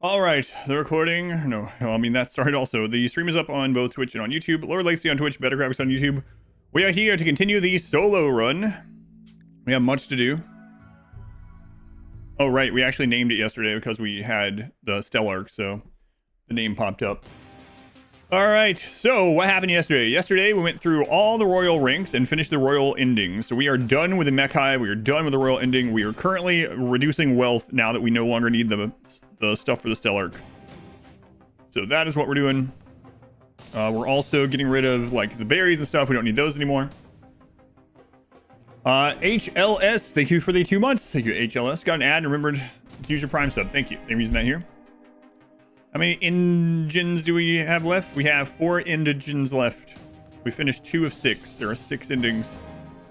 All right, the recording. No, I mean that started also. The stream is up on both Twitch and on YouTube. Lower latency on Twitch, better graphics on YouTube. We are here to continue the solo run. We have much to do. Oh, right, we actually named it yesterday because we had the Stellark, so the name popped up. All right, so what happened yesterday? Yesterday, we went through all the royal ranks and finished the royal ending. So we are done with the mech hive. We are done with the royal ending. We are currently reducing wealth now that we no longer need the stuff for the Stellark. So that is what we're doing. We're also getting rid of like the berries and stuff. We don't need those anymore. HLS, thank you for the 2 months. Thank you, HLS. Got an ad and remembered to use your Prime sub. Thank you. I'm using that here. How many engines do we have left? We have 4 indigens left. We finished 2 of 6. There are 6 endings.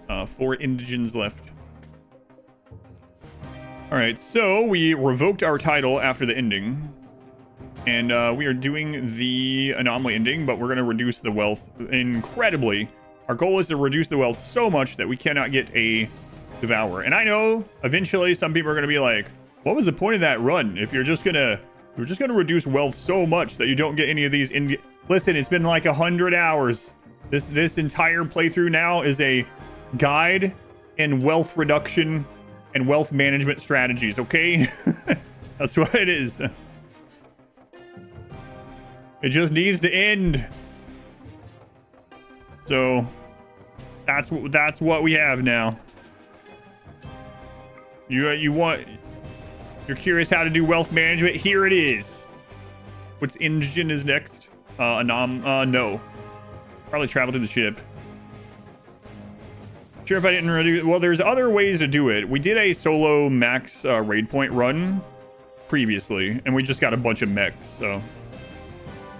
4 indigens left. All right, so we revoked our title after the ending. And we are doing the anomaly ending, but we're going to reduce the wealth incredibly. Our goal is to reduce the wealth so much that we cannot get a devourer. And I know eventually some people are going to be like, what was the point of that run if you're just going to reduce wealth so much that you don't get any of these in. Listen, it's been like 100 hours. This entire playthrough now is a guide in wealth reduction and wealth management strategies, okay? That's what it is. It just needs to end. So that's what we have now. You're curious how to do wealth management? Here it is. What's engine is next? No. Probably travel to the ship. Sure, if I didn't reduce... Well, there's other ways to do it. We did a solo max raid point run previously, and we just got a bunch of mechs, so...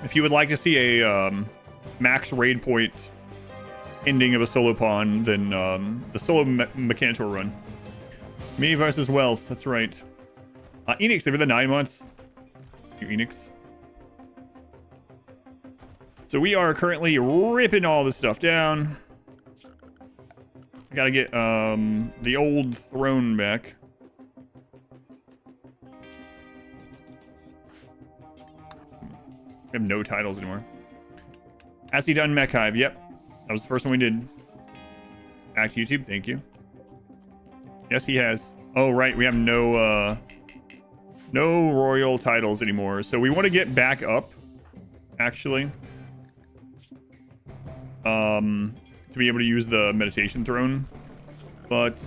If you would like to see a max raid point ending of a solo pawn, then the solo Mechanitor run. Me versus wealth, that's right. Enix, over the 9 months. You Enix. So we are currently ripping all this stuff down. I gotta get the old throne back. We have no titles anymore. Has he done Mech Hive? Yep. That was the first one we did. Back to YouTube, thank you. Yes, he has. Oh, right, we have no royal titles anymore. So we want to get back up, actually. To be able to use the meditation throne. But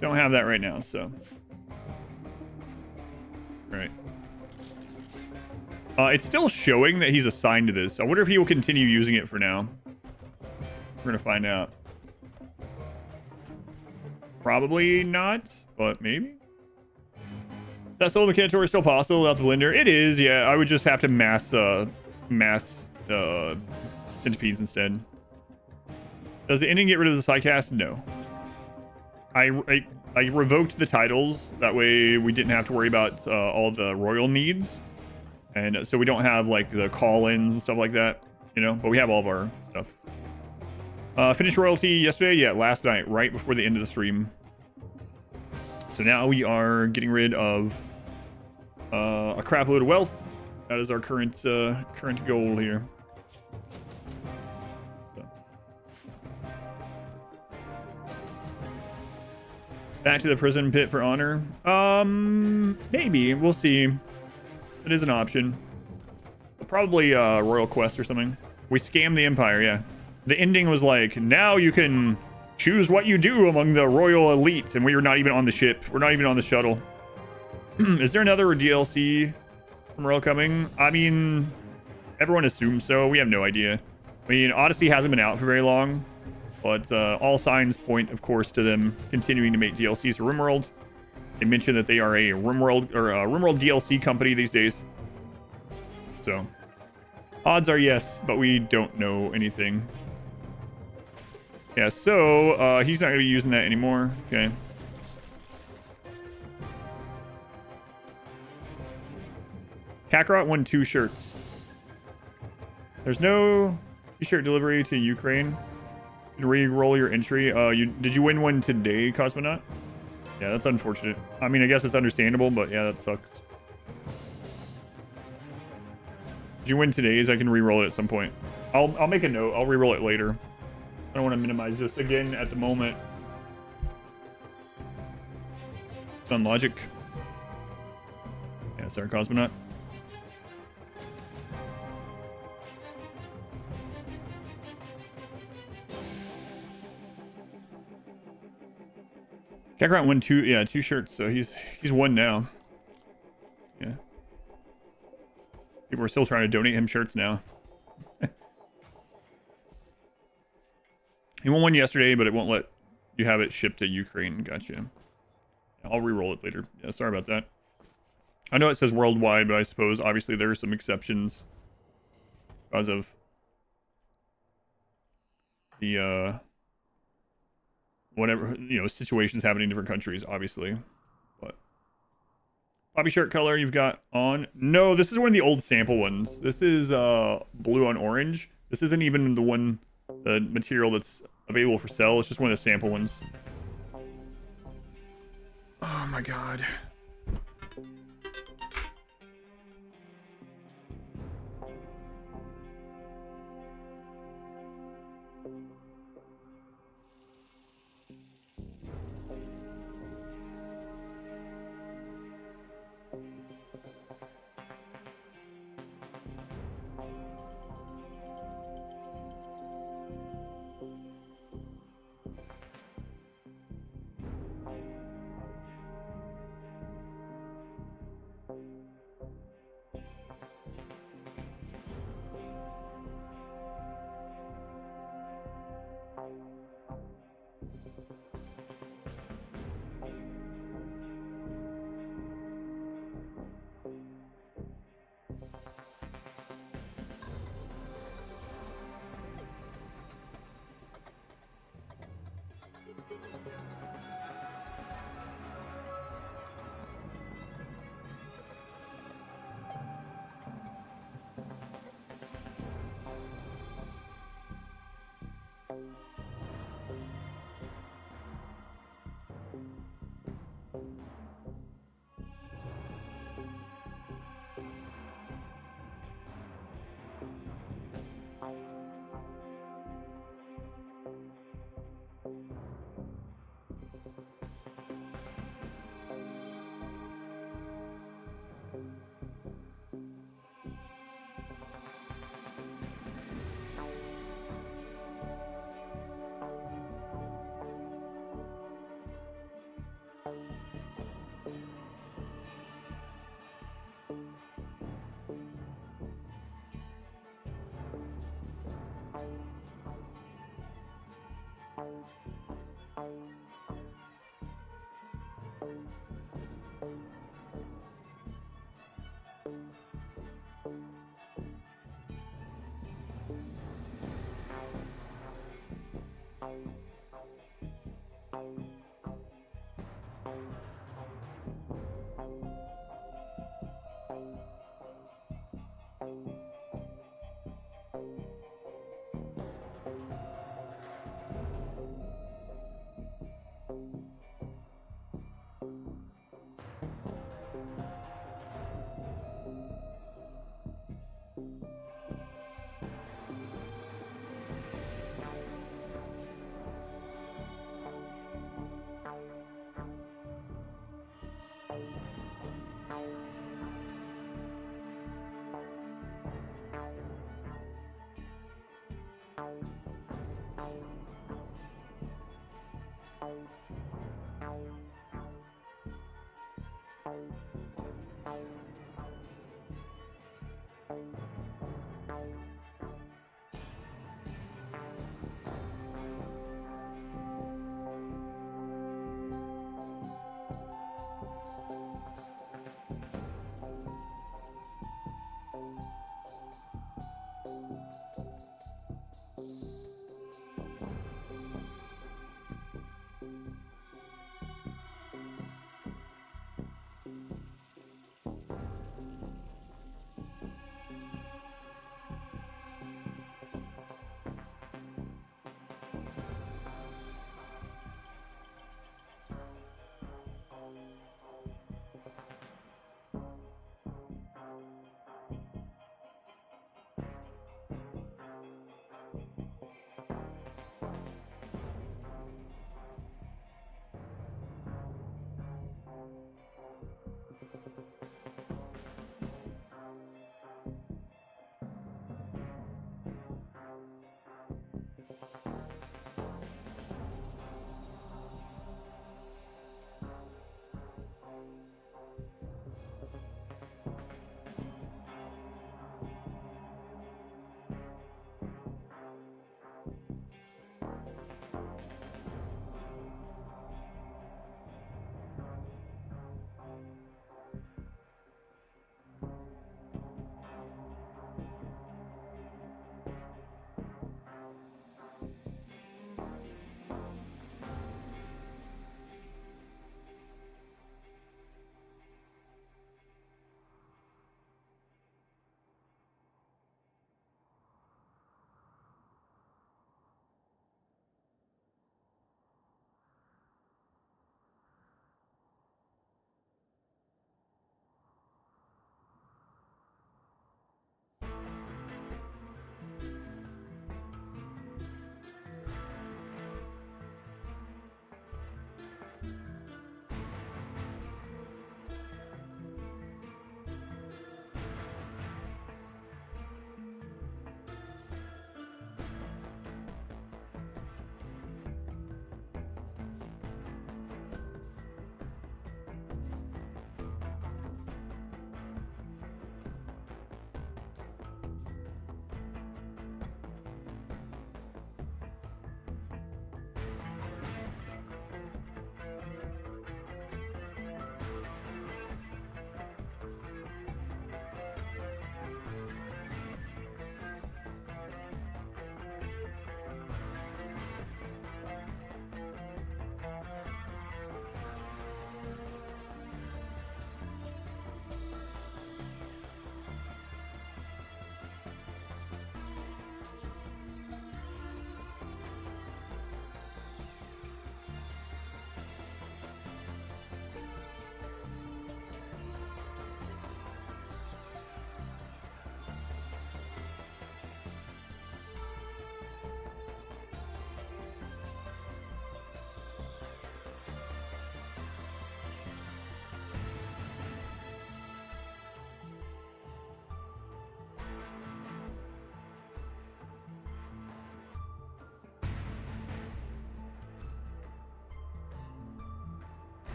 don't have that right now, so. Right. It's still showing that he's assigned to this. I wonder if he will continue using it for now. We're gonna find out. Probably not, but maybe. Is that solo Mechanitor still possible without the blender? It is, yeah. I would just have to mass centipedes instead. Does the ending get rid of the sidecast? No. I revoked the titles. That way we didn't have to worry about all the royal needs. And so we don't have like the call-ins and stuff like that, you know, but we have all of our stuff. Finished royalty yesterday? Yeah, last night, right before the end of the stream. So now we are getting rid of a crap load of wealth. That is our current goal here. So. Back to the prison pit for honor. Maybe. We'll see. It is an option. Probably Royal Quest or something. We scammed the Empire, yeah. The ending was like, now you can choose what you do among the royal elite, and we were not even on the ship. We're not even on the shuttle. Is there another DLC from Royal coming? I mean, everyone assumes so. We have no idea. I mean, Odyssey hasn't been out for very long, but all signs point, of course, to them continuing to make DLCs for RimWorld. They mentioned that they are a RimWorld or a RimWorld DLC company these days. So, odds are yes, but we don't know anything. Yeah, so he's not going to be using that anymore. Okay. Kakarot won 2 shirts. There's no t-shirt delivery to Ukraine. Re-roll your entry. Did you win one today, Cosmonaut? Yeah, that's unfortunate. I mean, I guess it's understandable, but yeah, that sucks. Did you win today's? I can re-roll it at some point. I'll make a note. I'll re-roll it later. I don't want to minimize this again at the moment. Sun Logic. Yeah, sorry, Cosmonaut. Kakarot won two shirts, so he's won now. Yeah. People are still trying to donate him shirts now. He won one yesterday, but it won't let you have it shipped to Ukraine. Gotcha. I'll re-roll it later. Yeah, sorry about that. I know it says worldwide, but I suppose obviously there are some exceptions because of the whatever, you know, situations happening in different countries, obviously. But Bobby shirt color you've got on. No, this is one of the old sample ones. This is blue on orange. This isn't even the material that's available for sale. It's just one of the sample ones. Oh my god.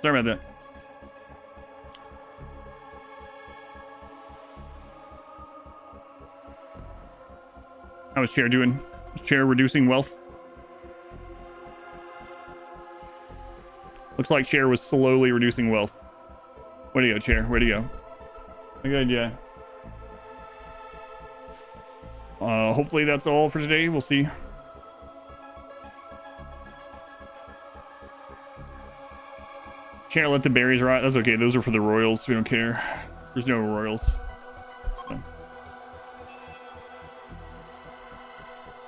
Sorry about that. How is Chair doing? Is Chair reducing wealth? Looks like Chair was slowly reducing wealth. Where do you go, Chair? Where do you go? Good, yeah. Hopefully that's all for today. We'll see. Chair let the berries rot. That's okay. Those are for the royals. We don't care. There's no royals. So.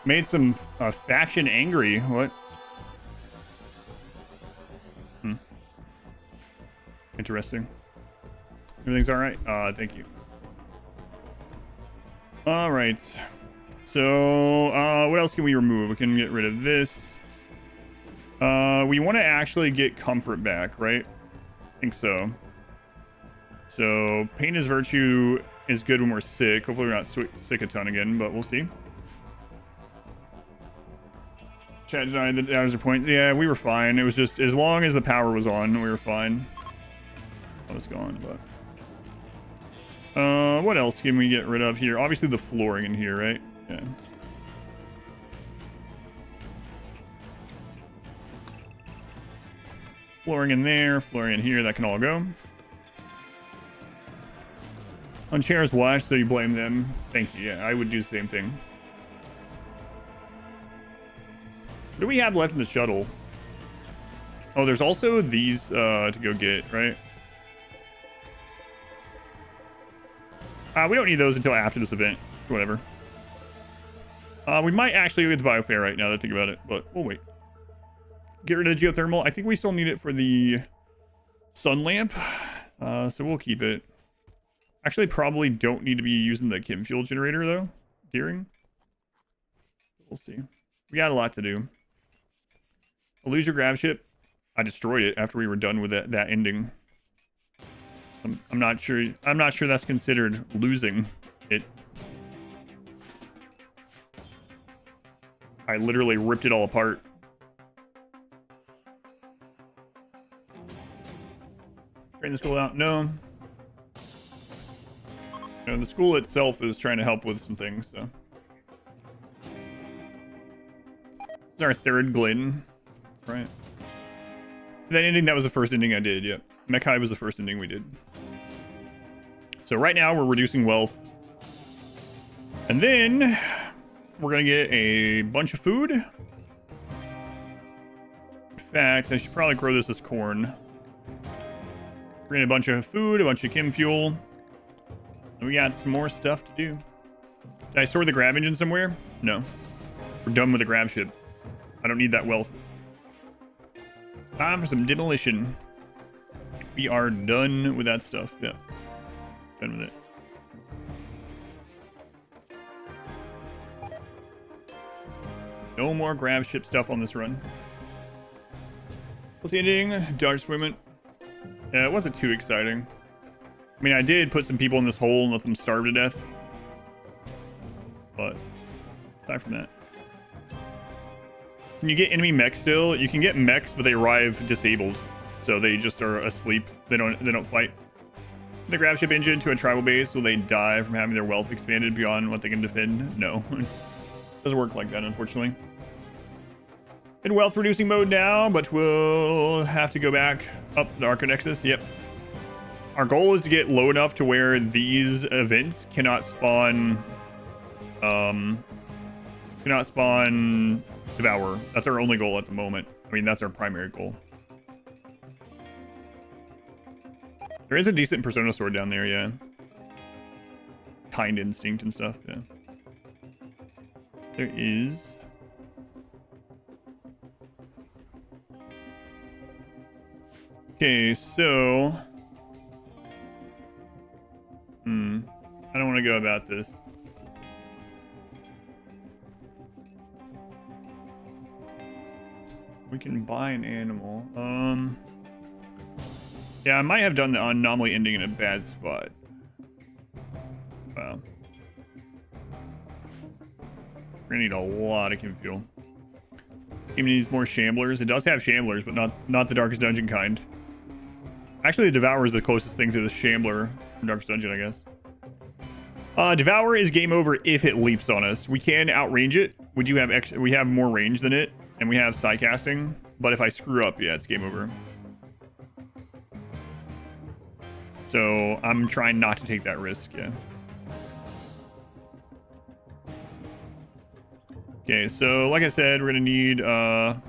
Made some faction angry. What? Interesting. Everything's all right. Thank you. All right. So, what else can we remove? We can get rid of this. We want to actually get comfort back, right? I think so. So, pain is virtue is good when we're sick. Hopefully we're not sick a ton again, but we'll see. Chat denied the dowser point. Yeah, we were fine. It was just, as long as the power was on, we were fine. I was gone, but... what else can we get rid of here? Obviously the flooring in here, right? Yeah. Flooring in there, flooring in here, that can all go. On Chair's watch, so you blame them. Thank you, yeah, I would do the same thing. What do we have left in the shuttle? Oh, there's also these to go get, right? We don't need those until after this event. Whatever. We might actually go get the biofair right now that I think about it, but we'll wait. Get rid of the geothermal. I think we still need it for the sun lamp, so we'll keep it. Actually, probably don't need to be using the chem fuel generator, though. Gearing. We'll see. We got a lot to do. I'll lose your grab ship. I destroyed it after we were done with that ending. I'm not sure. I'm not sure that's considered losing it. I literally ripped it all apart. Train the school out? No. You know, the school itself is trying to help with some things. So it's our third Glidden, right? That ending, that was the first ending I did. Yep. Mech Hive was the first ending we did. So right now we're reducing wealth. And then we're going to get a bunch of food. In fact, I should probably grow this as corn. We're getting a bunch of food, a bunch of chem fuel. And we got some more stuff to do. Did I store the grab engine somewhere? No. We're done with the grab ship. I don't need that wealth. Time for some demolition. We are done with that stuff. Yeah. Done with it. No more grab ship stuff on this run. What's the ending? Dodge swimming. Yeah, it wasn't too exciting. I mean, I did put some people in this hole and let them starve to death. But aside from that. Can you get enemy mechs still? You can get mechs, but they arrive disabled. So they just are asleep. They don't fight. The grab ship engine to a tribal base, will they die from having their wealth expanded beyond what they can defend? No. Doesn't work like that, unfortunately. In wealth reducing mode now, but we'll have to go back up the Arconexus. Yep. Our goal is to get low enough to where these events cannot spawn Devourer. That's our only goal at the moment. I mean, that's our primary goal. There is a decent Persona sword down there, yeah. Kind instinct and stuff, yeah. There is. Okay, so... I don't want to go about this. We can buy an animal. Yeah, I might have done the anomaly ending in a bad spot. Wow. We're gonna need a lot of chem fuel. It needs more shamblers. It does have shamblers, but not the darkest dungeon kind. Actually, the Devourer is the closest thing to the Shambler from Darkest Dungeon, I guess. Devourer is game over if it leaps on us. We can outrange it. We have more range than it, and we have side casting. But if I screw up, yeah, it's game over. So I'm trying not to take that risk, yeah. Okay, so like I said, we're gonna need a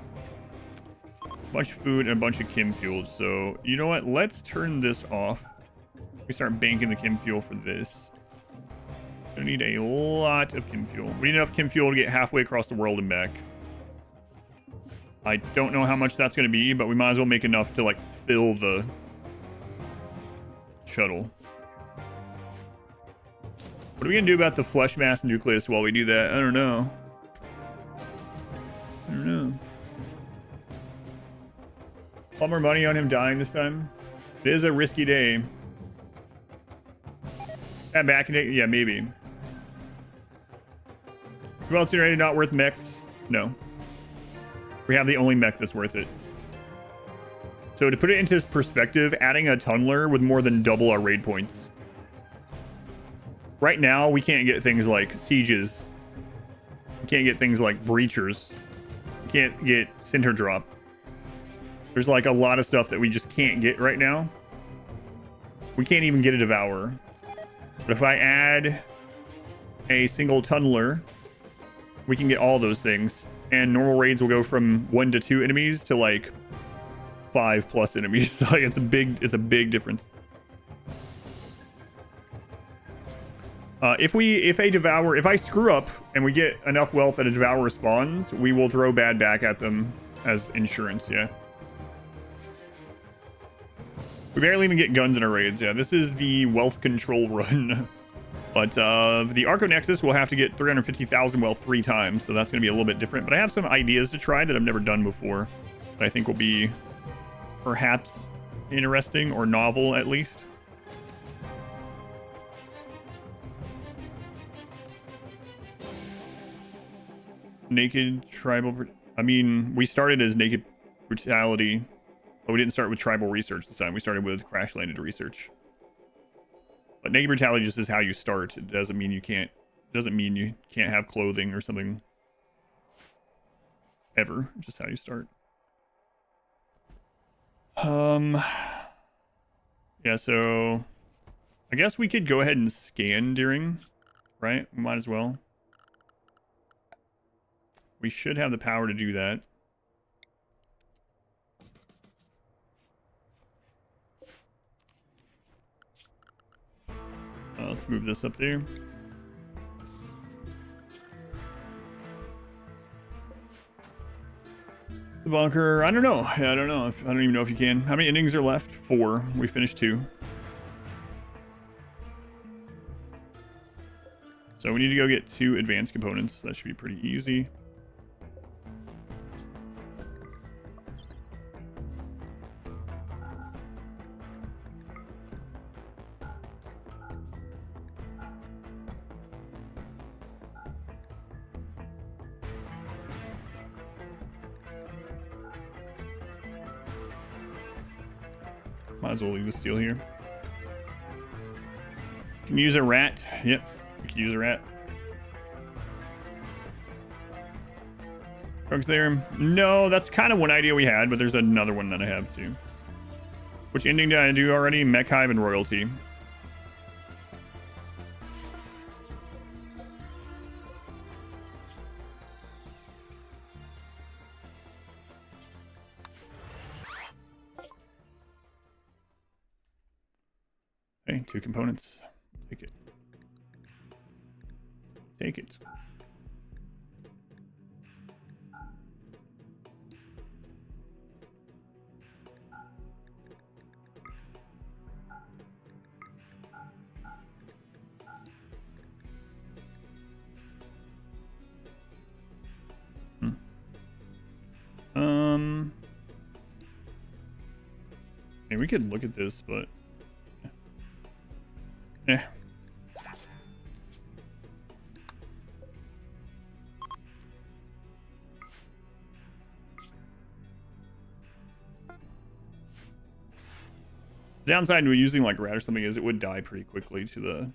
bunch of food and a bunch of chem fuel. So you know what? Let's turn this off. We start banking the chem fuel for this. We need a lot of chem fuel. We need enough chem fuel to get halfway across the world and back. I don't know how much that's going to be, but we might as well make enough to, like, fill the shuttle. What are we going to do about the flesh mass nucleus while we do that? I don't know. I don't know. A lot more money on him dying this time. It is a risky day. Yeah, back in it. Yeah, maybe. Well, it's already not worth mechs. No. We have the only mech that's worth it. So to put it into perspective, adding a tunneler would more than double our raid points. Right now, we can't get things like sieges. We can't get things like breachers. We can't get center drop. There's like a lot of stuff that we just can't get right now. We can't even get a devourer. But if I add a single tunneler, we can get all those things. And normal raids will go from 1 to 2 enemies to like 5+ enemies. Like it's a big difference. If I screw up and we get enough wealth that a devourer spawns, we will throw bad back at them as insurance. Yeah. We barely even get guns in our raids. Yeah, this is the wealth control run. But the Arco Nexus will have to get 350,000 wealth 3 times, so that's going to be a little bit different. But I have some ideas to try that I've never done before that I think will be perhaps interesting or novel at least. Naked tribal... I mean, we started as naked brutality, but we didn't start with tribal research this time. We started with crash landed research. But naked brutality just is how you start. It doesn't mean you can't have clothing or something ever. Just how you start. Yeah, so I guess we could go ahead and scan during, right? We might as well. We should have the power to do that. Let's move this up there. The bunker, I don't know. Yeah, I don't know. I don't even know if you can. How many endings are left? 4. We finished 2. So we need to go get 2 advanced components. That should be pretty easy. Might as well leave the steel here. Can you use a rat? Yep, we can use a rat. Drugs there? No, that's kind of one idea we had, but there's another one that I have too. Which ending did I do already? Mech Hive and Royalty. Okay, 2 components. Take it. Take it. Hey, we could look at this, but yeah. The downside to using like rat or something is it would die pretty quickly to the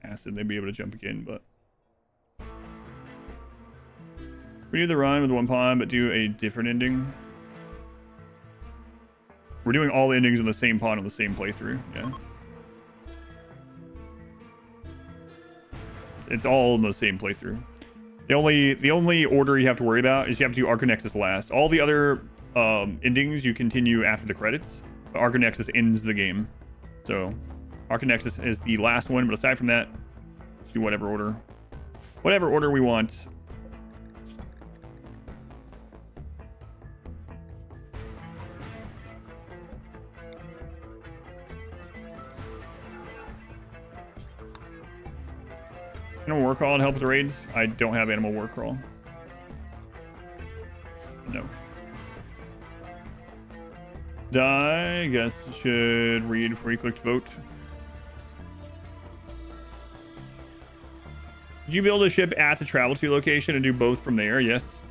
acid. They'd be able to jump again, but we do the run with one pawn, but do a different ending. We're doing all the endings in the same pawn on the same playthrough. Yeah. It's all in the same playthrough. The only order you have to worry about is you have to do Arconexus last. All the other endings you continue after the credits. Arconexus ends the game. So Arconexus is the last one, but aside from that, do whatever order we want. Animal war crawl and help with the raids. I don't have animal war crawl. No. Die, I guess should read before you click to vote. Did you build a ship at the travel to location and do both from there? Yes.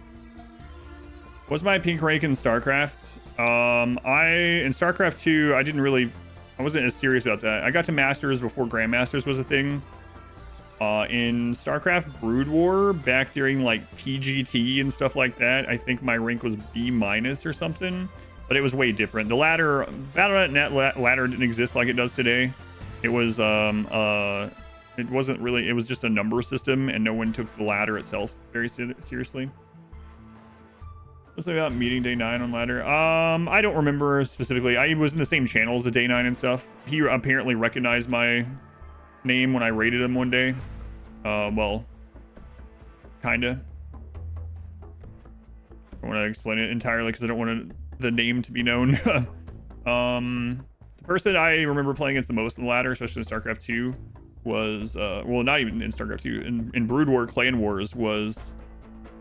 What's my pink rank in StarCraft? In StarCraft 2, I wasn't as serious about that. I got to Masters before Grandmasters was a thing. In StarCraft Brood War, back during like PGT and stuff like that, I think my rank was B- or something, but it was way different. The ladder, Battle.net ladder didn't exist like it does today. It was, it wasn't really, it was just a number system, and no one took the ladder itself very seriously. What's about meeting Day 9 on ladder? I don't remember specifically. I was in the same channels as Day 9 and stuff. He apparently recognized my name when I raided him one day. Well, kinda. I want to explain it entirely because I don't want the name to be known. The person I remember playing against the most in the ladder, especially in StarCraft 2, was well, not even in StarCraft 2, in Brood War Clan Wars, was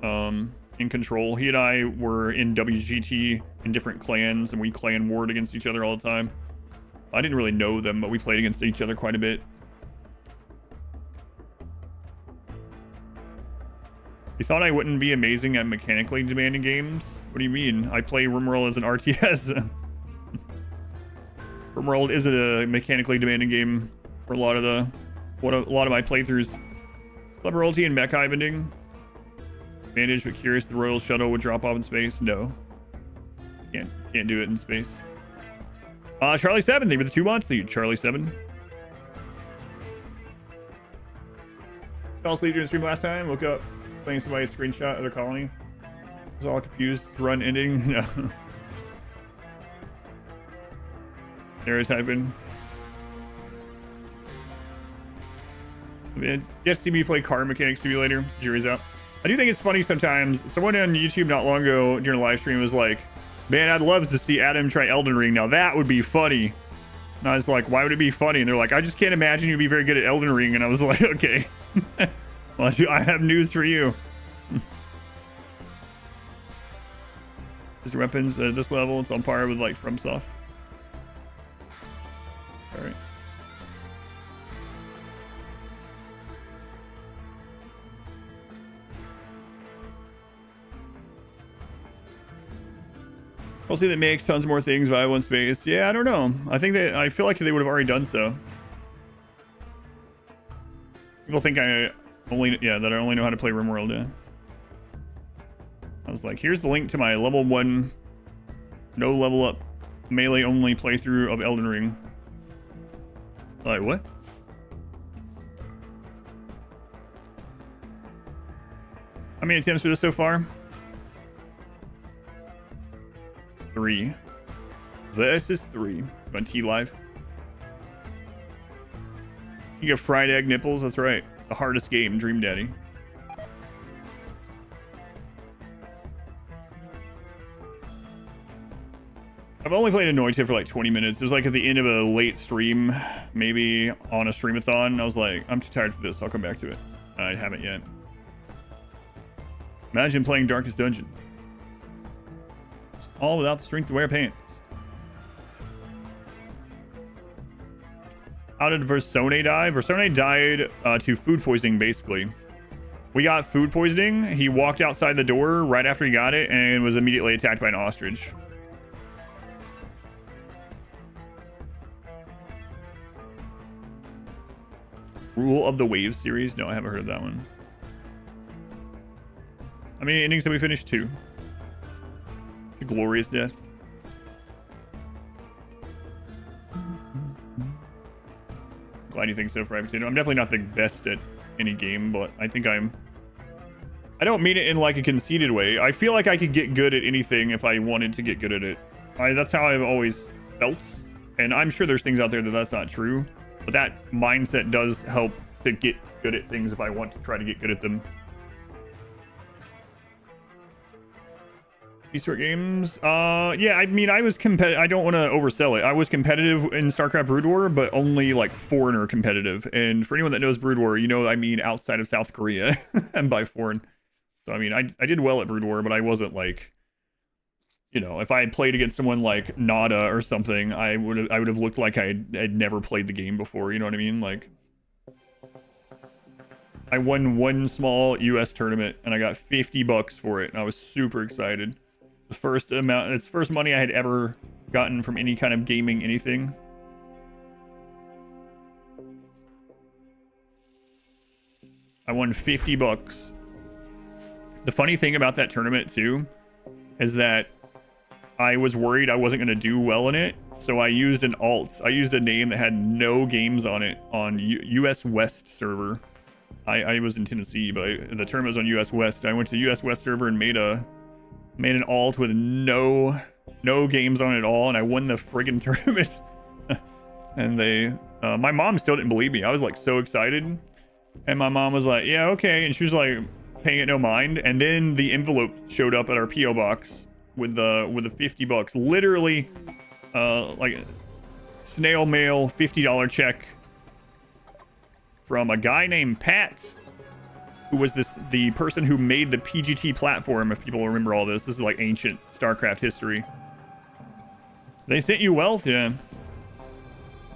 in Control. He and I were in WGT in different clans, and we clan warred against each other all the time. I didn't really know them, but we played against each other quite a bit. You thought I wouldn't be amazing at mechanically demanding games? What do you mean? I play RimWorld as an RTS. RimWorld isn't a mechanically demanding game for a lot of my playthroughs. Club royalty and mech bending. Advantage, but curious the Royal Shuttle would drop off in space. No. Can't do it in space. Charlie 7, thank you for the 2 months, dude. Charlie 7. Fell asleep during the stream last time. Woke up playing somebody's screenshot of their colony. Was all confused. Run ending. No. There is typing. You have to see me play Car Mechanic Simulator. Jury's out. I do think it's funny sometimes. Someone on YouTube not long ago during a live stream was like, man, I'd love to see Adam try Elden Ring. Now that would be funny. And I was like, why would it be funny? And they're like, I just can't imagine you'd be very good at Elden Ring. And I was like, okay. Well, I have news for you. His weapons at this level, it's on par with like FromSoft. All right. Hopefully that makes tons more things viable in space. Yeah, I don't know. I feel like they would have already done so. People think that I only know how to play RimWorld, yeah. I was like, here's the link to my level 1, no level up, melee only playthrough of Elden Ring. Like, what? How many attempts for this so far? 3. This is 3. On T Live. You get fried egg nipples, that's right. The hardest game, Dream Daddy. I've only played Anointed for like 20 minutes. It was like at the end of a late stream, maybe on a streamathon. I was like, I'm too tired for this. I'll come back to it. I haven't yet. Imagine playing Darkest Dungeon. Just all without the strength to wear pants. How did Versone die? Versone died to food poisoning, basically. We got food poisoning. He walked outside the door right after he got it and was immediately attacked by an ostrich. Rule of the Waves series? No, I haven't heard of that one. How many endings have we finished? 2. The Glorious Death. Glad you think so, Frappuccino. I'm definitely not the best at any game, but I think I don't mean it in like a conceited way. I feel like I could get good at anything if I wanted to get good at it. That's how I've always felt. And I'm sure there's things out there that's not true. But that mindset does help to get good at things if I want to try to get good at them. Esport games? Yeah, I mean, I was competitive. I don't want to oversell it. I was competitive in StarCraft Brood War, but only like foreigner competitive. And for anyone that knows Brood War, you know I mean outside of South Korea and by foreign. So, I mean, I did well at Brood War, but I wasn't like, you know, if I had played against someone like Nada or something, I would have looked like I'd never played the game before. You know what I mean? Like, I won one small US tournament and I got $50 for it. And I was super excited. It's the first money I had ever gotten from any kind of gaming anything. I won $50. The funny thing about that tournament too is that I was worried I wasn't going to do well in it, so I used an alt. I used a name that had no games on it on US West server. I was in Tennessee, but the tournament was on US West. I went to US West server and made an alt with no games on it at all, and I won the friggin' tournament. And my mom still didn't believe me. I was like so excited, and my mom was like, "Yeah, okay," and she was like paying it no mind. And then the envelope showed up at our PO box with the $50, literally, like snail mail $50 check from a guy named Pat, who was the person who made the PGT platform. If people remember all this is like ancient StarCraft history. They sent you wealth, yeah.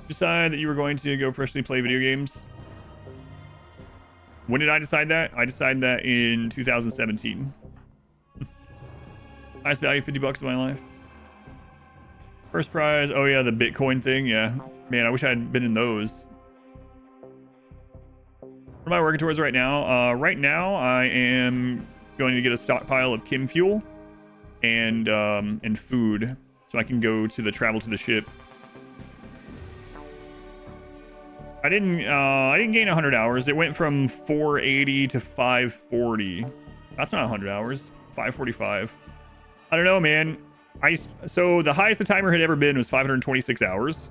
Decide that you were going to go professionally play video games. When did I decide that? I decided that in 2017. Highest value, $50 of my life. First prize, oh yeah, the Bitcoin thing, yeah. Man, I wish I had been in those. What am I working towards right now? Right now, I am going to get a stockpile of chem fuel and food, so I can go to the travel to the ship. I didn't gain 100 hours. It went from 480 to 540. That's not 100 hours. 545. I don't know, man. So the highest the timer had ever been was 526 hours.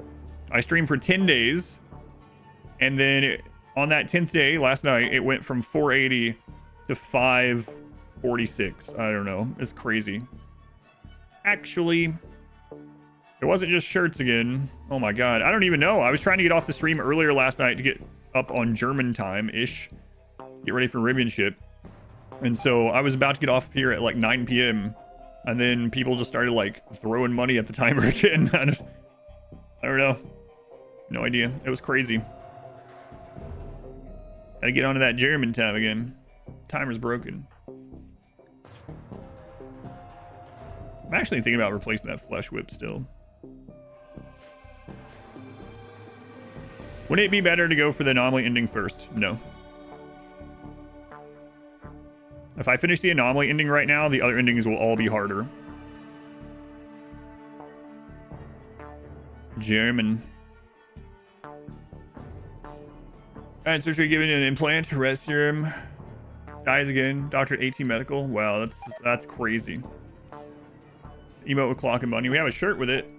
I streamed for 10 days, and then on that 10th day, last night, it went from 480 to 546. I don't know. It's crazy. Actually, it wasn't just shirts again. Oh my god. I don't even know. I was trying to get off the stream earlier last night to get up on German time-ish. Get ready for Ribbon ship. And so I was about to get off here at like 9 p.m. And then people just started like throwing money at the timer again. I don't know. No idea. It was crazy. Gotta get onto that German time again. Timer's broken. I'm actually thinking about replacing that flesh whip still. Wouldn't it be better to go for the anomaly ending first? No. If I finish the anomaly ending right now, the other endings will all be harder. German. Alright, surgery given an implant, rest serum. Dies again. Doctor at 18 medical. Wow, that's crazy. Emote with clock and bunny. We have a shirt with it.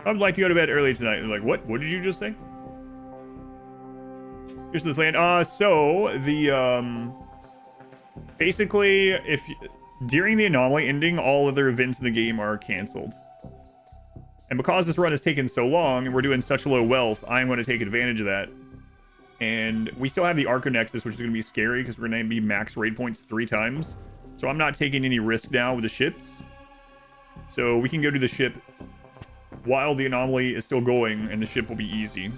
I would like to go to bed early tonight. Like, what? What did you just say? Here's the plan. So the basically, during the anomaly ending, all other events in the game are canceled. And because this run has taken so long and we're doing such low wealth, I'm going to take advantage of that. And we still have the Arco Nexus, which is going to be scary because we're going to be max raid points 3 times. So I'm not taking any risk now with the ships. So we can go to the ship while the anomaly is still going, and the ship will be easy.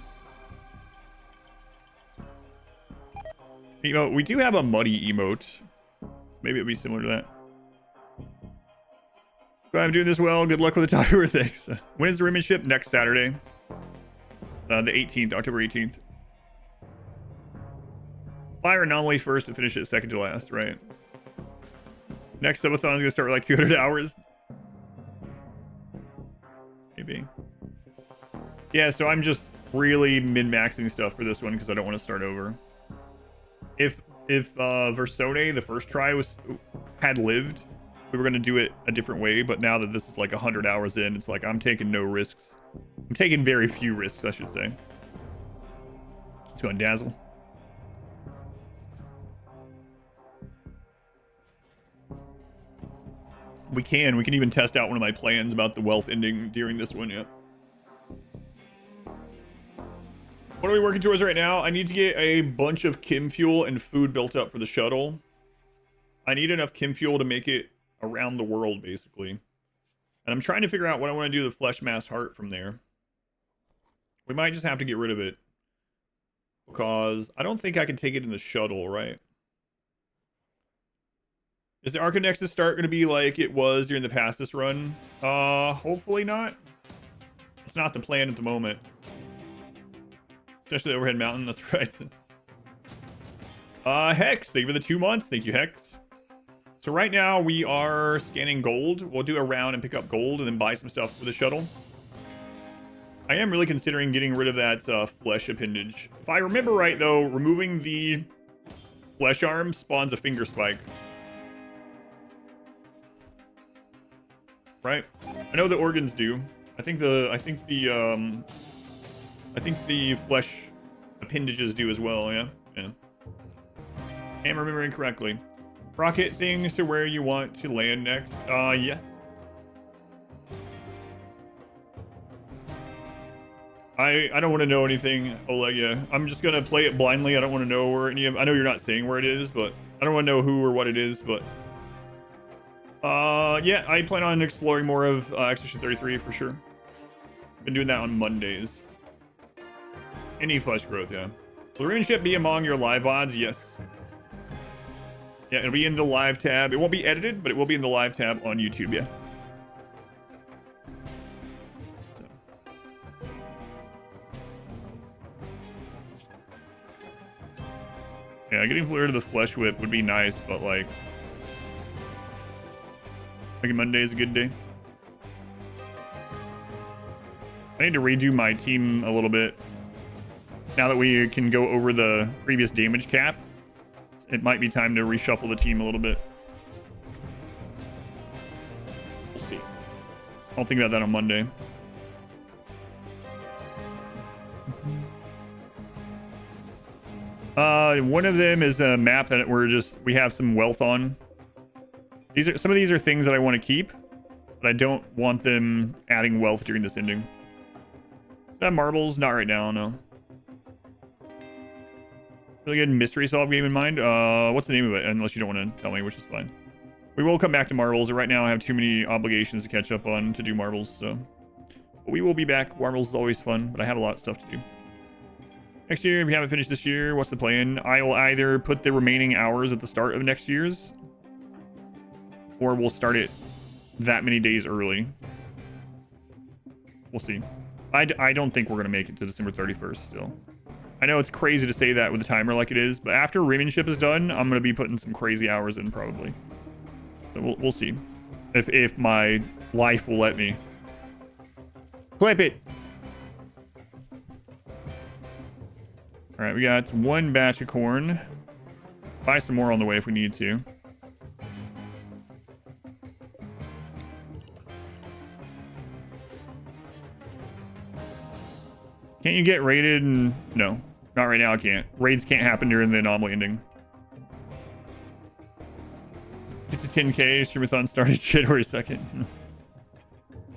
Emote. We do have a muddy emote. Maybe it'll be similar to that. Glad I'm doing this well. Good luck with the timer. Thanks. When is the Rimmon ship? Next Saturday. The 18th, October 18th. Fire anomaly first and finish it second to last, right? Next subathon is gonna start with like 200 hours. Maybe. Yeah, so I'm just really min-maxing stuff for this one because I don't want to start over. If Versone, the first try had lived, we were gonna do it a different way, but now that this is like 100 hours in, it's like I'm taking no risks. I'm taking very few risks, I should say. Let's go and dazzle. We can even test out one of my plans about the wealth ending during this one, yeah. What are we working towards right now? I need to get a bunch of chem fuel and food built up for the shuttle. I need enough chem fuel to make it around the world, basically. And I'm trying to figure out what I want to do with the flesh mass heart from there. We might just have to get rid of it. Because I don't think I can take it in the shuttle, right? Is the Arcanexus start going to be like it was during the Passus run? Hopefully not. It's not the plan at the moment. Especially the overhead mountain, that's right. Hex, thank you for the 2 months. Thank you, Hex. So right now we are scanning gold. We'll do a round and pick up gold and then buy some stuff for the shuttle. I am really considering getting rid of that flesh appendage. If I remember right, though, removing the flesh arm spawns a finger spike. Right? I know the organs do. I think the flesh appendages do as well, yeah? Yeah. I'm remembering correctly. Rocket things to where you want to land next. Yes. I don't want to know anything, Oleg, yeah. I'm just gonna play it blindly. I don't want to know where any of... I know you're not saying where it is, but I don't want to know who or what it is, but... yeah, I plan on exploring more of Expedition 33 for sure. Been doing that on Mondays. Any flesh growth, yeah. Will the ruin ship be among your live odds? Yes. Yeah, it'll be in the live tab. It won't be edited, but it will be in the live tab on YouTube, yeah. So. Yeah, getting rid of the flesh whip would be nice, but like Monday is a good day. I need to redo my team a little bit. Now that we can go over the previous damage cap, it might be time to reshuffle the team a little bit. We'll see. I'll think about that on Monday. One of them is a map that we have some wealth on. Some of these are things that I want to keep, but I don't want them adding wealth during this ending. Is that marbles? Not right now, no. Really good mystery solve game in mind. What's the name of it? Unless you don't want to tell me, which is fine. We will come back to marbles. Right now I have too many obligations to catch up on to do marbles, so. But we will be back. Marbles is always fun, but I have a lot of stuff to do. Next year, if you haven't finished this year, what's the plan? I will either put the remaining hours at the start of next year's, or we'll start it that many days early. We'll see. I don't think we're going to make it to December 31st still. I know it's crazy to say that with a timer like it is, but after Rimmanship is done, I'm going to be putting some crazy hours in probably. So we'll see. If my life will let me. Clip it! Alright, we got one batch of corn. Buy some more on the way if we need to. Can't you get raided? No, not right now. I can't. Raids can't happen during the anomaly ending. Get to 10k. Streamathon started January 2nd.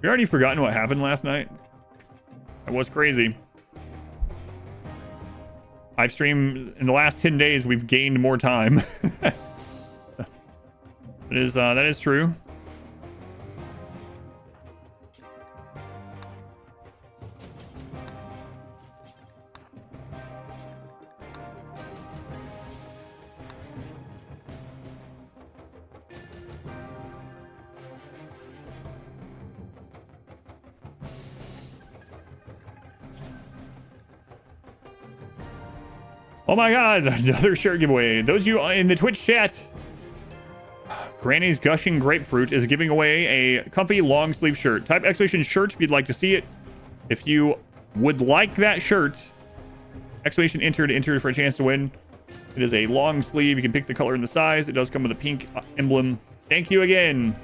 We already forgotten what happened last night. That was crazy. I've streamed in the last 10 days. We've gained more time. That is true. Oh my god, another shirt giveaway. Those of you in the Twitch chat, Granny's Gushing Grapefruit is giving away a comfy long sleeve shirt. Type exclamation shirt if you'd like to see it. If you would like that shirt, exclamation enter for a chance to win. It is a long sleeve. You can pick the color and the size. It does come with a pink emblem. Thank you again.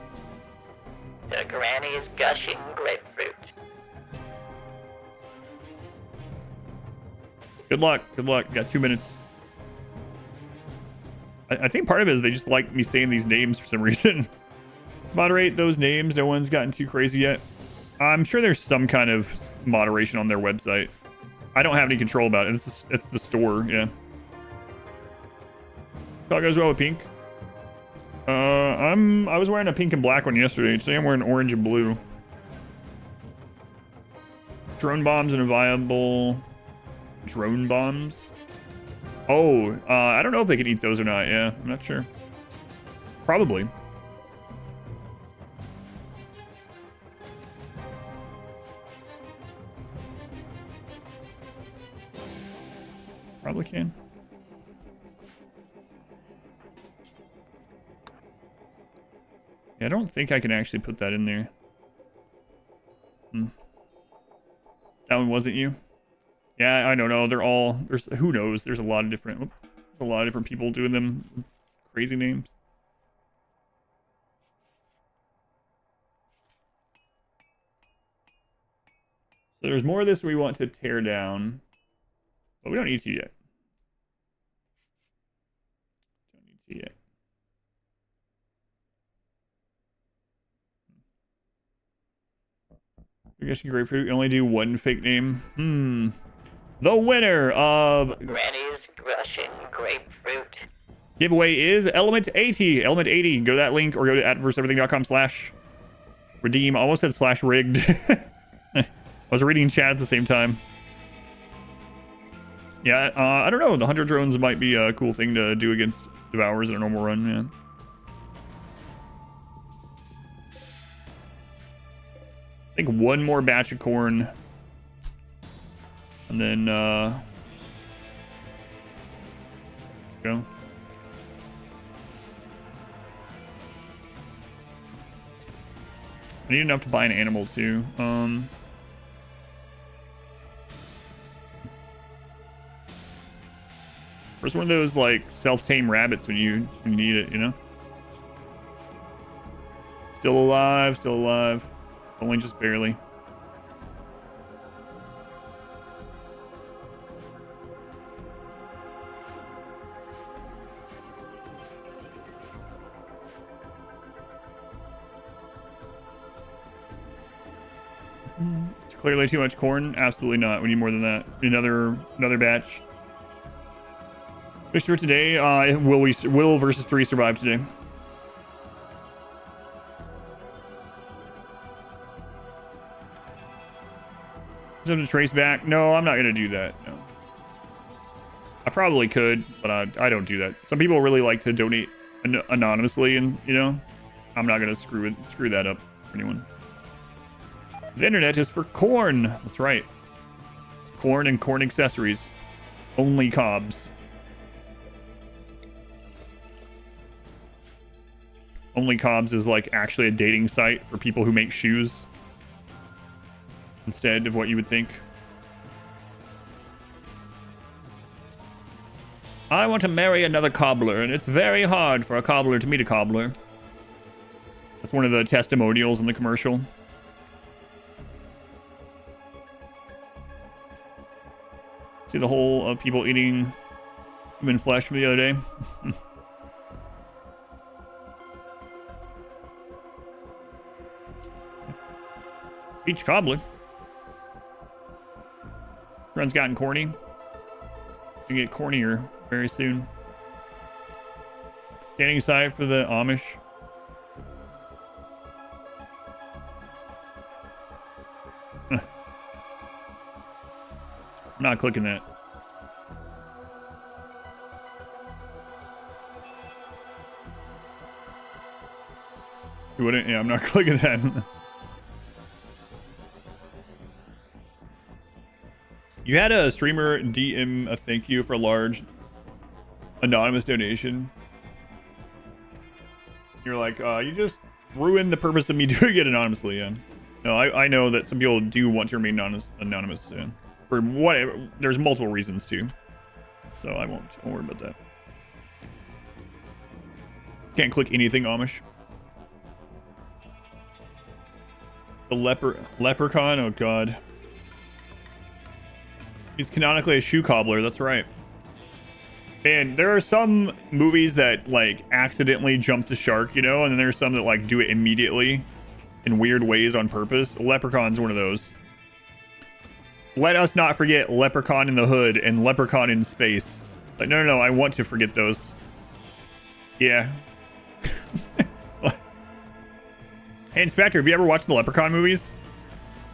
The Granny's Gushing Grapefruit. Good luck. Good luck. Got 2 minutes. I think part of it is they just like me saying these names for some reason. Moderate those names. No one's gotten too crazy yet. I'm sure there's some kind of moderation on their website. I don't have any control about it. It's the store. Yeah. All goes well with pink. I was wearing a pink and black one yesterday. Today I'm wearing orange and blue. Drone bombs and a viable drone bombs. Oh, I don't know if they can eat those or not. Yeah, I'm not sure. Probably. Probably can. Yeah, I don't think I can actually put that in there. That one wasn't you? Yeah, I don't know. They're all... who knows? There's a lot of different people doing them with crazy names. So there's more of this we want to tear down. But we don't need to yet. Don't need to yet. I guess you grapefruit. You only do one fake name. The winner of Granny's Gushing Grapefruit giveaway is Element 80. Element 80. Go to that link or go to adverseverything.com/redeem. Almost said /rigged. I was reading chat at the same time. Yeah, I don't know. The 100 drones might be a cool thing to do against Devourers in a normal run, yeah. I think one more batch of corn. And then, go. I need enough to buy an animal, too. Where's one of those, like, self-tame rabbits when you need it, you know? Still alive, still alive. Only just barely. It's clearly too much corn. Absolutely not. We need more than that. Another batch. Fish for today. Will versus 3 survive today? Just have to trace back. No, I'm not gonna do that. No. I probably could, but I don't do that. Some people really like to donate anonymously, and you know, I'm not gonna screw that up for anyone. The internet is for corn. That's right. Corn and corn accessories. Only cobs. Only Cobs is like actually a dating site for people who make shoes instead of what you would think. I want to marry another cobbler, and it's very hard for a cobbler to meet a cobbler. That's one of the testimonials in the commercial. See the whole people eating human flesh from the other day? Peach cobbler. Run's gotten corny. You get cornier very soon. Standing aside for the Amish. I'm not clicking that. You wouldn't? Yeah, I'm not clicking that. You had a streamer DM a thank you for a large Anonymous donation. You're like, you just ruined the purpose of me doing it anonymously. Yeah. No, I know that some people do want to remain anonymous. Yeah. For whatever, there's multiple reasons too. So I won't worry about that. Can't click anything Amish. The leprechaun. Oh god. He's canonically a shoe cobbler. That's right. And there are some movies that like accidentally jump the shark, you know, and then there's some that like do it immediately in weird ways on purpose. Leprechaun's one of those. Let us not forget Leprechaun in the Hood and Leprechaun in Space. Like, no, I want to forget those. Yeah. Hey, Inspector, have you ever watched the Leprechaun movies?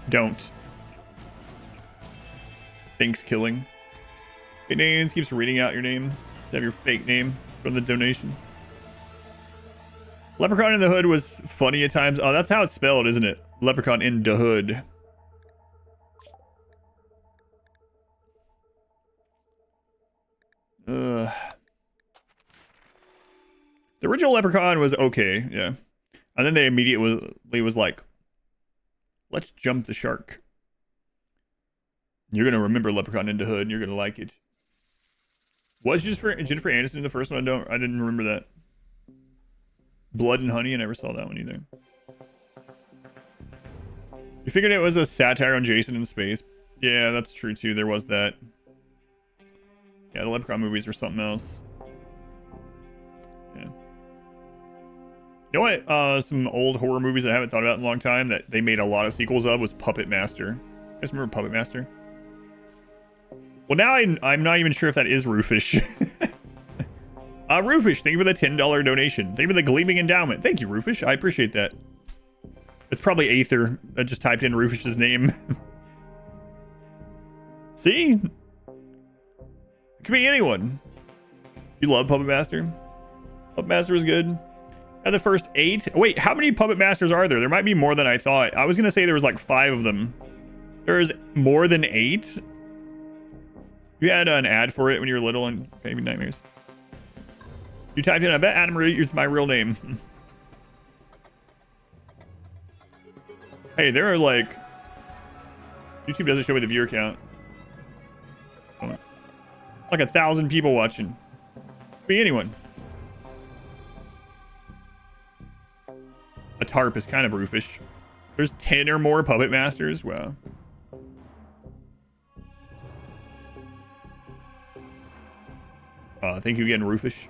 Don't. Thanks, killing. Hey, names keeps reading out your name. Have your fake name from the donation. Leprechaun in the Hood was funny at times. Oh, that's how it's spelled, isn't it? Leprechaun in the Hood. The original Leprechaun was okay, yeah. And then they immediately was like, let's jump the shark. You're going to remember Leprechaun in the Hood, and you're going to like it. Was Jennifer Aniston in the first one? I didn't remember that. Blood and Honey, I never saw that one either. You figured it was a satire on Jason in Space. Yeah, that's true too. There was that. Yeah, the Leprechaun movies were something else. Yeah. You know what? Some old horror movies I haven't thought about in a long time that they made a lot of sequels of was Puppet Master. You guys remember Puppet Master? Well, now I'm not even sure if that is Roofish. Roofish, thank you for the $10 donation. Thank you for the gleaming endowment. Thank you, Roofish. I appreciate that. It's probably Aether that just typed in Roofish's name. See? It could be anyone. You love Puppet Master? Puppet Master is good. And the first 8. Wait, how many Puppet Masters are there? There might be more than I thought. I was going to say there was like 5 of them. There's more than 8? You had an ad for it when you were little in Baby Nightmares. You typed in, I bet Adam Root is my real name. Hey, there are like... YouTube doesn't show me the viewer count. Like 1,000 people watching. Be anyone. A tarp is kind of Roofish. There's 10 or more Puppet Masters. Wow. Thank you again, Roofish.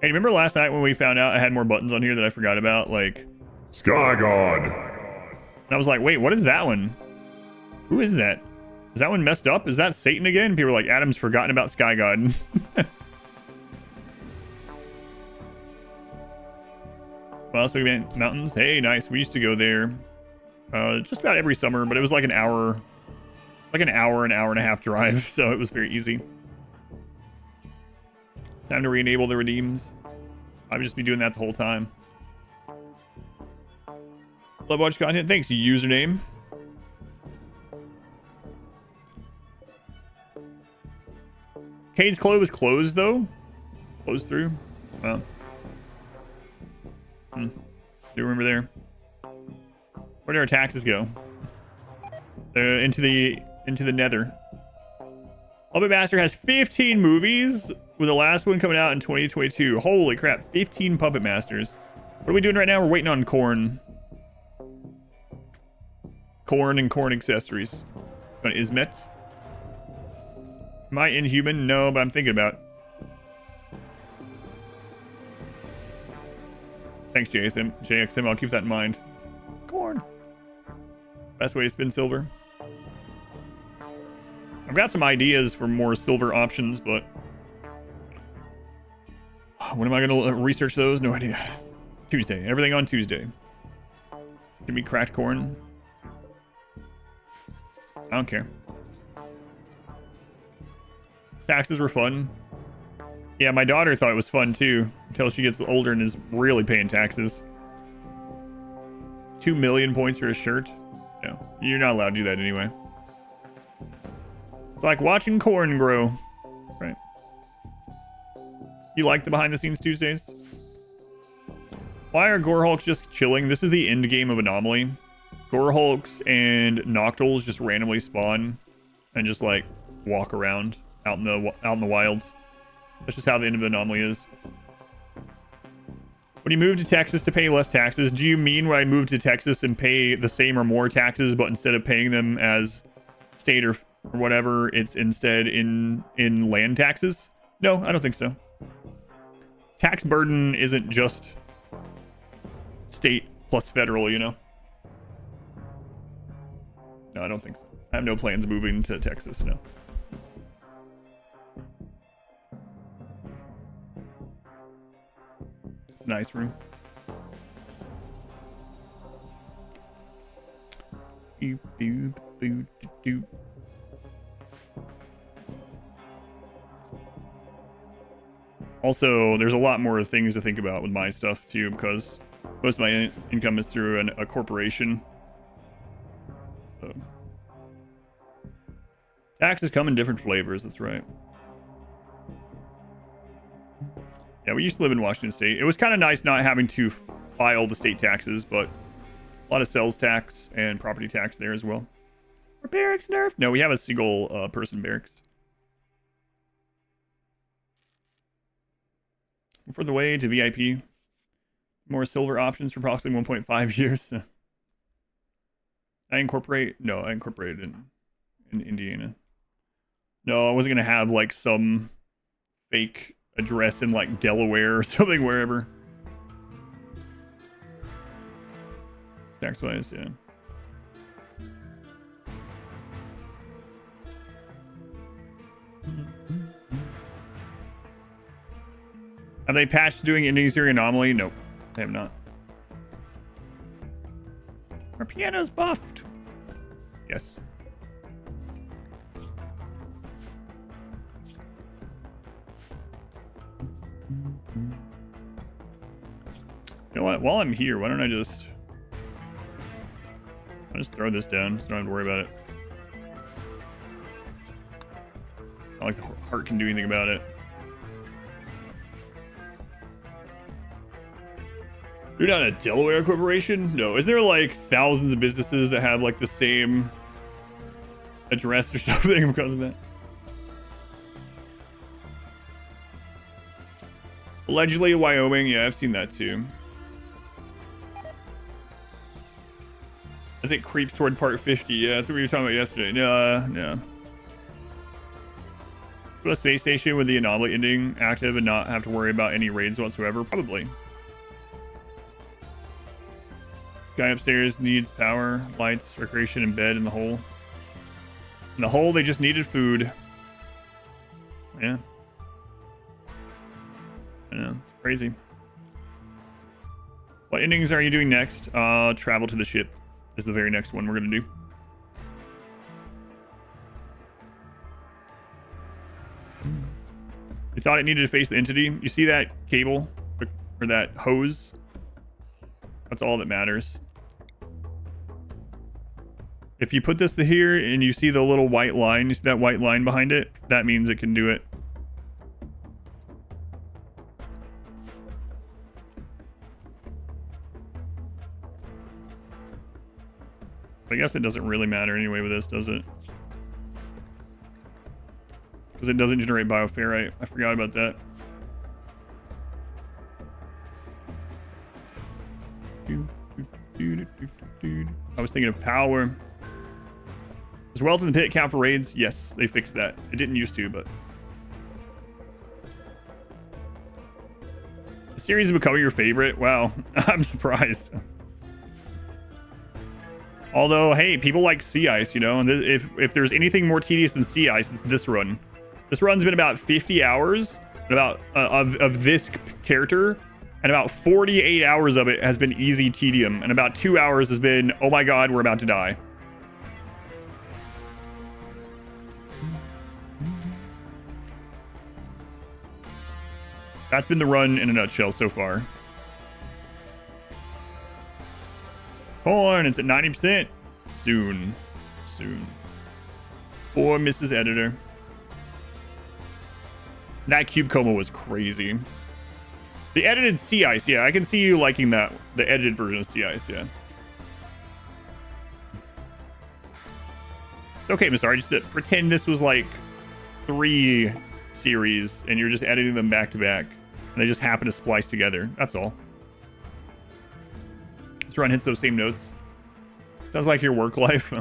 Hey, remember last night when we found out I had more buttons on here that I forgot about? Like... Sky God. And I was like, wait, what is that one? Who is that? Is that one messed up? Is that Satan again? People were like, Adam's forgotten about Sky God. Well, so we went mountains. Hey, nice. We used to go there just about every summer, but it was like an hour and a half drive, so it was very easy. Time to re-enable the redeems. I would just be doing that the whole time. Love watch content. Thanks, username. Cade's Clove is closed, though. Closed through. Well. Do you remember there? Where did our taxes go? Into the nether. Puppet Master has 15 movies, with the last one coming out in 2022. Holy crap, 15 Puppet Masters. What are we doing right now? We're waiting on corn. Corn and corn accessories. On Ismet. Am I inhuman? No, but I'm thinking about it. Thanks, JXM. I'll keep that in mind. Corn. Best way to spin silver. I've got some ideas for more silver options, but... when am I going to research those? No idea. Tuesday. Everything on Tuesday. Should be cracked corn. I don't care. Taxes were fun. Yeah, my daughter thought it was fun too, until she gets older and is really paying taxes. 2 million points for a shirt? No, you're not allowed to do that anyway. It's like watching corn grow. Right. You like the behind the scenes Tuesdays? Why are Gorehulks just chilling? This is the end game of Anomaly. Gorehulks and Noctols just randomly spawn and just like walk around out in the wilds. That's just how the end of Anomaly is. When you move to Texas to pay less taxes, do you mean when I move to Texas and pay the same or more taxes, but instead of paying them as state or whatever, it's instead in land taxes? No, I don't think so. Tax burden isn't just state plus federal, you know? No, I don't think so. I have no plans moving to Texas, no. It's a nice room. Boop, boop, boop, doop. Also, there's a lot more things to think about with my stuff too, because most of my income is through a corporation. So. Taxes come in different flavors, that's right. Yeah, we used to live in Washington State. It was kind of nice not having to file the state taxes, but a lot of sales tax and property tax there as well. Are barracks nerfed? No, we have a single person barracks. For the way to VIP. More silver options for approximately 1.5 years. I incorporated in Indiana. No, I wasn't going to have like some fake address in like Delaware or something, wherever. Tax wise, yeah. Have they patched doing an easier anomaly? Nope, they have not. Our piano's buffed. Yes. You know what? While I'm here, why don't I'll just throw this down so I don't have to worry about it. Not like the heart can do anything about it. You're not a Delaware corporation? No. Is there like thousands of businesses that have like the same address or something because of that? Allegedly Wyoming. Yeah, I've seen that too. As it creeps toward part 50. Yeah, that's what we were talking about yesterday. No. Put a space station with the anomaly ending active and not have to worry about any raids whatsoever? Probably. Guy upstairs needs power, lights, recreation, and bed in the hole. In the hole, they just needed food. Yeah. I know. It's crazy. What endings are you doing next? Travel to the ship is the very next one we're going to do. You thought it needed to face the entity? You see that cable? Or that hose? That's all that matters. If you put this to here and you see the little white line, you see that white line behind it? That means it can do it. I guess it doesn't really matter anyway with this, does it? Because it doesn't generate bioferrite. I forgot about that. I was thinking of power. Does wealth in the pit count for raids? Yes, they fixed that. It didn't used to, but... The series is becoming your favorite? Wow, I'm surprised. Although, hey, people like sea ice, you know? And if there's anything more tedious than sea ice, it's this run. This run's been about 50 hours about of this character, and about 48 hours of it has been easy tedium, and about 2 hours has been, oh my god, we're about to die. That's been the run in a nutshell so far. Corn, it's at 90%. Soon. Poor Mrs. Editor. That cube coma was crazy. The edited sea ice, yeah, I can see you liking that. The edited version of sea ice, yeah. Okay, Miss R, just pretend this was like 3 series and you're just editing them back to back and they just happen to splice together. That's all. This run hits those same notes. Sounds like your work life.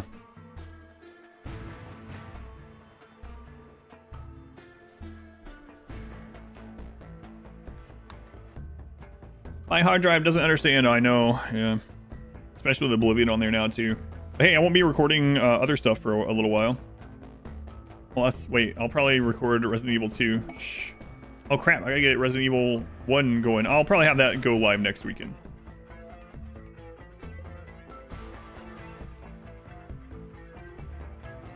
My hard drive doesn't understand. I know, yeah. Especially with Oblivion on there now too. But hey, I won't be recording other stuff for a little while. Unless, wait, I'll probably record Resident Evil 2. Shh. Oh crap, I gotta get Resident Evil 1 going. I'll probably have that go live next weekend.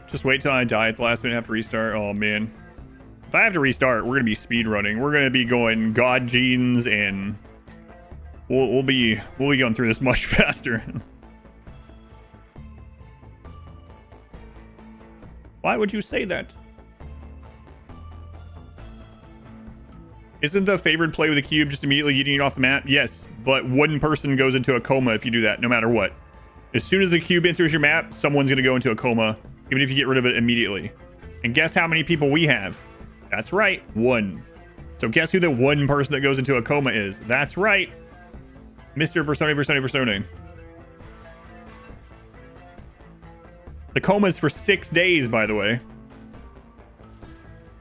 Just wait till I die at the last minute, have to restart. Oh man. If I have to restart, we're gonna be speed running. We're gonna be going God genes and we'll be going through this much faster. Why would you say that? Isn't the favorite play with a cube just immediately eating it off the map? Yes, but one person goes into a coma if you do that, no matter what. As soon as the cube enters your map, someone's gonna go into a coma, even if you get rid of it immediately. And guess how many people we have? That's right, 1. So guess who the 1 person that goes into a coma is? That's right, Mr. Versone. The coma is for 6 days, by the way.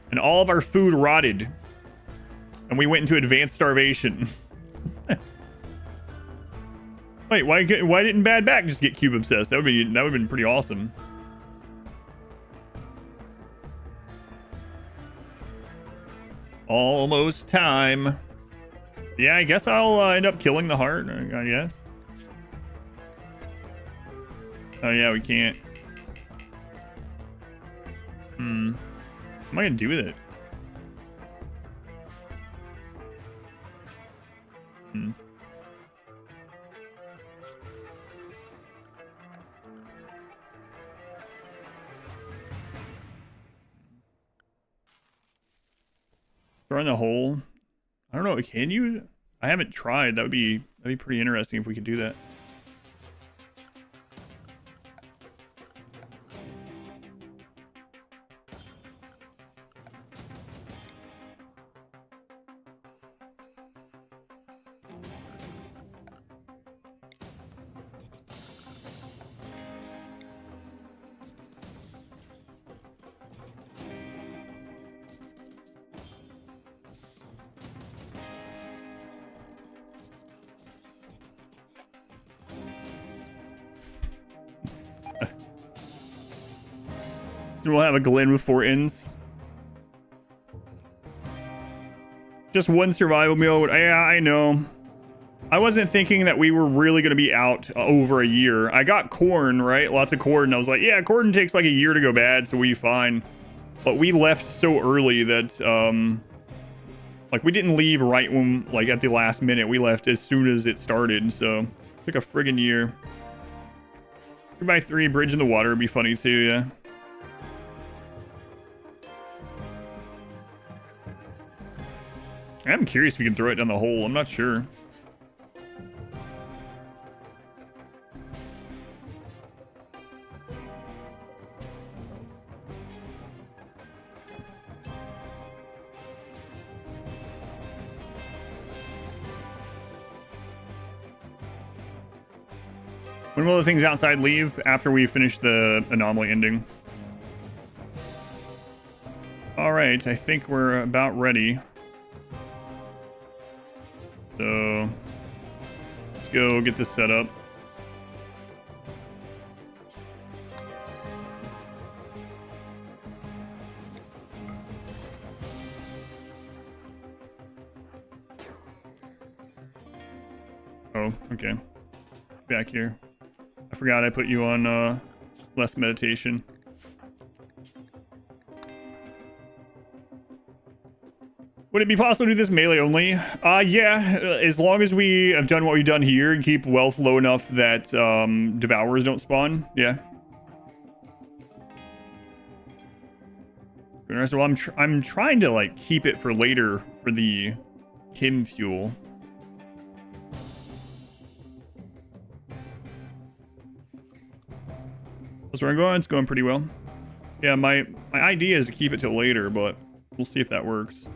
And all of our food rotted. And we went into advanced starvation. Wait, why didn't Bad Back just get cube obsessed? That would have been pretty awesome. Almost time. Yeah, I guess I'll end up killing the heart, I guess. Oh yeah, we can't. What am I gonna do with it? Throw in the hole. I don't know. Can you? I haven't tried. That'd be pretty interesting if we could do that. We'll have a Glen with 4 ends. Just 1 survival meal. Yeah, I know. I wasn't thinking that we were really going to be out over a year. I got corn, right? Lots of corn. And I was like, yeah, corn takes like a year to go bad, so we'll be fine. But we left so early that, like, we didn't leave right when, like, at the last minute. We left as soon as it started, so it took a friggin' year. 3x3 bridge in the water would be funny too, yeah. I'm curious if we can throw it down the hole. I'm not sure. When will the things outside leave? After we finish the anomaly ending. All right, I think we're about ready. So let's go get this set up. Oh, okay. Back here. I forgot I put you on less meditation. Would it be possible to do this melee only? Yeah, as long as we have done what we've done here and keep wealth low enough that devourers don't spawn. Yeah. Well, I'm trying to like keep it for later for the Kim fuel. That's where I'm going. It's going pretty well. Yeah, my idea is to keep it till later, but we'll see if that works.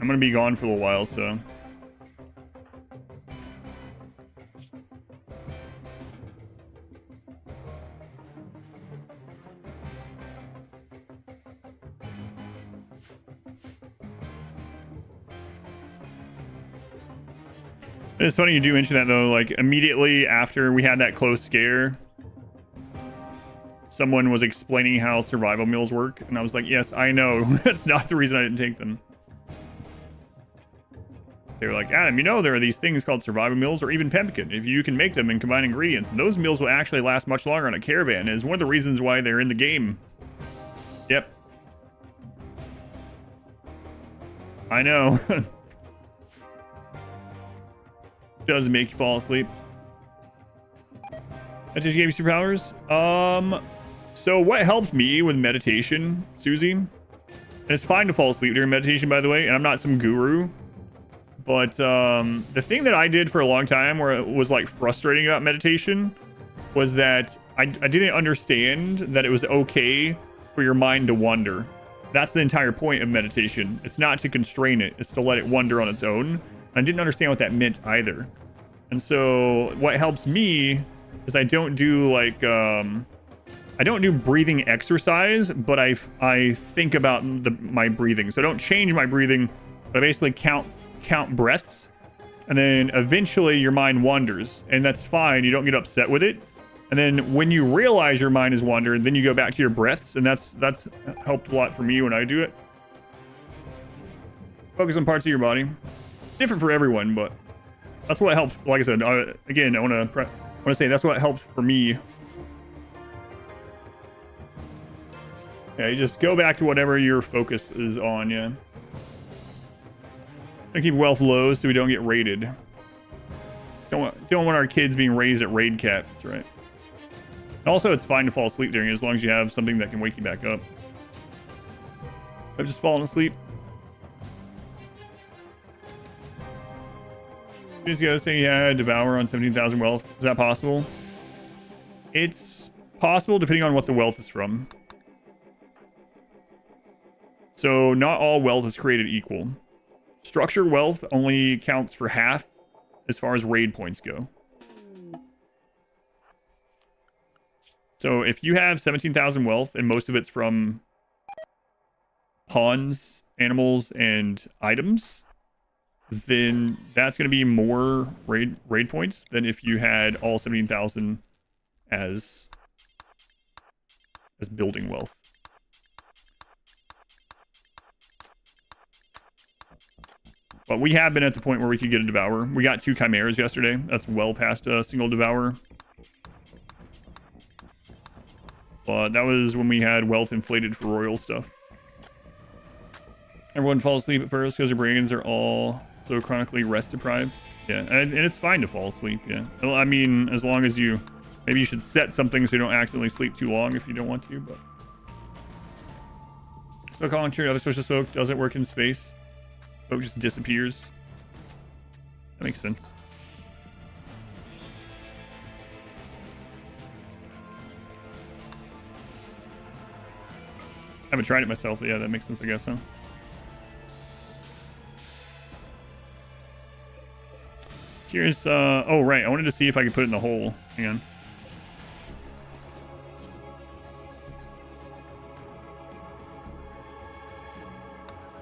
I'm gonna be gone for a while, so. It's funny you do mention that though, like immediately after we had that close scare, someone was explaining how survival meals work, and I was like, yes, I know. That's not the reason I didn't take them. They were like, Adam, you know there are these things called survival meals or even pemmican. If you can make them and combine ingredients, and those meals will actually last much longer on a caravan. It's one of the reasons why they're in the game. Yep. I know. Does make you fall asleep. That just gave you superpowers? So what helped me with meditation, Susie? And it's fine to fall asleep during meditation, by the way, and I'm not some guru. But the thing that I did for a long time where it was like frustrating about meditation was that I didn't understand that it was okay for your mind to wander. That's the entire point of meditation. It's not to constrain it. It's to let it wander on its own. I didn't understand what that meant either. And so what helps me is I don't do like I don't do breathing exercise, but I think about my breathing. So I don't change my breathing, but I basically count breaths, and then eventually your mind wanders, and that's fine. You don't get upset with it. And then when you realize your mind has wandered, then you go back to your breaths, and that's helped a lot for me when I do it. Focus on parts of your body. Different for everyone, but that's what helps. Like I said, again, I want to say that's what helped for me. Yeah, you just go back to whatever your focus is on. Yeah. I keep wealth low so we don't get raided. Don't want our kids being raised at raid caps, right? Also, it's fine to fall asleep during it as long as you have something that can wake you back up. I've just fallen asleep. Just go say you had Devour on 17,000 wealth. Is that possible? It's possible depending on what the wealth is from. So not all wealth is created equal. Structure wealth only counts for half as far as raid points go. So if you have 17,000 wealth and most of it's from pawns, animals, and items, then that's going to be more raid points than if you had all 17,000 as building wealth. But we have been at the point where we could get a Devourer. We got 2 Chimeras yesterday. That's well past a single Devourer. But that was when we had wealth inflated for royal stuff. Everyone falls asleep at first because their brains are all so chronically rest deprived. Yeah, and it's fine to fall asleep, yeah. Well, I mean, as long as you... Maybe you should set something so you don't accidentally sleep too long if you don't want to, but... So calling true, other source of smoke doesn't work in space. Smoke just disappears. That makes sense. I haven't tried it myself, but yeah, that makes sense, I guess, huh? Here's, oh, right, I wanted to see if I could put it in the hole. Hang on.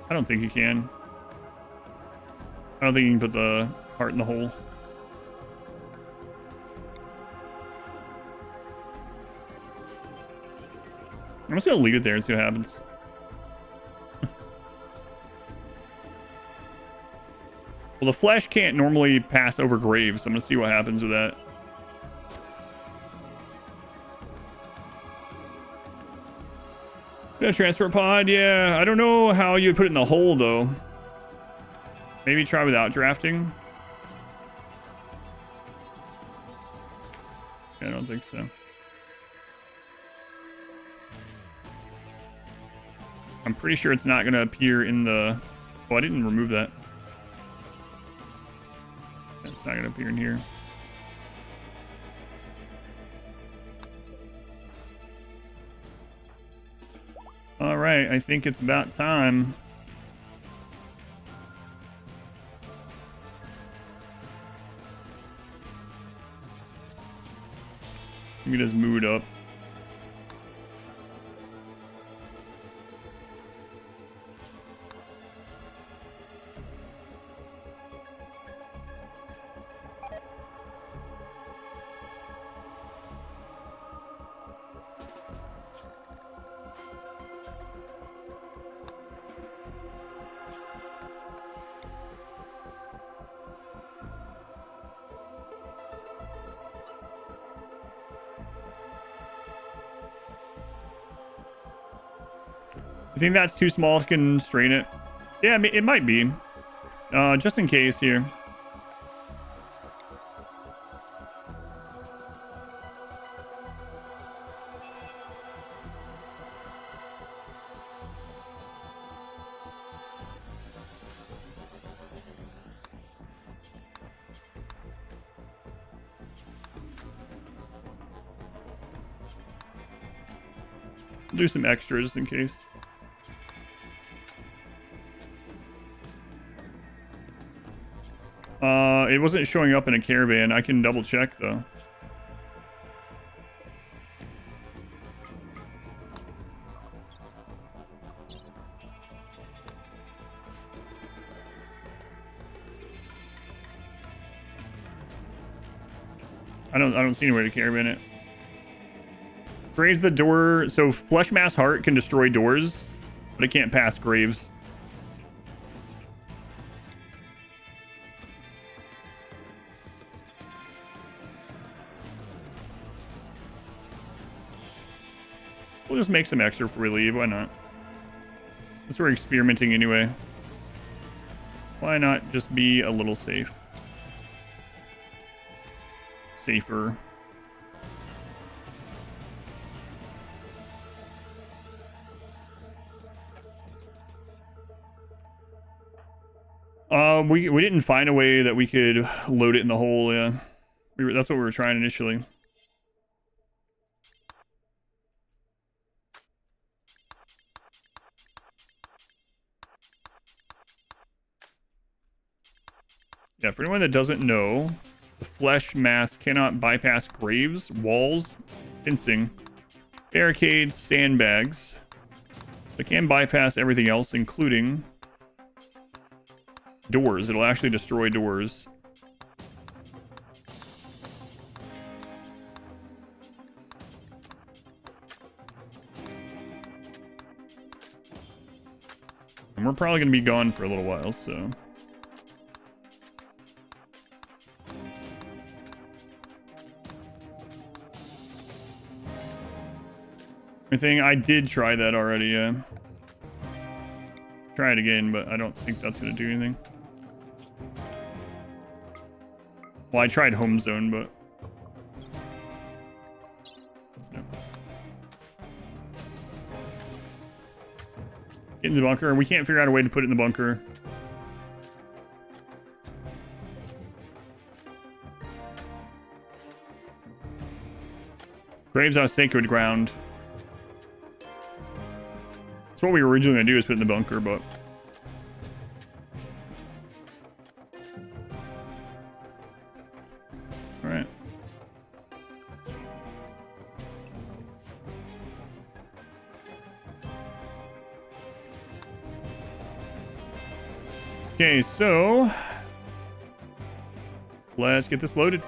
I don't think you can. I don't think you can put the heart in the hole. I'm just gonna leave it there and see what happens. Well, the flesh can't normally pass over graves, so I'm gonna see what happens with that. Yeah, transfer pod, yeah. I don't know how you'd put it in the hole, though. Maybe try without drafting. I don't think so. I'm pretty sure it's not going to appear in the... Oh, I didn't remove that. It's not going to appear in here. All right, I think it's about time. Let me just mood up. You think that's too small to constrain it? Yeah, it might be. Just in case here. I'll do some extras just in case. It wasn't showing up in a caravan. I can double check though. I don't see anywhere to caravan it. Graves the door. So Flesh Mass Heart can destroy doors, but it can't pass graves. We'll just make some extra for we leave. Why not? Since we're experimenting anyway. Why not just be a little safe? Safer. We didn't find a way that we could load it in the hole. Yeah, that's what we were trying initially. Yeah, for anyone that doesn't know, the Flesh Mass cannot bypass graves, walls, fencing, barricades, sandbags. It can bypass everything else, including doors. It'll actually destroy doors. And we're probably going to be gone for a little while, so... I did try that already, yeah. Try it again, but I don't think that's going to do anything. Well, I tried home zone, but... no. Get in the bunker. We can't figure out a way to put it in the bunker. Graves on sacred ground. That's what we were originally going to do, is put it in the bunker, but... Alright. Okay, so... let's get this loaded.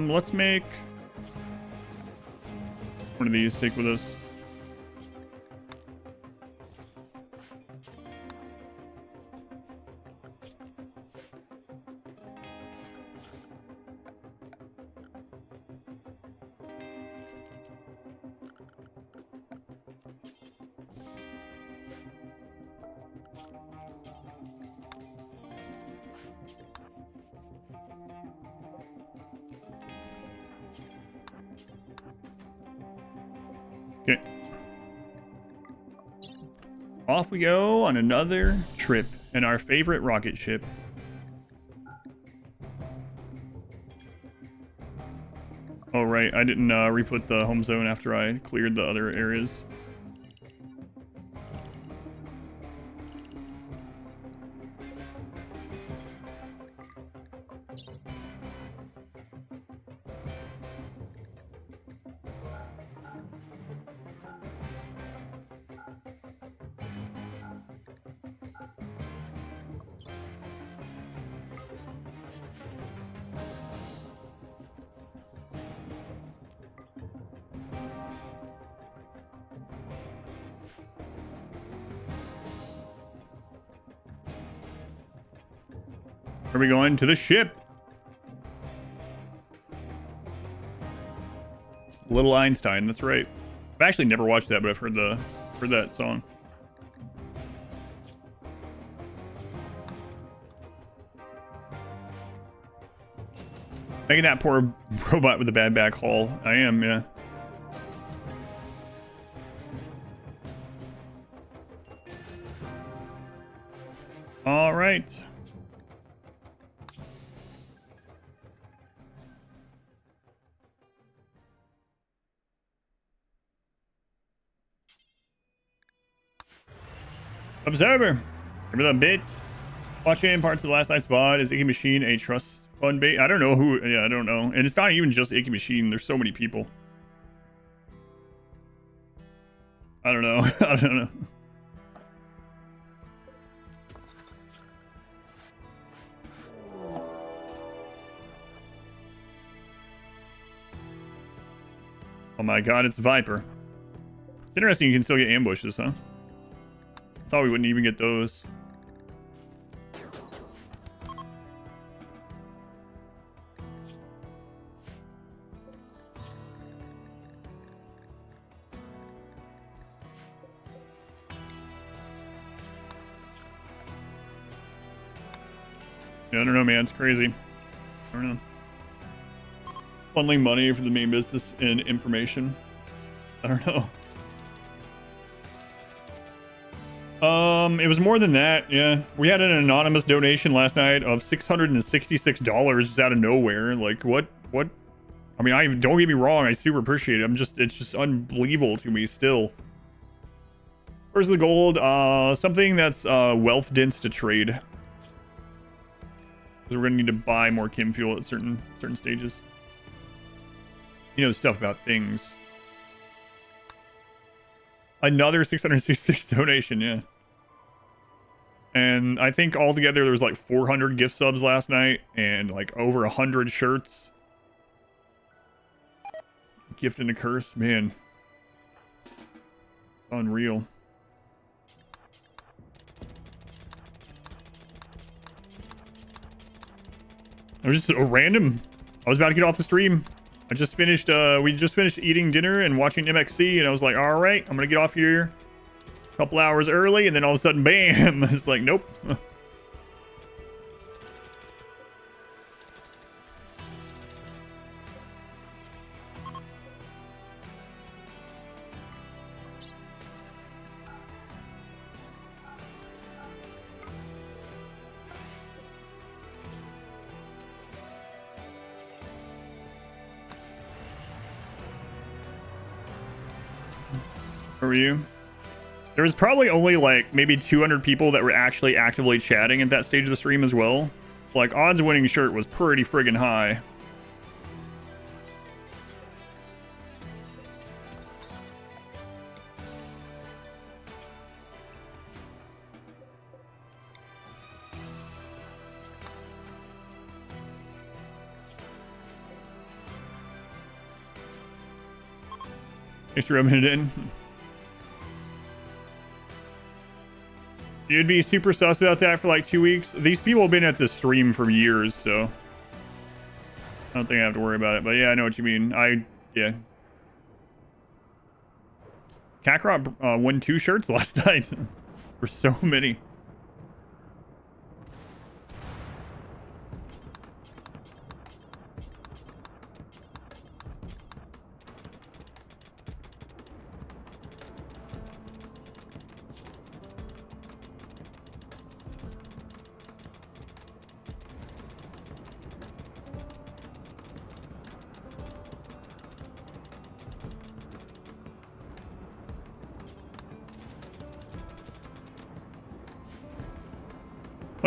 Let's make one of these take with us. Okay. Off we go on another trip in our favorite rocket ship. Oh, right. I didn't re-put the home zone after I cleared the other areas. Where are we going? To the ship. Little Einstein, that's right. I've actually never watched that, but I've heard that song. Making that poor robot with a bad back haul. I am, yeah. All right. Observer. Remember the bit? Watching parts of the last night's VOD. Is Icky Machine a trust fund bait? I don't know who. Yeah, I don't know. And it's not even just Icky Machine. There's so many people. I don't know. I don't know. Oh my god, it's Viper. It's interesting you can still get ambushes, huh? Thought we wouldn't even get those. Yeah, I don't know, man. It's crazy. I don't know. Funneling money for the main business and information. I don't know. It was more than that, yeah. We had an anonymous donation last night of $666 just out of nowhere. Like, what? I mean, don't get me wrong, I super appreciate it. It's just unbelievable to me still. Where's the gold? Something that's wealth dense to trade. Because we're gonna need to buy more chem fuel at certain stages. You know, stuff about things. Another 666 donation, yeah. And I think altogether there was like 400 gift subs last night and like over 100 shirts. Gift and a curse, man. Unreal. It was just a random. I was about to get off the stream. I just finished, we just finished eating dinner and watching MXC, and I was like, all right, I'm gonna get off here a couple hours early, and then all of a sudden, bam! It's like, nope. Where were you? There was probably only like maybe 200 people that were actually actively chatting at that stage of the stream as well. Like, odds winning shirt was pretty friggin' high. Thanks for rubbing it in. You'd be super sus about that for like 2 weeks. These people have been at this stream for years, so I don't think I have to worry about it. But yeah, I know what you mean. Yeah. Kakarot won 2 shirts last night. For so many.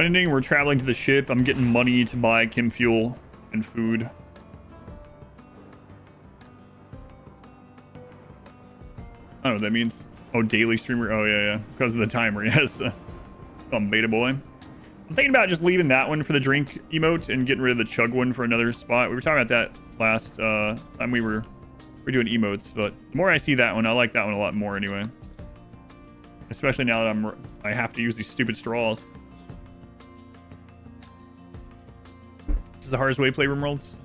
Ending, we're traveling to the ship. I'm getting money to buy chem fuel and food. I don't know what that means. Oh, daily streamer. Oh, yeah. Because of the timer, yes. I'm beta boy. I'm thinking about just leaving that one for the drink emote and getting rid of the chug one for another spot. We were talking about that last time we were doing emotes, but the more I see that one, I like that one a lot more anyway. Especially now that I have to use these stupid straws. This is the hardest way to play RimWorlds.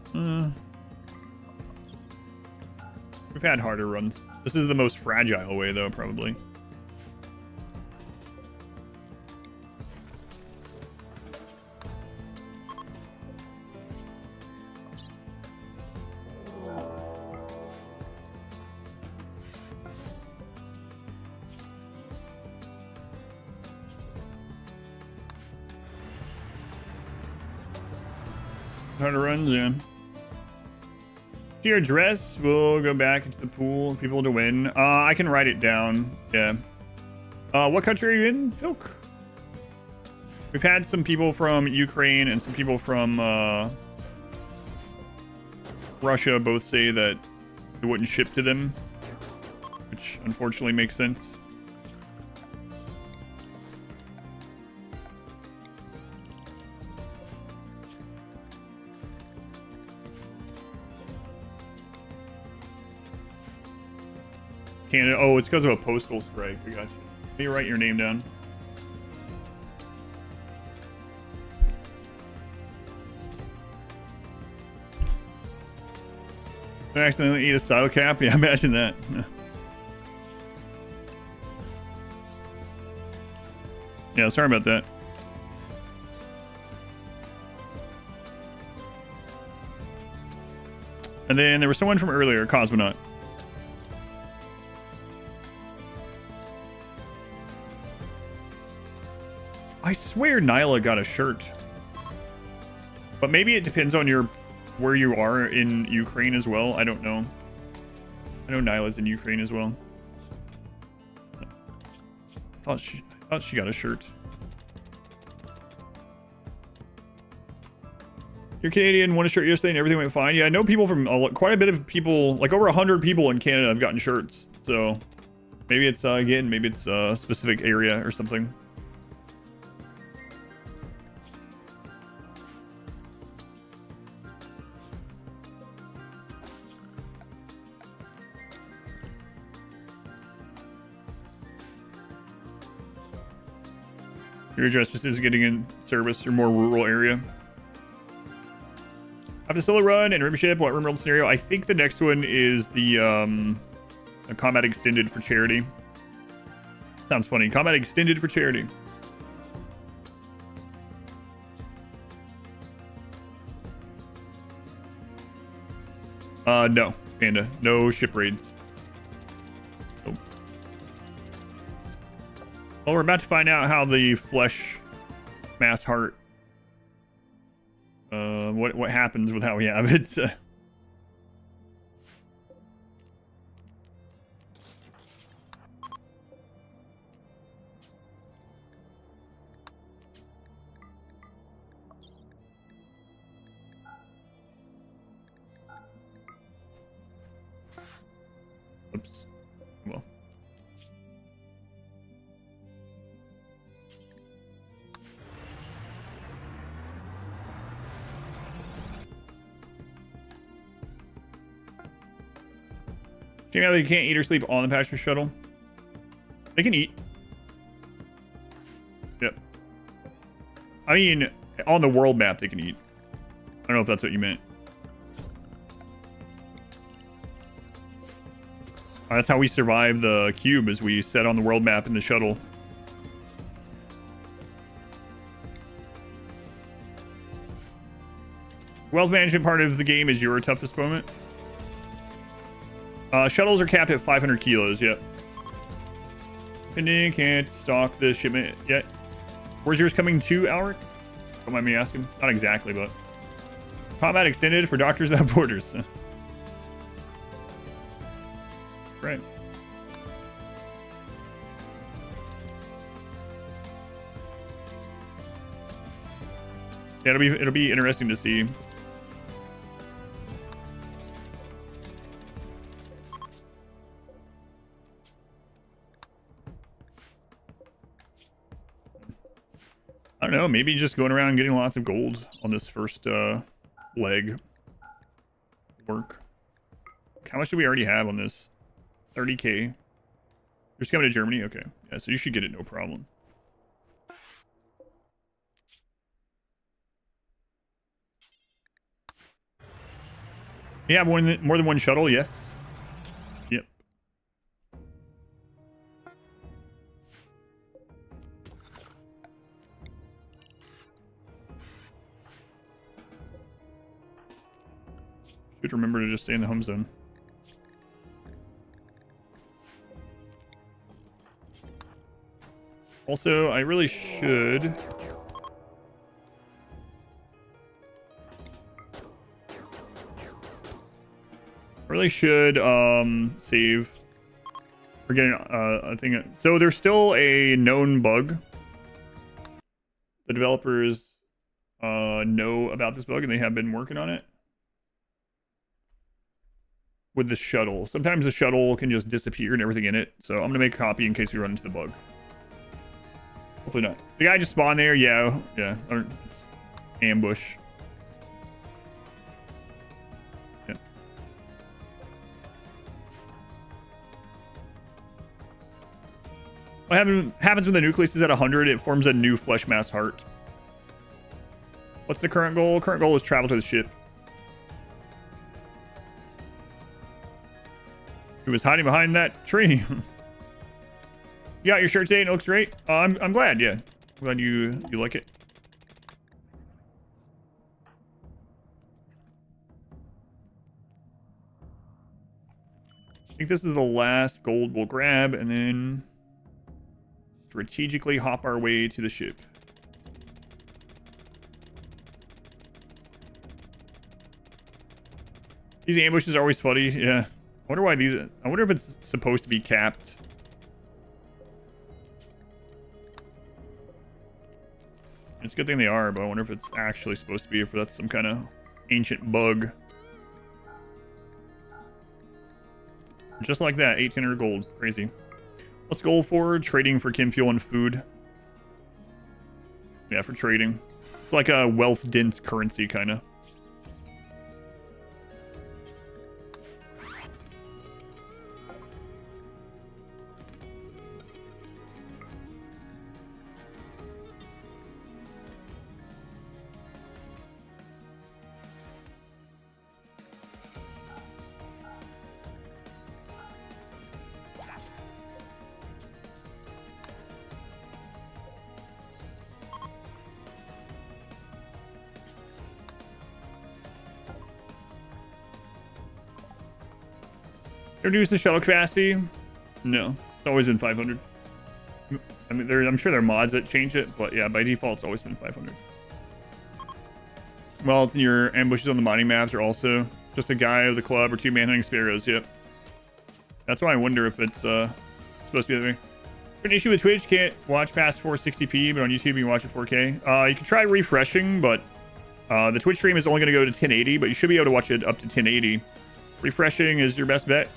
We've had harder runs. This is the most fragile way, though, probably. Harder runs, yeah. To your address, we'll go back into the pool. People to win. I can write it down. Yeah. What country are you in, Pilk? We've had some people from Ukraine and some people from Russia both say that it wouldn't ship to them, which unfortunately makes sense. Canada. Oh, it's because of a postal strike. I got you. Let me write your name down. I accidentally eat a style cap? Yeah, imagine that. Yeah, sorry about that. And then there was someone from earlier, Cosmonaut. I swear Nyla got a shirt. But maybe it depends on where you are in Ukraine as well. I don't know. I know Nyla's in Ukraine as well. I thought she got a shirt. You're Canadian, won a shirt yesterday and everything went fine. Yeah, I know people from quite a bit of people, like over 100 people in Canada have gotten shirts. So maybe it's, again, maybe it's a specific area or something. Your address just isn't getting in service or more rural area. After solo run and rim ship, what RimWorld scenario? I think the next one is the combat extended for charity. Sounds funny. Combat extended for charity. No, Panda. No ship raids. Nope. Well, we're about to find out how the flesh mass heart what happens with how we have it. Oops. Well. Shame how they can't eat or sleep on the passenger shuttle. They can eat. Yep. I mean, on the world map they can eat. I don't know if that's what you meant. That's how we survive the cube, is we set on the world map in the shuttle. Wealth management part of the game is your toughest moment. Shuttles are capped at 500 kilos, yep. Pending, can't stock the shipment yet. Where's yours coming to, Alric? Don't mind me asking. Not exactly, but... Combat extended for Doctors Without Borders. Right. Yeah, it'll be interesting to see. I don't know, maybe just going around getting lots of gold on this first leg work. How much do we already have on this? 30k. You're just coming to Germany? Okay. Yeah, so you should get it no problem. You have more than one shuttle? Yes. Yep. Should remember to just stay in the home zone. Also, I really should... save. We're getting I think so. There's still a known bug. The developers know about this bug and they have been working on it with the shuttle. Sometimes the shuttle can just disappear and everything in it. So I'm gonna make a copy in case we run into the bug. Hopefully not. The guy just spawned there. Yeah. It's ambush. What happens when the nucleus is at 100? It forms a new flesh mass heart. What's the current goal? Current goal is travel to the ship. Who was hiding behind that tree? You got your shirt today and it looks great. I'm glad. Yeah, I'm glad you like it. I think this is the last gold we'll grab, and then strategically hop our way to the ship. These ambushes are always funny. Yeah. I wonder why these... I wonder if it's supposed to be capped. It's a good thing they are, but I wonder if it's actually supposed to be, if that's some kind of ancient bug. Just like that, 1800 gold. Crazy. What's goal for? Trading for chem fuel and food. Yeah, for trading. It's like a wealth dense currency, kind of. Reduce the shuttle capacity? No, it's always been 500. I mean, I'm sure there are mods that change it, but yeah, by default, it's always been 500. Well, your ambushes on the mining maps are also just a guy of the club or two manhunting sparrows. Yep. That's why I wonder if it's supposed to be that way. An issue with Twitch, can't watch past 460p, but on YouTube you can watch at 4K. You can try refreshing, but the Twitch stream is only going to go to 1080, but you should be able to watch it up to 1080. Refreshing is your best bet.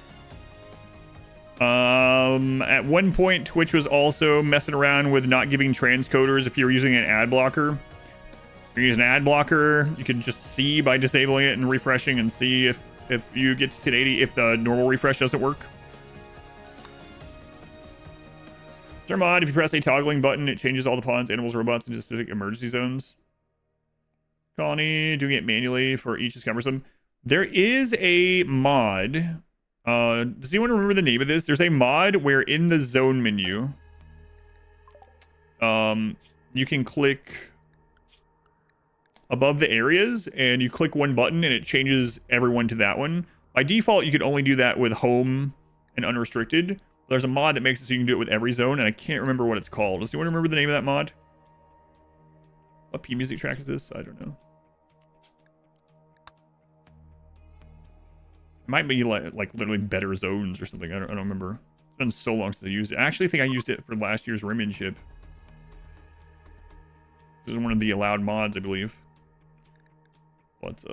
At one point, Twitch was also messing around with not giving transcoders if you're using an ad blocker. If you're using an ad blocker, you can just see by disabling it and refreshing and see if you get to 1080 if the normal refresh doesn't work. Is there a mod, if you press a toggling button, it changes all the pawns, animals, robots into specific emergency zones? Colony, doing it manually for each is cumbersome. There is a mod... does anyone remember the name of this? There's a mod where in the zone menu, you can click above the areas and you click one button and it changes everyone to that one. By default, you could only do that with home and unrestricted. There's a mod that makes it so you can do it with every zone, and I can't remember what it's called. Does anyone remember the name of that mod? What P music track is this? I don't know. It might be like literally better zones or something. I don't remember. It's been so long since I used it. I actually think I used it for last year's Rimmin ship. This is one of the allowed mods, I believe. But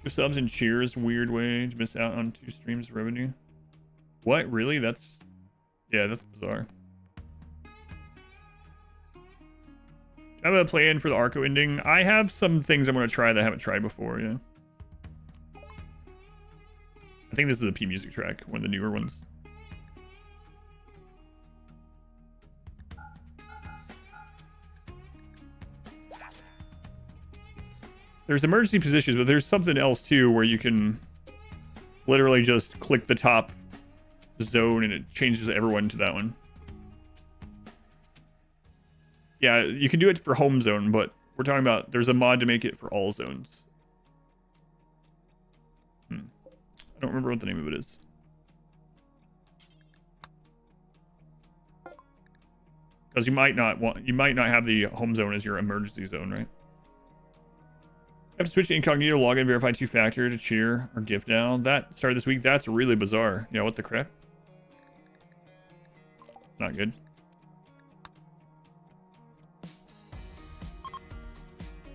give subs and cheers, weird way to miss out on 2 streams of revenue. What? Really? That's bizarre. I have a plan for the Arco ending. I have some things I'm going to try that I haven't tried before, yeah. I think this is a P music track, one of the newer ones. There's emergency positions, but there's something else too where you can literally just click the top zone and it changes everyone to that one. Yeah, you can do it for home zone, but we're talking about there's a mod to make it for all zones. I don't remember what the name of it is. Because you might not have the home zone as your emergency zone, right? You have to switch to incognito, log in, verify 2-factor to cheer or gift now. That started this week. That's really bizarre. Yeah, what the crap? It's not good.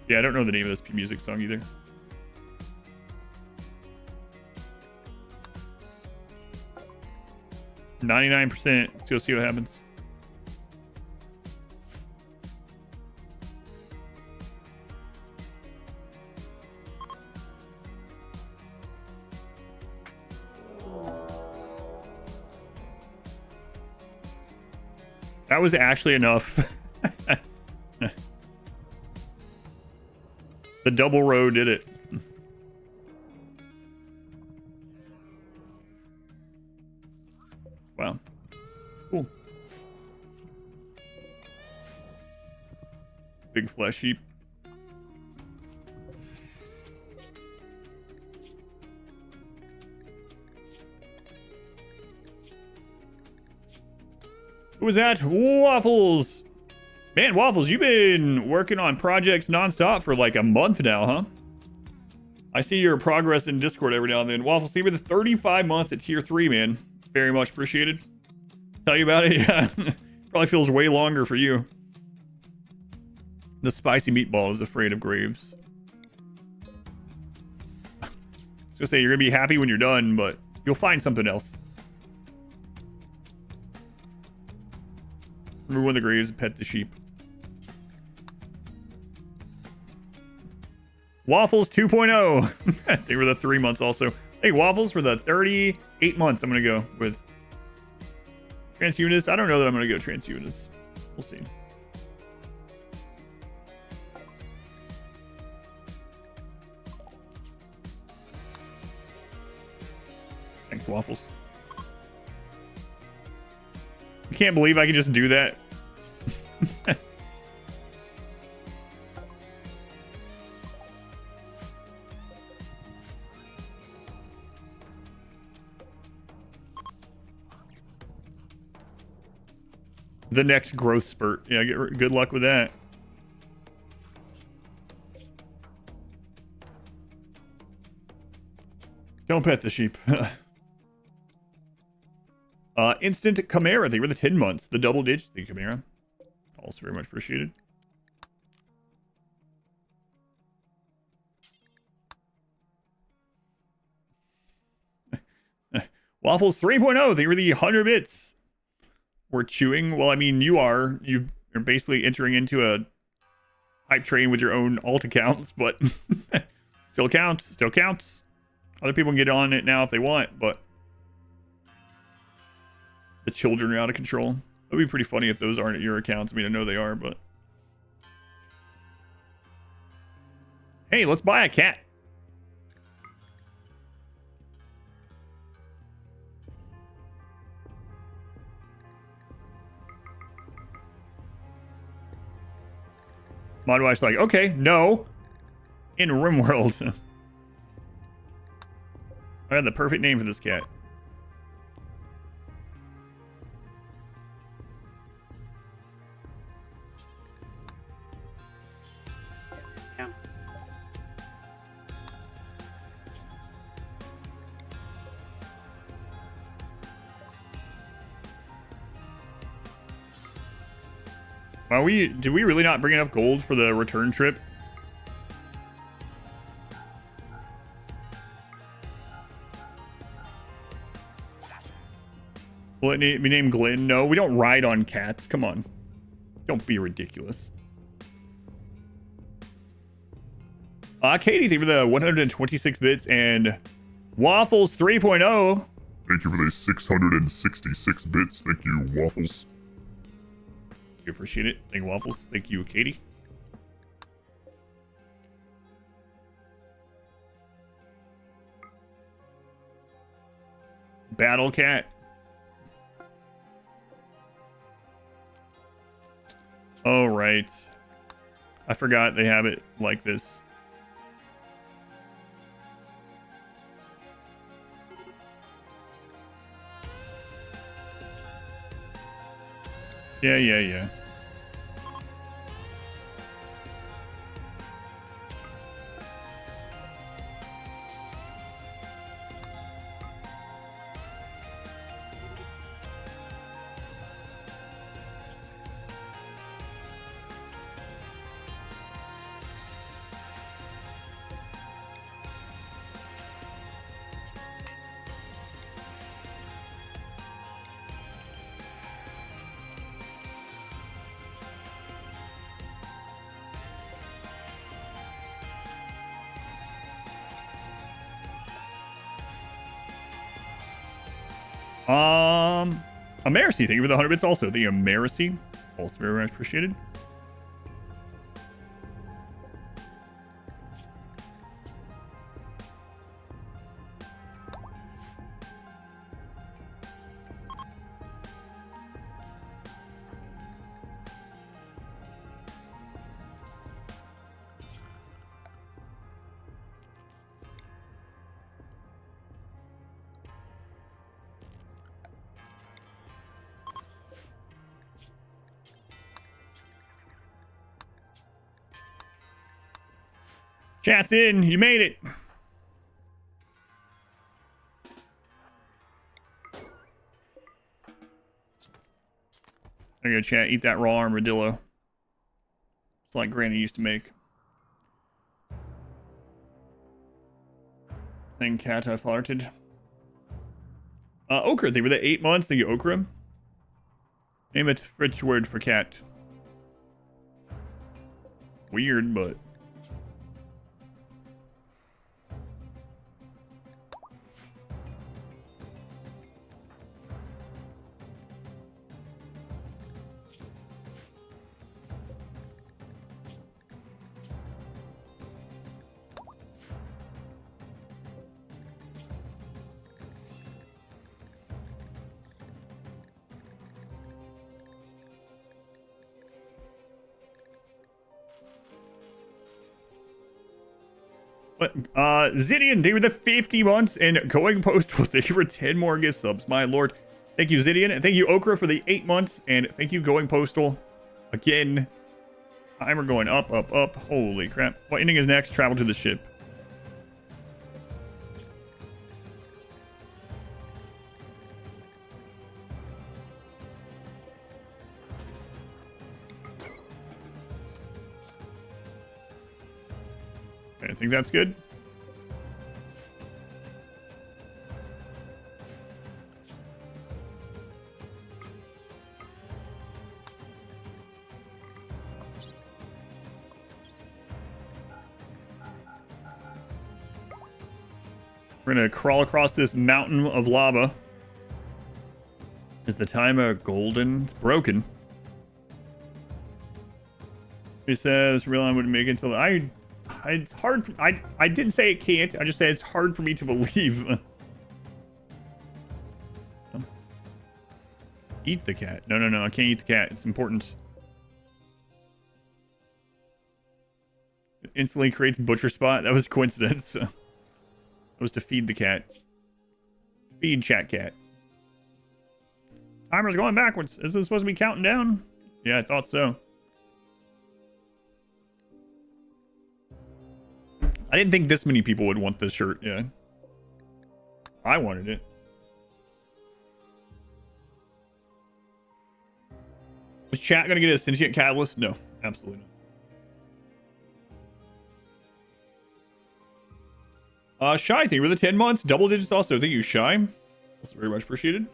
Yeah, I don't know the name of this P music song either. %. Let's go see what happens. That was actually enough. The double row did it. Wow. Cool. Big flesh heap. Who was that? Waffles! Man, Waffles, you've been working on projects nonstop for like a month now, huh? I see your progress in Discord every now and then. Waffles, see with the 35 months at tier 3, man. Very much appreciated. Tell you about it? Yeah. Probably feels way longer for you. The spicy meatball is afraid of graves. I was gonna say, you're gonna be happy when you're done, but you'll find something else. Remove one of the graves and pet the sheep. Waffles 2.0. They were the 3 months also. Hey, Waffles for the 38 months I'm going to go with. Transhumanist. I don't know that I'm going to go transhumanist. We'll see. Thanks, Waffles. I can't believe I can just do that. The next growth spurt. Yeah, good luck with that. Don't pet the sheep. Instant Chimera. They were the 10 months. The double digits. The Chimera. Also very much appreciated. Waffles 3.0. They were the 100 bits. We're chewing. Well, I mean, you're basically entering into a hype train with your own alt accounts, but still counts. Other people can get on it now if they want, but the children are out of control. That'd be pretty funny if those aren't your accounts. I mean, I know they are, but hey, let's buy a cat. My wife's like, okay, no. In RimWorld. I had the perfect name for this cat. Yeah. Did we really not bring enough gold for the return trip? Will it be named Glenn? No, we don't ride on cats. Come on. Don't be ridiculous. Katie's here for the 126 bits and Waffles 3.0. Thank you for the 666 bits. Thank you, Waffles. We appreciate it. Thank you, Waffles. Thank you, Katie. Battle Cat. Oh, right. I forgot they have it like this. Yeah. Americy, thank you for the 100 bits also. The Americy, also very much appreciated. Chat's in. You made it. There you go, chat. Eat that raw armadillo. It's like Granny used to make. Thank cat I farted. Okra, they were the 8 months. Thank you, Okra. Name it French word for cat. Weird, but... Zidian, they were the 50 months, and Going Postal, thank you for 10 more gift subs, my lord. Thank you, Zidian, and thank you, Okra, for the 8 months, and thank you, Going Postal. Again, timer going up. Holy crap. What ending is next? Travel to the ship. I think that's good. We're gonna crawl across this mountain of lava. Is the timer golden? It's broken. He says, "Real, I wouldn't make it until it's hard. I didn't say it can't. I just said it's hard for me to believe." Eat the cat. No. I can't eat the cat. It's important. It instantly creates butcher spot. That was coincidence. That was to feed the cat. Feed chat cat. Timer's going backwards. Is this supposed to be counting down? Yeah, I thought so. I didn't think this many people would want this shirt, yeah. I wanted it. Was chat gonna get a sentient catalyst? No, absolutely not. Shy, thank you for the 10 months. Double digits also. Thank you, Shy. Also very much appreciated.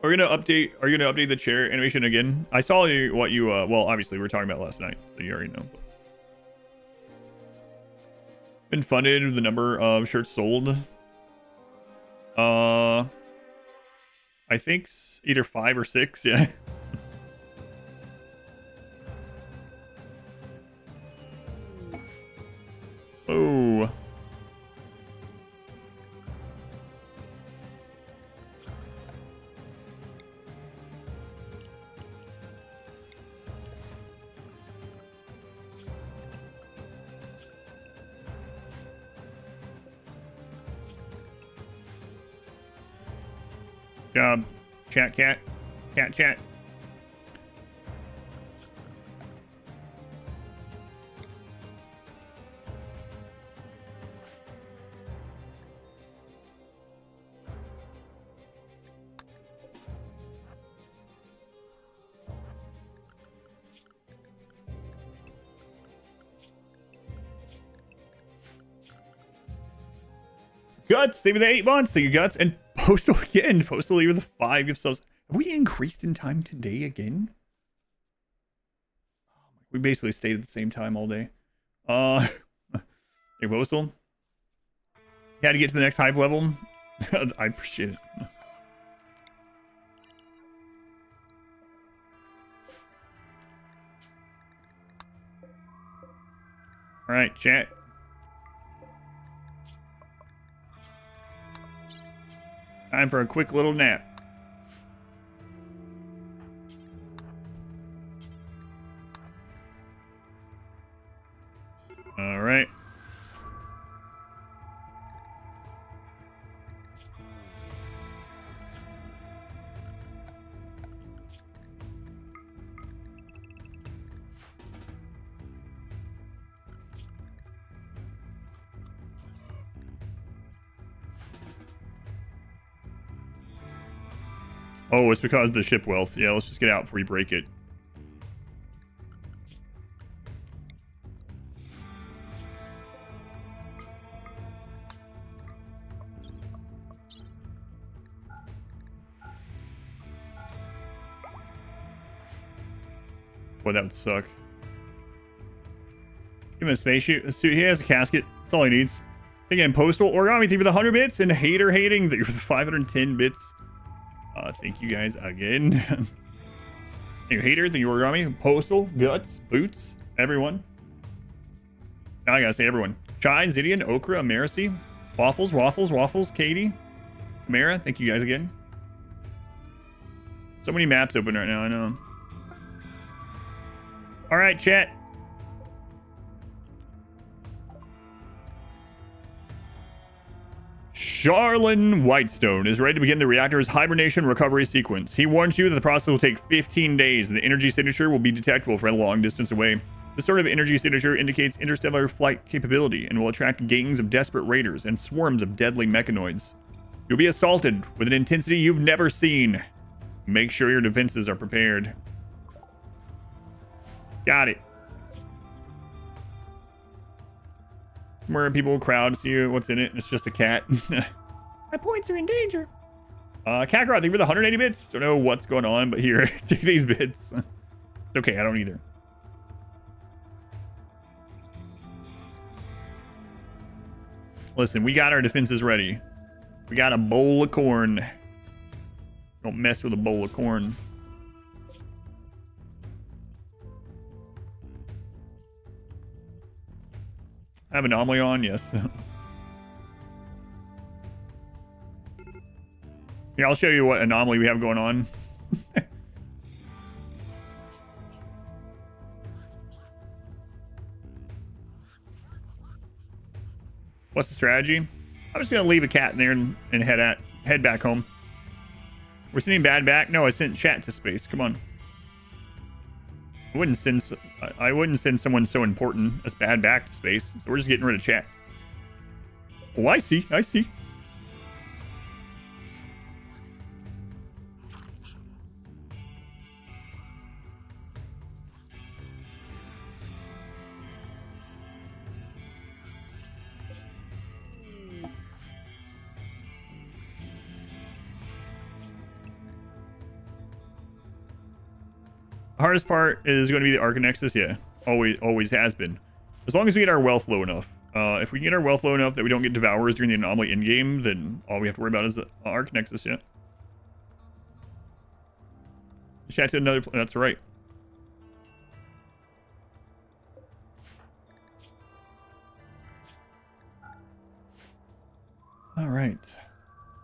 Are you gonna update the chair animation again? I saw what you well, obviously we were talking about last night, so you already know. Been funded with the number of shirts sold. I think either 5 or 6, yeah. Oh. Job. Chat, cat. Cat, chat. Guts, thank you for the 8 months. Thank you, Guts. And Postal again. Postal leave with the 5 gift subs. Have we increased in time today again? We basically stayed at the same time all day. Hey, Postal. You had to get to the next hype level. I appreciate it. All right, chat. Time for a quick little nap. All right. Oh, it's because of the ship wealth. Yeah, let's just get out before you break it. Boy, that would suck. Give him a spacesuit. He has a casket. That's all he needs. Again, Postal Origami, thank you for the 100 bits. And Hater Hating, thank you for the 510 bits. Thank you guys again. Thank you, Hater. Thank you, Origami. Postal, Guts, Boots, everyone. Now I gotta say everyone. Chai, Zidian, Okra, Marcy, Waffles, Katie, Mara. Thank you guys again. So many maps open right now, I know. All right, chat. Charlin Whitestone is ready to begin the reactor's hibernation recovery sequence. He warns you that the process will take 15 days and the energy signature will be detectable from a long distance away. This sort of energy signature indicates interstellar flight capability and will attract gangs of desperate raiders and swarms of deadly mechanoids. You'll be assaulted with an intensity you've never seen. Make sure your defenses are prepared. Got it. Where people crowd see you, what's in it? It's just a cat. My points are in danger. Kakarot, thank you for the 180 bits. Don't know what's going on, but here, take these bits. It's okay, I don't either. Listen, we got our defenses ready. We got a bowl of corn. Don't mess with a bowl of corn. I have anomaly on, yes. Yeah, I'll show you what anomaly we have going on. What's the strategy? I'm just gonna leave a cat in there and head back home. We're sending bad back? No, I sent chat to space. Come on. I wouldn't send someone so important as bad back to space. So we're just getting rid of chat. Oh, I see. Hardest part is going to be the Arcanexus, yeah. Always has been. As long as we get our wealth low enough. If we can get our wealth low enough that we don't get Devourers during the anomaly in-game, then all we have to worry about is the Arcanexus, yeah. Chat to another... That's right. All right.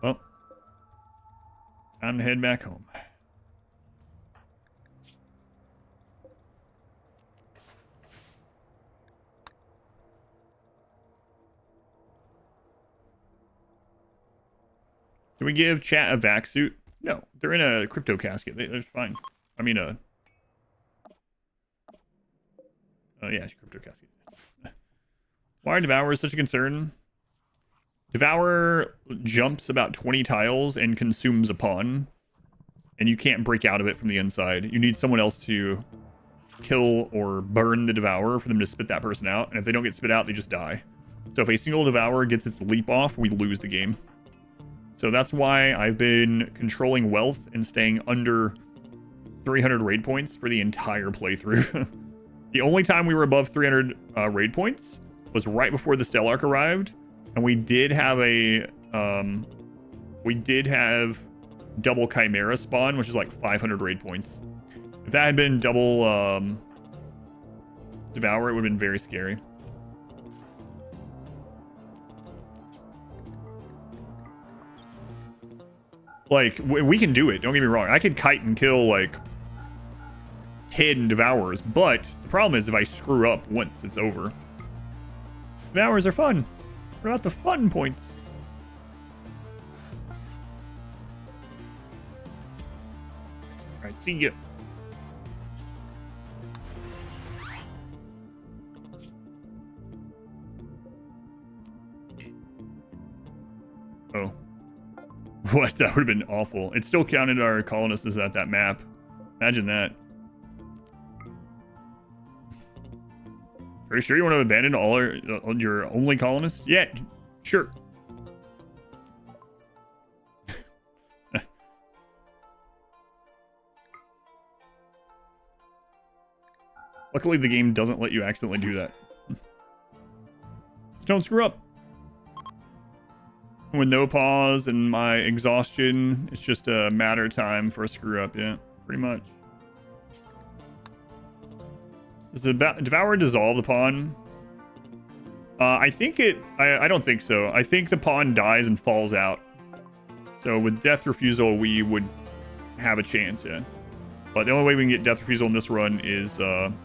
Well, time to head back home. Do we give chat a vac suit? No, they're in a crypto casket. They're fine. I mean, yeah, it's a crypto casket. Why are Devourers such a concern? Devourer jumps about 20 tiles and consumes a pawn, and you can't break out of it from the inside. You need someone else to kill or burn the Devourer for them to spit that person out, and if they don't get spit out, they just die. So if a single Devourer gets its leap off, we lose the game. So that's why I've been controlling wealth and staying under 300 raid points for the entire playthrough. The only time we were above 300 raid points was right before the Stellarch arrived, and we did have a double Chimera spawn, which is like 500 raid points. If that had been double Devour, it would have been very scary. Like, we can do it, don't get me wrong. I could kite and kill, like, 10 Devourers, but the problem is if I screw up once, it's over. Devourers are fun. What about the fun points? Alright, see ya. Oh. What? That would have been awful. It still counted our colonists as at that map. Imagine that. Are you sure you want to abandon all your only colonists? Yeah, sure. Luckily, the game doesn't let you accidentally do that. Just don't screw up. With no pause and my exhaustion, it's just a matter of time for a screw up, yeah, pretty much. Does the Devourer dissolve the pawn? I think it... I don't think so. I think the pawn dies and falls out. So with Death Refusal, we would have a chance, yeah. But the only way we can get Death Refusal in this run is from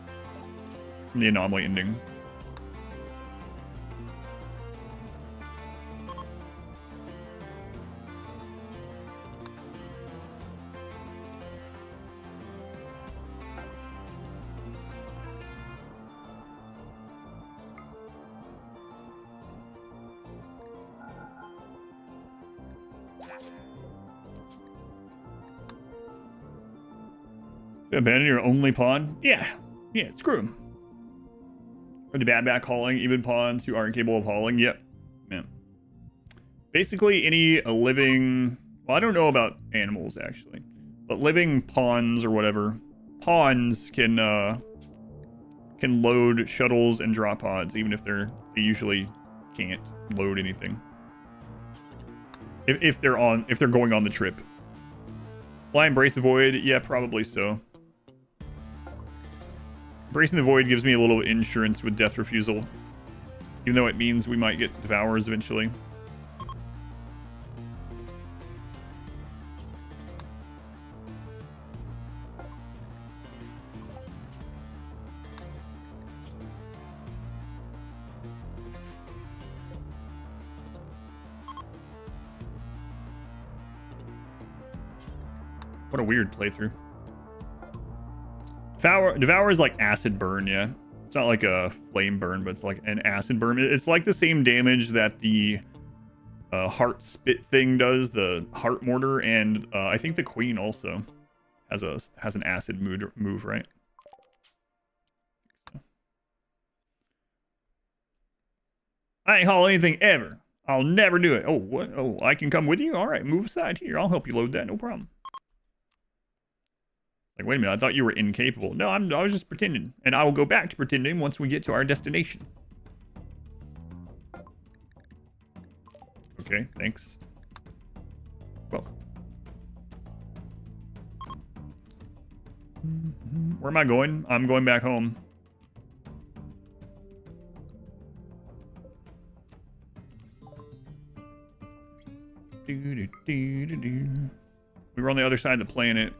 the anomaly ending. Abandon your only pawn? Yeah, screw him. Or the bad back hauling, even pawns who aren't capable of hauling? Yep. Man. Basically, any living... Well, I don't know about animals, actually. But living pawns or whatever. Pawns can load shuttles and drop pods, even if they usually can't load anything. If they're going on the trip. Will I embrace the void? Yeah, probably so. Embracing the void gives me a little insurance with Death Refusal, even though it means we might get Devourers eventually. What a weird playthrough. Devour is like acid burn, yeah. It's not like a flame burn, but it's like an acid burn. It's like the same damage that the heart spit thing does, the heart mortar, and I think the queen also has an acid move, right? I ain't haul anything ever. I'll never do it. Oh, what? Oh, I can come with you? All right, move aside here. I'll help you load that. No problem. Like, wait a minute, I thought you were incapable. No, I was just pretending. And I will go back to pretending once we get to our destination. Okay, thanks. Welcome. Where am I going? I'm going back home. We were on the other side of the planet.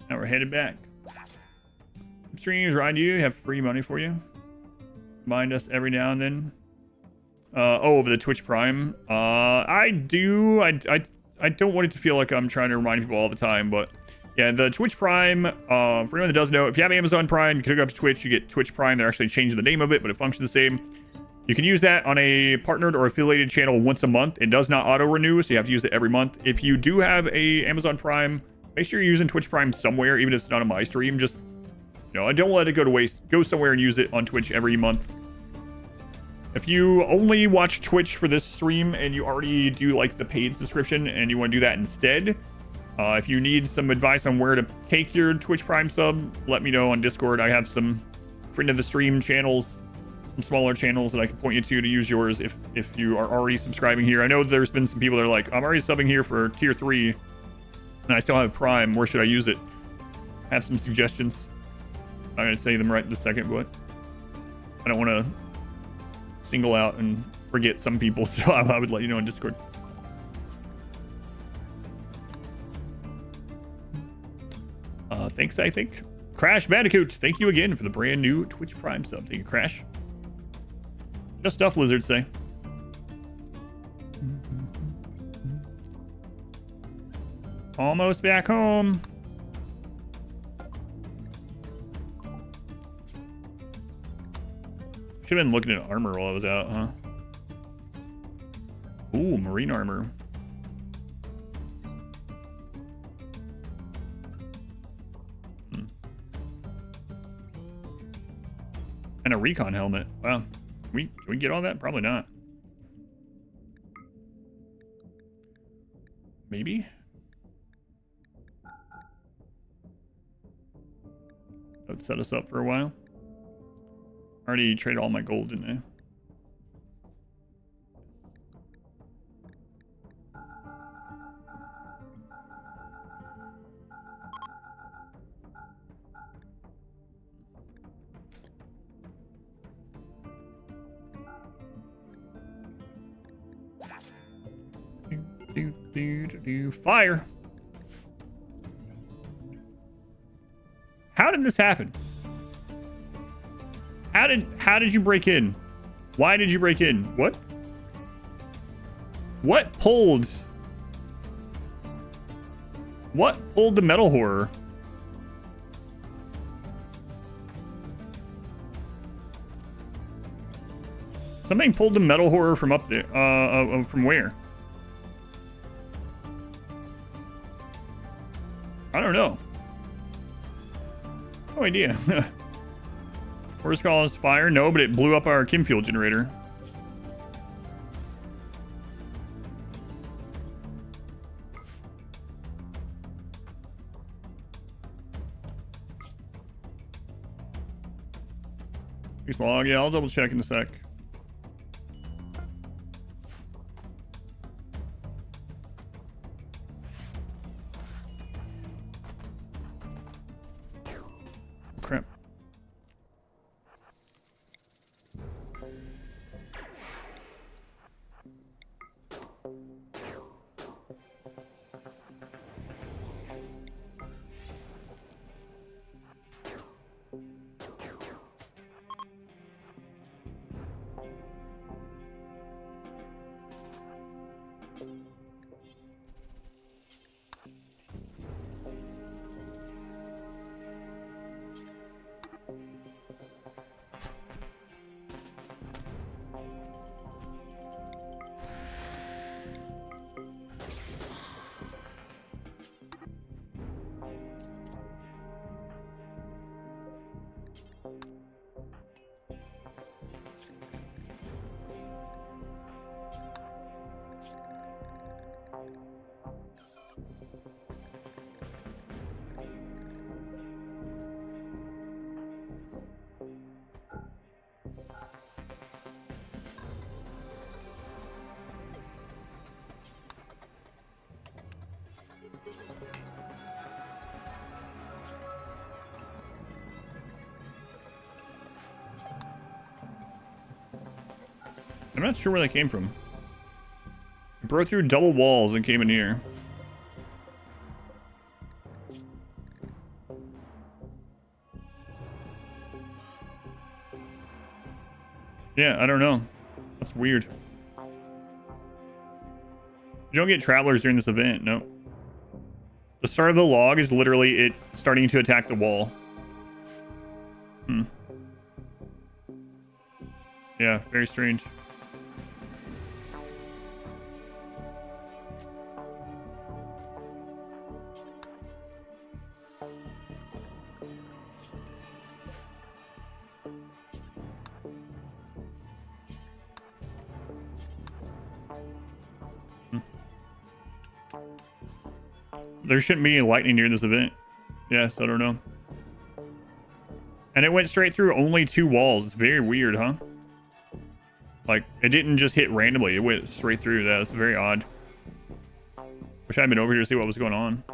Now we're headed back. Streams ride you, have free money for you. Remind us every now and then. Over the Twitch Prime. I do. I don't want it to feel like I'm trying to remind people all the time, but yeah, the Twitch Prime, for anyone that doesn't know, if you have Amazon Prime, you can hook up to Twitch, you get Twitch Prime. They're actually changing the name of it, but it functions the same. You can use that on a partnered or affiliated channel once a month. It does not auto-renew, so you have to use it every month. If you do have a Amazon Prime, make sure you're using Twitch Prime somewhere, even if it's not on my stream. Just, you know, I don't let it go to waste. Go somewhere and use it on Twitch every month. If you only watch Twitch for this stream and you already do like the paid subscription and you want to do that instead, if you need some advice on where to take your Twitch Prime sub, let me know on Discord. I have some friend of the stream channels, some smaller channels that I can point you to use yours if you are already subscribing here. I know there's been some people that are like, I'm already subbing here for tier 3 and I still have Prime. Where should I use it? I have some suggestions. I'm going to say them right this second, but I don't want to single out and forget some people, so I would let you know in Discord. Thanks, I think. Crash Bandicoot, thank you again for the brand new Twitch Prime sub. Thank you, Crash. Just stuff lizards say. Almost back home. Should have been looking at armor while I was out, huh? Ooh, marine armor. And a recon helmet. Wow. Can we get all that? Probably not. Maybe? That would set us up for a while. Already traded all my gold, didn't I? Fire. How did this happen? How did you break in? Why did you break in? What pulled the metal horror? Something pulled the metal horror from up there. From where? I don't know. No idea. First call is fire. No, but it blew up our chem fuel generator. Please log. Yeah, I'll double check in a sec. Crap. I'm not sure where they came from. It broke through double walls and came in here. Yeah, I don't know. That's weird. You don't get travelers during this event, no. The start of the log is literally it starting to attack the wall. Yeah, very strange. There shouldn't be any lightning near this event. Yes, I don't know. And it went straight through only 2 walls. It's very weird, huh? Like, it didn't just hit randomly. It went straight through. That's very odd. Wish I'd been over here to see what was going on.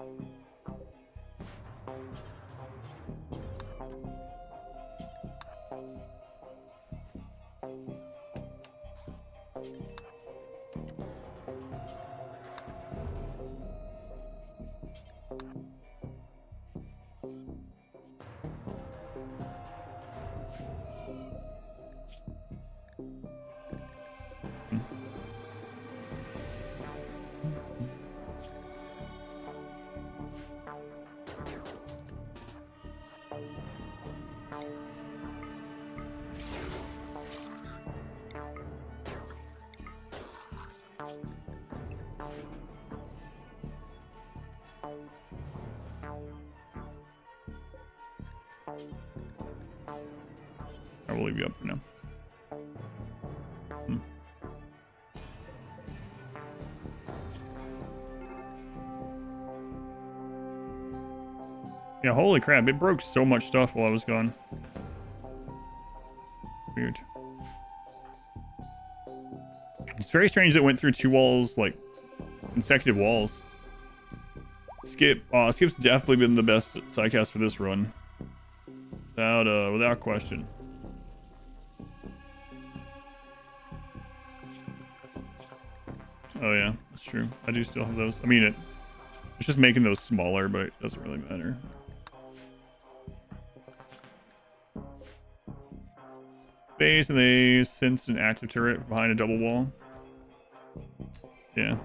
I will leave you up for now. Yeah, holy crap, it broke so much stuff while I was gone. Weird. It's very strange that it went through 2 walls, like, consecutive walls. Skip's definitely been the best sidecast for this run. Without question. Oh yeah, that's true. I do still have those. I mean, it's just making those smaller, but it doesn't really matter. Space, and they sensed an active turret behind a double wall. Yeah.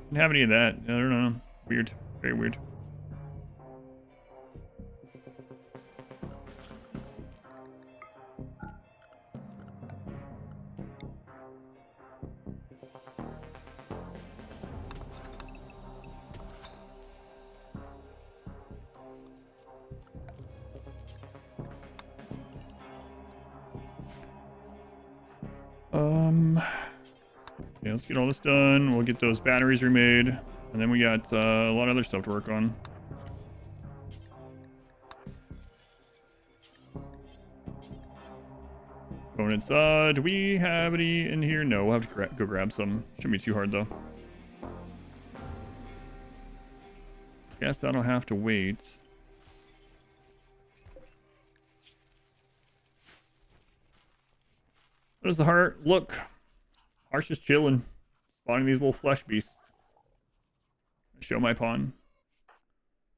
Didn't have any of that. I don't know. Weird. Very weird. Yeah, let's get all this done. We'll get those batteries remade. And then we got a lot of other stuff to work on. Components. Do we have any in here? No, we'll have to go grab some. Shouldn't be too hard, though. Guess that'll have to wait. What does the heart look? Heart's just chilling. Spawning these little flesh beasts. Show my pawn.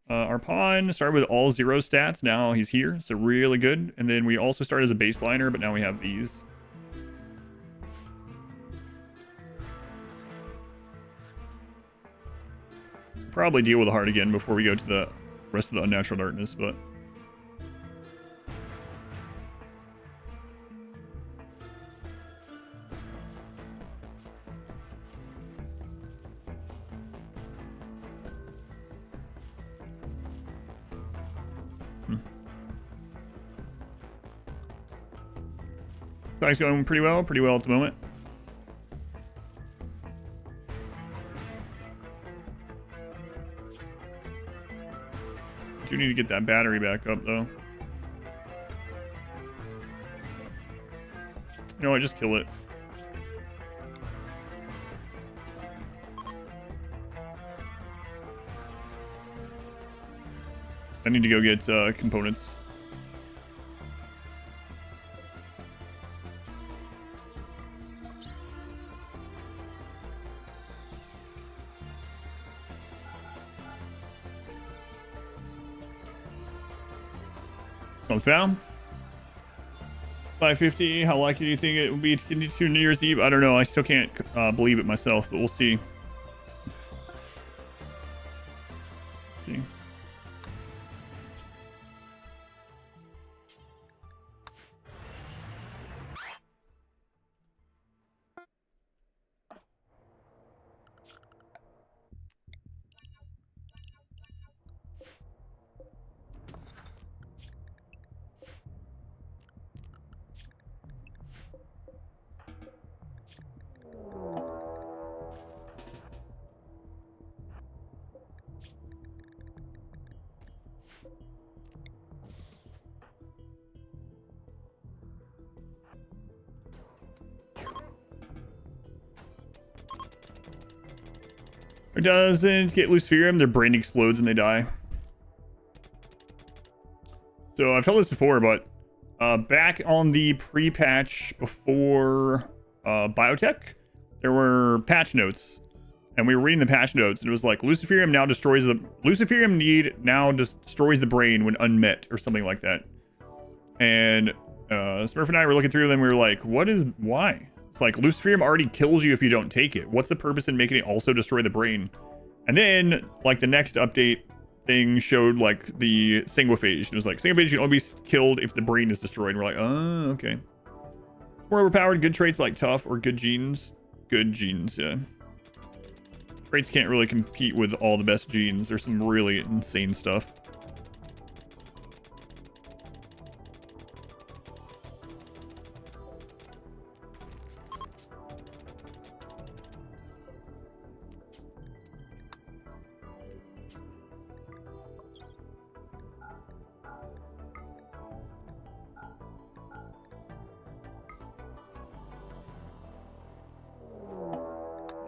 Our pawn started with all 0 stats. Now he's here, so really good. And then we also started as a baseliner, but now we have these. Probably deal with the heart again before we go to the rest of the unnatural darkness, but... Things going pretty well at the moment. Do need to get that battery back up though. You know what, just kill it. I need to go get components. Not found. 550. How likely do you think it will be to get to New Year's Eve? I don't know. I still can't believe it myself, but we'll see. See. It doesn't get Luciferium, their brain explodes and they die. So I've told this before, but back on the pre-patch before biotech, there were patch notes, and we were reading the patch notes, and it was like Luciferium now destroys the destroys the brain when unmet, or something like that. And Smurf and I were looking through them. We were like, why? It's like Luciferium already kills you if you don't take it. What's the purpose in making it also destroy the brain? And then like the next update thing showed like the sanguiphage. It was like sanguiphage can only be killed if the brain is destroyed. And we're like, oh, okay. More overpowered. Good traits like tough or good genes. Good genes, yeah. Traits can't really compete with all the best genes. There's some really insane stuff.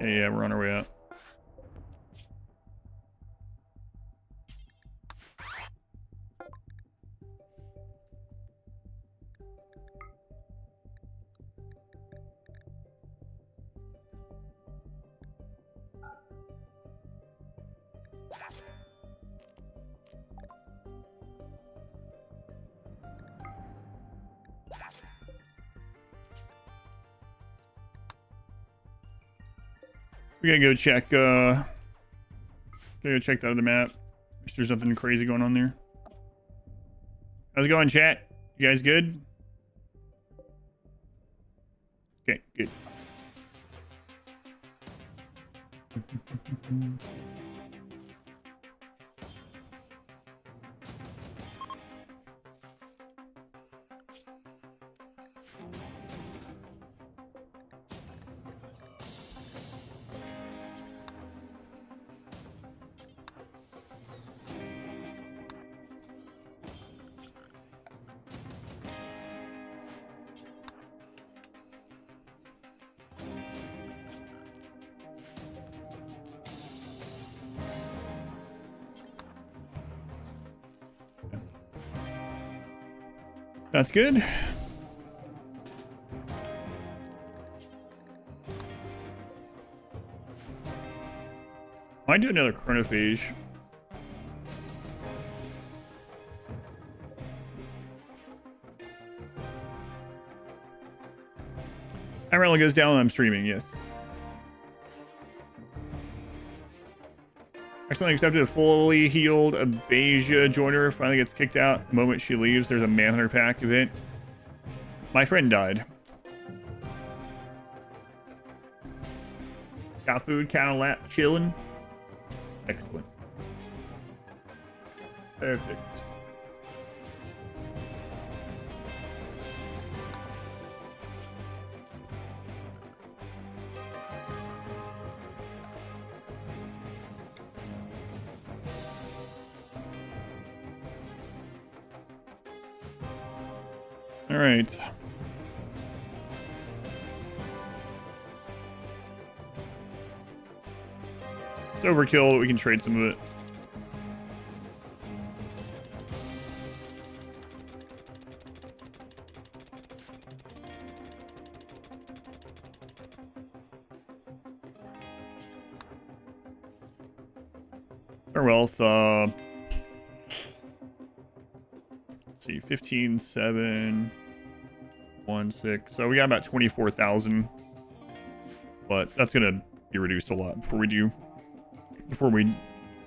Yeah, we're on our way out. We gotta go check, gotta go check the other map. Make sure there's nothing crazy going on there. How's it going, chat? You guys good? Okay, good. That's good. Might do another chronophage. Timer goes down when I'm streaming, yes. Accidentally accepted a fully healed Abasia joiner. Finally gets kicked out. The moment she leaves, there's a Manhunter pack event. My friend died. Got food, counter lap, chilling. Excellent. Perfect. All right. It's overkill, but we can trade some of it. Our wealth, let's see, 15, 7, 1, 6. So we got about 24,000. But that's gonna be reduced a lot before we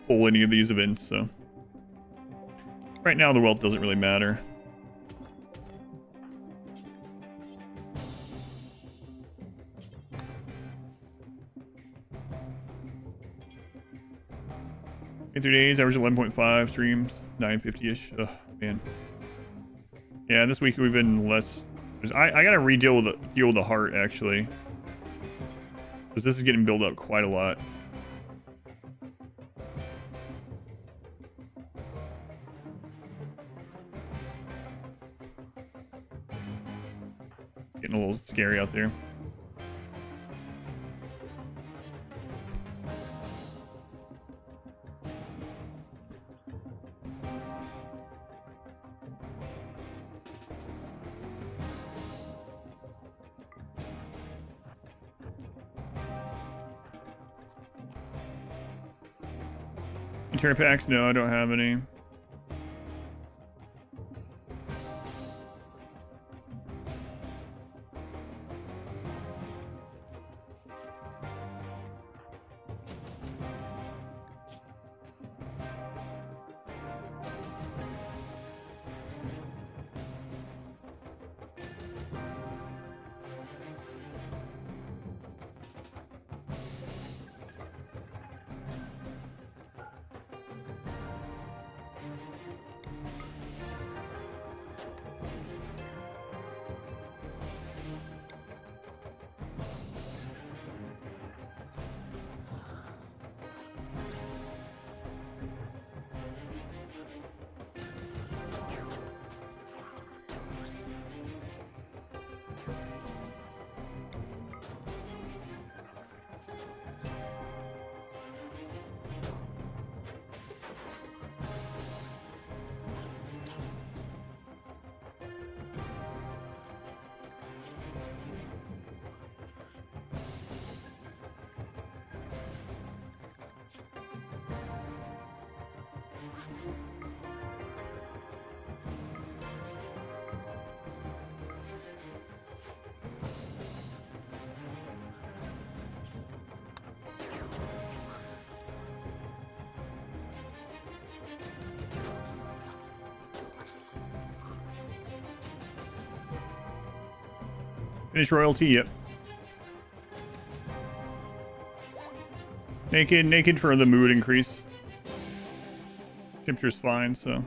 pull any of these events. So right now the wealth doesn't really matter. In 3 days, average 11.5 streams, 950-ish. Ugh, man. Yeah, this week we've been less. I gotta deal with the heart actually, because this is getting built up quite a lot. It's getting a little scary out there. Interior packs? No, I don't have any. Finish royalty, yep. Naked for the mood increase. Temperature's fine, so.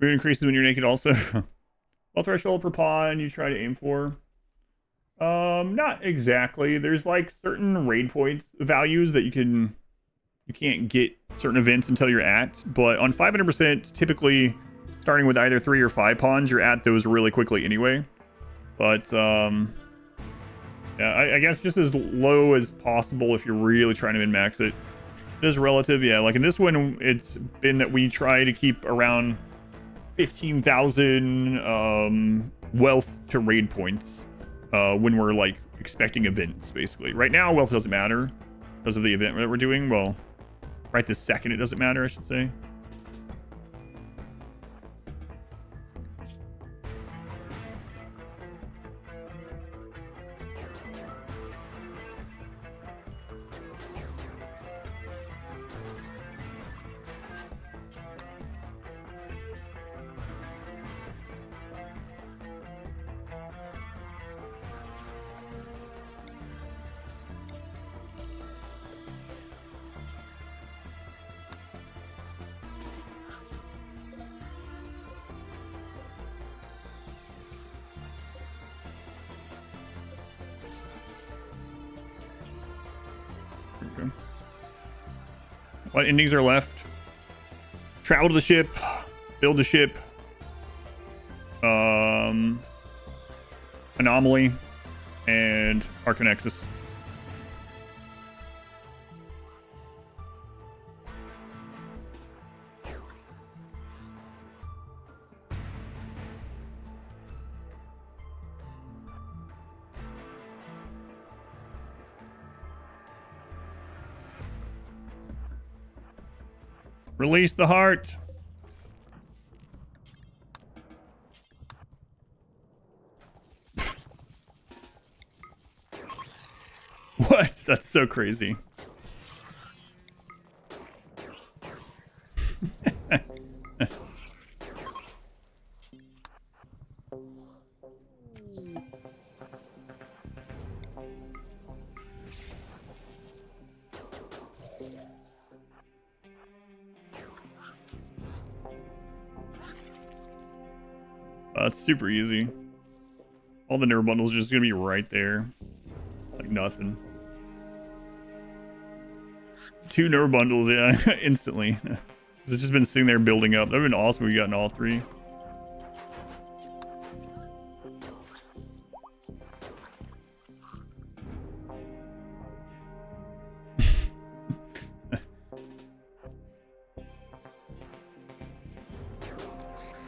Mood increases when you're naked also. What threshold per pawn you try to aim for? Not exactly. There's like certain raid points values that you can't get certain events until you're at, but on 500%, typically starting with either 3 or 5 pawns, you're at those really quickly anyway. But yeah, I guess just as low as possible if you're really trying to min-max it. It is relative, yeah. Like in this one, it's been that we try to keep around 15,000 wealth to raid points when we're like expecting events, basically. Right now, wealth doesn't matter because of the event that we're doing. Well, right this second, it doesn't matter, I should say. What endings are left? Travel to the ship, build the ship, Anomaly, and Arcanexus. Release the heart. What? That's so crazy. It's super easy. All the nerve bundles are just gonna be right there. Like nothing. 2 nerve bundles, yeah, instantly. It's just been sitting there building up. That would have been awesome if we gotten all 3.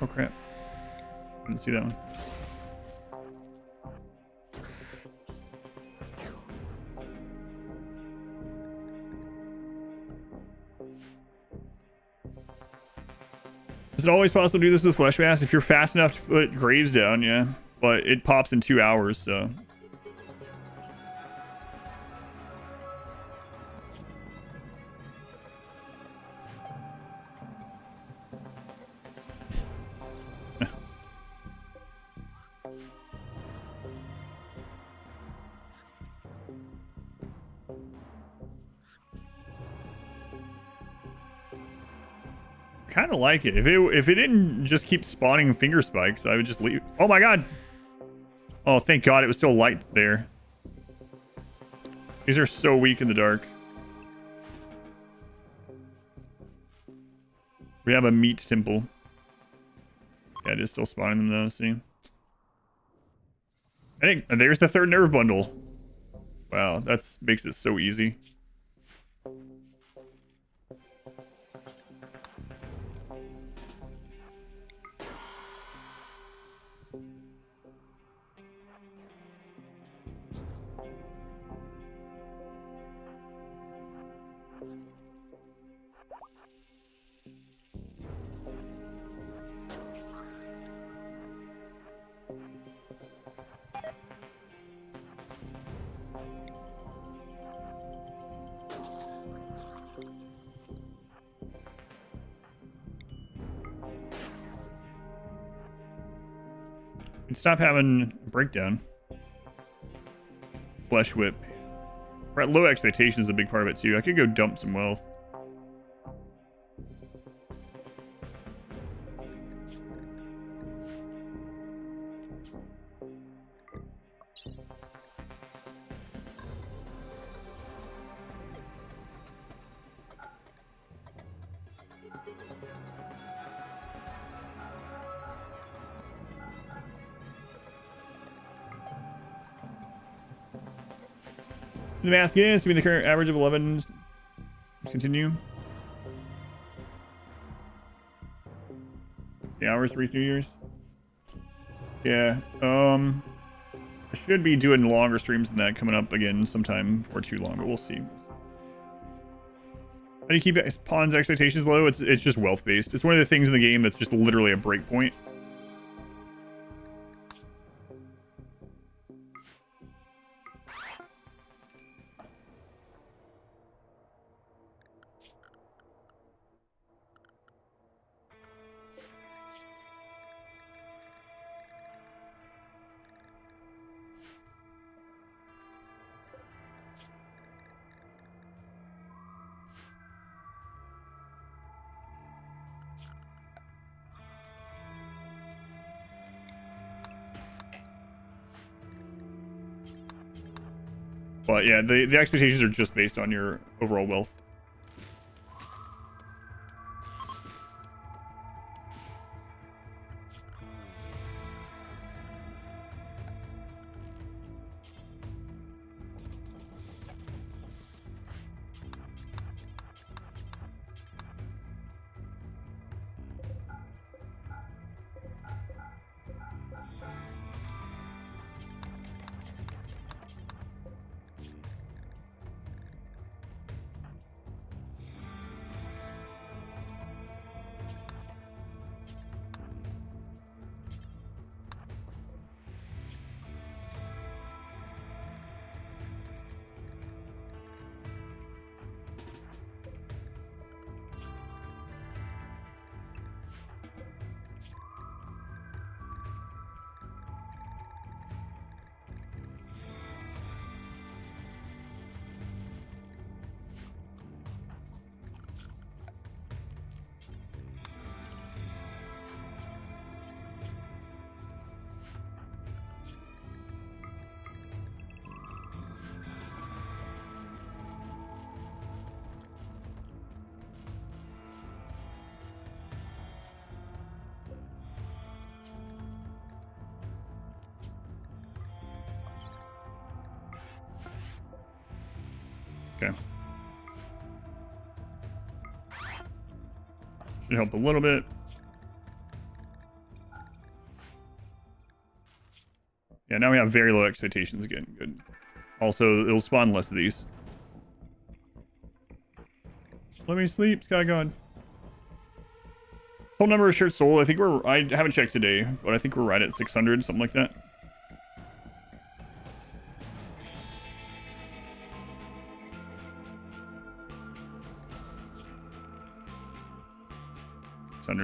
Oh crap. Didn't see that one. Is it always possible to do this with Flesh Mass? If you're fast enough to put graves down, yeah. But it pops in 2 hours, so. Kind of like it. If it didn't just keep spawning finger spikes, I would just leave. Oh my god. Oh, thank god it was still light there. These are so weak in the dark. We have a meat temple. Yeah, it is still spawning them though, see? I think there's the 3rd nerve bundle. Wow, that makes it so easy. Stop having breakdown. Flesh whip. We're at low expectations is a big part of it too. I could go dump some wealth. The mask is to be the current average of 11. Let's continue. The hours, 3 years. Yeah. I should be doing longer streams than that coming up again sometime before too long, but we'll see. How do you keep pawns expectations low? It's just wealth based. It's one of the things in the game that's just literally a breakpoint. But yeah, the expectations are just based on your overall wealth. Okay. Should help a little bit. Yeah, now we have very low expectations again. Good. Also, it'll spawn less of these. Let me sleep, Sky God. Total number of shirts sold. I think I haven't checked today, but I think we're right at 600, something like that.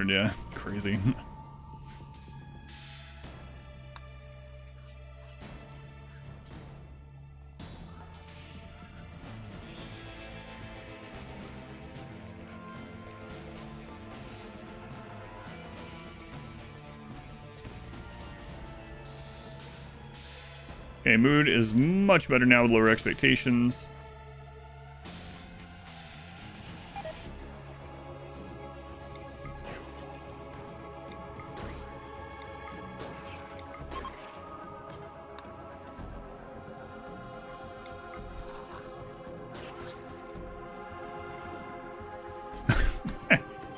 Yeah, crazy. Okay, mood is much better now with lower expectations.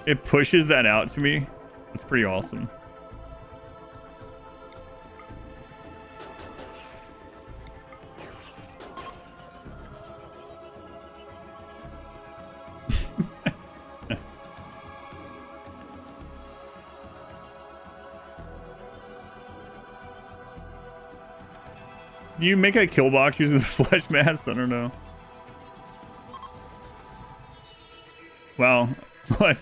It pushes that out to me. It's pretty awesome. Do you make a kill box using the flesh mass? I don't know. Wow. What?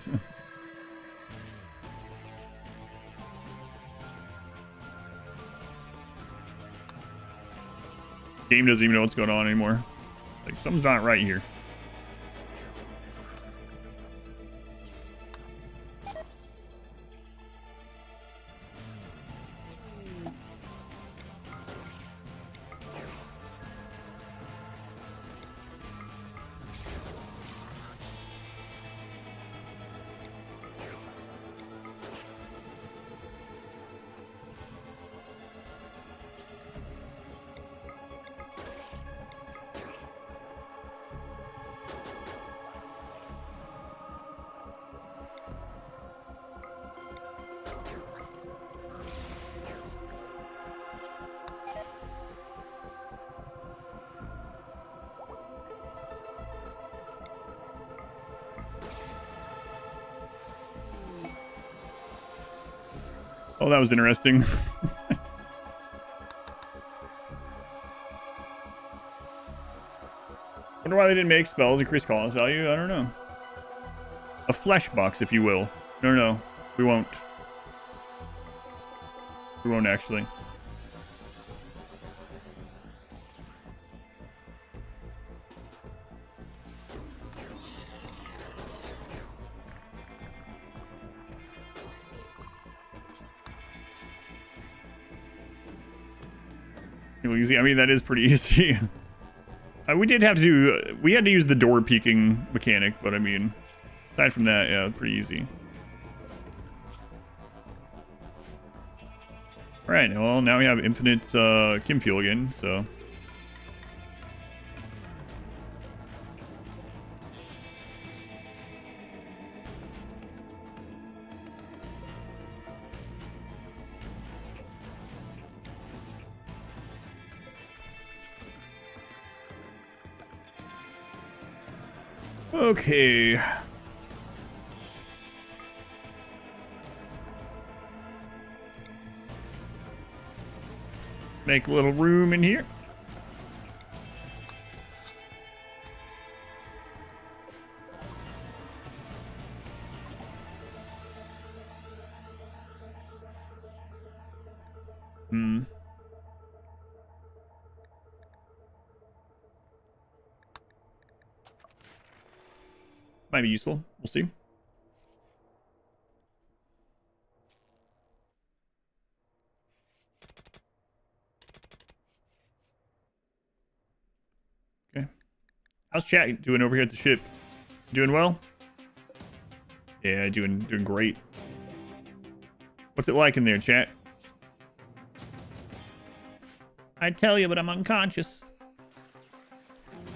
Game doesn't even know what's going on anymore. Like, something's not right here. Oh, that was interesting. Wonder why they didn't make spells increase colonist value. I don't know. A flesh box, if you will. No, we won't. We won't actually. Easy. I mean, that is pretty easy. We did have to do. We had to use the door peeking mechanic, but I mean, aside from that, yeah, pretty easy. All right. Well, now we have infinite Kim fuel again. So. Okay. Make a little room in here. Might be useful. We'll see. Okay. How's chat doing over here at the ship? Doing well? Yeah, doing great. What's it like in there, chat? I'd tell you, but I'm unconscious.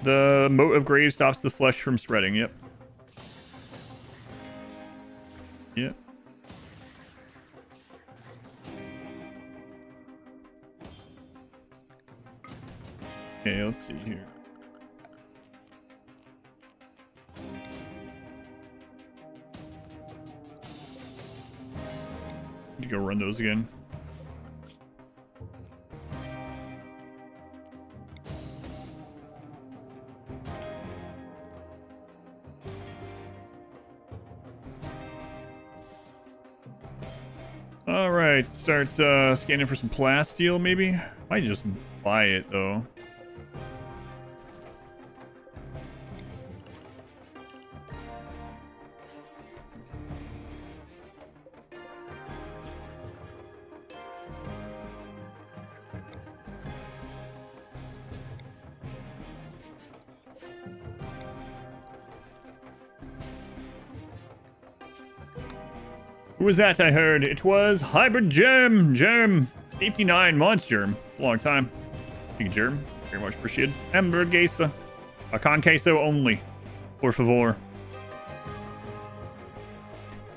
The moat of grave stops the flesh from spreading. Yep. Yep. Okay, let's see here. Need to go run those again. All right, start scanning for some plasteel, maybe. Might just buy it though. Who was that I heard? It was Hybrid Germ. Germ. 59 months, Germ. It's a long time. Thank you, Germ. Very much appreciated. Hamburguesa. A con queso only. Por favor.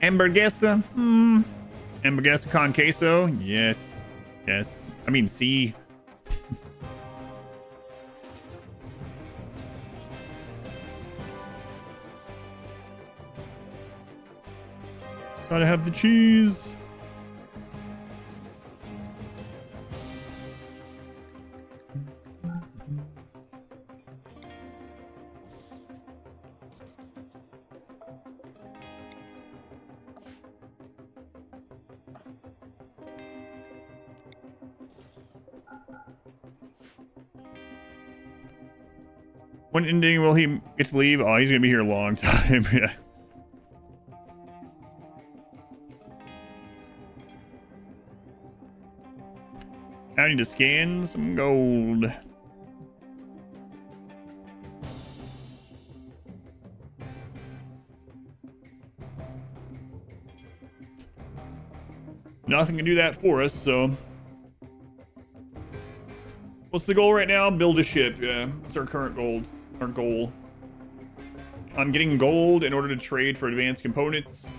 Hamburguesa. Hamburguesa con queso. Yes. Yes. I mean, see. Gotta have the cheese. When ending will he get to leave? Oh, he's gonna be here a long time. Yeah. I need to scan some gold. Nothing can do that for us, so. What's the goal right now? Build a ship. Yeah, it's our current goal. I'm getting gold in order to trade for advanced components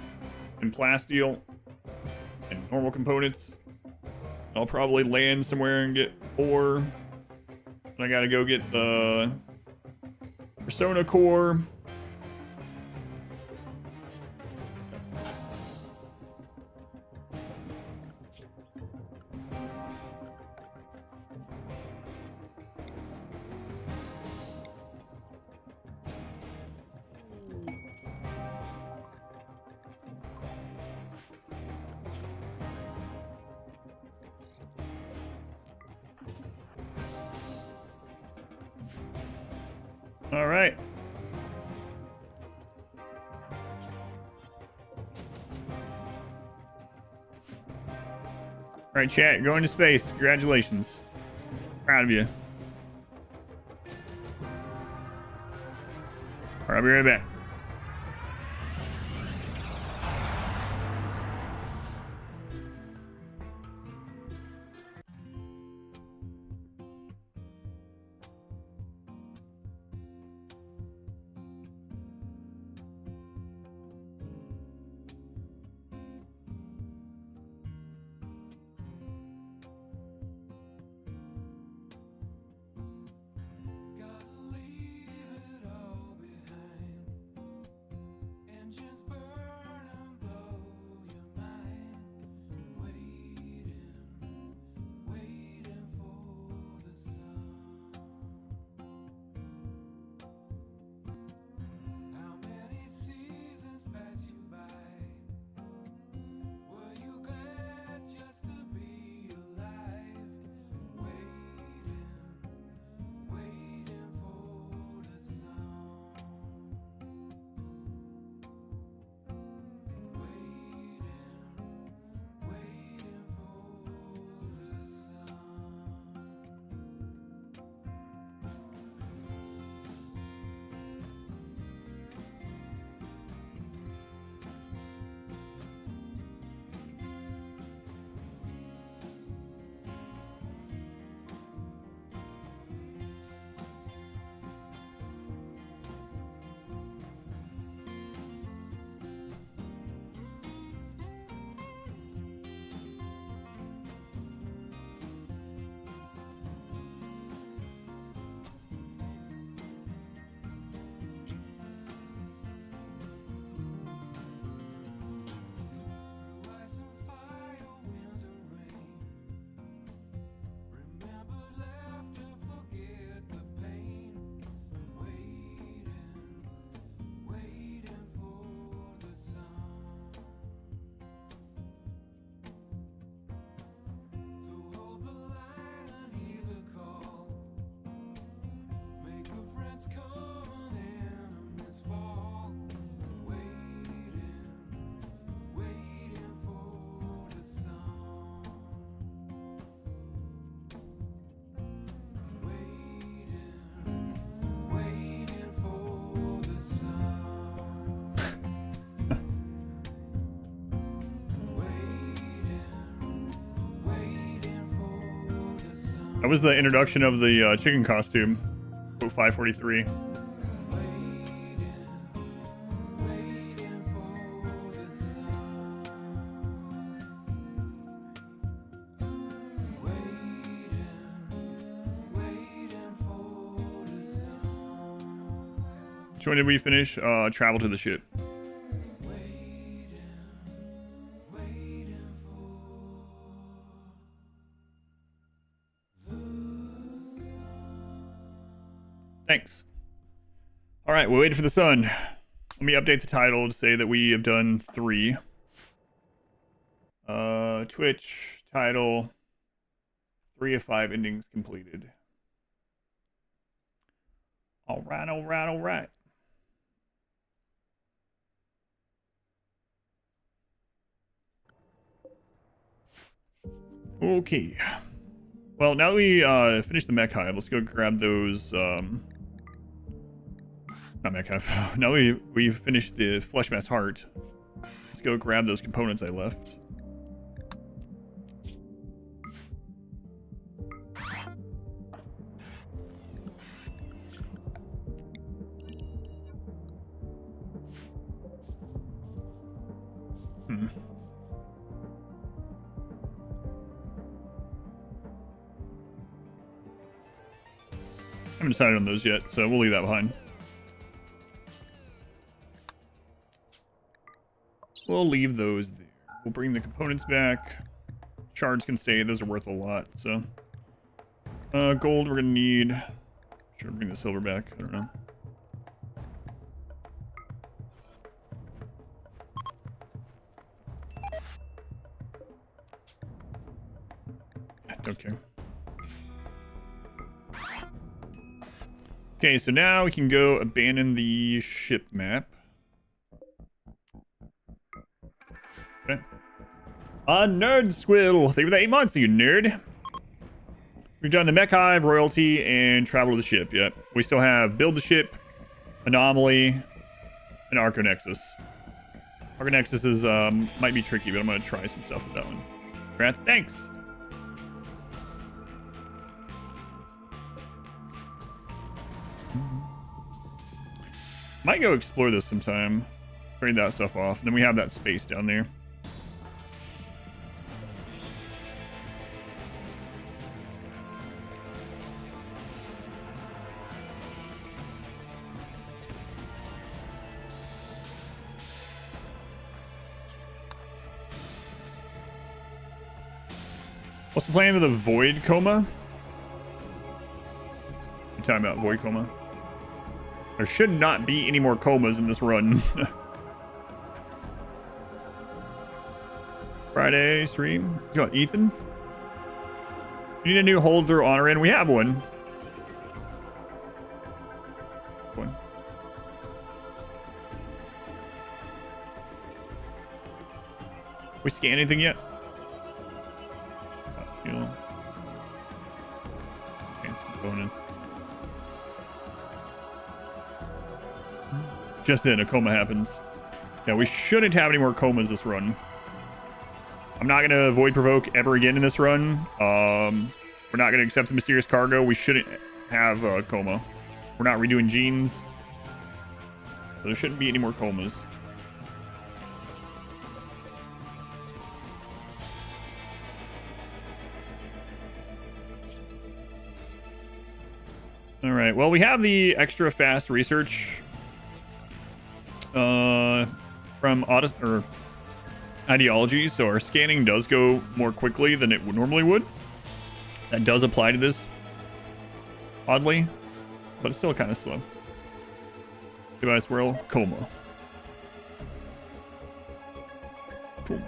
and plasteel and normal components. I'll probably land somewhere and get ore. I gotta go get the Persona core. All right. All right, chat, going to space. Congratulations. Proud of you. All right, I'll be right back. That was the introduction of the chicken costume. 543. Which one did we finish? Travel to the ship. Thanks. All right, we're waiting for the sun. Let me update the title to say that we have done 3. Twitch title 3 of 5 endings completed. All right, all right, all right. Okay. Well, now that we finished the mech hive, let's go grab those. Not mech hive. Now we finished the flesh mass heart. Let's go grab those components I left. I haven't decided on those yet, so we'll leave that behind. We'll leave those there. We'll bring the components back. Shards can stay. Those are worth a lot, so. Gold we're gonna need. Should bring the silver back. I don't know. Don't care. Okay, so now we can go abandon the ship map. Okay. Nerd Squill! Thank you for the 8 months, you nerd! We've done the mech hive, royalty, and travel to the ship. Yep. We still have build the ship, anomaly, and Arconexus. Arconexus is might be tricky, but I'm gonna try some stuff with that one. Congrats, thanks! Might go explore this sometime. Trade that stuff off. And then we have that space down there. What's the plan with the void coma? You're talking about void coma? There should not be any more comas in this run. Friday stream. You got Ethan? We need a new hold through honor in. We have one. We scan anything yet? Components. Just then a coma happens. Yeah, we shouldn't have any more comas this run. I'm not going to void provoke ever again in this run. We're not going to accept the mysterious cargo. We shouldn't have a coma. We're not redoing genes. So there shouldn't be any more comas. All right. Well, we have the extra fast research from Odyssey or ideology, so our scanning does go more quickly than it normally would. That does apply to this, oddly, but it's still kind of slow. Goodbye, swirl. Coma. Cool.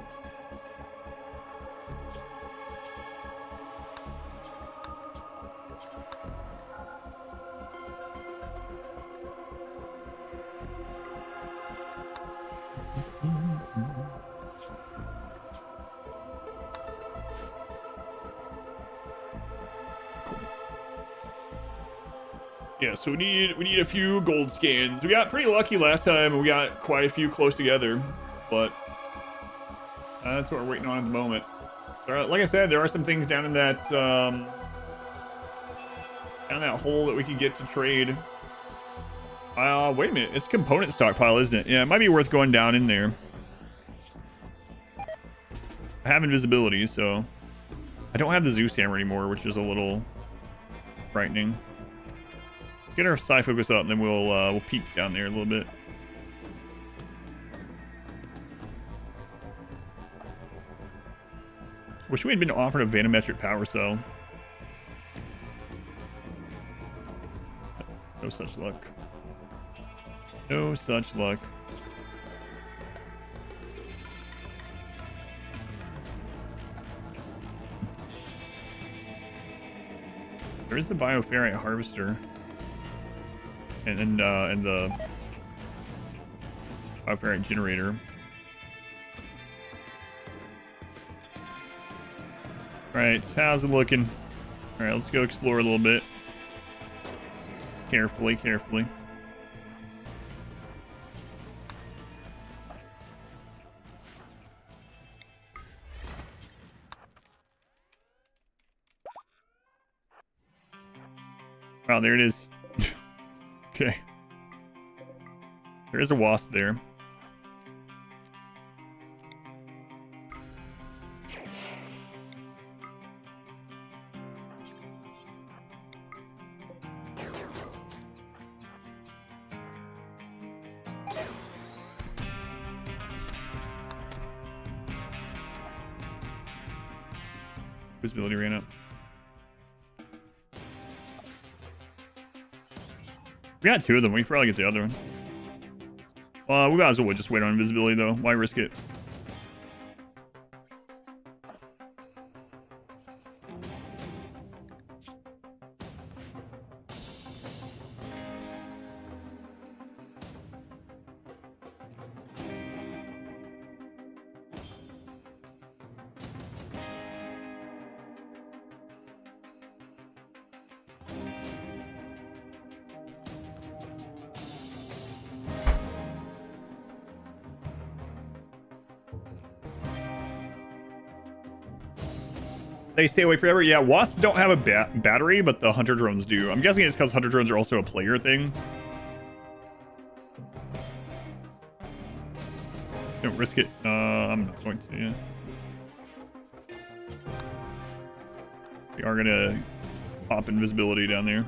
Yeah, so we need a few gold scans. We got pretty lucky last time, and we got quite a few close together, but that's what we're waiting on at the moment. Like I said, there are some things down in that Down that hole that we could get to trade. Wait a minute. It's component stockpile, isn't it? Yeah, it might be worth going down in there. I have invisibility, so... I don't have the Zeus hammer anymore, which is a little frightening. Get our psi focus up, and then we'll peek down there a little bit. Wish we had been offered a vanometric power cell. No such luck. No such luck. There is the bioferrite harvester. And the bioferrite generator. Alright, how's it looking? Alright, let's go explore a little bit. Carefully, carefully. Wow, there it is. Okay. There is a wasp there. Visibility ran up. We got two of them. We can probably get the other one. We might as well just wait on invisibility, though. Why risk it? They stay away forever. Yeah, wasps don't have a battery, but the hunter drones do. I'm guessing it's because hunter drones are also a player thing. Don't risk it. I'm not going to. Yeah. We are gonna pop invisibility down there.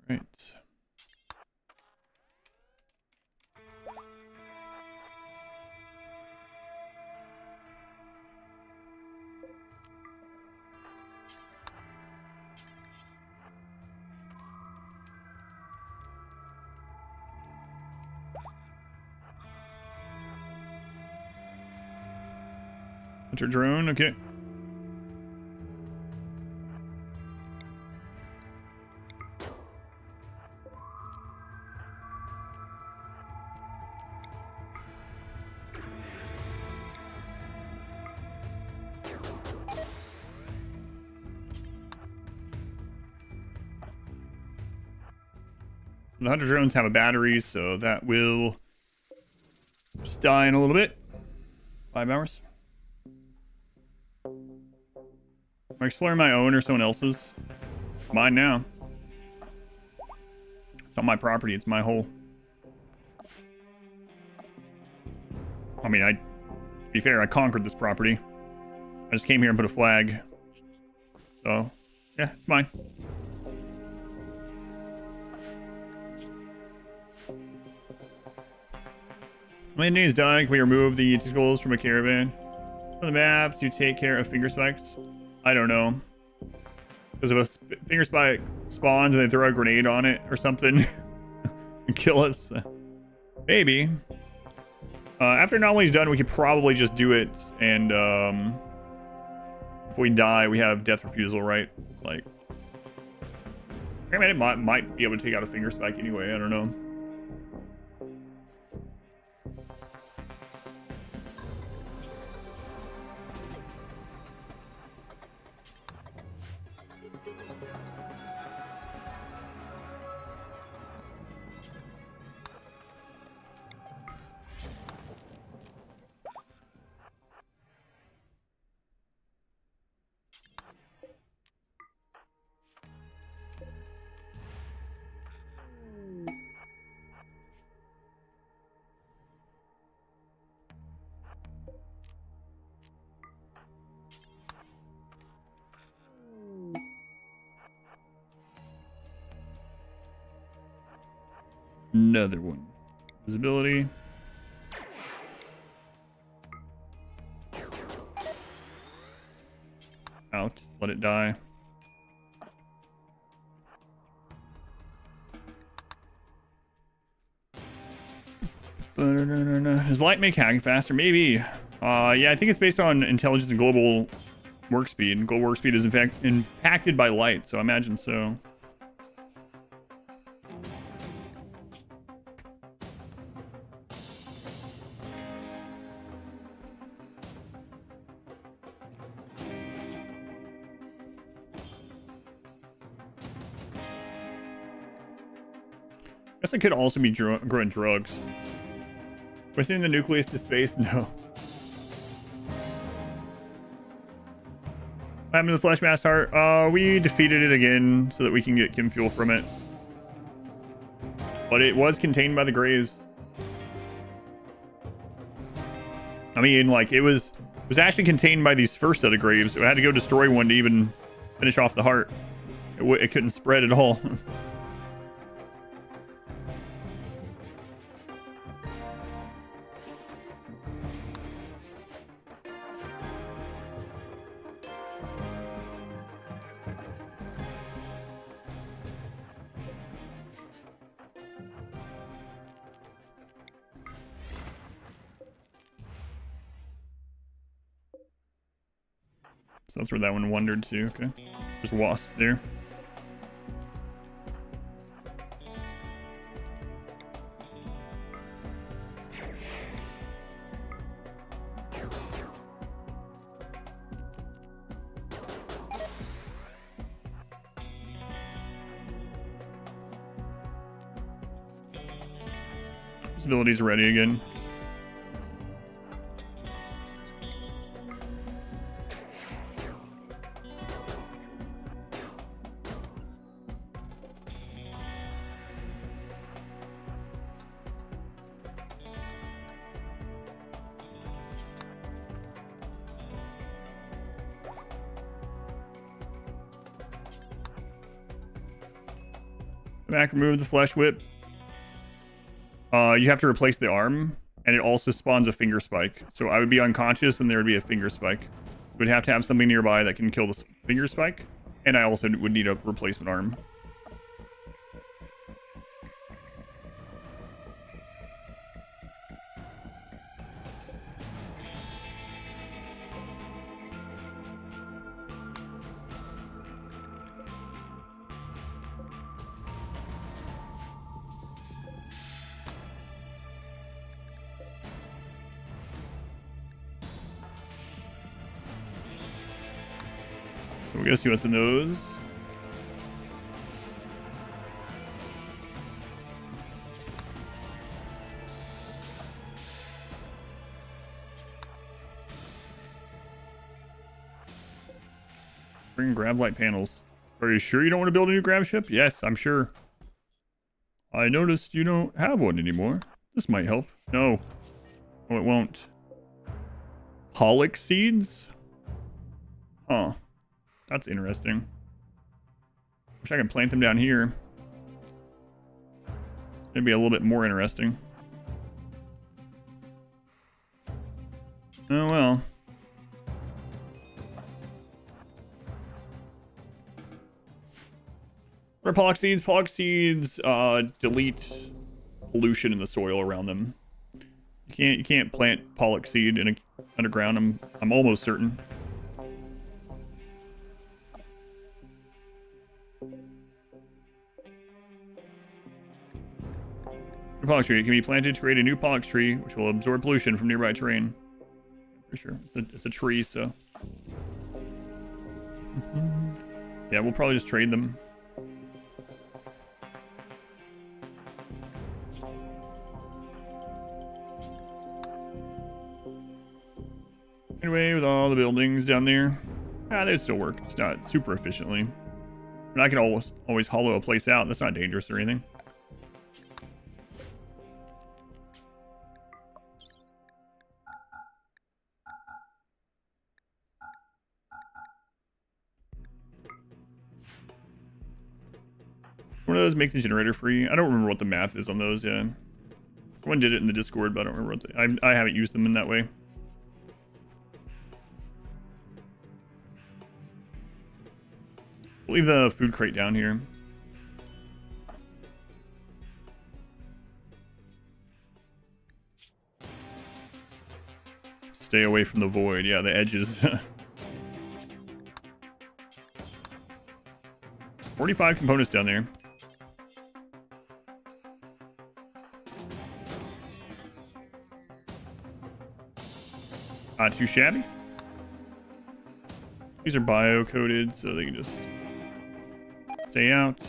Right. Hunter drone, okay. The hunter drones have a battery, so that will just die in a little bit. 5 hours. Am I exploring my own or someone else's? Mine now. It's not my property, it's my hole. I mean, to be fair, I conquered this property. I just came here and put a flag. So, yeah, it's mine. Landing is done. Can we remove the tentacles from a caravan? On the map to take care of finger spikes? I don't know. Because if a finger spike spawns and they throw a grenade on it or something and kill us. Maybe. After anomaly's done, we could probably just do it, and if we die, we have death refusal, right? Like, I mean, it might be able to take out a finger spike anyway. I don't know. Another one. Visibility. Out. Let it die. Does light make hacking faster? Maybe. Yeah, I think it's based on intelligence and global work speed. Global work speed is in fact impacted by light, so I imagine so. I guess it could also be growing drugs. We're seeing the nucleus to space? No. What happened to the flesh mass heart? We defeated it again so that we can get chem fuel from it. But it was contained by the graves. I mean, like, it was actually contained by these first set of graves. So I had to go destroy one to even finish off the heart. It couldn't spread at all. So that's where that one wandered to. Okay. There's a wasp there. Visibility's ready again. Back, remove the flesh whip. You have to replace the arm, and it also spawns a finger spike. So I would be unconscious, and there would be a finger spike. We'd have to have something nearby that can kill this finger spike, and I also would need a replacement arm. So we gotta see what's in those. Bring grab light panels. Are you sure you don't want to build a new grab ship? Yes, I'm sure. I noticed you don't have one anymore. This might help. No. No, it won't. Pollock seeds? Huh. That's interesting. Wish I could plant them down here. It'd be a little bit more interesting. Oh well. What are pollock seeds? Pollock seeds delete pollution in the soil around them. You can't plant pollock seed in underground. I'm almost certain. The pollock tree. It can be planted to create a new pollock tree, which will absorb pollution from nearby terrain. For sure. It's a tree, so. Yeah, we'll probably just trade them. Anyway, with all the buildings down there, they'd still work. It's not super efficiently. And I can always hollow a place out. That's not dangerous or anything. One of those makes the generator free. I don't remember what the math is on those. Yeah, someone did it in the Discord, but I don't remember what I haven't used them in that way. We'll leave the food crate down here. Stay away from the void. Yeah, the edges. 45 components down there. Not too shabby. These are bio-coded, so they can just stay out.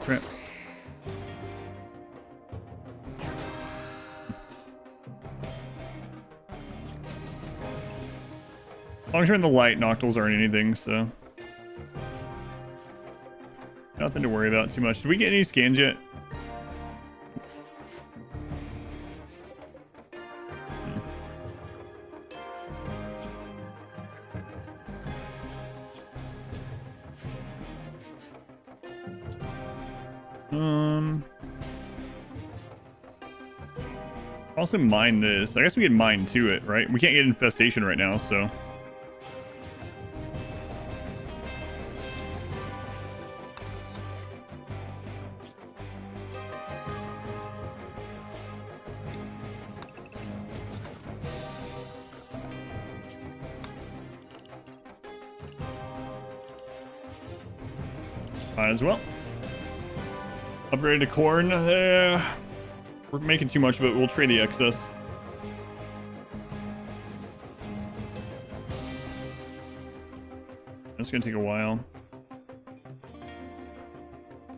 Crap. As long as you're in the light, noctals aren't anything, so nothing to worry about too much. Did we get any scans yet? Also mine this. I guess we can mine to it, right? We can't get infestation right now, so. Might as well. Upgrade to corn. We're making too much of it. We'll trade the excess. That's gonna take a while.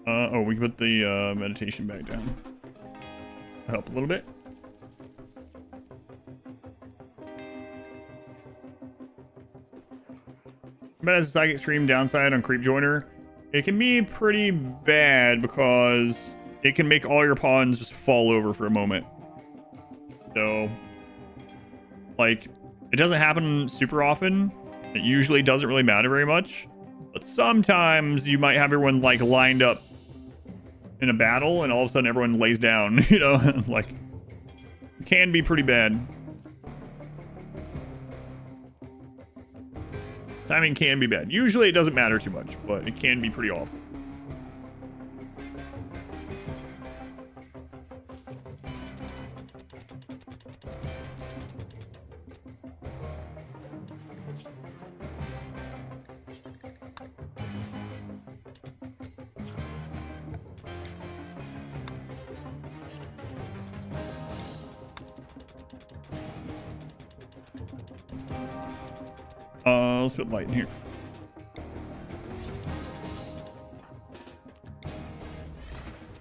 Oh, we can put the meditation bag down. Help a little bit. But as a side extreme downside on Creep Joiner, it can be pretty bad because it can make all your pawns just fall over for a moment. So, like, it doesn't happen super often. It usually doesn't really matter very much. But sometimes you might have everyone, like, lined up in a battle, and all of a sudden everyone lays down, you know? Like, it can be pretty bad. Timing can be bad. Usually it doesn't matter too much, but it can be pretty awful. Let's put light in here.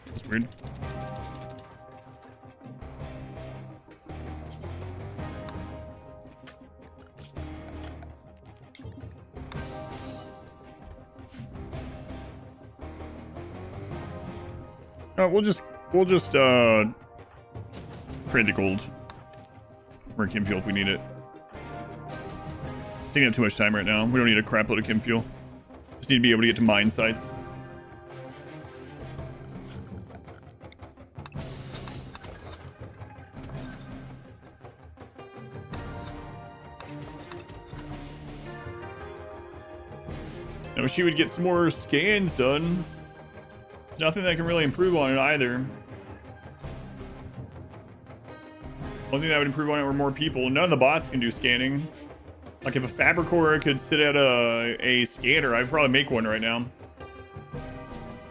That's weird. We'll just trade the gold for chem fuel if we need it. Taking up too much time right now. We don't need a crap load of chem fuel. Just need to be able to get to mine sites. I wish she would get some more scans done. Nothing that can really improve on it either. One thing that would improve on it were more people. None of the bots can do scanning. Like, if a Fabricor could sit at a scanner, I'd probably make one right now.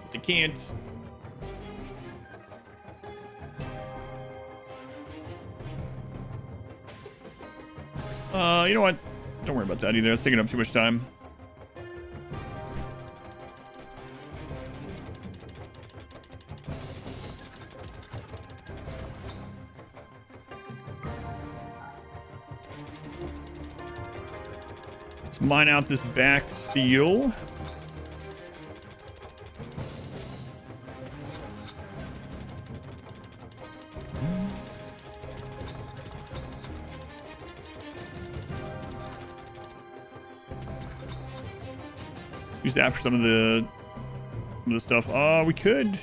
But they can't. You know what? Don't worry about that either. It's taking up too much time. mine out this back steel. Use that for some of the stuff. We could.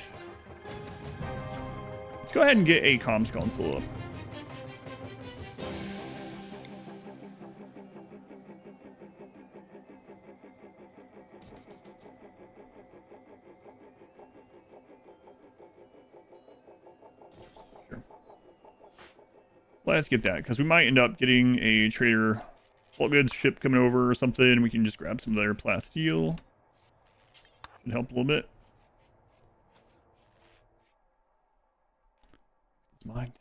Let's go ahead and get a comms console up. Sure. Let's get that, because we might end up getting a trader all goods ship coming over or something. We can just grab some of their plasteel. Should help a little bit. It's mine.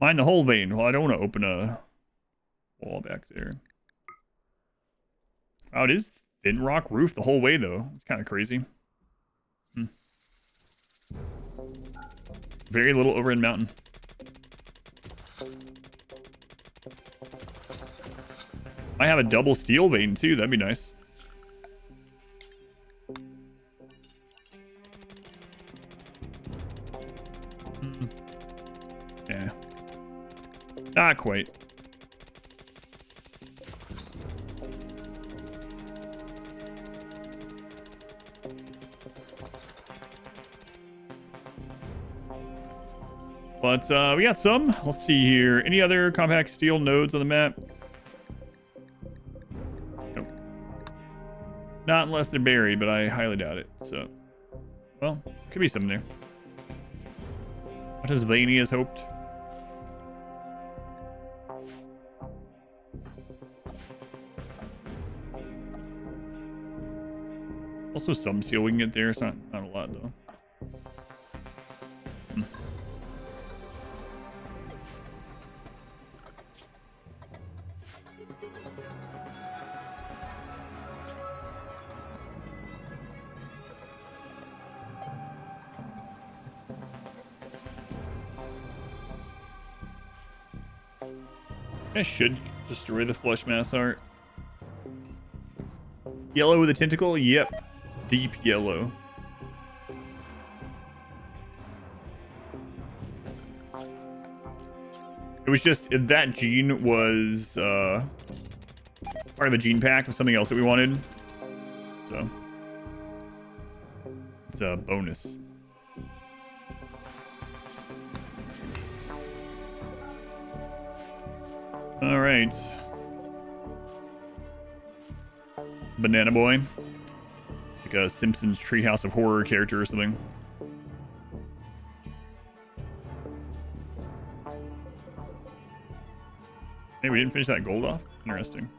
Mine the whole vein. Well, I don't want to open a wall back there. Oh, it is thin rock roof the whole way, though. It's kind of crazy. Very little overhead mountain. I have a double steel vein, too. That'd be nice. Yeah. Not quite. But we got some. Let's see here. Any other compact steel nodes on the map? Nope. Not unless they're buried, but I highly doubt it. So, well, could be some there. Not as veiny as hoped. Also some steel we can get there. It's not a lot though. I should destroy the flush mass art. Yellow with a tentacle? Yep. Deep yellow. It was just, that gene was part of a gene pack with something else that we wanted. So, it's a bonus. All right. Banana Boy. Like a Simpsons Treehouse of Horror character or something. Hey, we didn't finish that gold off? Interesting.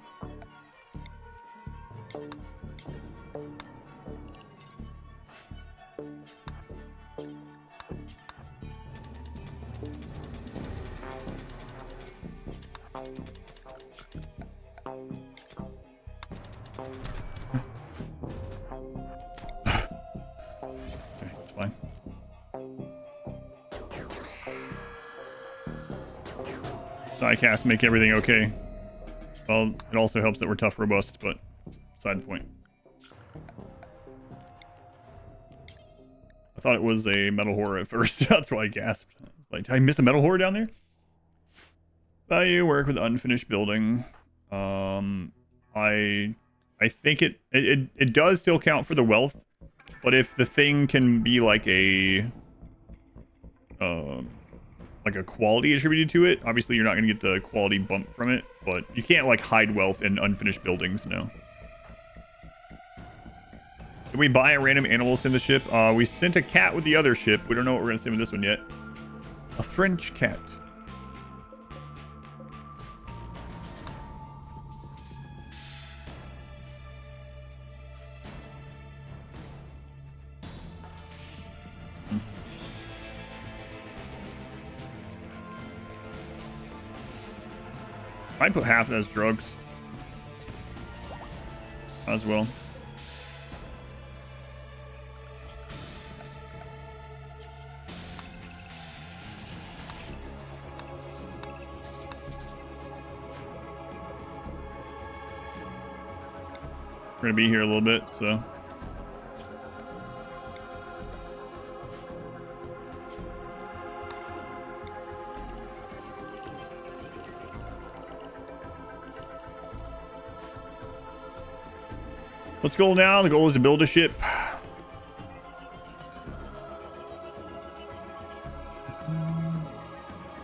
Psycast make everything okay. Well, it also helps that we're tough, robust, but side the point. I thought it was a metal horror at first. That's why I gasped. I was like, did I miss a metal horror down there? Value work with unfinished building. I think it does still count for the wealth, but if the thing can be like a quality attributed to it, obviously you're not going to get the quality bump from it, but you can't like hide wealth in unfinished buildings, no. Did we buy a random animal to send the ship? We sent a cat with the other ship. We don't know what we're going to send with this one yet. A French cat. I'd put half of those drugs as well. We're gonna be here a little bit, so. What's the goal now? The goal is to build a ship.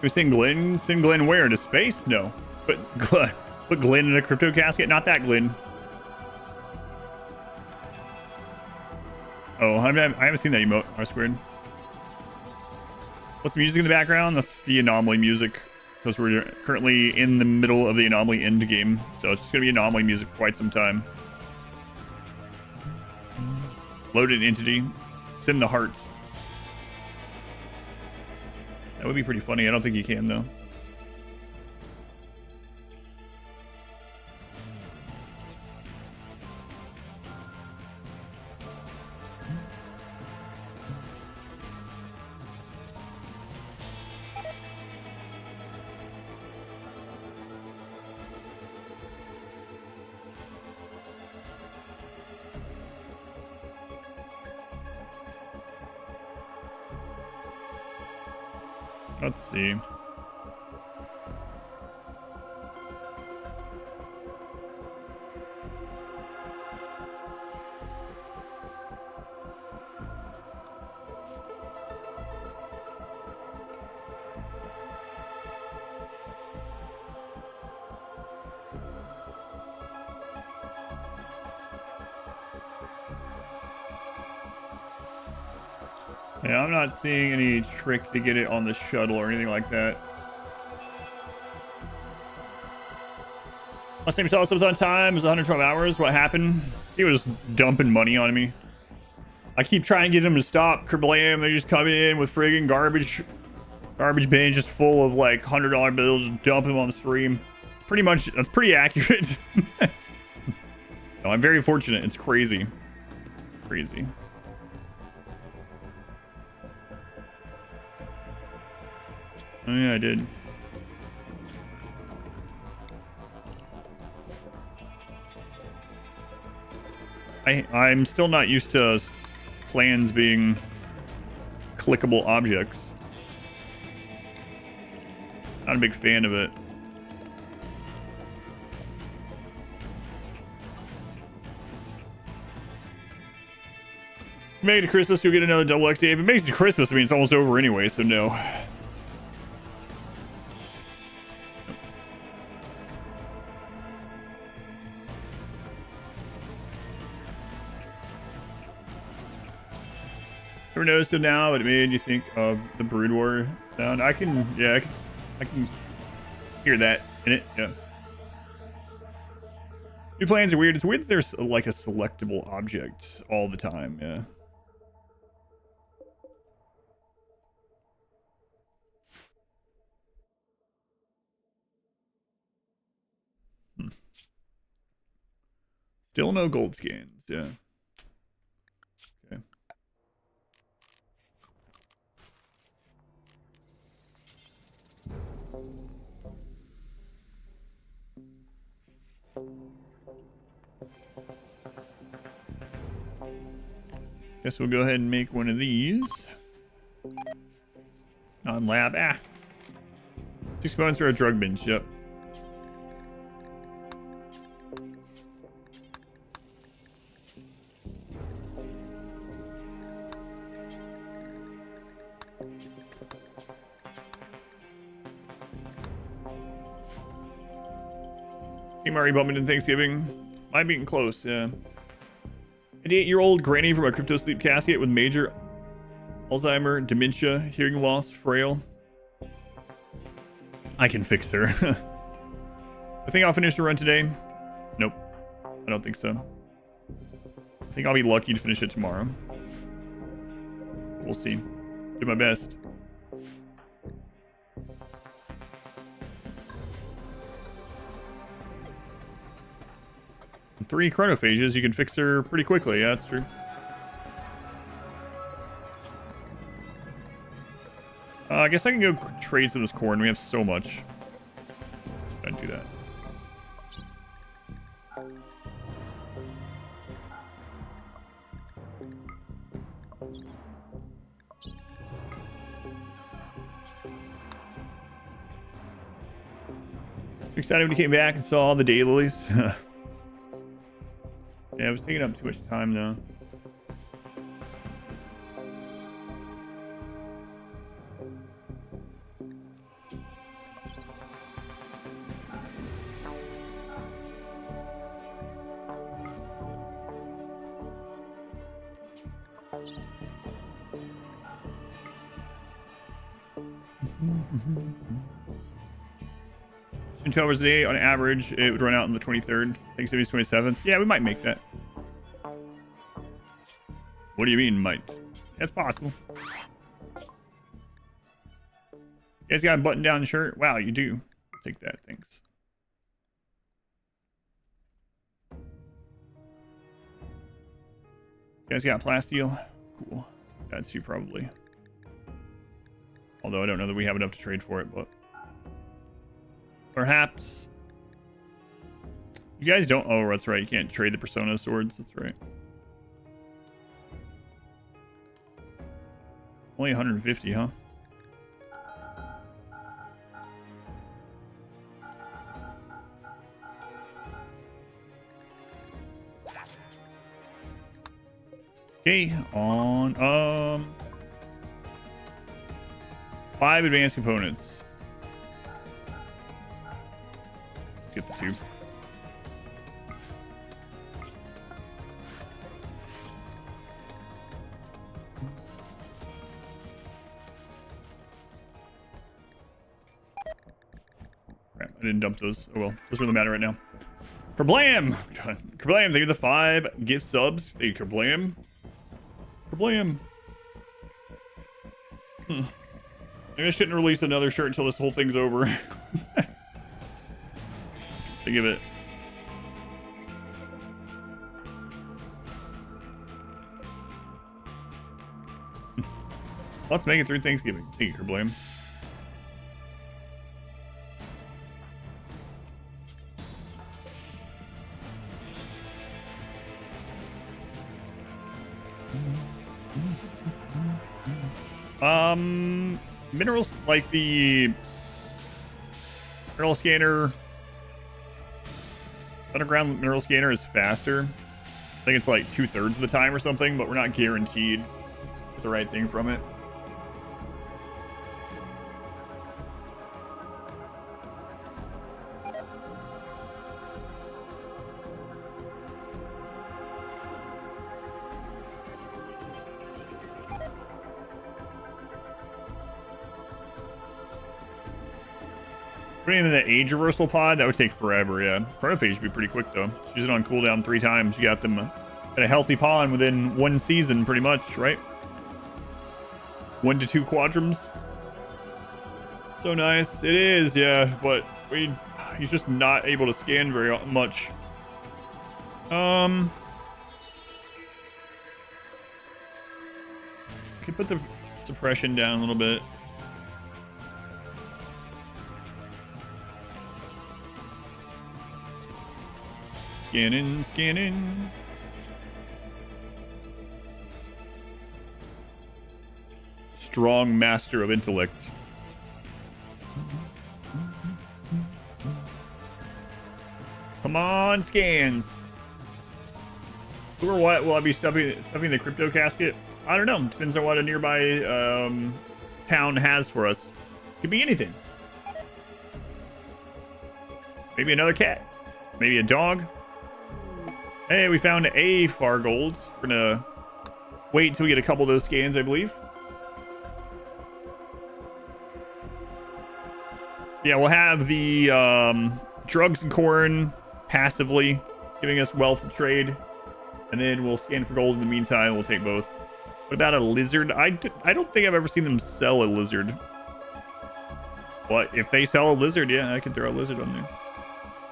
We send Glenn. Send Glenn where? To space? No. Put Glenn in a crypto casket. Not that Glenn. Oh, I haven't seen that emote. R squared. What's the music in the background? That's the anomaly music, because we're currently in the middle of the anomaly end game, so it's just gonna be anomaly music for quite some time. Loaded entity. Send the heart. That would be pretty funny. I don't think you can, though. Let's see. Yeah, I'm not seeing any trick to get it on the shuttle or anything like that. Last time you saw us on time, it was 112 hours. What happened? He was just dumping money on me. I keep trying to get him to stop. Kerblame, they just come in with friggin' garbage bins just full of like $100 bills, dump them on the stream. Pretty much, that's pretty accurate. No, I'm very fortunate. It's crazy. Crazy. Oh yeah, I did. I'm still not used to plans being clickable objects. Not a big fan of it. Make it to Christmas, you'll get another double XA. If it makes it to Christmas, I mean, it's almost over anyway, so no. Never noticed it now, but it made you think of the Brood War sound. I can hear that in it. Yeah. New plans are weird. It's weird that there's like a selectable object all the time. Yeah. Still no gold scans. Yeah. Okay. Guess we'll go ahead and make one of these. Non-lab. 6 components for a drug bench. Yep. Team already bumping into Thanksgiving. Might be getting close, yeah. 88-year-old granny from a crypto sleep casket with major Alzheimer, dementia, hearing loss, frail. I can fix her. I think I'll finish the run today. Nope. I don't think so. I think I'll be lucky to finish it tomorrow. We'll see. Do my best. 3 chronophages, you can fix her pretty quickly. Yeah, that's true. I guess I can go trade some of this corn. We have so much. I'd do that. Excited when you came back and saw all the daylilies. Yeah, it was taking up too much time though. In 12 hours a day, on average, it would run out on the 23rd. Thanksgiving's 27th. Yeah, we might make that. What do you mean, might? That's possible. You guys got a button-down shirt? Wow, you do. I'll take that, thanks. You guys got plasteel? Cool. That's you, probably. Although I don't know that we have enough to trade for it, but... Perhaps. You guys don't. Oh, that's right. You can't trade the Persona swords. That's right. Only 150, huh? Okay, on 5 advanced components. Get the 2. Crap, I didn't dump those. Oh well, doesn't really matter right now. Kerblam! God. Kerblam, thank you for the 5 gift subs. Thank you, Kerblam. Kerblam. Maybe I shouldn't release another shirt until this whole thing's over. Think of it. Let's make it through Thanksgiving. Thank you, Kerblam. Minerals, like the mineral scanner, underground mineral scanner is faster. I think it's like 2/3 of the time or something, but we're not guaranteed it's the right thing from it. Putting in the age reversal pod, that would take forever, yeah. Chronophage would be pretty quick, though. Use it on cooldown 3 times. You got them at a healthy pawn within 1 season, pretty much, right? 1 to 2 quadrums. So nice. It is, yeah, but he's just not able to scan very much. Can put the suppression down a little bit. Scanning, scanning. Strong master of intellect. Come on, scans. Who or what will I be stuffing the crypto casket? I don't know. Depends on what a nearby town has for us. Could be anything. Maybe another cat. Maybe a dog. Hey, we found a far gold. We're gonna wait until we get a couple of those scans, I believe. Yeah, we'll have the drugs and corn passively giving us wealth and trade, and then we'll scan for gold in the meantime. We'll take both. What about a lizard? I don't think I've ever seen them sell a lizard. But if they sell a lizard, yeah, I can throw a lizard on there.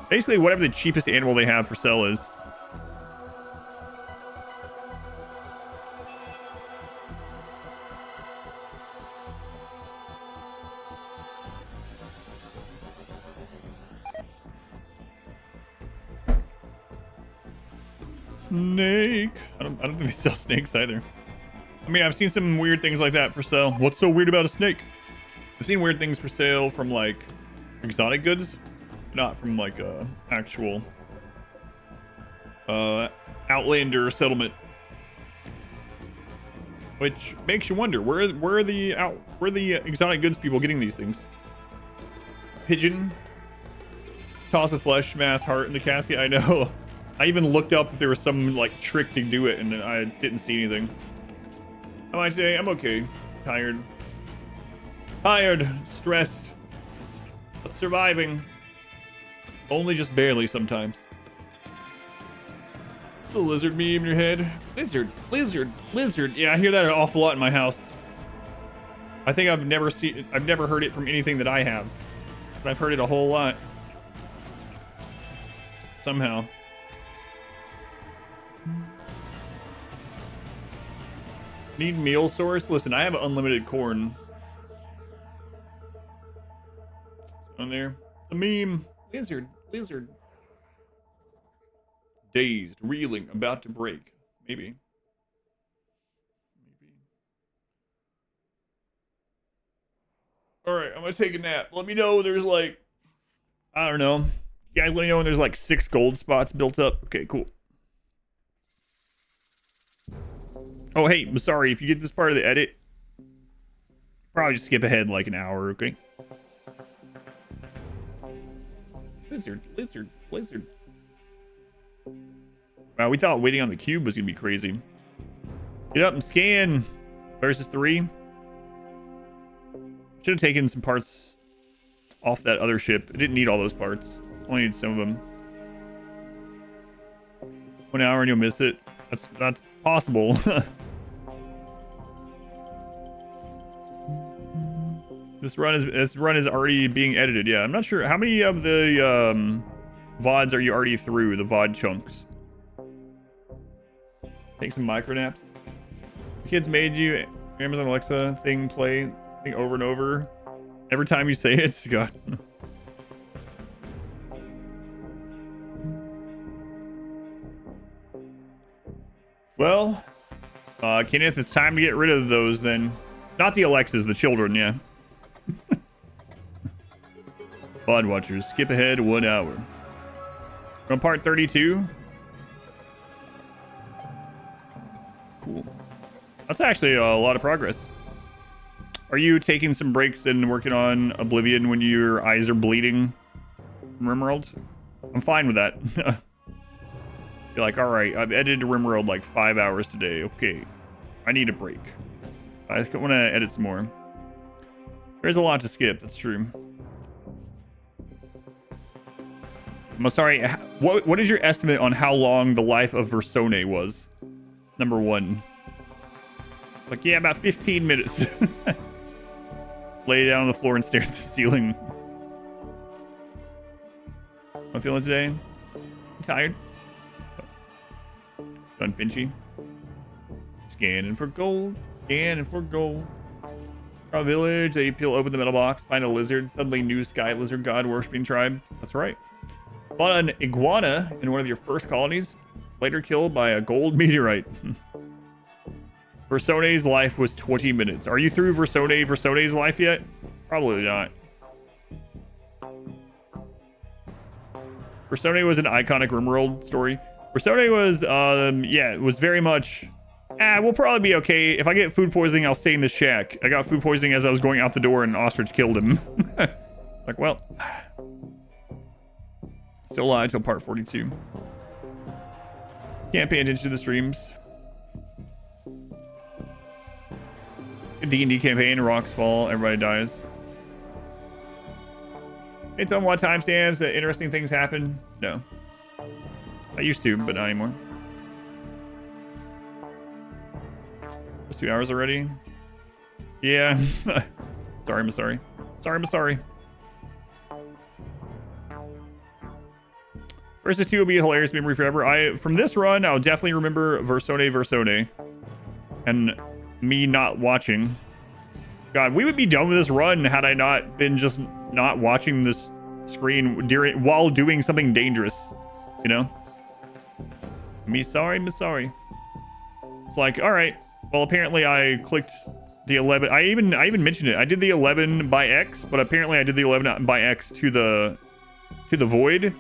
Basically, whatever the cheapest animal they have for sale is. Snake. I don't think they sell snakes either. I mean, I've seen some weird things like that for sale. What's so weird about a snake? I've seen weird things for sale from like exotic goods. not from like a actual Outlander settlement. Which makes you wonder, where are the exotic goods people getting these things? Pigeon, toss of flesh, mass, heart in the casket. I know. I even looked up if there was some like trick to do it, and I didn't see anything. How am I today? I'm okay. Tired, stressed, but surviving. Only just barely sometimes. The lizard meme in your head. Lizard. Yeah, I hear that an awful lot in my house. I think I've never heard it from anything that I have, but I've heard it a whole lot. Somehow. Need meal source? Listen, I have unlimited corn. On there. A meme. Lizard. Dazed, reeling, about to break. Maybe. Alright, I'm gonna take a nap. Let me know when there's like, I don't know. You guys let me know when there's like 6 gold spots built up. Okay, cool. Oh, hey, I'm sorry. If you get this part of the edit, probably just skip ahead like an hour, okay? Lizard. Wow, we thought waiting on the cube was gonna be crazy. Get up and scan. Versus 3. Should have taken some parts off that other ship. It didn't need all those parts. Only need some of them. 1 hour and you'll miss it. That's possible. This run is already being edited. Yeah, I'm not sure how many of the VODs are you already through, the VOD chunks. Take some micro naps. The kids made you Amazon Alexa thing play thing over and over. Every time you say it, God. Well, Kenneth, it's time to get rid of those then. Not the Alexas, the children, yeah. VOD watchers, skip ahead 1 hour. From part 32. Cool. That's actually a lot of progress. Are you taking some breaks and working on Oblivion when your eyes are bleeding from RimWorld? I'm fine with that. You're like, all right, I've edited RimWorld like 5 hours today. Okay, I need a break. I want to edit some more. There's a lot to skip. That's true. I'm sorry. What is your estimate on how long the life of Versone was? Number 1. Like, yeah, about 15 minutes. Lay down on the floor and stare at the ceiling. How am I feeling today? I'm tired. Done Finchy. Scanning for gold. Our village, they peel open the metal box, find a lizard. Suddenly new sky lizard god worshipping tribe. That's right. Bought an iguana in one of your first colonies. Later killed by a gold meteorite. Versone's life was 20 minutes. Are you through Versone's life yet? Probably not. Versone was an iconic RimWorld story. Versone was, yeah, it was very much, we'll probably be okay. If I get food poisoning, I'll stay in the shack. I got food poisoning as I was going out the door and an ostrich killed him. Like, well, still alive until part 42. Can't pay attention to the streams. D&D campaign, rocks fall, everybody dies. It's on what timestamps that interesting things happen. No. I used to, but not anymore. It's 2 hours already. Yeah. Sorry, I'm sorry. Versus 2 will be a hilarious memory forever. From this run, I'll definitely remember Versone. And me not watching. God, we would be done with this run had I not been just not watching this screen while doing something dangerous. You know? Me sorry. It's like, all right. Well, apparently I clicked the 11. I even mentioned it. I did the 11 by X, but apparently I did the 11 by X to the to the void.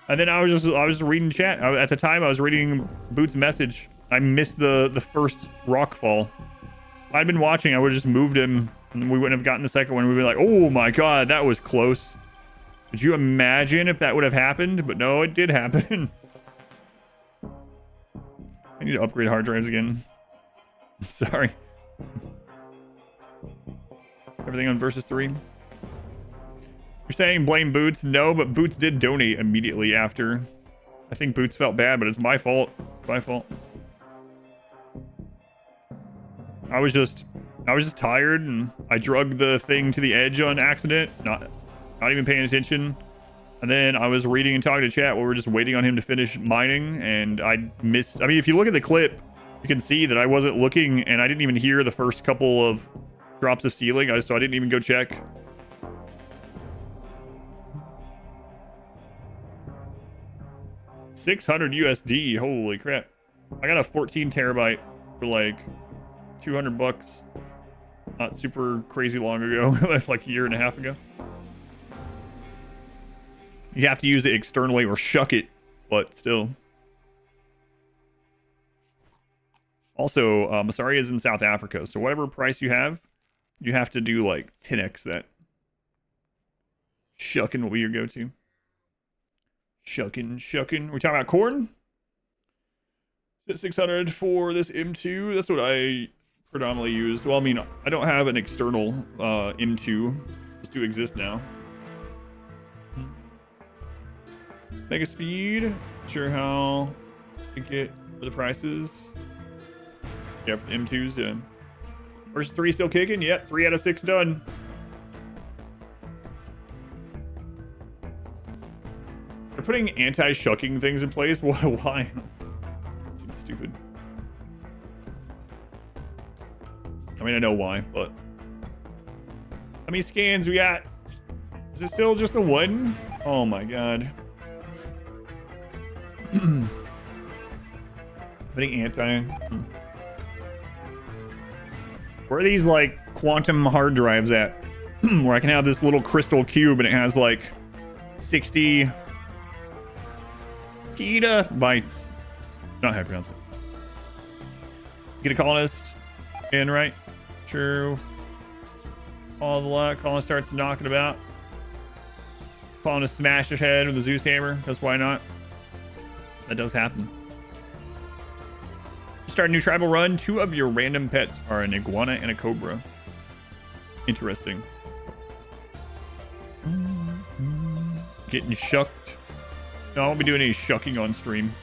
And then I was just reading chat. At the time, I was reading Boot's message. I missed the first rock fall. If I'd been watching, I would have just moved him, and we wouldn't have gotten the second one. We'd be like, oh my god, that was close. Could you imagine if that would have happened? But no, it did happen. I need to upgrade hard drives again. I'm sorry. Everything on versus 3. You're saying blame Boots? No, but Boots did donate immediately after. I think Boots felt bad, but it's my fault. It's my fault. I was just tired, and I drugged the thing to the edge on accident, not even paying attention. And then I was reading and talking to chat while we were just waiting on him to finish mining, and I missed. I mean, if you look at the clip, you can see that I wasn't looking, and I didn't even hear the first couple of drops of ceiling, so I didn't even go check. $600 USD, holy crap. I got a 14 terabyte for like $200. Not super crazy long ago. That's like a year and a half ago. You have to use it externally or shuck it, but still. Also, Masari is in South Africa, so whatever price you have to do like 10x that. Shucking will be your go-to. Shucking. We're talking about corn? Is it 600 for this M2? That's what I predominantly use. Well, I mean, I don't have an external M2. Those do exist now. Mega speed. Not sure how to get for the prices. Yeah, for the M2s, yeah. Versus 3 still kicking? Yep, 3 out of 6 done. They're putting anti-shucking things in place? Why? Seems stupid. I mean, I know why, but... How many scans we got? Is it still just the one? Oh my god. Putting anti... Where are these, like, quantum hard drives at? Where I can have this little crystal cube and it has, like, 60... petabytes. Not how to pronounce it. Get a colonist in, right? True. All the luck. Colonist starts knocking about. Colonist smash his head with a Zeus hammer. That's why not. That does happen. Start a new tribal run. 2 of your random pets are an iguana and a cobra. Interesting. Getting shucked. No, I won't be doing any shucking on stream.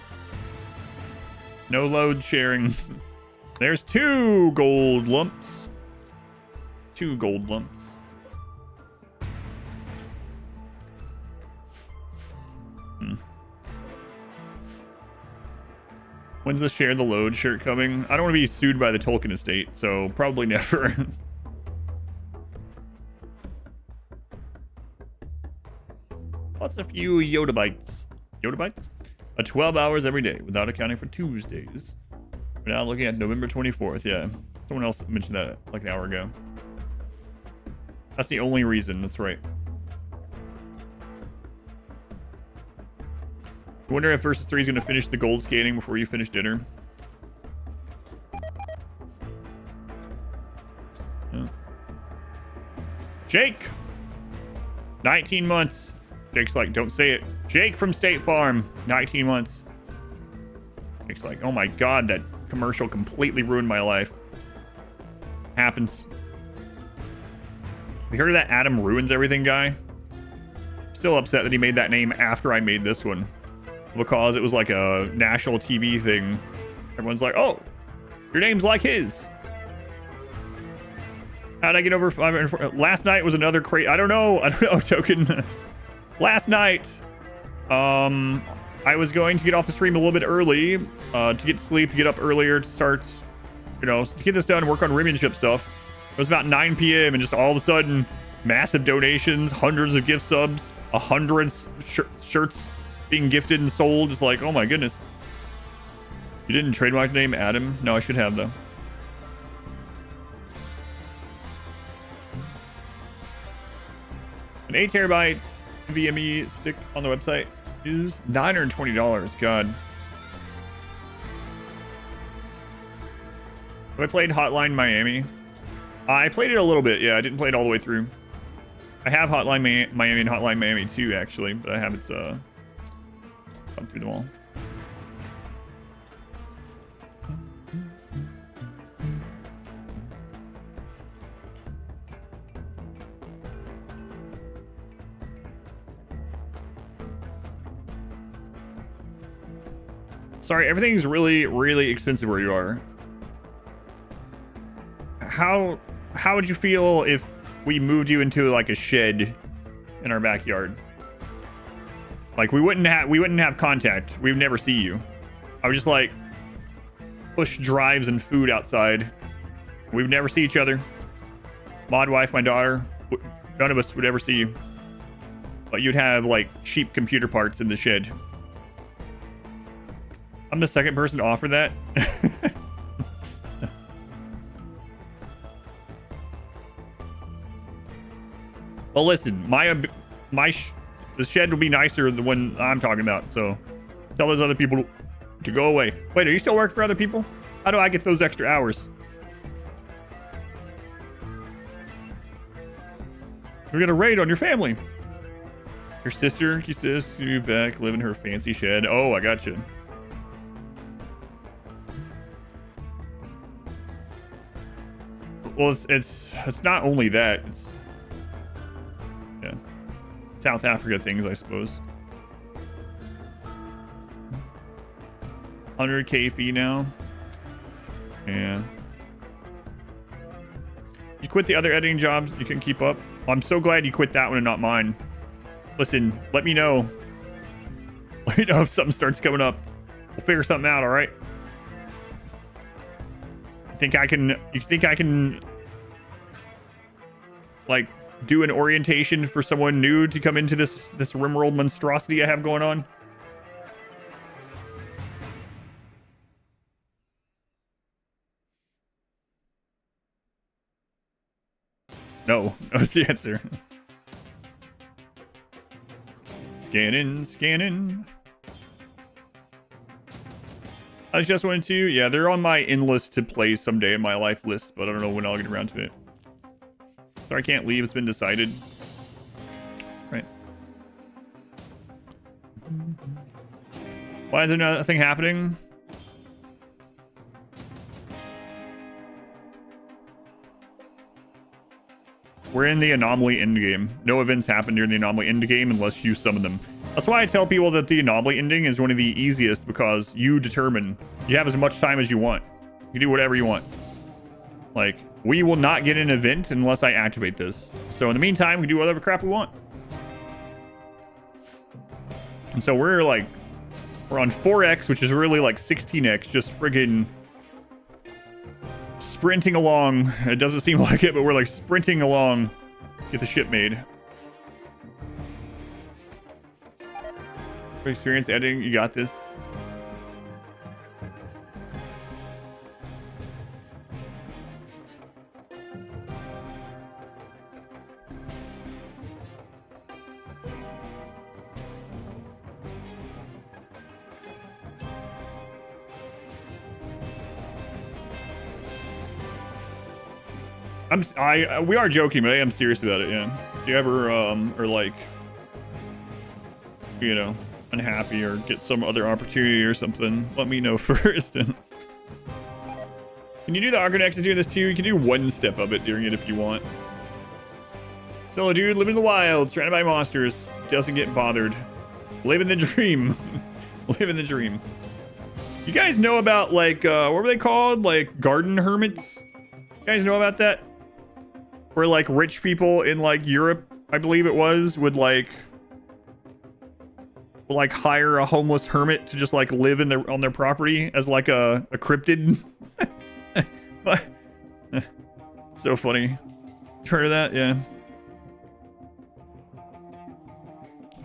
No load sharing. There's 2 gold lumps. 2 gold lumps. When's the share the load shirt coming? I don't want to be sued by the Tolkien estate, so probably never. What's a few Yoda bites? Yoda bites? 12 hours every day, without accounting for Tuesdays. We're now looking at November 24th, yeah. Someone else mentioned that like an hour ago. That's the only reason, that's right. I wonder if Versus 3 is going to finish the gold scanning before you finish dinner. Yeah. Jake! 19 months. Jake's like, don't say it. Jake from State Farm. 19 months. Jake's like, oh my god, that commercial completely ruined my life. Happens. You heard of that Adam Ruins Everything guy? Still upset that he made that name after I made this one. Because it was like a national TV thing. Everyone's like, oh, your name's like his. How'd I get over 504? Last night was another crazy. I don't know, Token. Last night, I was going to get off the stream a little bit early to get to sleep, to get up earlier, to start, you know, to get this done and work on Rimmanship stuff. It was about 9 p.m. and just all of a sudden, massive donations, hundreds of gift subs, 100 shirts being gifted and sold. It's like, oh my goodness. You didn't trademark the name Adam? No, I should have though. And 8 terabytes VME stick on the website is $920. God. Have I played Hotline Miami? I played it a little bit. Yeah, I didn't play it all the way through. I have Hotline Miami and Hotline Miami 2 actually, but I haven't come through them all. Sorry, everything's really, really expensive where you are. How would you feel if we moved you into like a shed in our backyard? Like we wouldn't have contact. We would never see you. I would just like push drives and food outside. We would never see each other. Mod wife, my daughter, none of us would ever see you. But you'd have like cheap computer parts in the shed. I'm the second person to offer that. Well, listen, the shed will be nicer than the one I'm talking about. So tell those other people to go away. Wait, are you still working for other people? How do I get those extra hours? We got a raid on your family. Your sister, he says, you back, live in her fancy shed. Oh, I got you. Well, it's not only that. It's yeah, South Africa things, I suppose. 100K fee now. Yeah. You quit the other editing jobs you can keep up. I'm so glad you quit that one and not mine. Listen, let me know. Let me know if something starts coming up. We'll figure something out, all right? You think I can like do an orientation for someone new to come into this RimWorld monstrosity I have going on? No, that's the answer. Scanning. I just wanted to, yeah, they're on my in-list to play someday in my life list, but I don't know when I'll get around to it. So I can't leave, it's been decided. Right. Why is there nothing happening? We're in the anomaly endgame. No events happen during the anomaly endgame unless you summon them. That's why I tell people that the anomaly ending is one of the easiest, because you determine. You have as much time as you want. You can do whatever you want. Like, we will not get an event unless I activate this. So in the meantime, we do whatever crap we want. And so we're on 4x, which is really like 16x, just friggin' sprinting along. It doesn't seem like it, but we're like sprinting along. Get the ship made. Experience editing, you got this. We are joking, but I am serious about it, yeah. If you ever are like, you know, unhappy or get some other opportunity or something, let me know first. Can you do the Argonex is doing this too? You can do one step of it during it if you want. Solo dude, living in the wild, surrounded by monsters, doesn't get bothered. Living the dream. Living the dream. You guys know about like, what were they called? Like garden hermits? You guys know about that? Where like rich people in like Europe, I believe it was, would like hire a homeless hermit to just like live in on their property as like a cryptid. So funny. You heard of that? Yeah.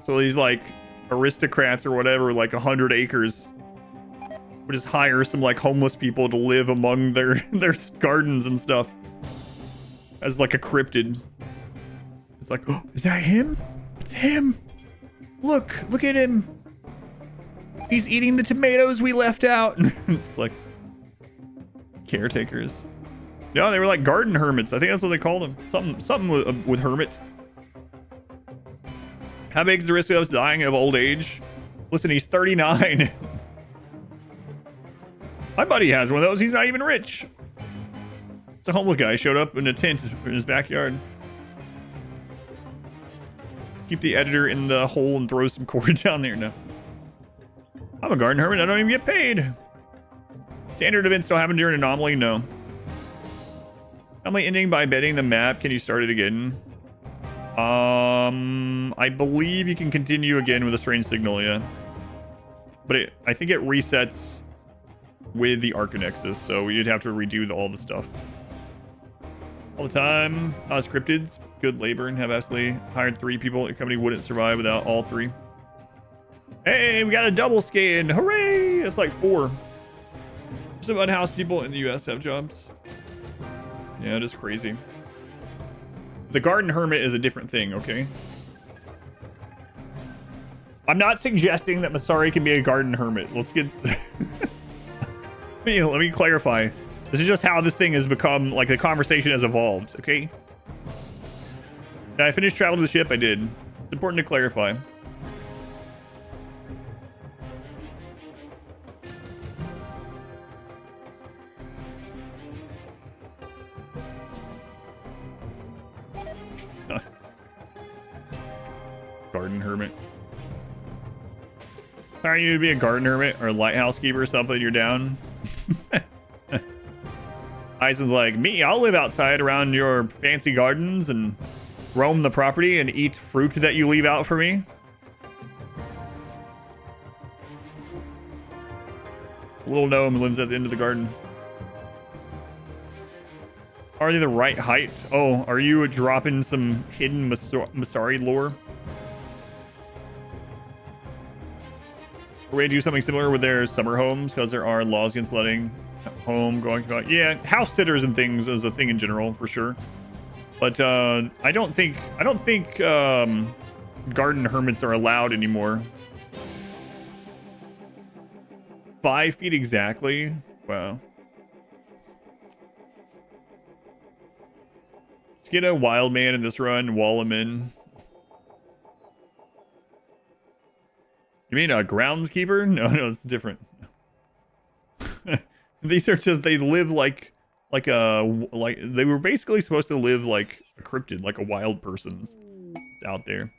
So these like aristocrats or whatever, like 100 acres, would just hire some like homeless people to live among their gardens and stuff as like a cryptid. It's like, oh, is that him? It's him. Look at him. He's eating the tomatoes we left out. It's like caretakers. No, they were like garden hermits. I think that's what they called them. Something with hermit. How big is the risk of us dying of old age? Listen, he's 39. My buddy has one of those. He's not even rich. It's a homeless guy. Showed up in a tent in his backyard. Keep the editor in the hole and throw some cord down there. No. I'm a garden hermit. I don't even get paid. Standard events still happen during anomaly? No. Anomaly ending by betting the map. Can you start it again? I believe you can continue again with a strange signal, yeah. But I think it resets with the Arcanexus, so you'd have to redo all the stuff. All the time. Scripted. Good labor and have absolutely hired 3 people. The company wouldn't survive without all 3. Hey, we got a double scan. Hooray! It's like 4. Some unhoused people in the US have jobs. Yeah, it is crazy. The garden hermit is a different thing, okay? I'm not suggesting that Masari can be a garden hermit. Let's get... let me clarify. This is just how this thing has become, like, the conversation has evolved, okay? Did I finish travel to the ship? I did. It's important to clarify. Garden hermit. Are you to be a garden hermit or a lighthouse keeper or something? You're down. Eisen's like, me, I'll live outside around your fancy gardens and roam the property and eat fruit that you leave out for me. Little gnome lives at the end of the garden. Are they the right height? Oh, are you dropping some hidden Masari lore? We're going to do something similar with their summer homes because there are laws against letting home going about. Yeah, house sitters and things is a thing in general for sure. But I don't think garden hermits are allowed anymore. 5 feet exactly. Wow. Let's get a wild man in this run, wall him in. You mean a groundskeeper? No, it's different. These are just, they live like they were basically supposed to live like a cryptid, like a wild person's out there.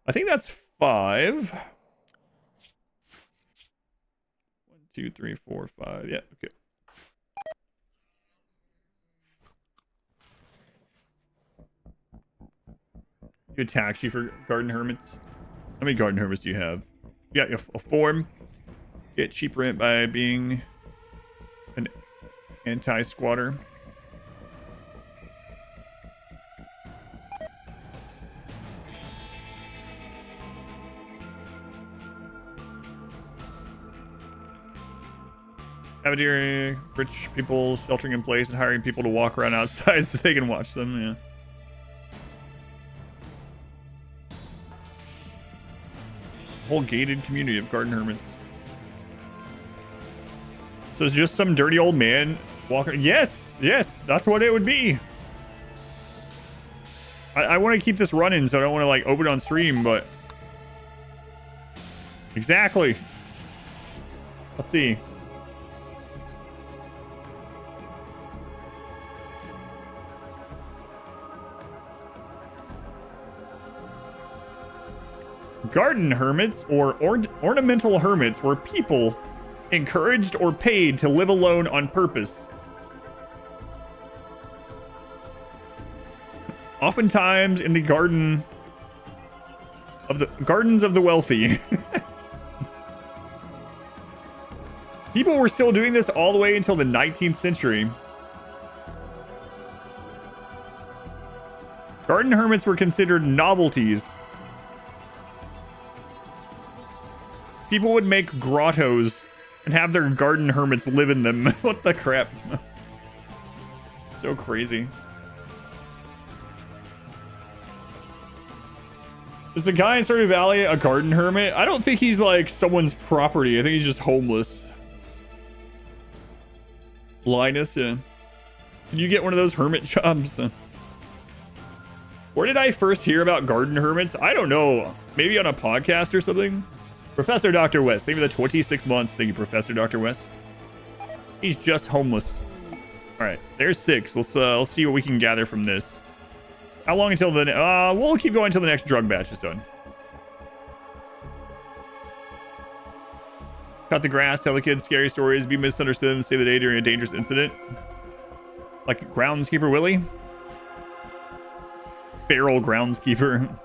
I think that's 5. 1, 2, 3, 4, 5. Yeah, okay. Good taxi for garden hermits. How many garden hermits do you have? You got a form. Get cheap rent by being an anti-squatter. Cafeteria, rich people sheltering in place and hiring people to walk around outside so they can watch them, yeah. Whole gated community of garden hermits. So it's just some dirty old man walking. Yes, that's what it would be. I want to keep this running, so I don't want to like open it on stream, but exactly. Let's see. Garden hermits or ornamental hermits were people encouraged or paid to live alone on purpose. Oftentimes in the gardens of the wealthy. People were still doing this all the way until the 19th century. Garden hermits were considered novelties. People would make grottos and have their garden hermits live in them. What the crap? So crazy. Is the guy in Stardew Valley a garden hermit? I don't think he's like someone's property. I think he's just homeless. Linus, yeah. Can you get one of those hermit jobs? Where did I first hear about garden hermits? I don't know. Maybe on a podcast or something? Professor Dr. West. Thank you for the 26 months. Thank you, Professor Dr. West. He's just homeless. All right, there's 6. Let's see what we can gather from this. How long until the... we'll keep going until the next drug batch is done. Cut the grass, tell the kids scary stories, be misunderstood, and save the day during a dangerous incident. Like Groundskeeper Willie? Feral Groundskeeper.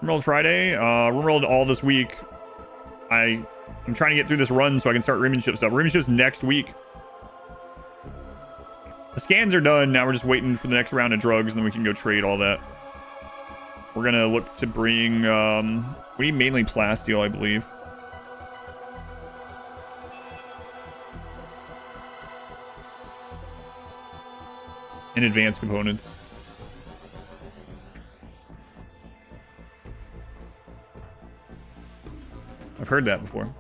RimWorld Friday. RimWorld all this week. I'm trying to get through this run so I can start Rimship stuff. Rimship's next week. The scans are done. Now we're just waiting for the next round of drugs, and then we can go trade all that. We're gonna look to bring... we need mainly plasteel, I believe. And advanced components. I've heard that before.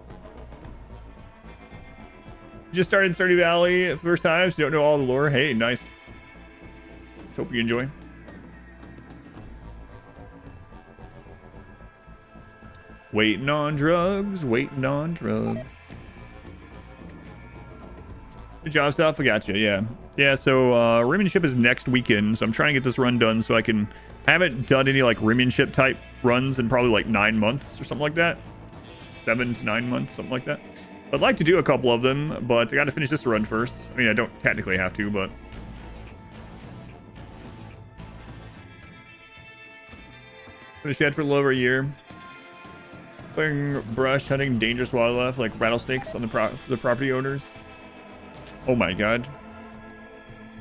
Just started Stardew Valley first time, so you don't know all the lore. Hey, nice. Let's hope you enjoy. Waiting on drugs, waiting on drugs. Good job, stuff. I got you. Yeah. Yeah, so Rimship is next weekend, so I'm trying to get this run done so I can... I haven't done any like Rimship type runs in probably like 9 months or something like that. 7 to 9 months, something like that. I'd like to do a couple of them, but I got to finish this run first. I mean, I don't technically have to, but... Been a shed for a little over a year. Clearing brush, hunting dangerous wildlife like rattlesnakes on the property owners. Oh my god.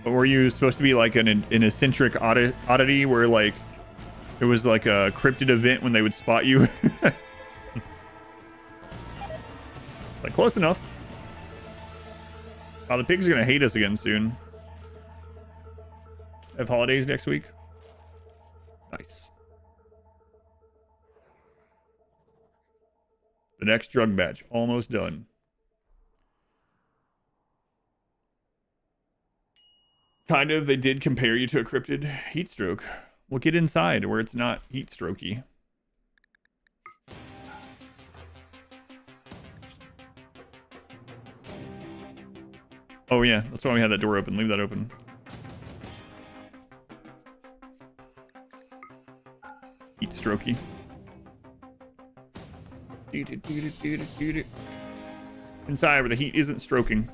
But were you supposed to be like an eccentric oddity where like it was like a cryptid event when they would spot you? Like close enough. Oh, the pigs are gonna hate us again soon. Have holidays next week. Nice. The next drug batch almost done. Kind of, they did compare you to a cryptid heat stroke. We'll get inside where it's not heat strokey. Oh yeah, that's why we had that door open. Leave that open. Heat strokey. Inside where the heat isn't stroking.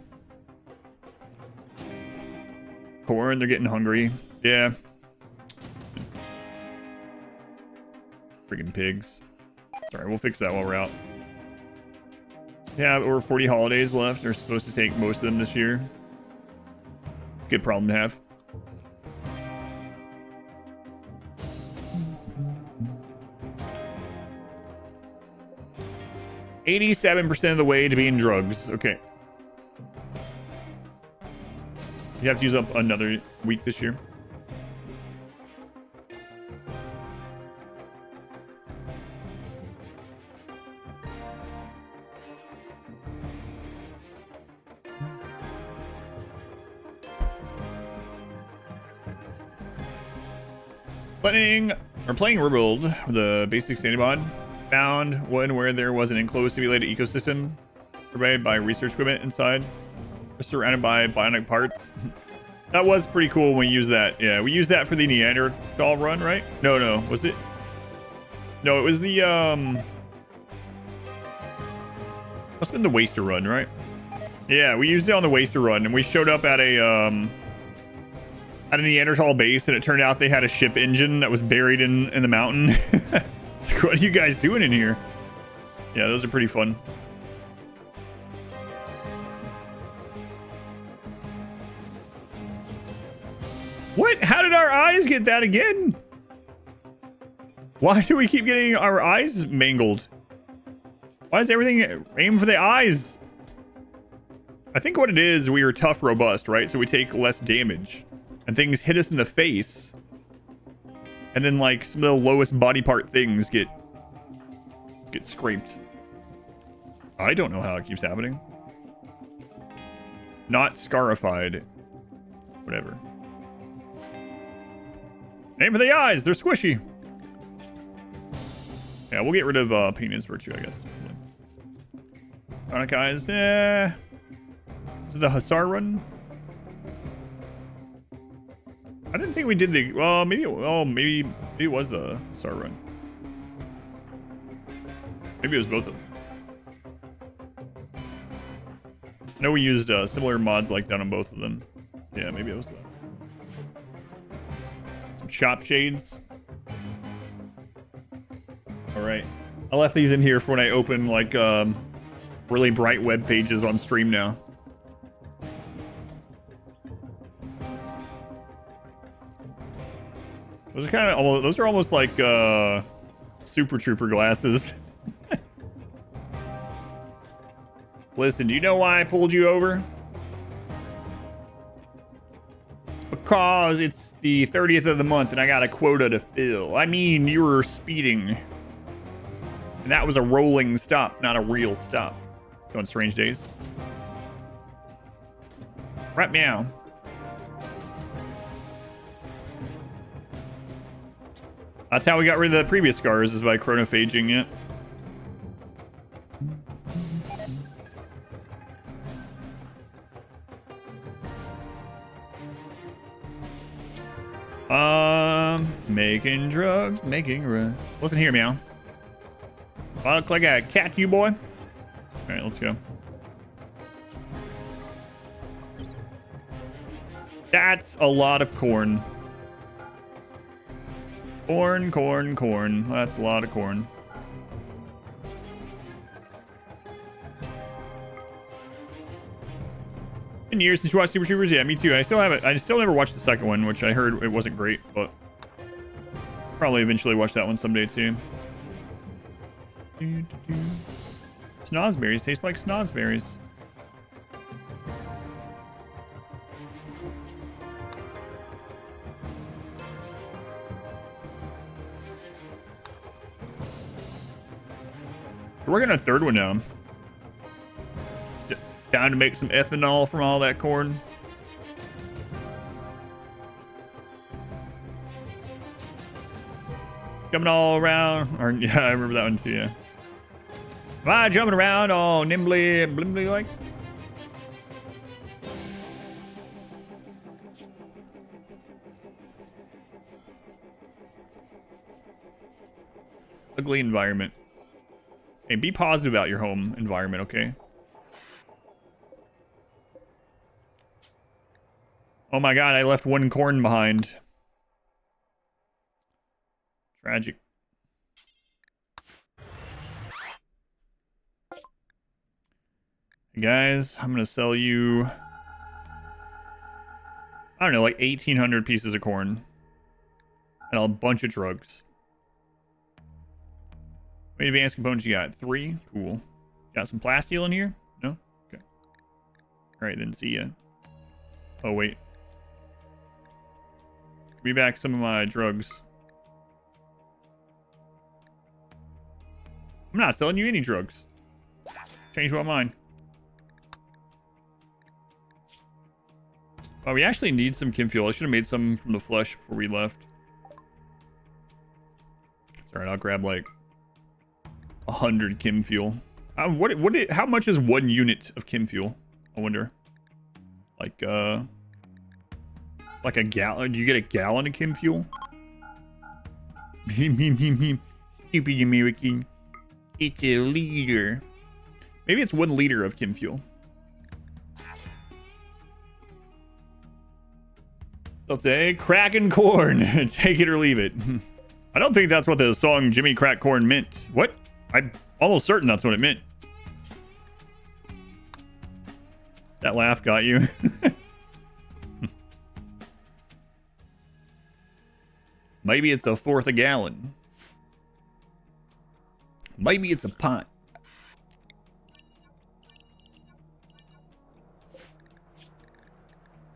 Corn, they're getting hungry. Yeah. Freaking pigs. Sorry, we'll fix that while we're out. Yeah, over 40 holidays left. They're supposed to take most of them this year. It's a good problem to have. $87% of the way to being drugs. Okay. You have to use up another week this year. Playing RimWorld, the basic standard mod. Found one where there was an enclosed simulated ecosystem provided by research equipment inside. We're surrounded by bionic parts. That was pretty cool when we used that. Yeah, we used that for the Neanderthal run, right? No, was it? No, it was the must have been the Waster run, right? Yeah, we used it on the Waster run, and we showed up at a Neanderthal base, and it turned out they had a ship engine that was buried in the mountain. Like, what are you guys doing in here? Yeah, those are pretty fun. What? How did our eyes get that again? Why do we keep getting our eyes mangled? Why is everything aimed for the eyes? I think what it is, we are tough, robust, right? So we take less damage. And things hit us in the face. And then like some of the lowest body part things get scraped. I don't know how it keeps happening. Not scarified. Whatever. Aim for the eyes. They're squishy. Yeah, we'll get rid of pain is virtue, I guess. Alright, guys. Is it the Hussar run? I didn't think we did the... Well, maybe it was the Hussar run. Maybe it was both of them. I know we used similar mods like that on both of them. Yeah, maybe it was that. Some shop shades. Alright. I left these in here for when I open, like, really bright web pages on stream now. Those are kind of almost... Those are almost like, Super Trooper glasses. Listen, do you know why I pulled you over? It's because it's the 30th of the month and I got a quota to fill. I mean, you were speeding. And that was a rolling stop, not a real stop. Going strange days. Right meow. That's how we got rid of the previous scars, is by chronophaging it. Making drugs, making run. Listen here, meow. I look like a cat to you, boy. All right, let's go. That's a lot of corn. Corn, corn, corn. That's a lot of corn. Been years since you watched Super Troopers. Yeah, me too. I still haven't. I still never watched the second one, which I heard it wasn't great, but probably eventually watch that one someday too. Snozberries taste like snozberries. We're working on a third one now. Down to make some ethanol from all that corn. Jumping all around. Or, yeah, I remember that one too, yeah. Am I jumping around all nimbly, blimbly like? Ugly environment. Hey, be positive about your home environment, okay? Oh my god, I left one corn behind. Tragic. Hey guys, I'm gonna sell you... I don't know, like 1,800 pieces of corn. And a bunch of drugs. How many advanced components you got? 3? Cool. Got some plasteel in here? No? Okay. Alright, then see ya. Oh, wait. Give me back some of my drugs. I'm not selling you any drugs. Change my mind. Oh, we actually need some chem fuel. I should have made some from the flesh before we left. It's alright, I'll grab like 100 chem fuel. How much is 1 unit of chem fuel? I wonder. Like a gallon? Do you get a gallon of chem fuel? Stupid American. It's a liter. Maybe it's 1 liter of chem fuel. I'll say cracking corn. Take it or leave it. I don't think that's what the song Jimmy Crack Corn meant. What? I'm almost certain that's what it meant. That laugh got you. Maybe it's 1/4 a gallon. Maybe it's a pint.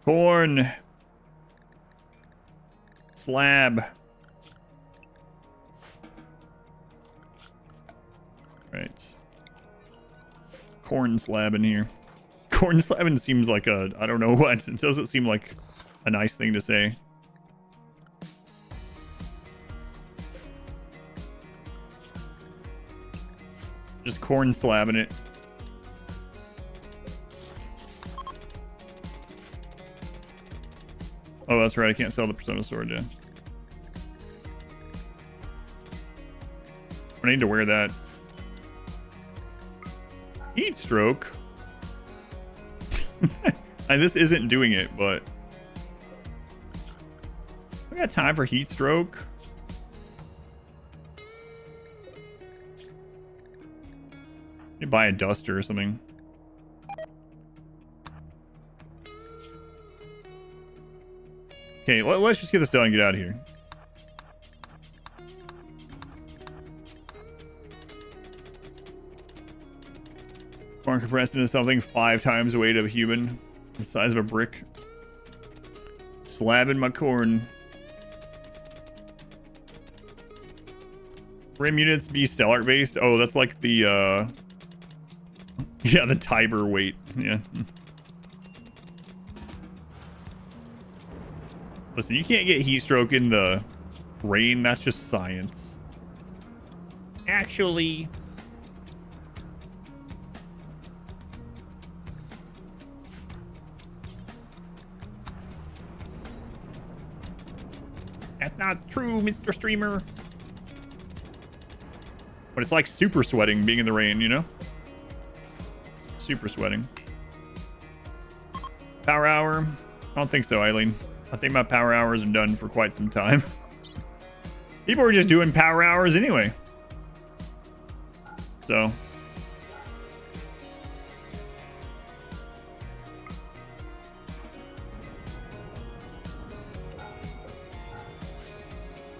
Corn. Slab. corn slab in here. Corn slabbing seems like a, I don't know what. It doesn't seem like a nice thing to say. Just corn slabbing it. Oh, that's right. I can't sell the Persona sword, yeah. I need to wear that. Heat stroke. And this isn't doing it, but I got time for heat stroke. You buy a duster or something. Okay, let's just get this done and get out of here. Corn compressed into something 5 times the weight of a human, the size of a brick. Slabbing my corn. Rim units be stellar based. Oh, that's like the yeah, the Tiber weight. Yeah. Listen, you can't get heat stroke in the rain. That's just science. Actually. That's not true, Mr. Streamer. But it's like super sweating being in the rain, you know? Super sweating. Power hour? I don't think so, Eileen. I think my power hours are done for quite some time. People are just doing power hours anyway. So.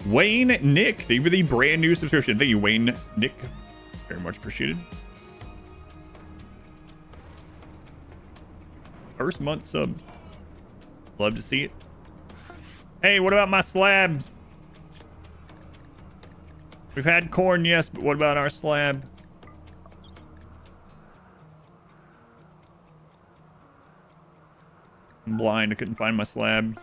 Wayne Nick, thank you for the brand new subscription. Thank you, Wayne Nick. Very much appreciated. First month sub. Love to see it. Hey, what about my slab? We've had corn, yes, but what about our slab? I'm blind. I couldn't find my slab.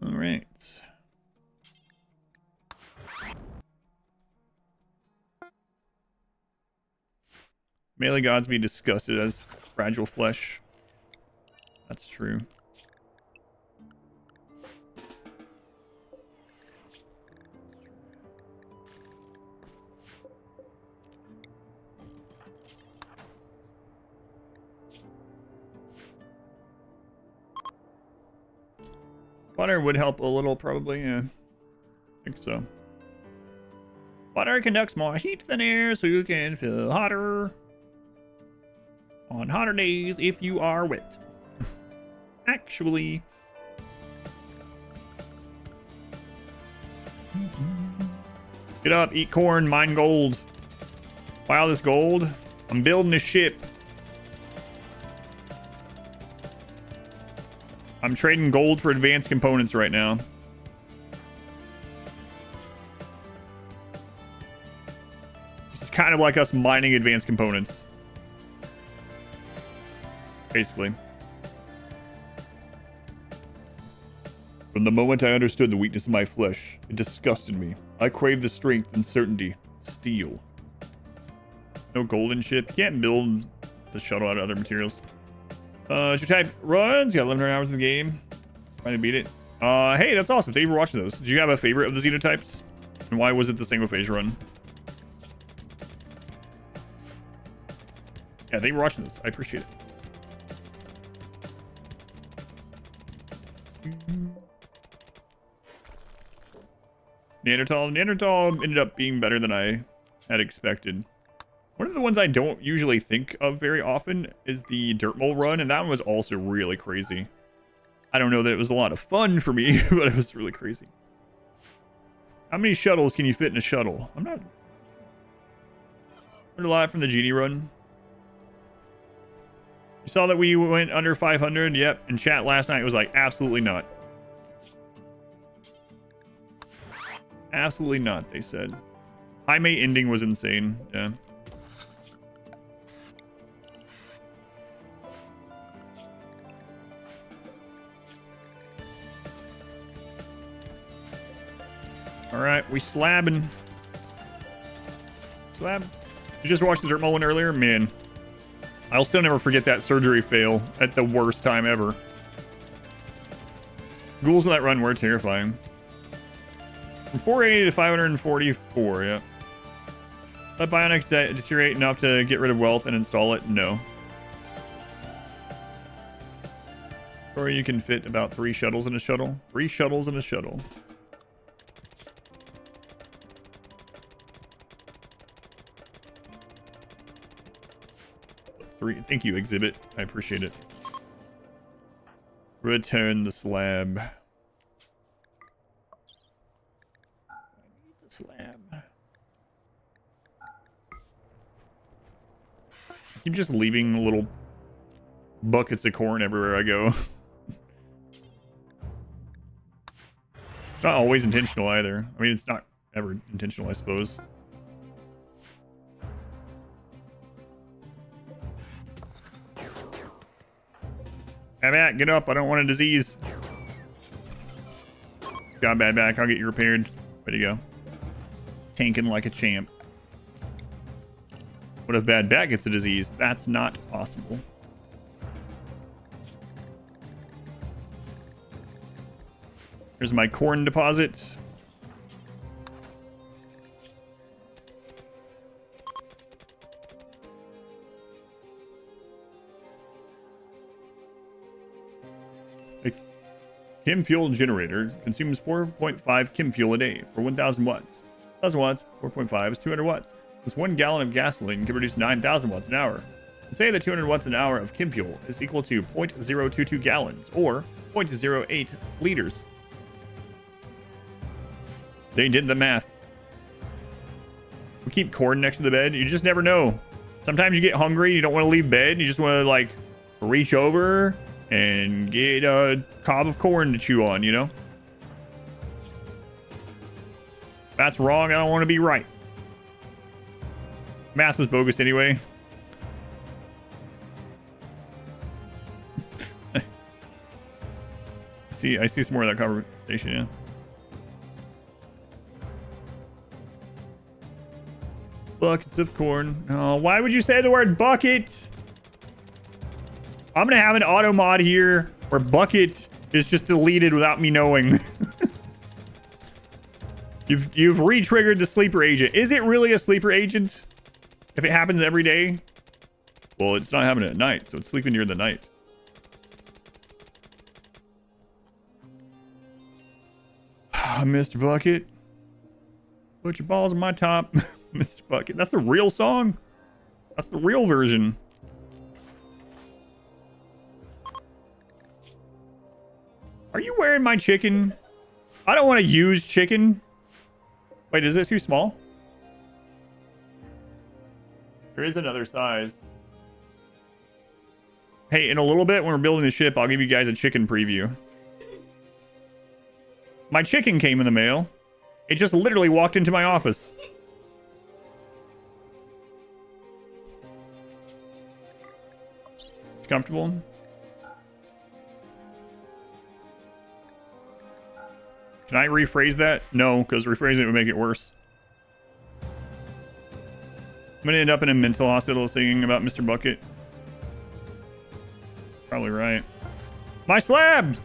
All right. Melee gods be disgusted as fragile flesh. That's true. Butter would help a little, probably. Yeah, I think so. Butter conducts more heat than air, so you can feel hotter on hotter days if you are wet. Actually. Get up, eat corn, mine gold. Buy all this gold. I'm building a ship. I'm trading gold for advanced components right now. It's kind of like us mining advanced components. Basically. From the moment I understood the weakness of my flesh, it disgusted me. I craved the strength and certainty of steel. No golden ship. You can't build the shuttle out of other materials. Should type runs. Got 11 hours in the game. Trying to beat it. Hey, that's awesome. Thank you for watching those. Did you have a favorite of the xenotypes? And why was it the single phase run? Yeah, thank you for watching those. I appreciate it. Neanderthal ended up being better than I had expected. One of the ones I don't usually think of very often is the Dirt Mole run, and that one was also really crazy. I don't know that it was a lot of fun for me, but it was really crazy. How many shuttles can you fit in a shuttle? I'm not... Learned a lot from the GD run. You saw that we went under 500? Yep, in chat last night was like, absolutely not. Absolutely not, they said. High May ending was insane. Yeah. All right, we slabbing. Slab. You just watched the Dirt Mall one earlier? Man, I'll still never forget that surgery fail at the worst time ever. Ghouls in that run were terrifying. From 480 to 544, yeah. Let bionics deteriorate enough to get rid of wealth and install it? No. Or you can fit about 3 shuttles in a shuttle. 3 shuttles in a shuttle. Thank you, Exhibit. I appreciate it. Return the slab. I need the slab. Keep just leaving little buckets of corn everywhere I go. It's not always intentional either. I mean, it's not ever intentional, I suppose. Bad, get up. I don't want a disease. Got bad back. I'll get you repaired. Way to go. Tanking like a champ. What if bad back gets a disease? That's not possible. Here's my corn deposit. Chem fuel generator consumes 4.5 chem fuel a day for 1,000 watts. 1,000 watts, 4.5 is 200 watts. This 1 gallon of gasoline can produce 9,000 watts an hour. Say that 200 watts an hour of chem fuel is equal to 0.022 gallons or 0.08 liters. They did the math. We keep corn next to the bed. You just never know. Sometimes you get hungry. You don't want to leave bed. You just want to like reach over and get a cob of corn to chew on, you know? That's wrong. I don't want to be right. Math was bogus anyway. I see some more of that conversation, yeah. Buckets of corn. Oh, why would you say the word bucket? I'm gonna have an auto mod here where bucket is just deleted without me knowing. You've re-triggered the sleeper agent. Is it really a sleeper agent? If it happens every day? Well, it's not happening at night, so it's sleeping during the night. Mr. Bucket. Put your balls on my top. Mr. Bucket. That's the real song? That's the real version. Are you wearing my chicken? I don't want to use chicken. Wait, is this too small? There is another size. Hey, in a little bit when we're building the ship, I'll give you guys a chicken preview. My chicken came in the mail. It just literally walked into my office. It's comfortable. Can I rephrase that? No, because rephrasing it would make it worse. I'm gonna end up in a mental hospital singing about Mr. Bucket. Probably right. My slab!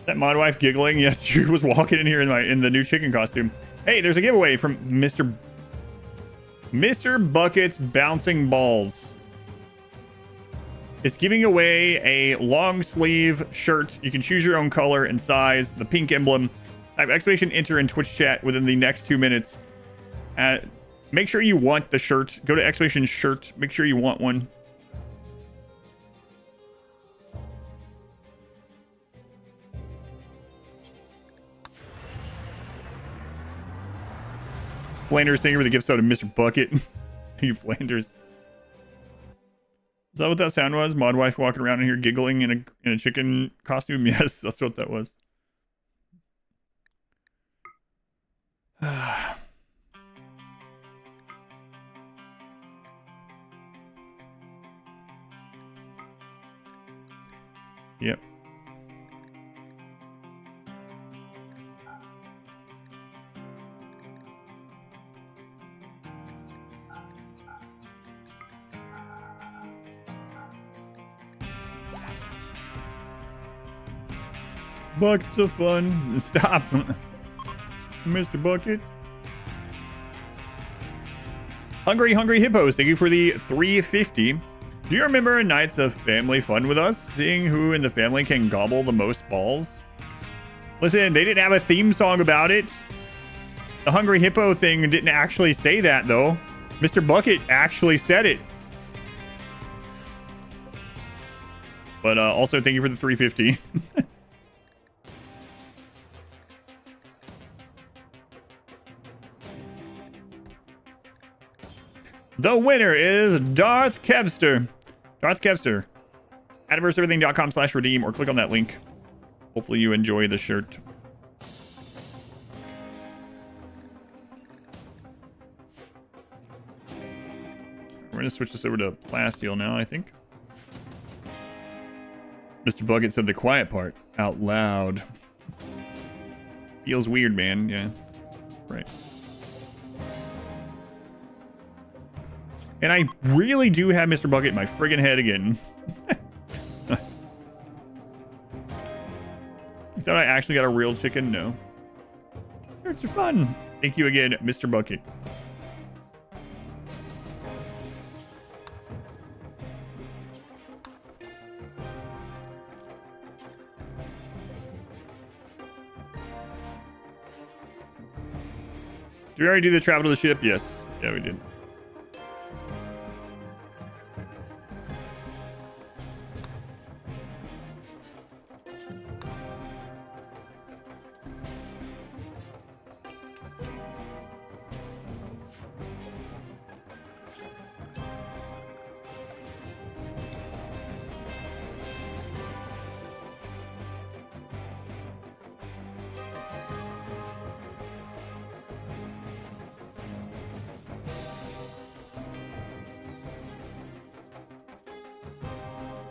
That mod wife giggling? Yes, she was walking in here in the new chicken costume. Hey, there's a giveaway from Mr. Bucket's Bouncing Balls. It's giving away a long sleeve shirt. You can choose your own color and size. The pink emblem. Type exclamation enter in Twitch chat within the next 2 minutes. Make sure you want the shirt. Go to exclamation shirt. Make sure you want one. Flanders, thank you for the gift sub to Mr. Bucket. Thank you, Flanders. Is that what that sound was? Mod wife walking around in here giggling in a chicken costume? Yes, that's what that was. Yep. Buckets of fun. Stop. Mr. Bucket. Hungry Hippos, thank you for the 350. Do you remember nights of family fun with us? Seeing who in the family can gobble the most balls? Listen, they didn't have a theme song about it. The Hungry Hippo thing didn't actually say that, though. Mr. Bucket actually said it. But also, thank you for the 350. The winner is Darth Kevster. Darth Kevster. Adverseverything.com/redeem or click on that link. Hopefully you enjoy the shirt. We're going to switch this over to Plasteel now, I think. Mr. Bucket said the quiet part out loud. Feels weird, man. Yeah. Right. And I really do have Mr. Bucket in my friggin' head again. Is that I actually got a real chicken? No. Shirts are fun. Thank you again, Mr. Bucket. Did we already do the travel to the ship? Yes. Yeah, we did.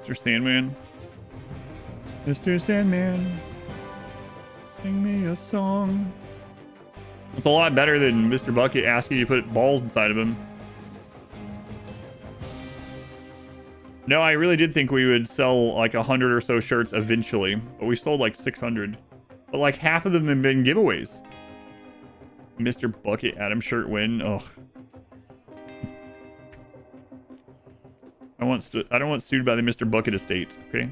Mr. Sandman. Mr. Sandman. Sing me a song. It's a lot better than Mr. Bucket asking you to put balls inside of him. No, I really did think we would sell like 100 or so shirts eventually, but we sold like 600. But like half of them have been giveaways. Mr. Bucket Adam shirt win. Ugh. I don't want sued by the Mr. Bucket estate, okay?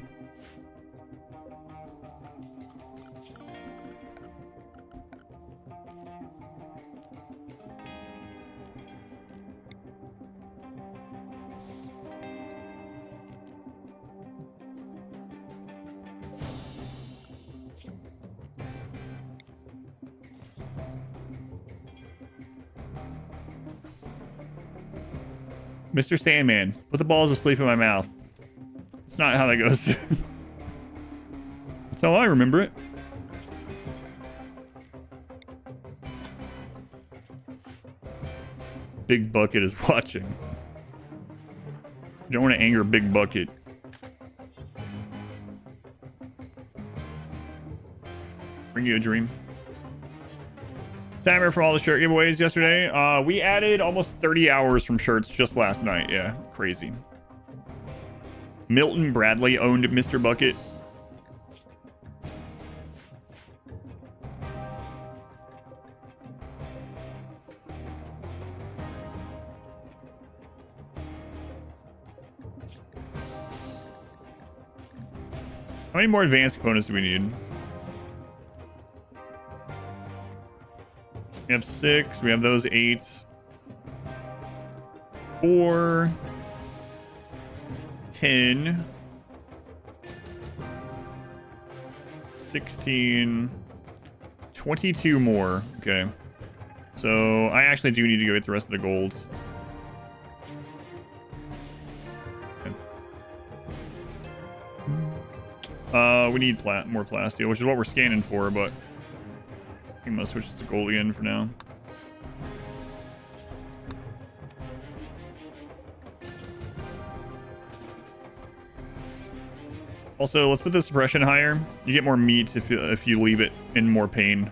Mr. Sandman, put the balls of sleep in my mouth. It's not how that goes. That's how I remember it. Big Bucket is watching. You don't want to anger Big Bucket. Bring you a dream. Timer for all the shirt giveaways yesterday. We added almost 30 hours from shirts just last night. Yeah, crazy. Milton Bradley owned Mr. Bucket. How many more advanced components do we need? We have 6. We have those 8. 4. 10. 16. 22 more. Okay. So I actually do need to go get the rest of the golds. Okay. We need more plasteel, which is what we're scanning for, but we must switch to gold again for now. Also, let's put the suppression higher. You get more meat if you leave it in more pain.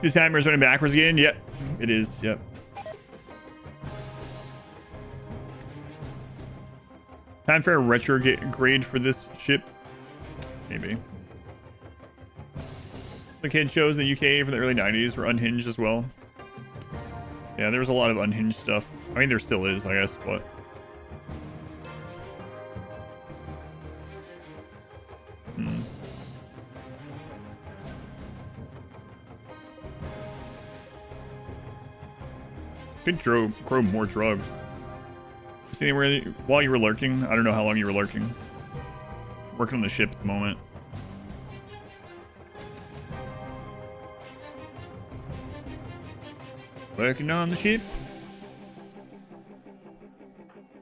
The timer's running backwards again. Yep, it is. Yep. Time for a retrograde for this ship. Maybe. The kid shows in the UK from the early 90s were unhinged as well. Yeah, there was a lot of unhinged stuff. I mean, there still is, I guess, but... Could grow more drugs. See anywhere while you were lurking? I don't know how long you were lurking. Working on the ship at the moment. Working on the ship.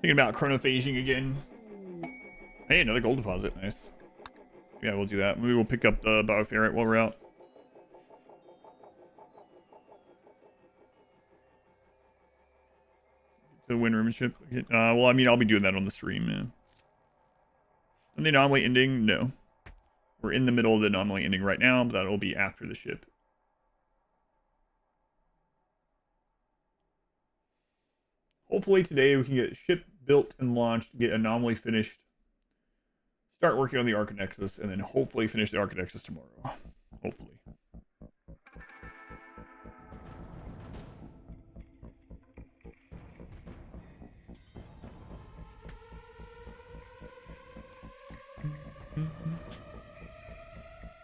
Thinking about chronophaging again. Hey, another gold deposit. Nice. Yeah, we'll do that. Maybe we'll pick up the bioferrite while we're out. The wind room ship. Well, I mean, I'll be doing that on the stream, man. And the anomaly ending? No. We're in the middle of the anomaly ending right now, but that'll be after the ship. Hopefully today we can get ship built and launched, get anomaly finished, start working on the Arcanexus, and then hopefully finish the Arcanexus tomorrow. Hopefully.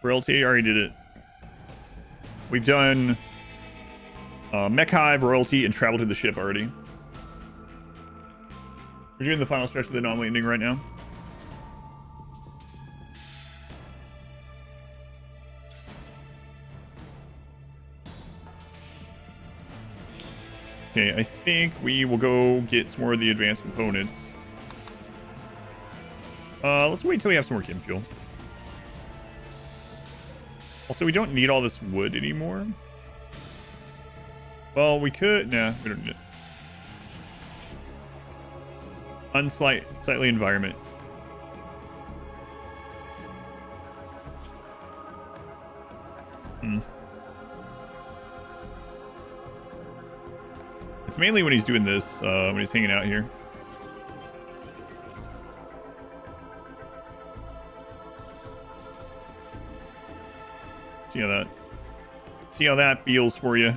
Royalty, I already did it. We've done Mech Hive, Royalty, and Travel to the Ship already. We're doing the final stretch of the anomaly ending right now. Okay, I think we will go get some more of the advanced components. Let's wait till we have some more chem fuel. Also, we don't need all this wood anymore. Well, we could... Nah, we don't need it. Unsightly environment. It's mainly when he's doing this, when he's hanging out here. See how that feels for you.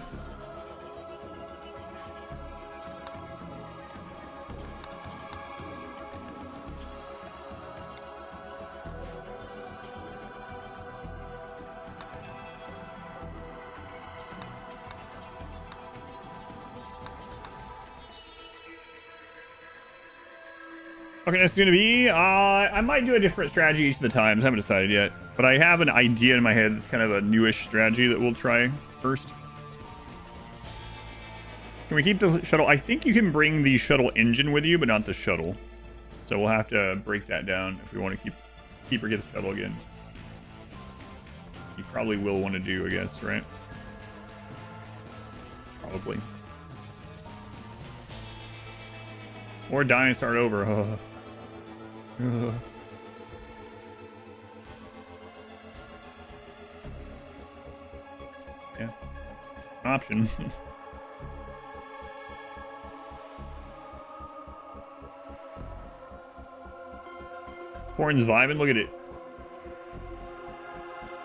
Okay, that's gonna be, I might do a different strategy each of the times. I haven't decided yet, but I have an idea in my head that's kind of a newish strategy that we'll try first. Can we keep the shuttle? I think you can bring the shuttle engine with you, but not the shuttle. So we'll have to break that down if we want to keep or get the shuttle again. You probably will want to do, I guess, right? Probably. Or die and start over. Yeah. Option. Corn's vibing. Look at it.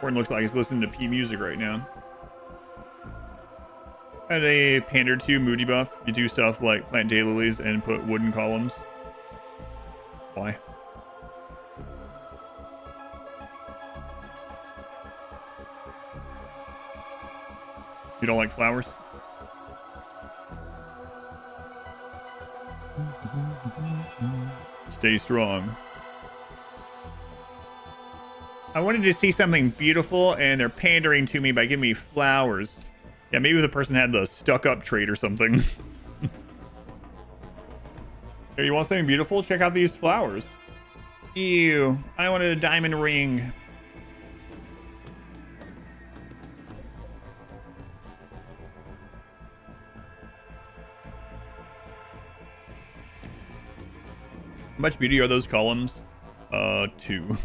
Corn looks like he's listening to P music right now. Had a pander to moody buff. You do stuff like plant daylilies and put wooden columns. Why? You don't like flowers? Stay strong. I wanted to see something beautiful, and they're pandering to me by giving me flowers. Yeah, maybe the person had the stuck-up trait or something. Hey, you want something beautiful? Check out these flowers. Ew, I wanted a diamond ring. How much beauty are those columns? 2.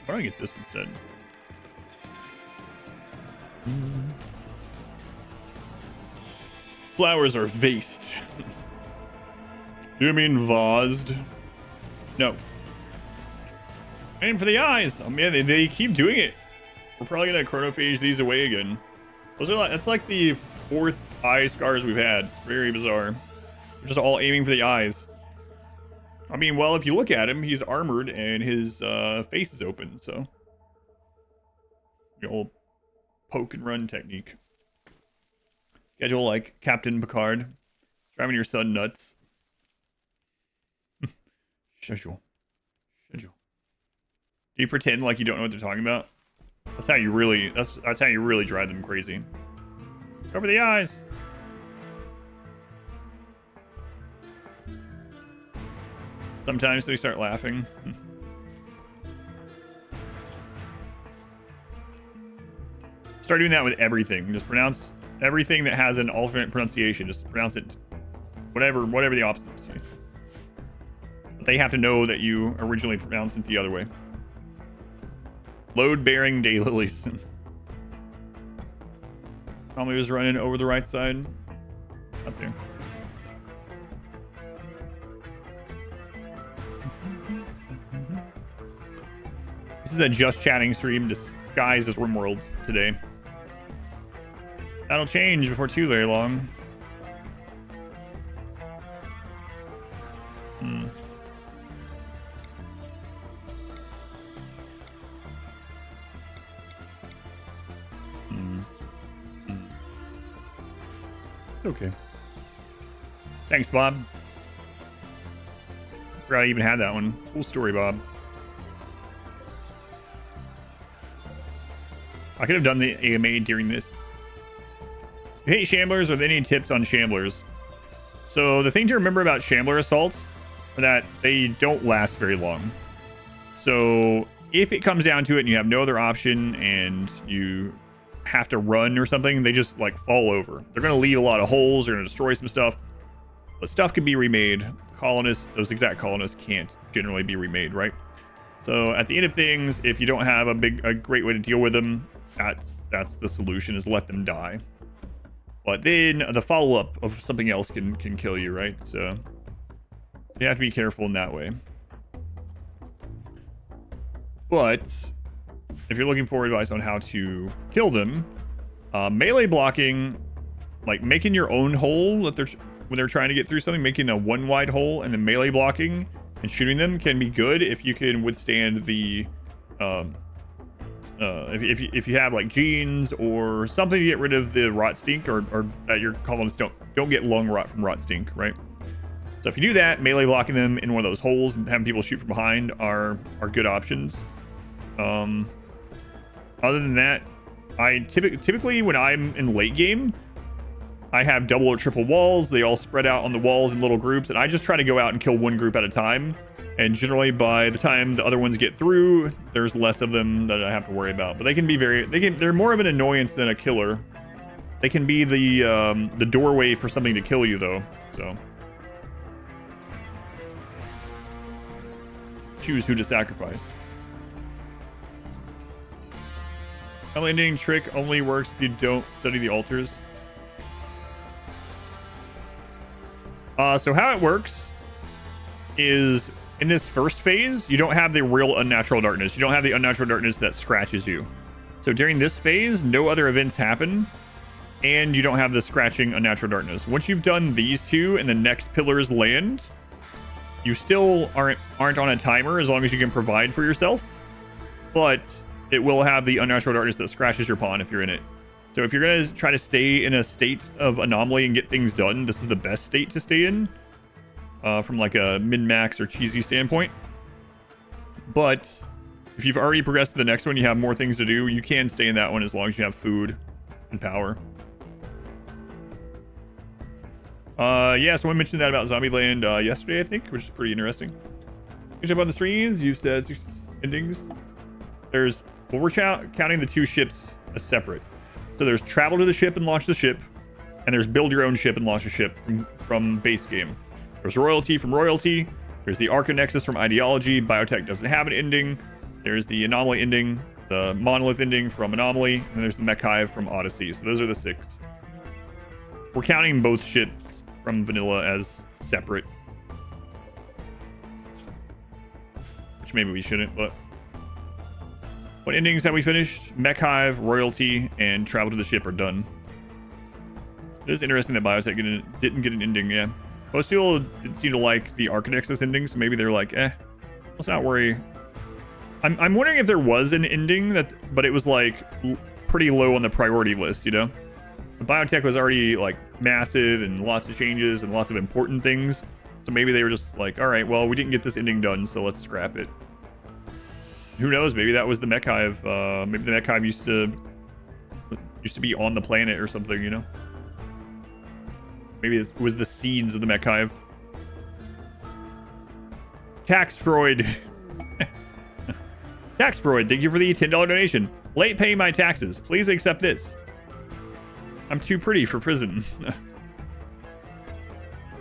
Why don't I get this instead? Flowers are vased. Do you mean vased? No. Aim for the eyes. Oh man, they keep doing it. We're probably gonna chronophage these away again. Those are like, that's like the 4th eye scars we've had. It's very bizarre. We're just all aiming for the eyes. I mean, well, if you look at him, he's armored and his face is open, so. The old poke and run technique. Schedule like Captain Picard. Driving your son nuts. Schedule. Do you pretend like you don't know what they're talking about? That's how you really that's how you really drive them crazy. Cover the eyes. Sometimes they start laughing. Start doing that with everything. Just pronounce everything that has an alternate pronunciation. Just pronounce it whatever the opposite is. But they have to know that you originally pronounced it the other way. Load-bearing daylilies. Probably was running over the right side. Up there. This is a just chatting stream disguised as RimWorld today. That'll change before too very long. Okay. Thanks, Bob. I forgot I even had that one. Cool story, Bob. I could have done the AMA during this. You hate shamblers with any tips on shamblers? So the thing to remember about shambler assaults are that they don't last very long. So if it comes down to it and you have no other option and you have to run or something, they just like fall over. They're going to leave a lot of holes. They're going to destroy some stuff. But stuff can be remade. Colonists, those exact colonists can't generally be remade, right? So at the end of things, if you don't have a great way to deal with them, that's the solution, is let them die. But then the follow-up of something else can kill you, right? So you have to be careful in that way. But if you're looking for advice on how to kill them, melee blocking, like making your own hole that when they're trying to get through something, making a 1 wide hole and then melee blocking and shooting them can be good if you can withstand the if you have like genes or something to get rid of the rot stink, or that your colonists don't get lung rot from rot stink, right? So if you do that, melee blocking them in one of those holes and having people shoot from behind are good options. Other than that, I typically when I'm in late game, I have double or triple walls. They all spread out on the walls in little groups, and I just try to go out and kill one group at a time. And generally, by the time the other ones get through, there's less of them that I have to worry about. But they can be they're more of an annoyance than a killer. They can be the doorway for something to kill you, though. So choose who to sacrifice. A landing trick only works if you don't study the altars. So how it works is in this first phase, you don't have the real unnatural darkness. You don't have the unnatural darkness that scratches you. So during this phase, no other events happen, and you don't have the scratching unnatural darkness. Once you've done these two and the next pillars land, you still aren't on a timer as long as you can provide for yourself, but it will have the unnatural darkness that scratches your pawn if you're in it. So if you're going to try to stay in a state of anomaly and get things done, this is the best state to stay in. from like a min-max or cheesy standpoint. But if you've already progressed to the next one, you have more things to do, you can stay in that one as long as you have food and power. Yeah, someone mentioned that about Zombieland yesterday, I think, which is pretty interesting. Finish up on the streams. You said 6 endings. There's, well, we're counting the 2 ships as separate. So there's travel to the ship and launch the ship, and there's build your own ship and launch a ship from base game. There's royalty from royalty. There's the Arconexus from ideology. Biotech doesn't have an ending. There's the anomaly ending, the monolith ending from anomaly, and there's the mech hive from Odyssey. So those are the 6. We're counting both ships from vanilla as separate, which maybe we shouldn't, but what endings have we finished? Mech hive, royalty, and travel to the ship are done. It is interesting that Biotech didn't get an ending. Yeah, most people didn't seem to like the Arconexus ending, so maybe they're like, let's not worry. I'm wondering if there was an ending but it was like pretty low on the priority list, you know? The Biotech was already like massive and lots of changes and lots of important things, so maybe they were just like, all right, well, we didn't get this ending done, so let's scrap it. Who knows? Maybe that was the mech hive. Maybe the mech hive used to be on the planet or something, you know? Maybe it was the seeds of the mech hive. Tax Freud. Tax Freud, thank you for the $10 donation. Late paying my taxes. Please accept this. I'm too pretty for prison.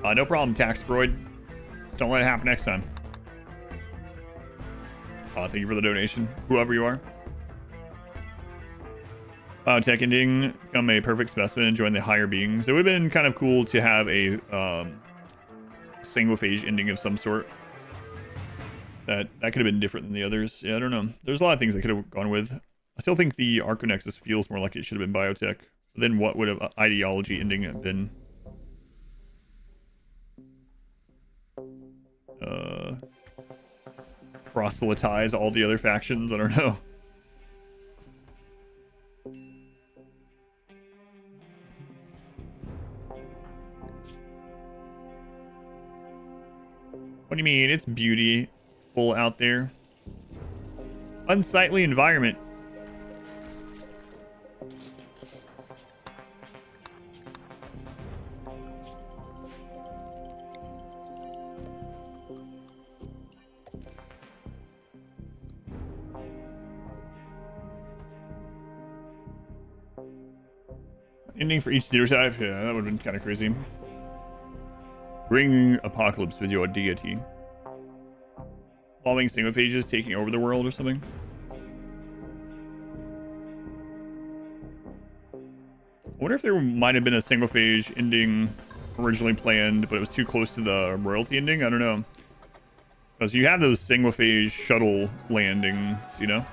No problem, Tax Freud. Don't let it happen next time. Thank you for the donation, whoever you are. Biotech ending, become a perfect specimen and join the higher beings. It would have been kind of cool to have a single-phase ending of some sort. That could have been different than the others. Yeah, I don't know. There's a lot of things I could have gone with. I still think the Arconexus feels more like it should have been Biotech. But then what would have ideology ending have been? Proselytize all the other factions? I don't know. What do you mean? It's beautiful out there. Unsightly environment. Ending for each zero type? Yeah, that would have been kind of crazy. Bring Apocalypse with your deity. Following single phages taking over the world or something. I wonder if there might have been a single phase ending originally planned, but it was too close to the royalty ending. I don't know. Because you have those single phase shuttle landings, you know?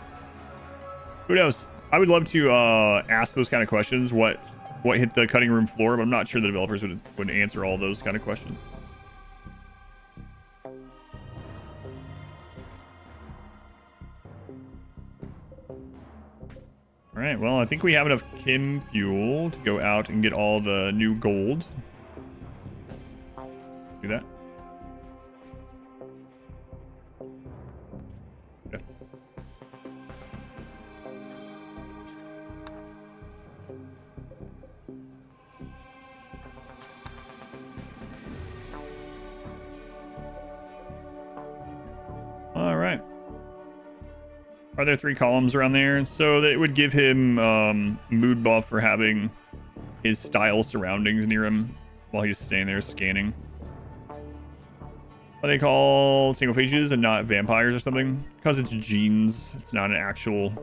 Who knows? I would love to ask those kind of questions. What hit the cutting room floor, but I'm not sure the developers would answer all those kind of questions. All right, well, I think we have enough chem fuel to go out and get all the new gold. Do that. Okay. All right. Are there 3 columns around there? So that it would give him mood buff for having his style surroundings near him while he's standing there scanning. Are they called single phages and not vampires or something? Because it's genes, it's not an actual...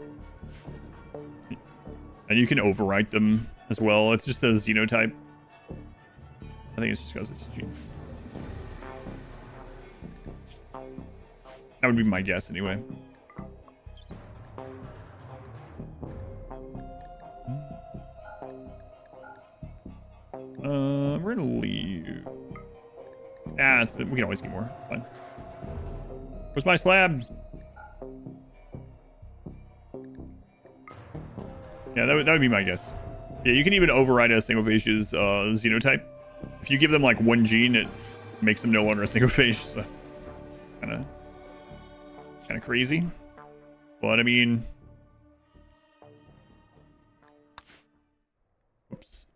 And you can overwrite them as well. It's just a xenotype. I think it's just because it's genes. That would be my guess anyway. We're gonna leave. We can always get more. It's fine. Where's my slab? Yeah, that would be my guess. Yeah, you can even override a single phase's xenotype. If you give them like 1 gene, it makes them no longer a single phage. So kind of crazy. But I mean, oops.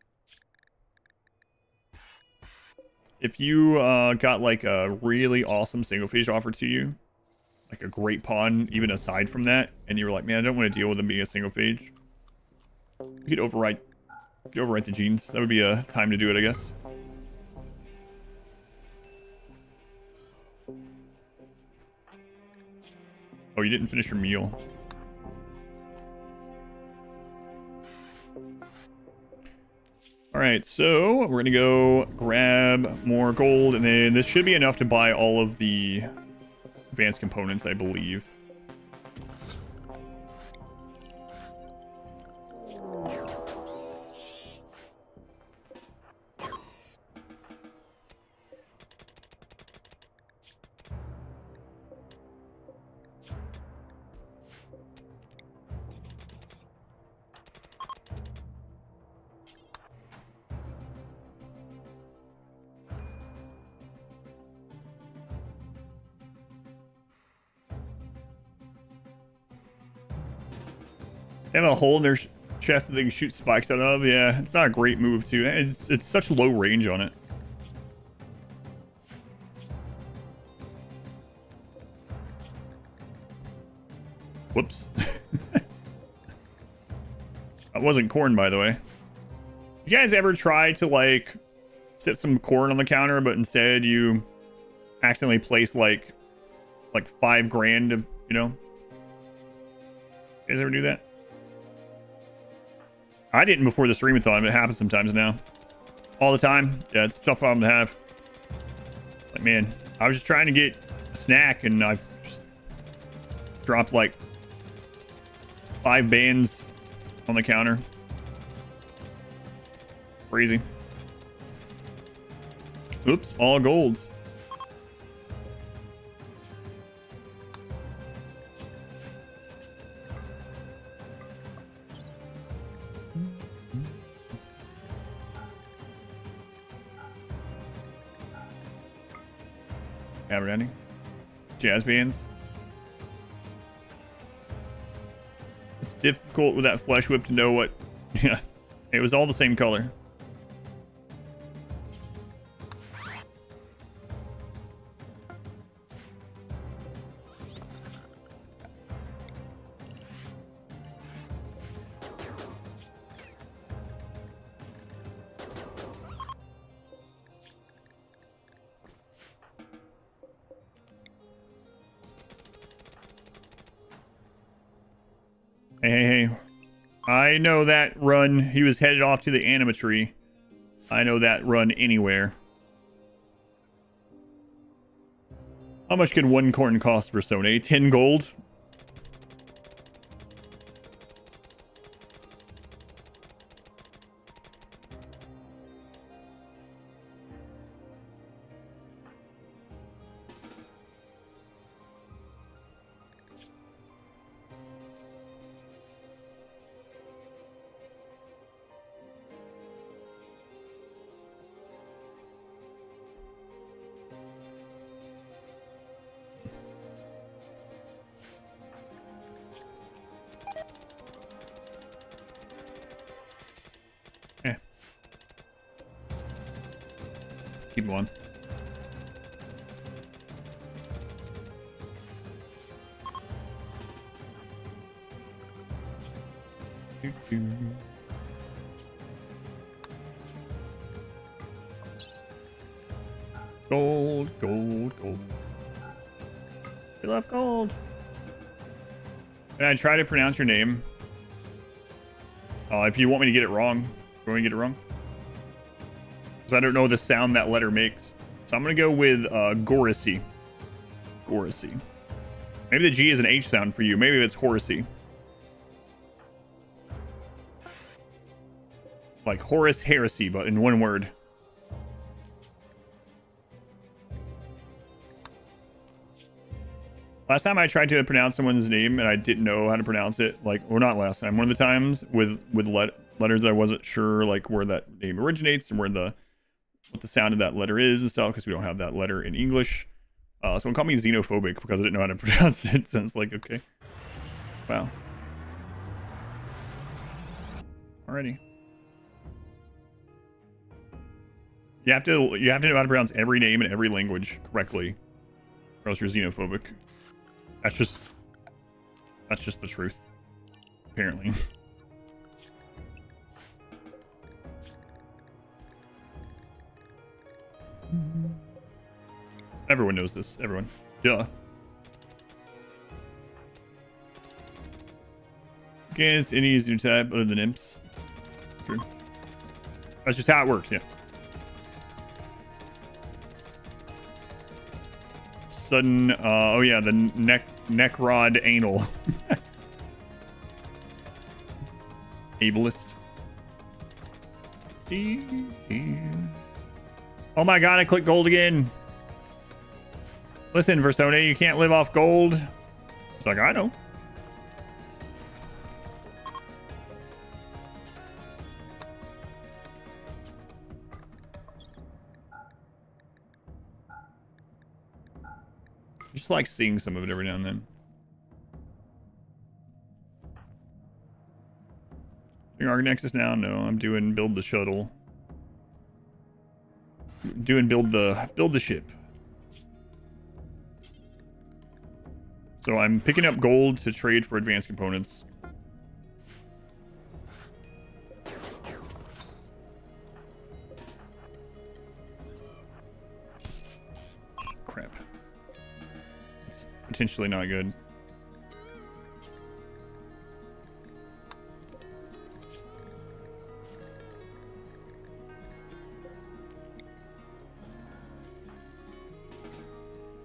If you got like a really awesome single phage offered to you, like a great pawn, even aside from that, and you were like, man, I don't want to deal with them being a single phage, you could overwrite the genes. That would be a time to do it, I guess. Oh, you didn't finish your meal. All right, so we're gonna go grab more gold, and then this should be enough to buy all of the advanced components, I believe. They have a hole in their chest that they can shoot spikes out of. Yeah, it's not a great move too. It's such low range on it. Whoops. That wasn't corn, by the way. You guys ever try to like set some corn on the counter, but instead you accidentally place like $5,000, you know? You guys ever do that? I didn't before the streamathon, but it happens sometimes now. All the time. Yeah, it's a tough problem to have. Like, man, I was just trying to get a snack, and I've just dropped like 5 bands on the counter. Crazy. Oops, all golds. Abernathy. Jazz bands. It's difficult with that flesh whip to know what... Yeah, it was all the same color. Hey. I know that run. He was headed off to the animatree. I know that run anywhere. How much can 1 corn cost for Sony? 10 gold? Keep going. Gold. We love gold. Can I try to pronounce your name? If you want me to get it wrong. You want me to get it wrong? Because I don't know the sound that letter makes. So I'm going to go with Odyssey. Odyssey. Maybe the G is an H sound for you. Maybe it's Horacy. Like Horus Heresy, but in one word. Last time I tried to pronounce someone's name and I didn't know how to pronounce it, like, or not last time, one of the times with letters I wasn't sure like where that name originates and where the what the sound of that letter is and stuff because we don't have that letter in English. Someone called me xenophobic because I didn't know how to pronounce it. So it's like, okay. Wow. Alrighty. You have to know how to pronounce every name in every language correctly, or else you're xenophobic. That's just the truth, apparently. Everyone knows this. Everyone. Duh. Guess any is new type other than imps. True. That's just how it works, yeah. Sudden, oh yeah, the neck rod anal. Ableist. Oh my god, I clicked gold again. Listen, Versone, you can't live off gold. It's like, I know. Just like seeing some of it every now and then. Doing Arc Nexus now? No, I'm doing build the shuttle. Doing build the ship. So I'm picking up gold to trade for advanced components. Crap. It's potentially not good.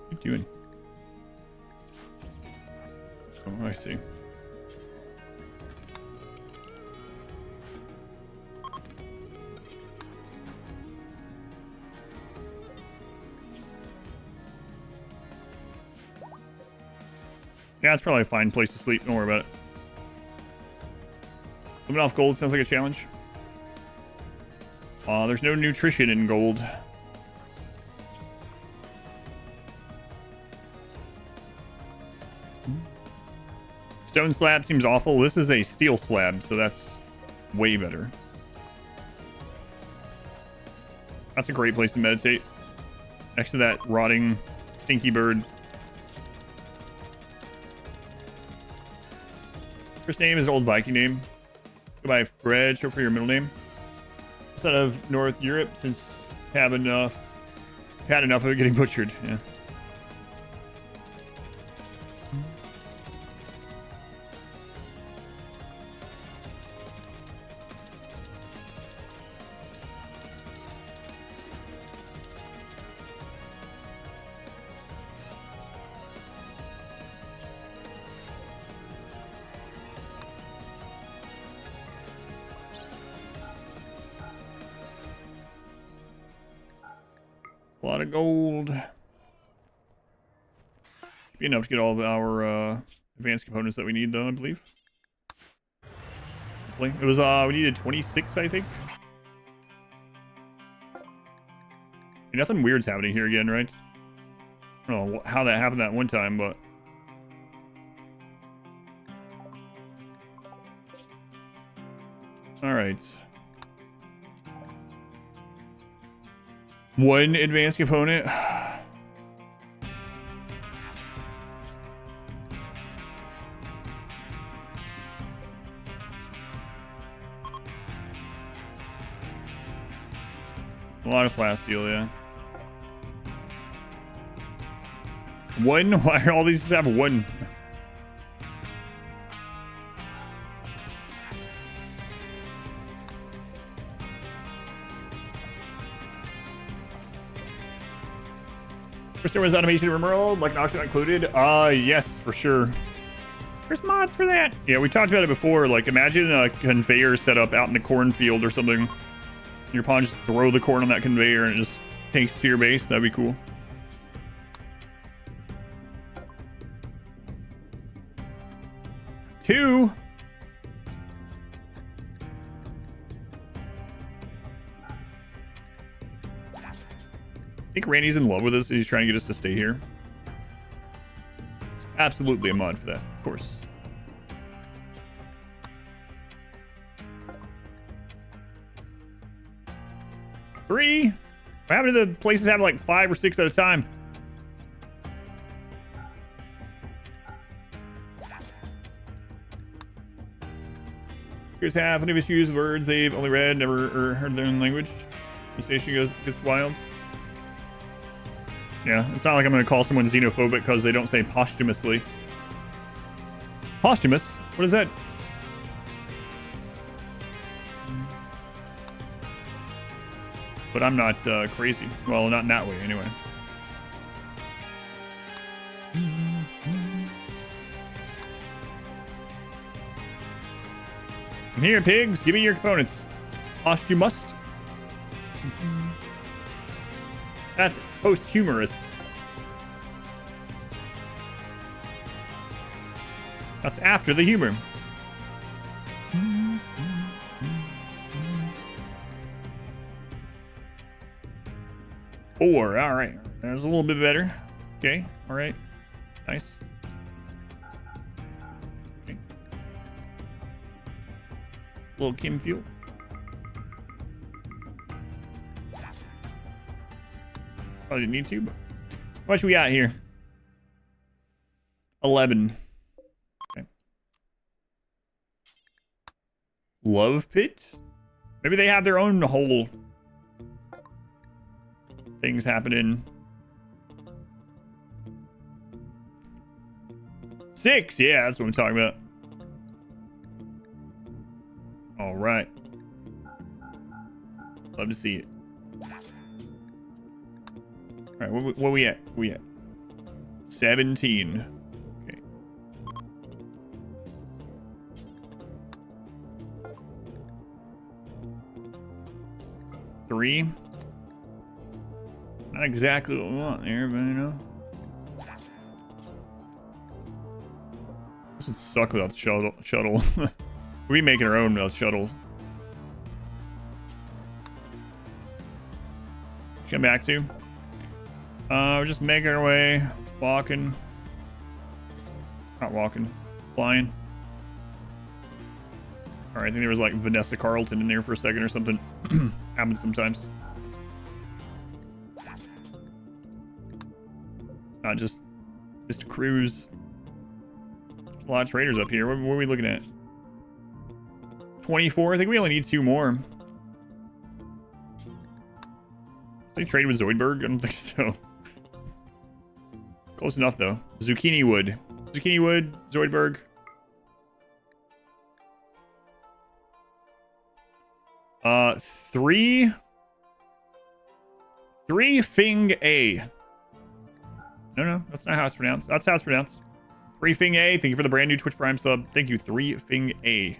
What are you doing? Oh, I see. Yeah, it's probably a fine place to sleep. Don't worry about it. Living off gold sounds like a challenge. There's no nutrition in gold. Stone slab seems awful. This is a steel slab, so that's way better. That's a great place to meditate. Next to that rotting, stinky bird. First name is old Viking name. Go by Fred, short for your middle name. Instead of North Europe, since had enough of it getting butchered. Yeah. A lot of gold. Should be enough to get all of our advanced components that we need, though, I believe. Hopefully. It was, we needed 26, I think. Nothing weird's happening here again, right? I don't know how that happened that one time, but... Alright. One advanced component. A lot of plasteel, yeah. One? Why are all these just have one? First there was automation in RimWorld, like an option included. Yes, for sure. There's mods for that. Yeah, we talked about it before. Like, imagine a conveyor set up out in the cornfield or something. Your pawn just throw the corn on that conveyor and it just takes to your base. That'd be cool. Two. think Randy's in love with us. He's trying to get us to stay here. There's absolutely a mod for that, of course. Three. What happened to the places having like 5 or 6 at a time? Here's half any issues with words they've only read, never or heard their own language. Conversation gets wild. Yeah, it's not like I'm going to call someone xenophobic because they don't say posthumously. Posthumous? What is that? But I'm not crazy. Well, not in that way, anyway. I'm here, pigs. Give me your components. Posthumous. That's posthumous. That's after the humor. Four. All right. That's a little bit better. Okay. All right. Nice. Okay. Little Kim fuel. Probably didn't need to, but how much we got here? 11. Okay. Love pit? Maybe they have their own whole things happening. 6, yeah, that's what I'm talking about. All right. Love to see it. All right, what we at? We at 17. Okay. Three. Not exactly what we want there, but you know. This would suck without the shuttle. We'd be making our own without shuttle. Come back to. We're just making our way, walking. Not walking, flying. All right, I think there was like Vanessa Carlton in there for a second or something. Happens sometimes. Not just a cruise. There's a lot of traders up here. What are we looking at? 24. I think we only need 2 more. They trade with Zoidberg? I don't think so. Close enough, though. Zucchini wood. Zucchini wood, Zoidberg. Three Fing A. No, that's not how it's pronounced. That's how it's pronounced. 3 Fing A. Thank you for the brand new Twitch Prime sub. Thank you, 3 Fing A.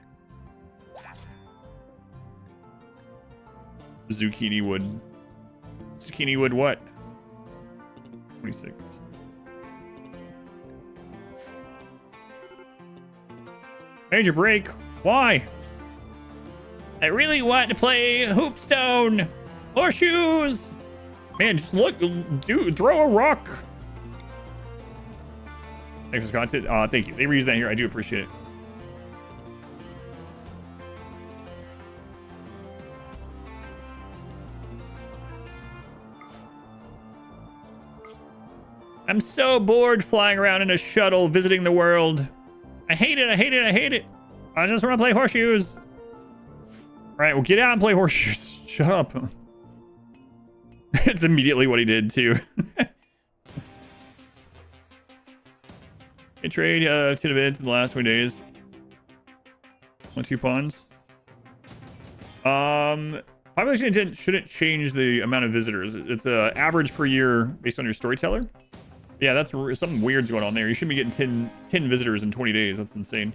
Zucchini wood. Zucchini wood what? 26. Major break. Why? I really want to play Hoopstone. Horseshoes. Man, just look. Dude, throw a rock. Thanks for the content. Thank you. They reuse that here. I do appreciate it. I'm so bored flying around in a shuttle, visiting the world. I hate it, I hate it, I hate it. I just want to play horseshoes. All right, well, get out and play horseshoes. Shut up. It's immediately what he did, too. Good trade to the bid to the last 20 days. 2 pawns. Population intent shouldn't change the amount of visitors. It's average per year based on your storyteller. Yeah, that's something weird's going on there. You shouldn't be getting 10 visitors in 20 days. That's insane.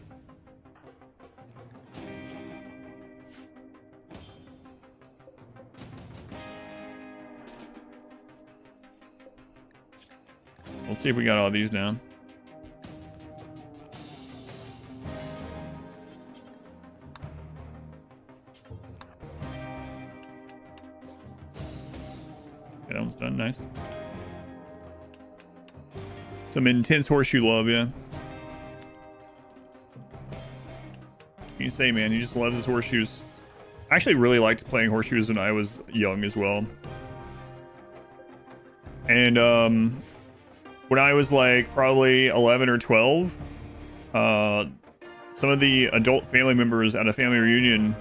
Let's see if we got all these now. Okay, that one's done. Nice. Some intense horseshoe love, yeah. What can you say, man? He just loves his horseshoes. I actually really liked playing horseshoes when I was young as well. And when I was like probably 11 or 12, some of the adult family members at a family reunion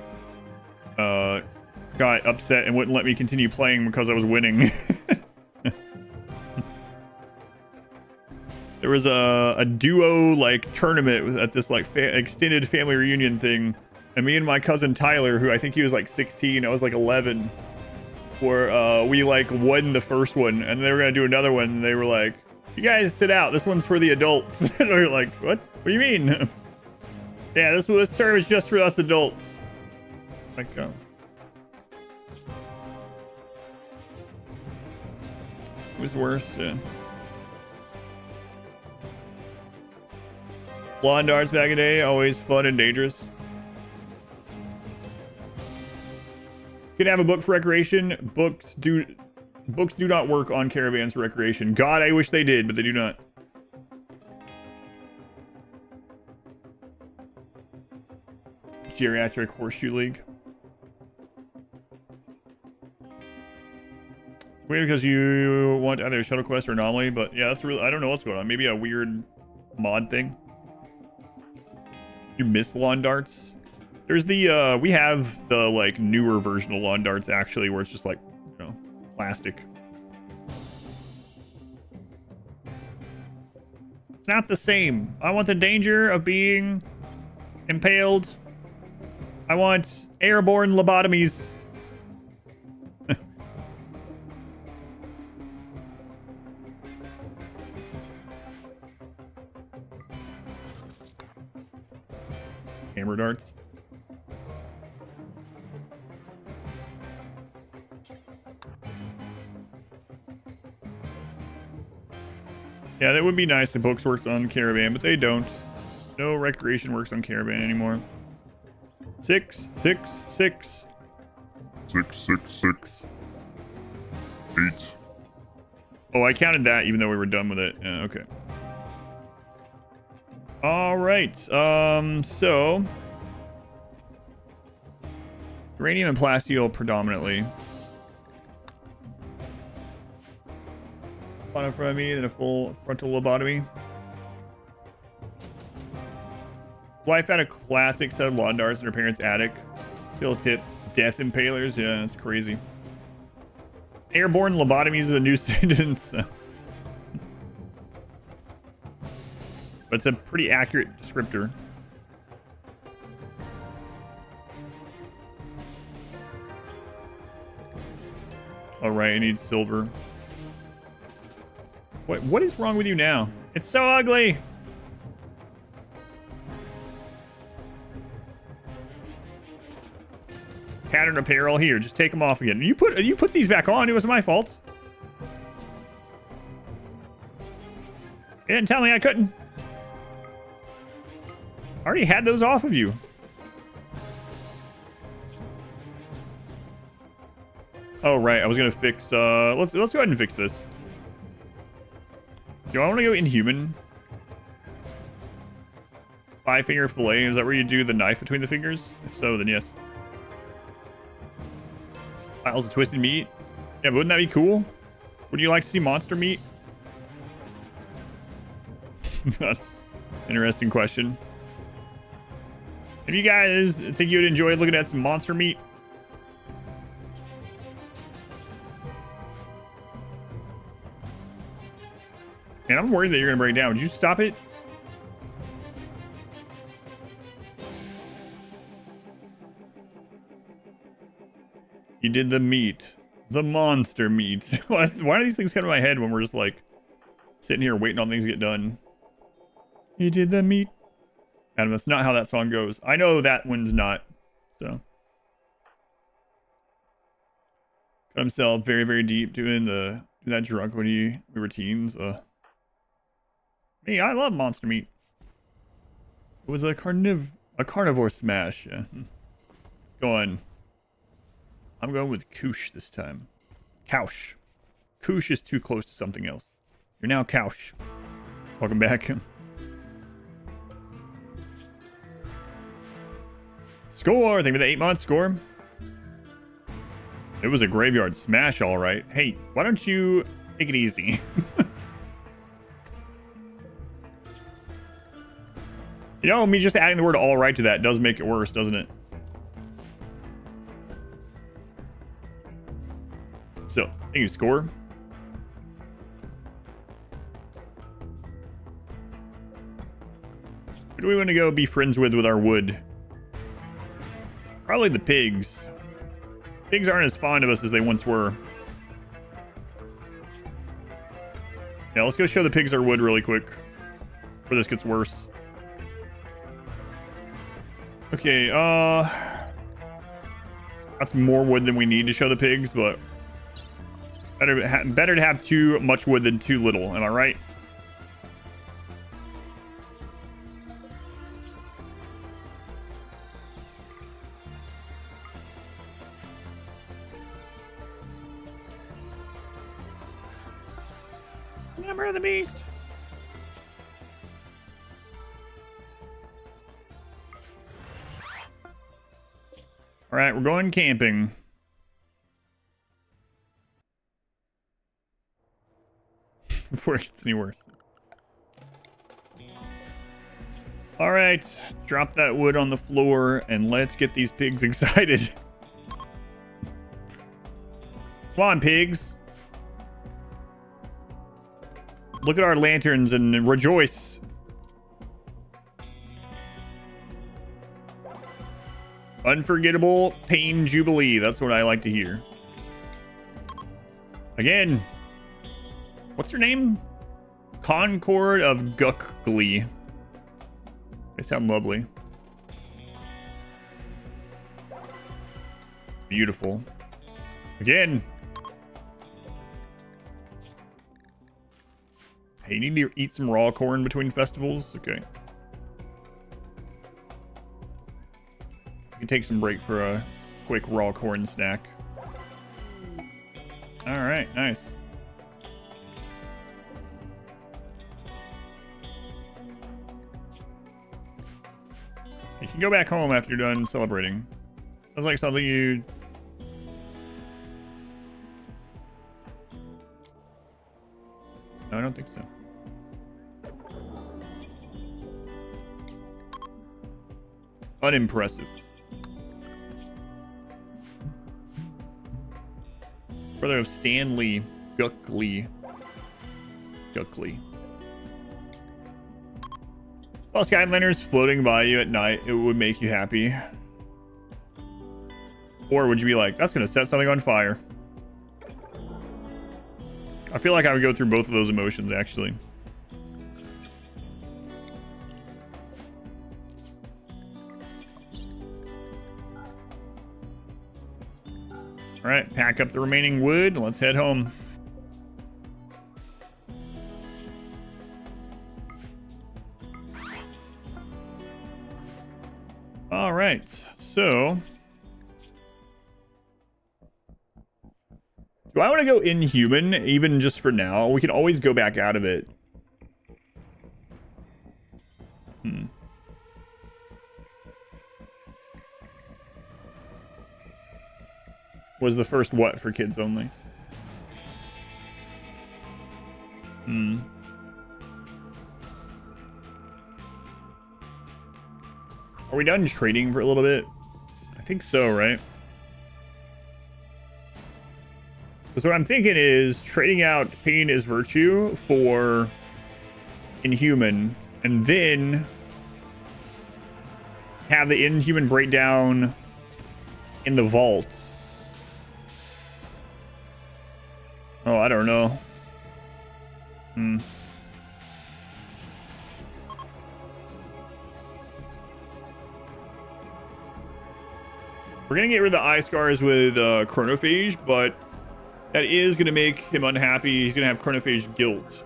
got upset and wouldn't let me continue playing because I was winning. There was a duo like tournament at this like extended family reunion thing, and me and my cousin Tyler, who I think he was like 16, I was like 11, where we like won the first one, and they were gonna do another one, and they were like, "You guys sit out. This one's for the adults." And we were like, "What? What do you mean?" Yeah, this term is just for us adults. Like, it was worse. Yeah. Lawn darts back in the day, always fun and dangerous. You can have a book for recreation. Books do not work on caravans for recreation. God, I wish they did, but they do not. Geriatric Horseshoe League. It's weird because you want either a shuttle quest or anomaly, but yeah, that's really, I don't know what's going on. Maybe a weird mod thing. You miss lawn darts? There's the we have the like newer version of lawn darts actually, where it's just like, you know, plastic. It's not the same. I want the danger of being impaled. I want airborne lobotomies. Hammer darts. Yeah, that would be nice if books worked on Caravan, but they don't. No recreation works on Caravan anymore. 6, 6, 6. 6, 6, 6. 8. Oh, I counted that even though we were done with it. Yeah, okay. All right. So uranium and plasteel predominantly. One in front of me, then a full frontal lobotomy. Wife had a classic set of lawn darts in her parents' attic. Still tip death impalers. Yeah, that's crazy. Airborne lobotomies is a new sentence. But it's a pretty accurate descriptor. All right, I need silver. What is wrong with you now? It's so ugly. Pattern apparel here. Just take them off again. You put these back on. It was my fault. You didn't tell me I couldn't. I already had those off of you. Oh right, I was gonna fix. Let's go ahead and fix this. Do I want to go inhuman? 5-finger fillet. Is that where you do the knife between the fingers? If so, then yes. Piles of twisted meat. Yeah, but wouldn't that be cool? Would you like to see monster meat? That's an interesting question. If you guys think you would enjoy looking at some monster meat, and I'm worried that you're gonna break down. Would you stop it? You did the meat. The monster meat. Why do these things come to my head when we're just like sitting here waiting on things to get done? You did the meat. Adam, that's not how that song goes. I know that one's not. So. Cut himself very, very deep doing that drunk when we were teens. Me, I love monster meat. It was a carnivore smash. Yeah. Go on. I'm going with Koosh this time. Koush. Koosh is too close to something else. You're now Kaush. Welcome back. Score! Thank you for the 8-month score. It was a graveyard smash, all right. Hey, why don't you take it easy? You know, me just adding the word all right to that does make it worse, doesn't it? So, thank you, score. Who do we want to go be friends with our wood? Probably the pigs. Pigs aren't as fond of us as they once were. Yeah, let's go show the pigs our wood really quick before this gets worse. Okay, that's more wood than we need to show the pigs, but better to have too much wood than too little, am I right? Number of the beast. All right, we're going camping. Before it gets any worse. All right, drop that wood on the floor and let's get these pigs excited. Come on, pigs. Look at our lanterns and rejoice. Unforgettable Pain Jubilee. That's what I like to hear. Again. What's your name? Concord of Guckglee. They sound lovely. Beautiful. Again. Hey, you need to eat some raw corn between festivals? Okay. You can take some break for a quick raw corn snack. Alright, nice. You can go back home after you're done celebrating. Sounds like something you... No, I don't think so. Unimpressive. Brother of Stanley Guckglee. Guckglee. While Skylanders floating by you at night, it would make you happy. Or would you be like, that's going to set something on fire? I feel like I would go through both of those emotions, actually. All right, pack up the remaining wood and let's head home. All right, so do I want to go inhuman even just for now? We can always go back out of it. Was the first what for kids only? Are we done trading for a little bit? I think so, right? Because what I'm thinking is trading out Pain is Virtue for Inhuman, and then have the Inhuman breakdown in the vault. Oh, I don't know. We're gonna get rid of the eye scars with Chronophage, but that is gonna make him unhappy. He's gonna have Chronophage guilt.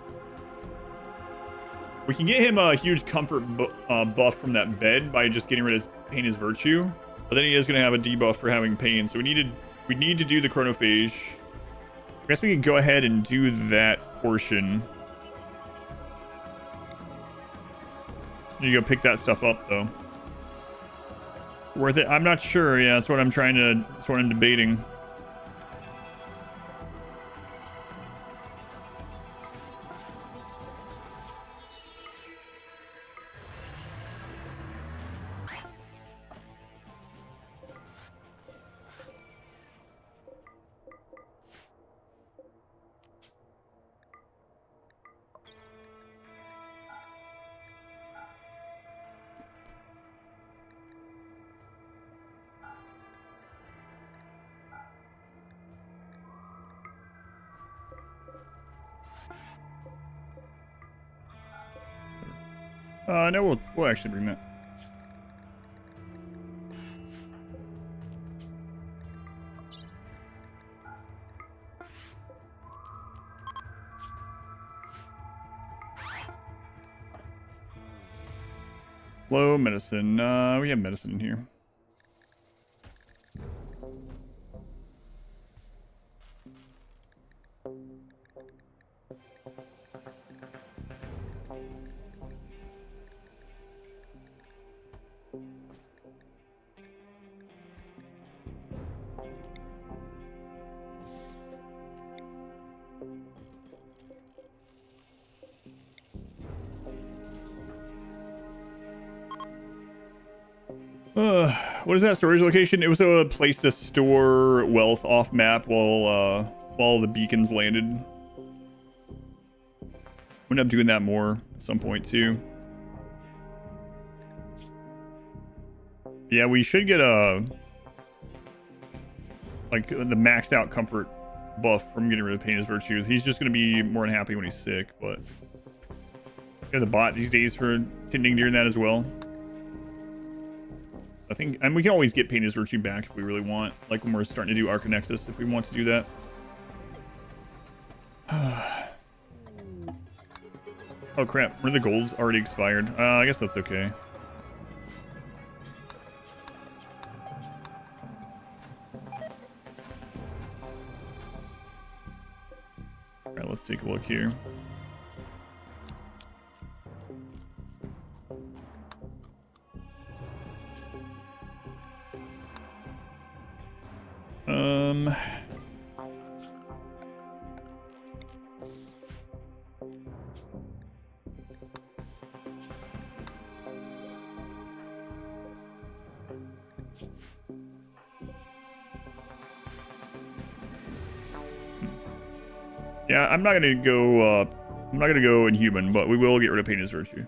We can get him a huge comfort buff from that bed by just getting rid of Pain is Virtue, but then he is gonna have a debuff for having pain. So we need to do the Chronophage. I guess we could go ahead and do that portion. You go pick that stuff up, though. Worth it? I'm not sure. Yeah, that's what I'm that's what I'm debating. No, we'll actually bring that. Low medicine. We have medicine in here. What is that storage location? It was a place to store wealth off map while the beacons landed. We'll end up doing that more at some point too. Yeah, we should get like the maxed out comfort buff from getting rid of Pain is Virtue. He's just gonna be more than happy when he's sick, but we have the bot these days for tending during that as well. I think, and we can always get Pain is Virtue back if we really want, like when we're starting to do Arca Nexus, if we want to do that. Oh crap, where the gold's already expired. I guess that's okay. Alright, let's take a look here. Yeah, I'm not gonna go inhuman, but we will get rid of Pain is Virtue.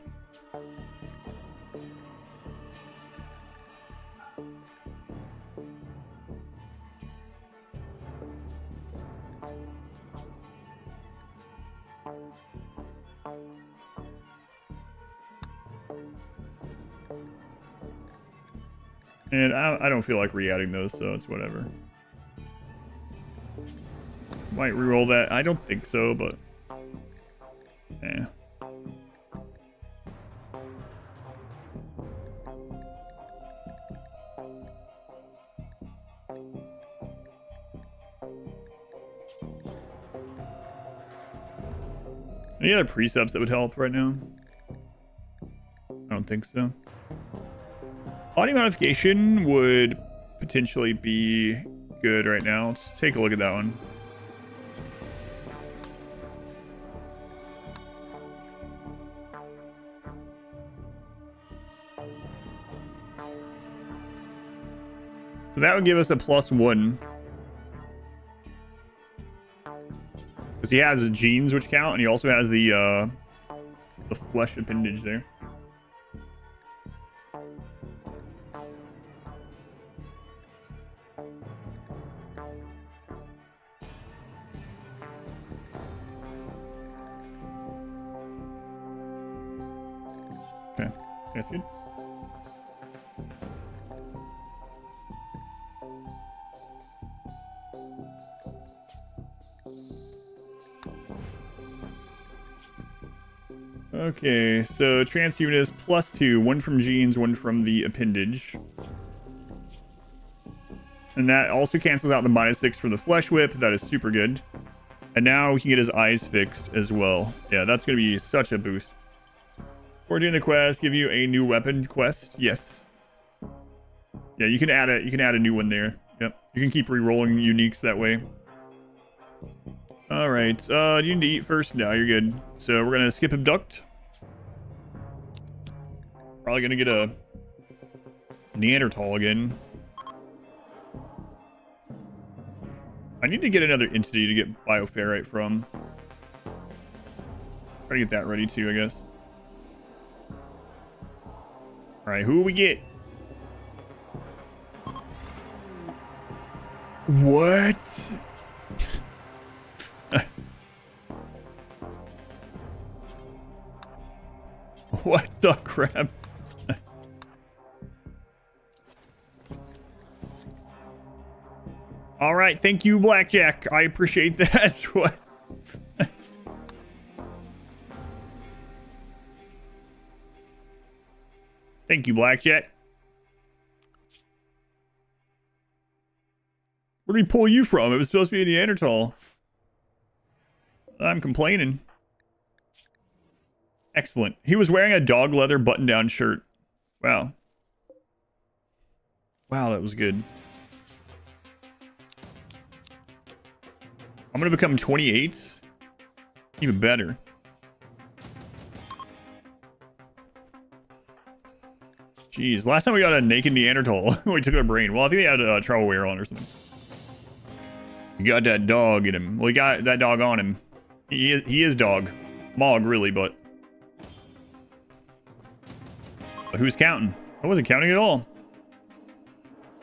And I don't feel like re-adding those, so it's whatever. Might re-roll that. I don't think so, but yeah. Any other precepts that would help right now? I don't think so. Body modification would potentially be good right now. Let's take a look at that one. So that would give us a +1. Because he has genes which count, and he also has the flesh appendage there. Okay, that's good. Okay, so transhumanist +2, 1 from genes, 1 from the appendage. And that also cancels out the -6 for the flesh whip. That is super good. And now we can get his eyes fixed as well. Yeah, that's going to be such a boost. Before doing the quest, give you a new weapon quest. Yes. Yeah, you can add a new one there. Yep. You can keep re-rolling uniques that way. All right. Do you need to eat first? No, you're good. So we're going to skip abduct. Probably going to get a Neanderthal again. I need to get another entity to get bioferrite from. Try to get that ready too, I guess. Alright, who we get? What? What the crap? All right, thank you, Blackjack. I appreciate that. What? Thank you, Blackjack. Where did we pull you from? It was supposed to be a Neanderthal. I'm complaining. Excellent. He was wearing a dog leather button-down shirt. Wow. Wow, that was good. I'm gonna become 28. Even better. Jeez, last time we got a naked Neanderthal, we took their brain. Well, I think they had a travel wear on or something. You got that dog in him. Well, he got that dog on him. He is dog. Mog, really, but who's counting? I wasn't counting at all.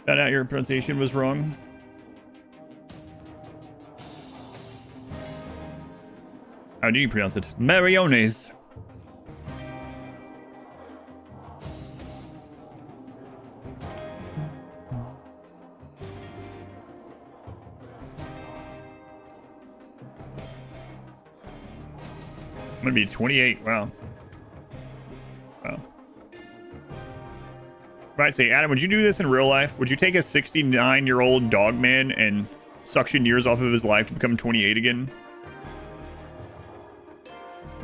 Found out your pronunciation was wrong. How do you pronounce it? Mariones. I'm gonna be 28. Wow. Wow. Right, say, Adam, would you do this in real life? Would you take a 69-year-old dog man and suction years off of his life to become 28 again?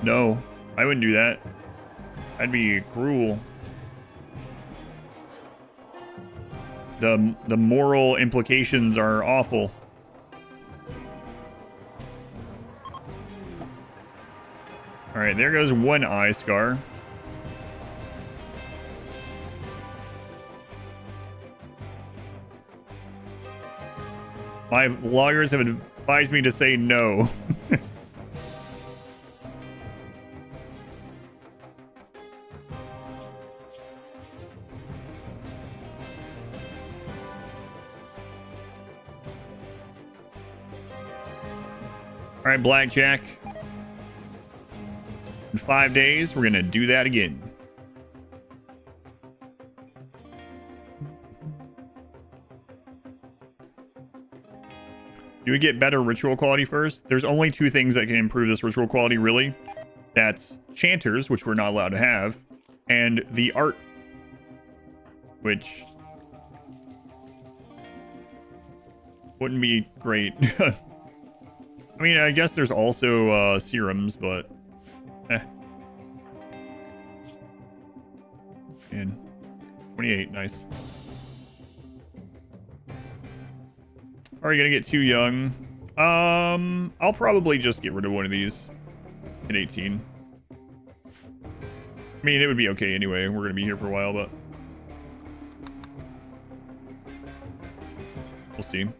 No, I wouldn't do that. That'd be cruel. The moral implications are awful. All right, there goes one eye scar. My lawyers have advised me to say no. All right, Blackjack. In 5 days, we're gonna do that again. Do we get better ritual quality first? There's only two things that can improve this ritual quality, really. That's chanters, which we're not allowed to have, and the art, which wouldn't be great. I mean, I guess there's also serums, but And 28, nice. Are you gonna get too young? I'll probably just get rid of one of these at 18. I mean, it would be okay anyway. We're gonna be here for a while, but we'll see. Can't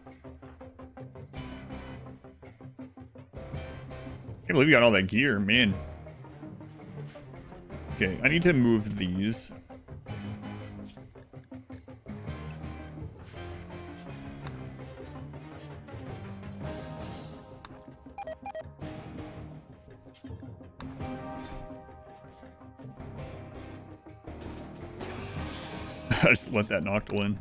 believe we got all that gear, man. Okay, I need to move these. I just let that Noctil in.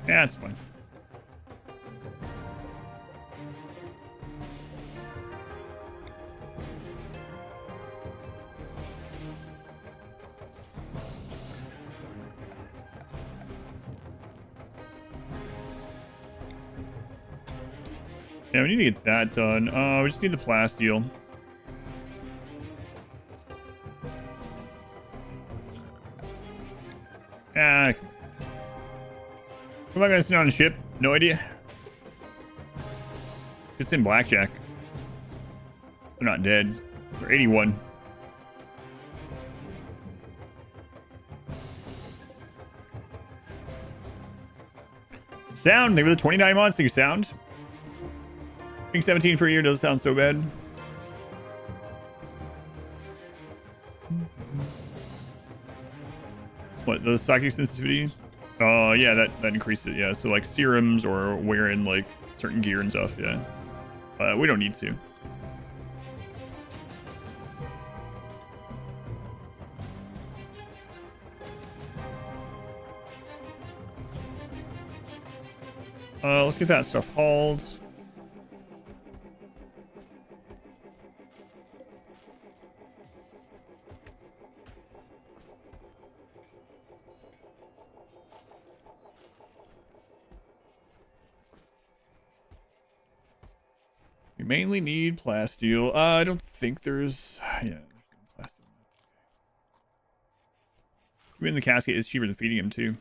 Yeah, it's fine. Yeah, we need to get that done. We just need the plasteel. Ah. Am I gonna sit on a ship? No idea. It's in blackjack. They're not dead. They're 81. Sound. They were the 29 months. Thank you, Sound. Being 17 for a year doesn't sound so bad. What, the psychic sensitivity? Yeah, that increased it, yeah. So like serums or wearing like certain gear and stuff, yeah. We don't need to. Let's get that stuff hauled. We mainly need plasteel. I don't think there's... Yeah. Even the casket is cheaper than feeding him, too.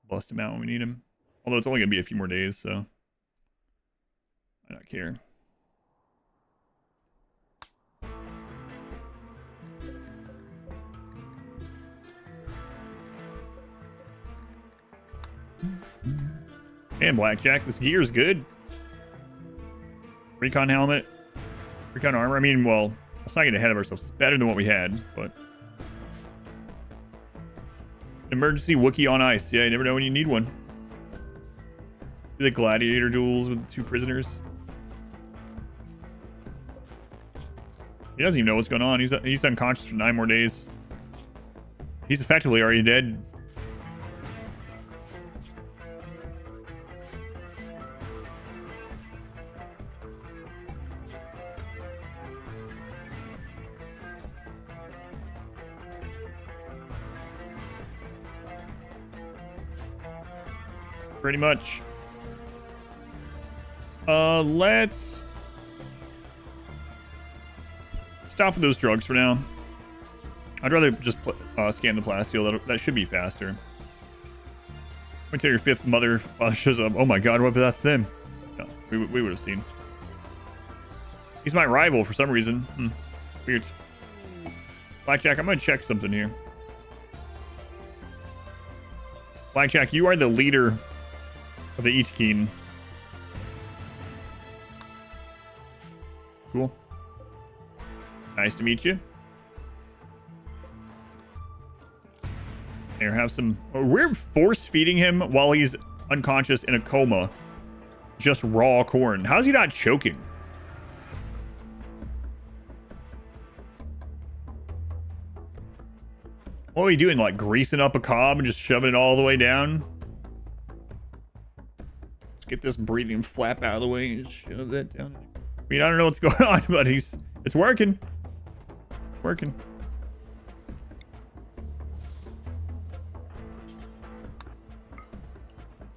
Bust him out when we need him. Although it's only going to be a few more days, so... I don't care. And blackjack. This gear is good. Recon helmet. Recon armor. I mean, well, let's not get ahead of ourselves. It's better than what we had, but... Emergency Wookiee on ice. Yeah, you never know when you need one. Do the gladiator duels with the 2 prisoners. He doesn't even know what's going on. He's unconscious for 9 more days. He's effectively already dead. Pretty much. Let's stop with those drugs for now. I'd rather just scan the plasteel. That should be faster. Wait till your 5th mother shows up. Oh my god, what if that's them? No, we would have seen. He's my rival for some reason. Weird. Blackjack, I'm gonna check something here. Blackjack, you are the leader of the Etekeen. Cool. Nice to meet you. Here, have some... We're force feeding him while he's unconscious in a coma. Just raw corn. How's he not choking? What are we doing? Like greasing up a cob and just shoving it all the way down? Let's get this breathing flap out of the way and shove that down. I mean, I don't know what's going on, but it's working. It's working.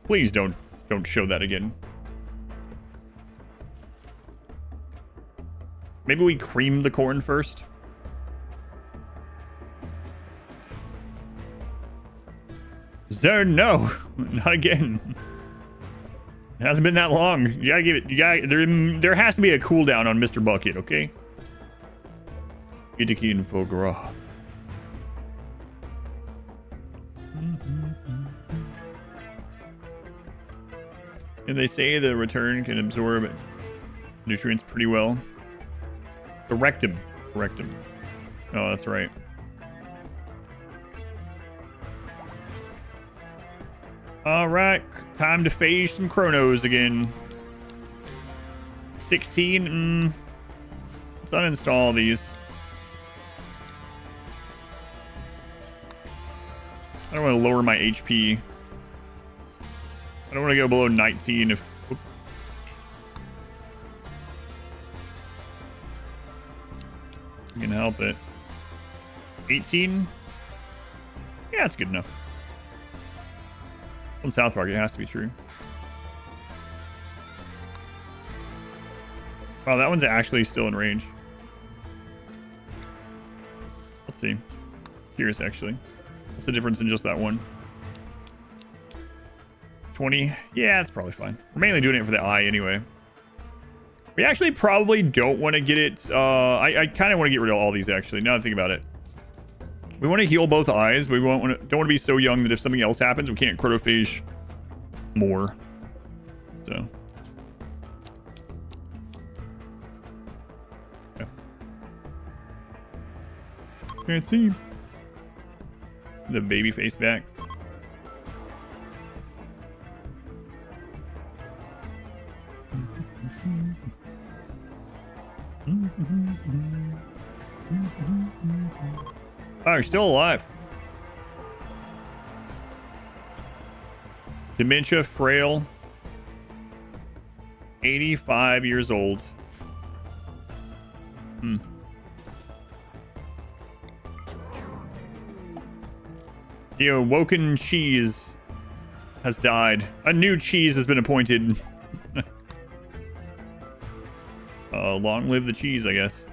Please don't show that again. Maybe we cream the corn first. Sir, no, not again. It hasn't been that long. You gotta give it. There has to be a cooldown on Mr. Bucket, okay? Etekeen foie gras. And they say the return can absorb nutrients pretty well. The rectum. Rectum. Oh, that's right. Alright, time to phase some chronos again. 16. Let's uninstall these. I don't want to lower my HP. I don't want to go below 19 if... Whoop. You can help it. 18? Yeah, that's good enough. On South Park, it has to be true. Wow, that one's actually still in range. Let's see. Curious, actually. What's the difference in just that one? 20? Yeah, that's probably fine. We're mainly doing it for the eye anyway. We actually probably don't want to get it... I kind of want to get rid of all these, actually, now that I think about it. We want to heal both eyes, but we don't want to be so young that if something else happens, we can't chronophage more. So... Can't see the baby face back. Oh, you're still alive. Dementia, frail, 85 years old. The awoken cheese has died. A new cheese has been appointed. Long live the cheese, I guess.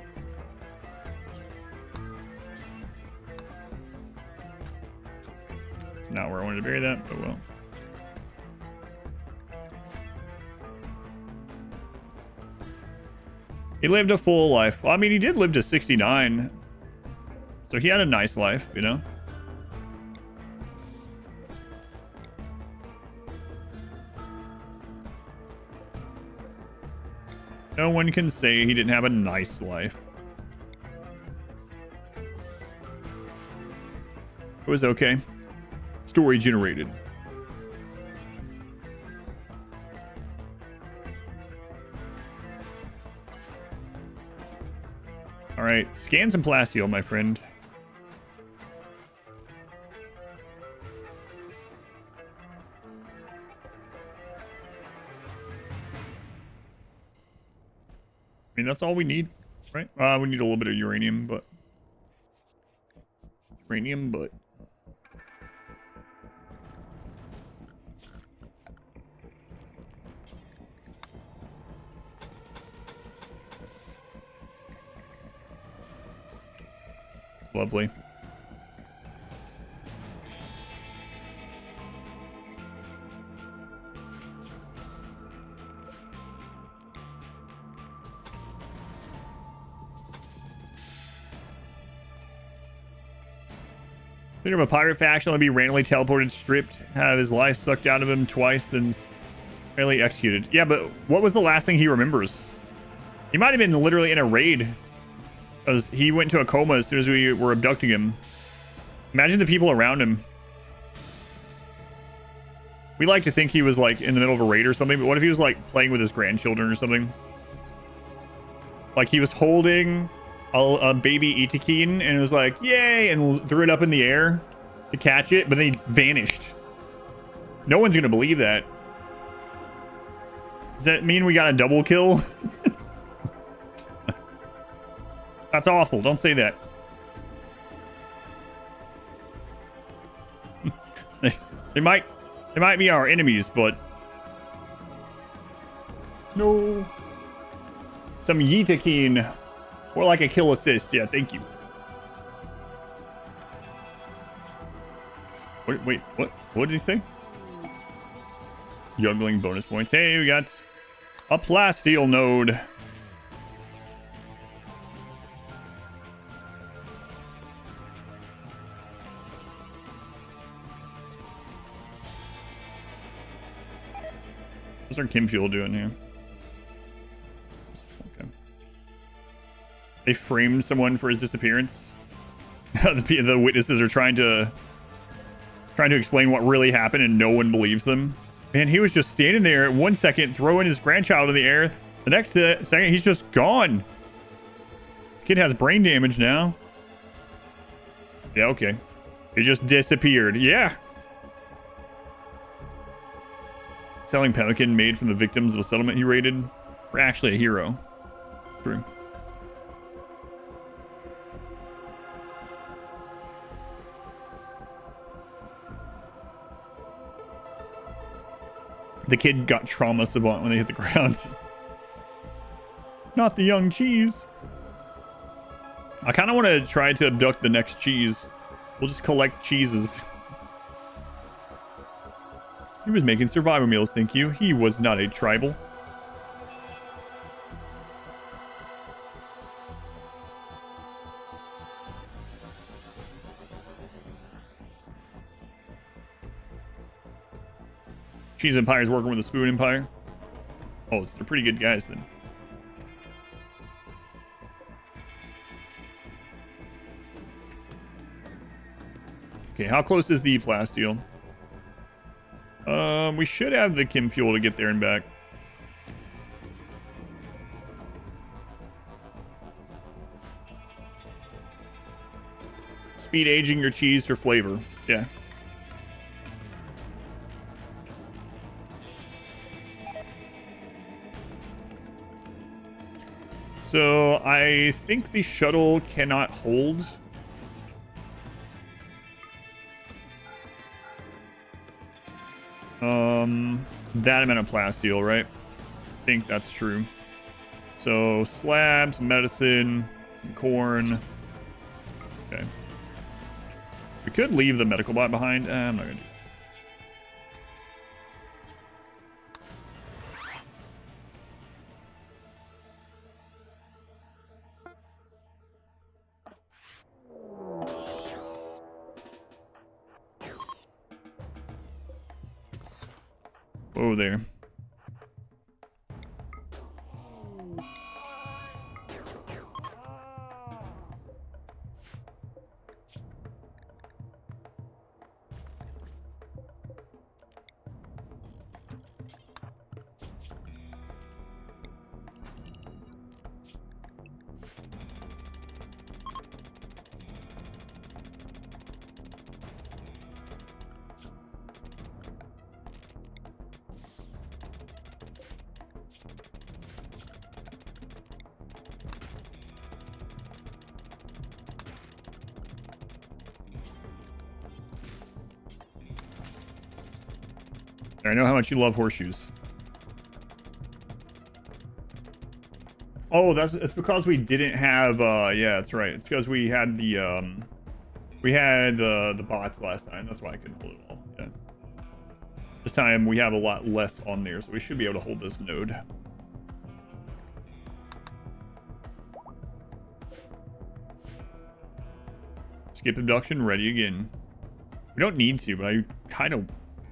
It's not where I wanted to bury that, but well. He lived a full life. Well, I mean, he did live to 69. So he had a nice life, you know? No one can say he didn't have a nice life. It was okay. Story generated. All right, scan some plasteel, my friend. I mean, that's all we need, right? We need a little bit of uranium, but... Lovely. Leader of a pirate faction will be randomly teleported, stripped, have his life sucked out of him twice, then fairly executed. Yeah, but what was the last thing he remembers? He might have been literally in a raid, because he went into a coma as soon as we were abducting him. Imagine the people around him. We like to think he was like in the middle of a raid or something, but what if he was like playing with his grandchildren or something? Like he was holding a baby Itakeen and it was like, yay, and threw it up in the air to catch it, but they vanished. No one's gonna believe that. Does that mean we got a double kill? That's awful. Don't say that. They might be our enemies, but no. Some Yitakeen. More like a kill assist. Yeah, thank you. Wait, what? What did he say? Juggling bonus points. Hey, we got a plasteel node. What's our Kim Fuel doing here? Okay. They framed someone for his disappearance. The witnesses are trying to explain what really happened, and no one believes them. Man, he was just standing there 1 second, throwing his grandchild in the air. The next second, he's just gone. Kid has brain damage now. Yeah, okay. It just disappeared. Yeah. Selling pemmican made from the victims of a settlement he raided. We're actually a hero. True. The kid got trauma savant when they hit the ground. Not the young cheese. I kind of want to try to abduct the next cheese. We'll just collect cheeses. He was making survival meals, thank you. He was not a tribal. Cheese Empire's working with the Spoon Empire. Oh, they're pretty good guys then. Okay, how close is the plasteel? We should have the chem fuel to get there and back. Speed aging your cheese for flavor. Yeah. So I think the shuttle cannot hold. That amount of plasteel, right? I think that's true. So slabs, medicine, corn. Okay. We could leave the medical bot behind. I'm not gonna do that. Whoa there. I know how much you love horseshoes. Oh, it's because we didn't have yeah, that's right. It's because we had the bots last time. That's why I couldn't hold it all. Yeah. This time we have a lot less on there, so we should be able to hold this node. Skip abduction, ready again. We don't need to, but I kind of...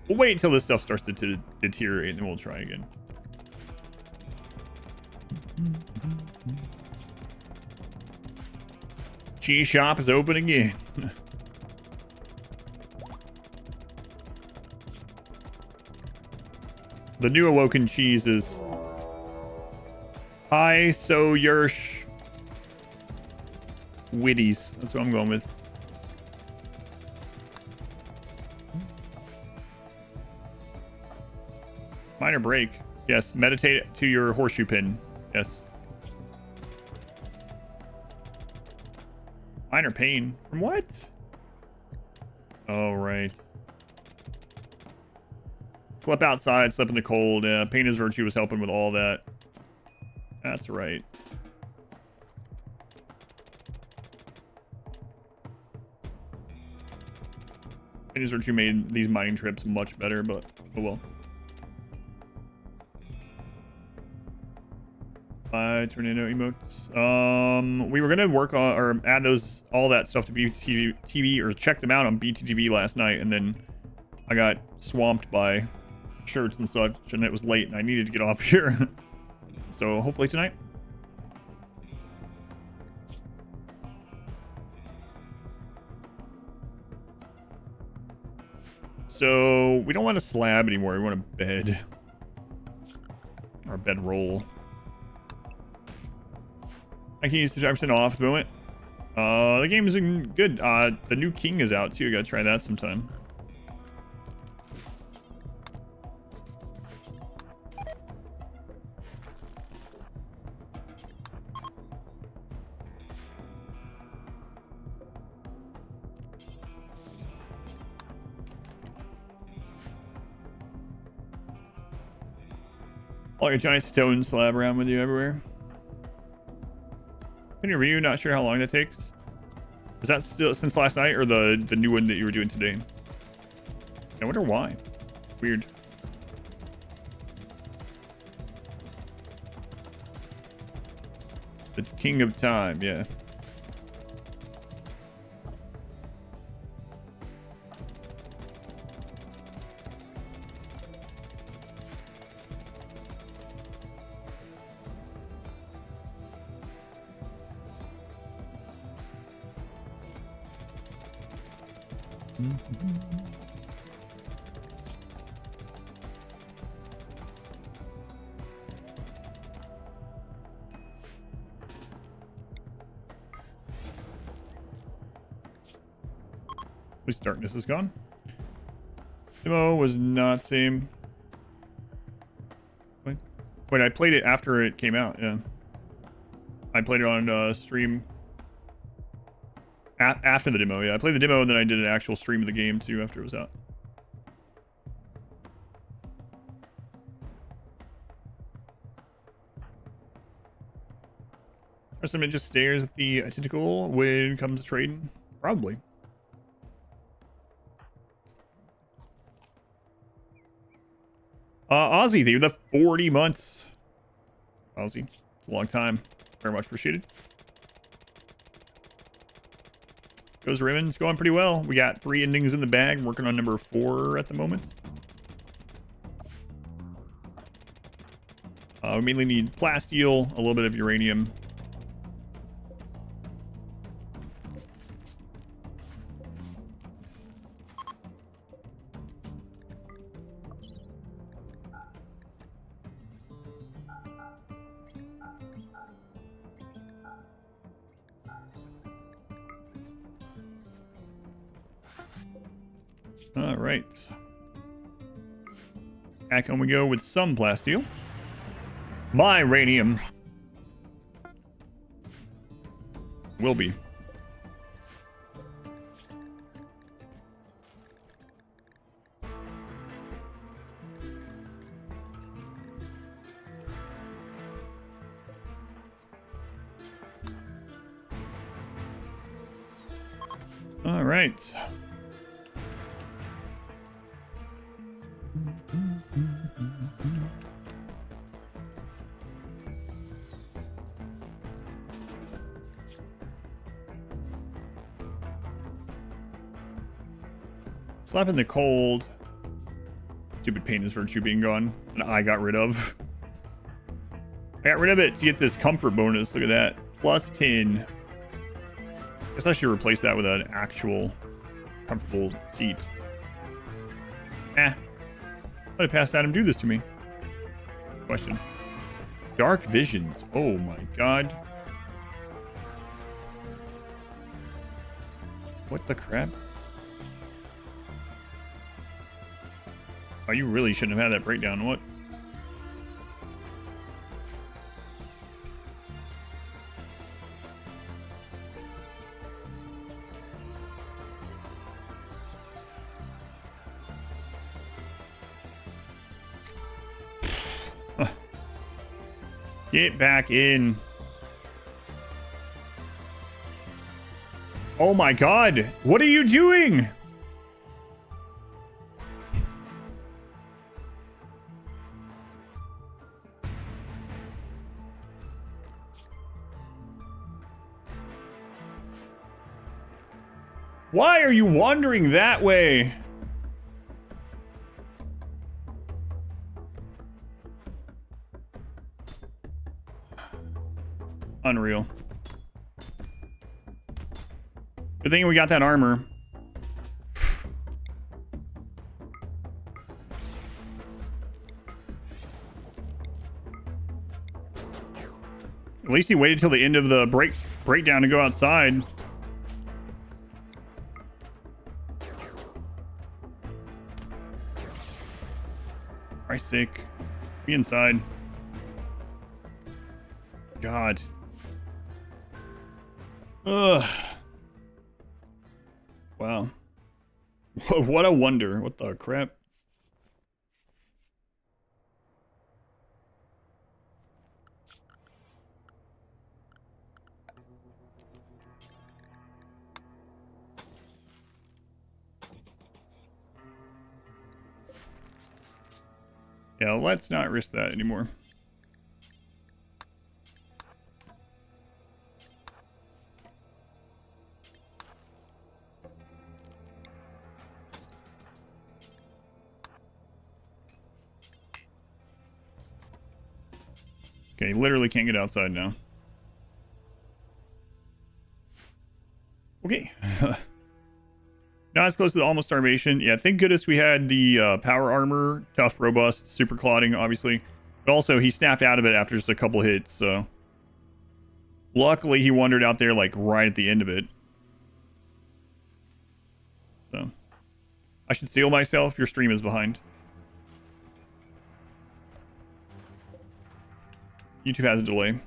We'll wait until this stuff starts to deteriorate, and then we'll try again. Cheese shop is open again. The new awoken cheese is... Hi, so Yersh. Witties. That's what I'm going with. Minor break. Yes. Meditate to your horseshoe pin. Yes. Minor pain. From what? Oh, right. Slept outside, slept in the cold. Pain is virtue was helping with all that. That's right. Pain is virtue made these mining trips much better, but oh well. Tornado emotes. We were gonna work on or add all that stuff to BTV or check them out on BTTV last night, and then I got swamped by shirts and such, and it was late, and I needed to get off here. So hopefully tonight. So we don't want a slab anymore. We want a bed or a bed roll. I can use the 5% off at the moment. The game is good. The new King is out too. I gotta try that sometime. All your giant stone slab around with you everywhere. Interview, not sure how long that takes. Is that still since last night or the new one that you were doing today? I wonder why. Weird. The King of Time, yeah. At least darkness is gone. Demo was not same. Wait, I played it after it came out, yeah. I played it on stream after the demo, yeah. I played the demo and then I did an actual stream of the game too after it was out. Or somebody just stares at the tentacle when it comes to trading? Probably. Ozzy, thank you the 40 months. Ozzy, it's a long time. Very much appreciated. Goes Ribbons, going pretty well. We got 3 endings in the bag. Working on number 4 at the moment. We mainly need plasteel, a little bit of uranium. All right. Back on we go with some plasteel. My uranium will be. All right. Slap in the cold. Stupid pain is virtue being gone. And I got rid of. I got rid of it to get this comfort bonus. Look at that. Plus 10. Guess I should replace that with an actual comfortable seat. Why did Past Adam do this to me? Question. Dark visions. Oh my god. What the crap? Oh, you really shouldn't have had that breakdown. What? Get back in. Oh my god. What are you doing? Why are you wandering that way? Unreal. Good thing we got that armor. At least he waited till the end of the breakdown to go outside. Christ's sake. Be inside. God. Ugh. Wow. What a wonder. What the crap? Yeah, let's not risk that anymore. Okay, literally can't get outside now. Okay. Not as close to the almost starvation. Yeah, thank goodness we had the power armor. Tough, robust, super clotting, obviously. But also, he snapped out of it after just a couple hits, so... Luckily, he wandered out there, like, right at the end of it. So... I should seal myself. Your stream is behind. YouTube has a delay.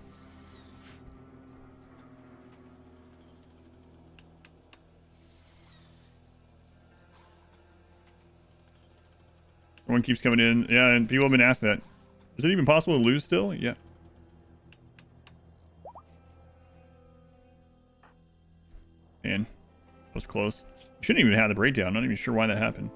Someone keeps coming in. Yeah, and people have been asking that. Is it even possible to lose still? Yeah. Man, that was close. Shouldn't even have the breakdown. Not even sure why that happened.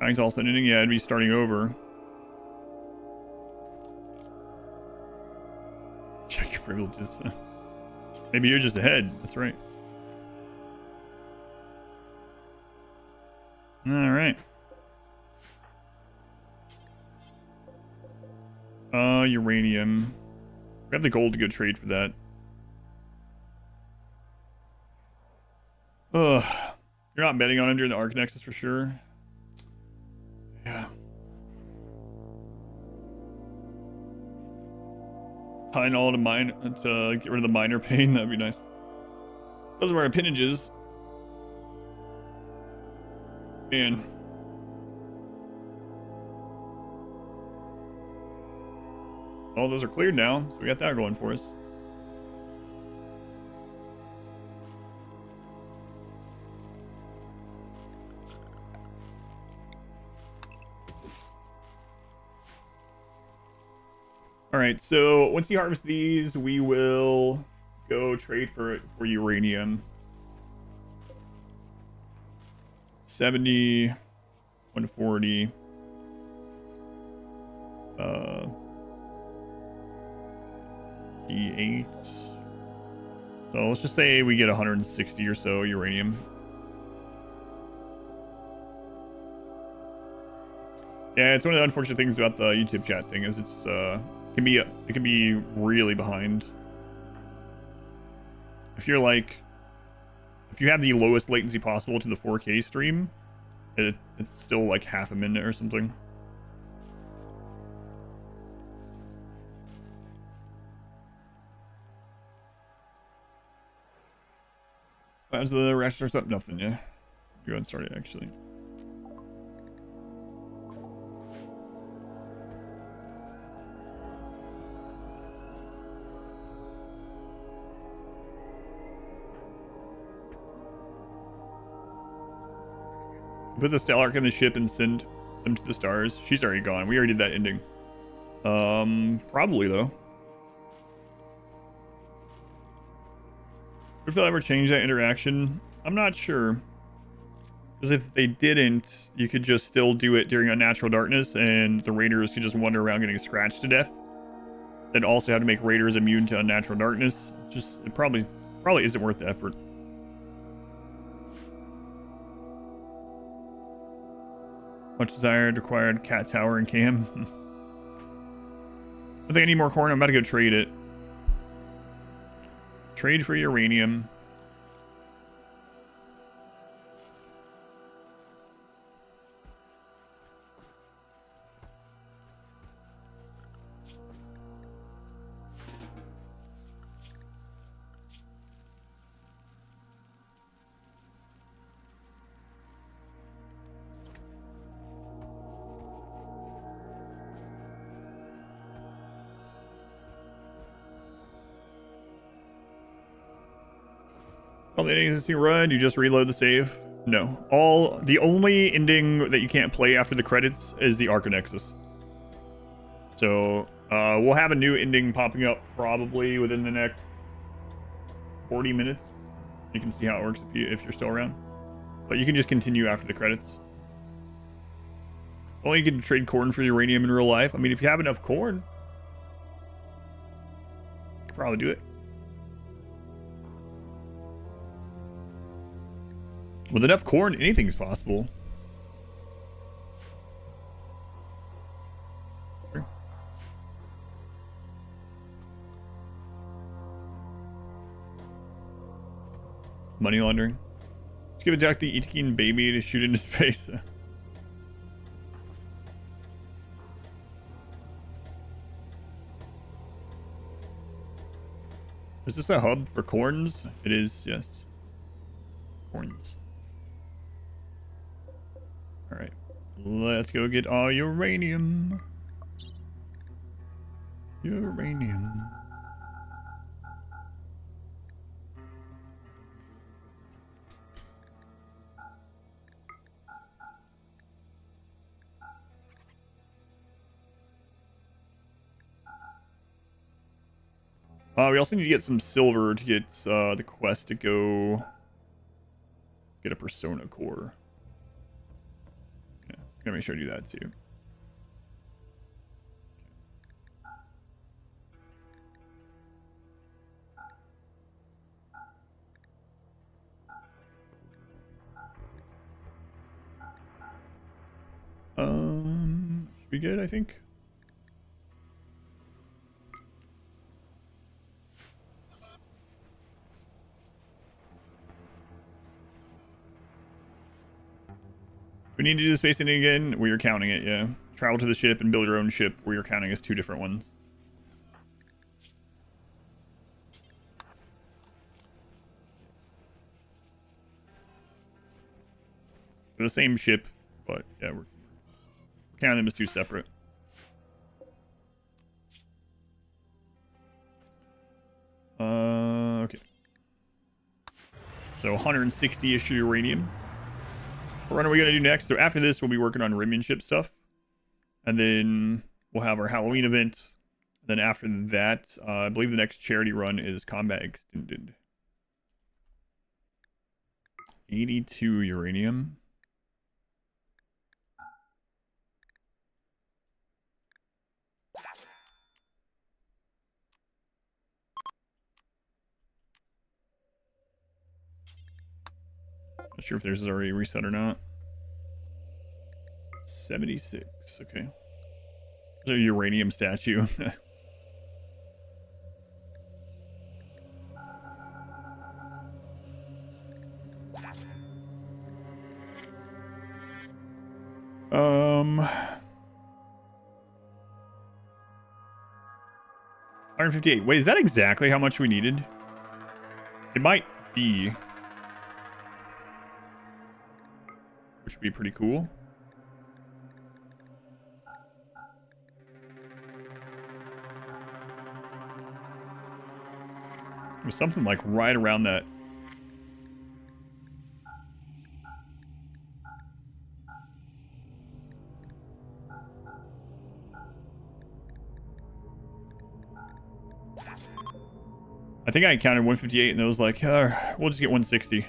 Guy's all sudden ending. Yeah, it'd be starting over. Check your privileges. Maybe you're just ahead. That's right. All right. Uranium. We have the gold to go trade for that. Ugh. You're not betting on him during the Arc Nexus for sure. Yeah. Tying all to mine to get rid of the minor pain. That'd be nice. Those are our appendages. Man. All those are cleared now, so we got that going for us. All right, so once you harvest these, we will go trade for uranium. 70, 140. D8. So let's just say we get 160 or so uranium. Yeah, it's one of the unfortunate things about the YouTube chat thing is it's it can be really behind. If you have the lowest latency possible to the 4K stream, it's still like half a minute or something. As the rest starts up, nothing, yeah. Go ahead and start it, actually. Put the Stellark in the ship and send them to the stars. She's already gone. We already did that ending. Probably, though. If they'll ever change that interaction, I'm not sure. Because if they didn't, you could just still do it during unnatural darkness, and the raiders could just wander around getting scratched to death. Then also have to make raiders immune to unnatural darkness. It probably isn't worth the effort. Much desired, required, cat tower and cam. I think I need more corn. I'm about to go trade it. Trade for uranium. All the endings you run, you just reload the save. No. The only ending that you can't play after the credits is the Arcanexus. So, we'll have a new ending popping up probably within the next 40 minutes. You can see how it works if you're still around. But you can just continue after the credits. Only you can trade corn for uranium in real life. I mean, if you have enough corn, you could probably do it. With enough corn, anything's possible. Sure. Money laundering. Let's give a Jack the Itikin baby to shoot into space. Is this a hub for corns? It is, yes. Corns. Alright. Let's go get all uranium. Uranium. We also need to get some silver to get the quest to go get a persona core. Yeah, gonna make sure to do that too. Should be good, I think. We need to do the space ending again. We are counting it, yeah. Travel to the ship and build your own ship. We are counting as two different ones. They're the same ship, but yeah, we're counting them as two separate. Okay. So 160-ish uranium. What are we gonna do next? So after this, we'll be working on Rimian ship stuff, and then we'll have our Halloween event. Then after that, I believe the next charity run is Combat Extended. 82 uranium. Not sure if theirs is already reset or not. 76. Okay. There's a uranium statue. $158. Wait, is that exactly how much we needed? It might be. Which would be pretty cool. It was something like right around that. I think I counted 158 and it was like, we'll just get 160.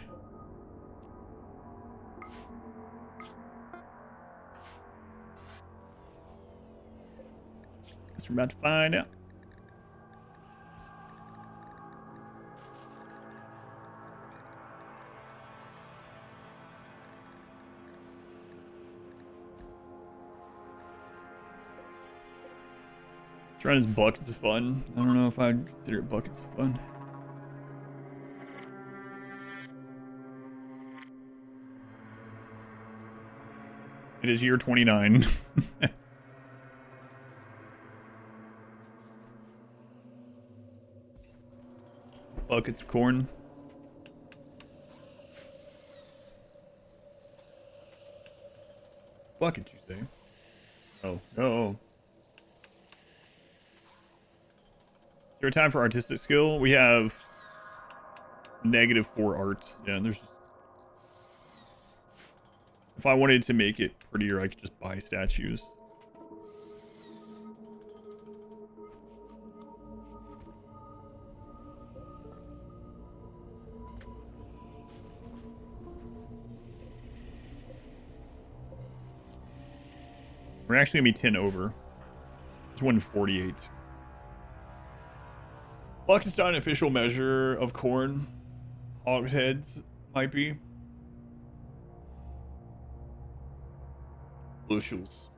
Guess we're about to find out. Trying his buckets is fun. I don't know if I'd consider buckets fun. It is year 29. Buckets of corn. Buckets, you say? Oh, no. Is there a time for artistic skill? We have -4 art. Yeah, and there's just... If I wanted to make it prettier, I could just buy statues. We're actually gonna be 10 over. It's 148. Buck is not an official measure of corn. Hogsheads might be. Bushels.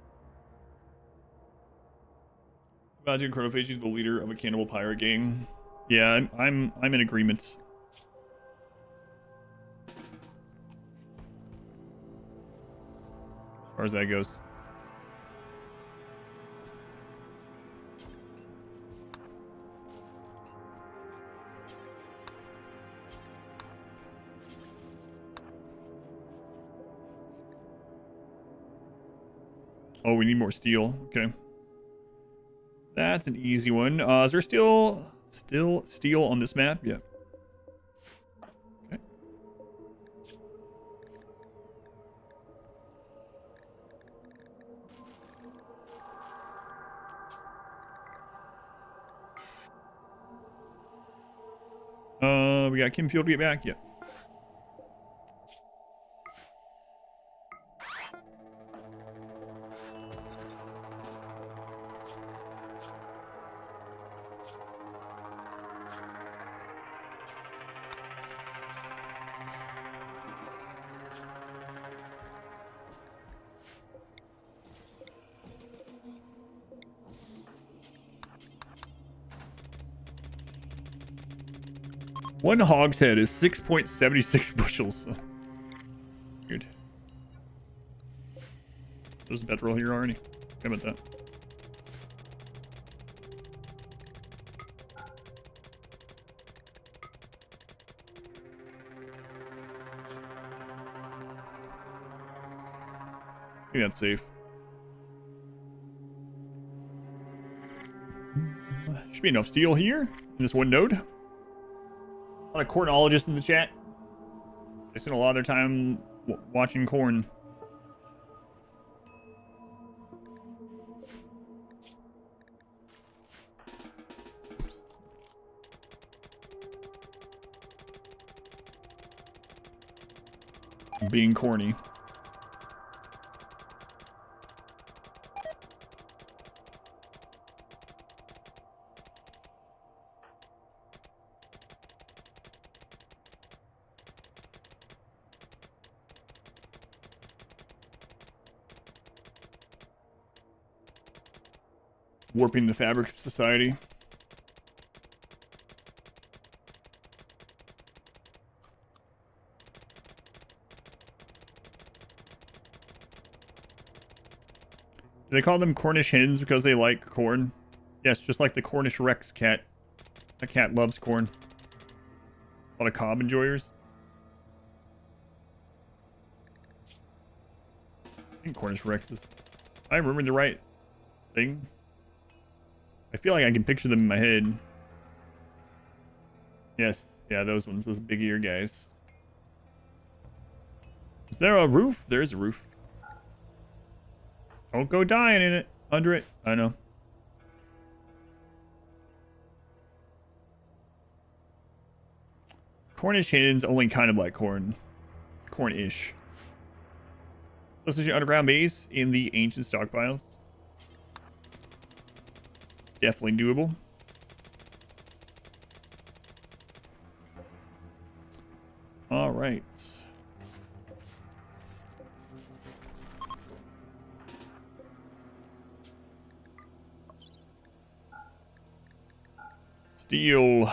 Imagine Chronophage is the leader of a cannibal pirate gang. Yeah, I'm in agreement. As far as that goes. Oh, we need more steel. Okay. That's an easy one. Is there still steel on this map? Yeah. Okay. We got Kim Field to get back. Yeah. One hogshead is 6.76 bushels. Weird. There's a petrol here already. How about that? I think that's safe. Should be enough steel here in this one node. A lot of cornologists in the chat. They spend a lot of their time watching corn. Being corny. Warping the fabric of society. Do they call them Cornish hens because they like corn? Yes, just like the Cornish Rex cat. That cat loves corn. A lot of cob enjoyers. I think Cornish Rex is... I remember the right thing. I feel like I can picture them in my head. Yes, yeah, those ones, those big ear guys. Is there a roof? There is a roof. Don't go dying in it, under it. I know. Cornish hens only kind of like corn. Corn-ish. So this is your underground base in the ancient stockpiles. Definitely doable. All right. Steel.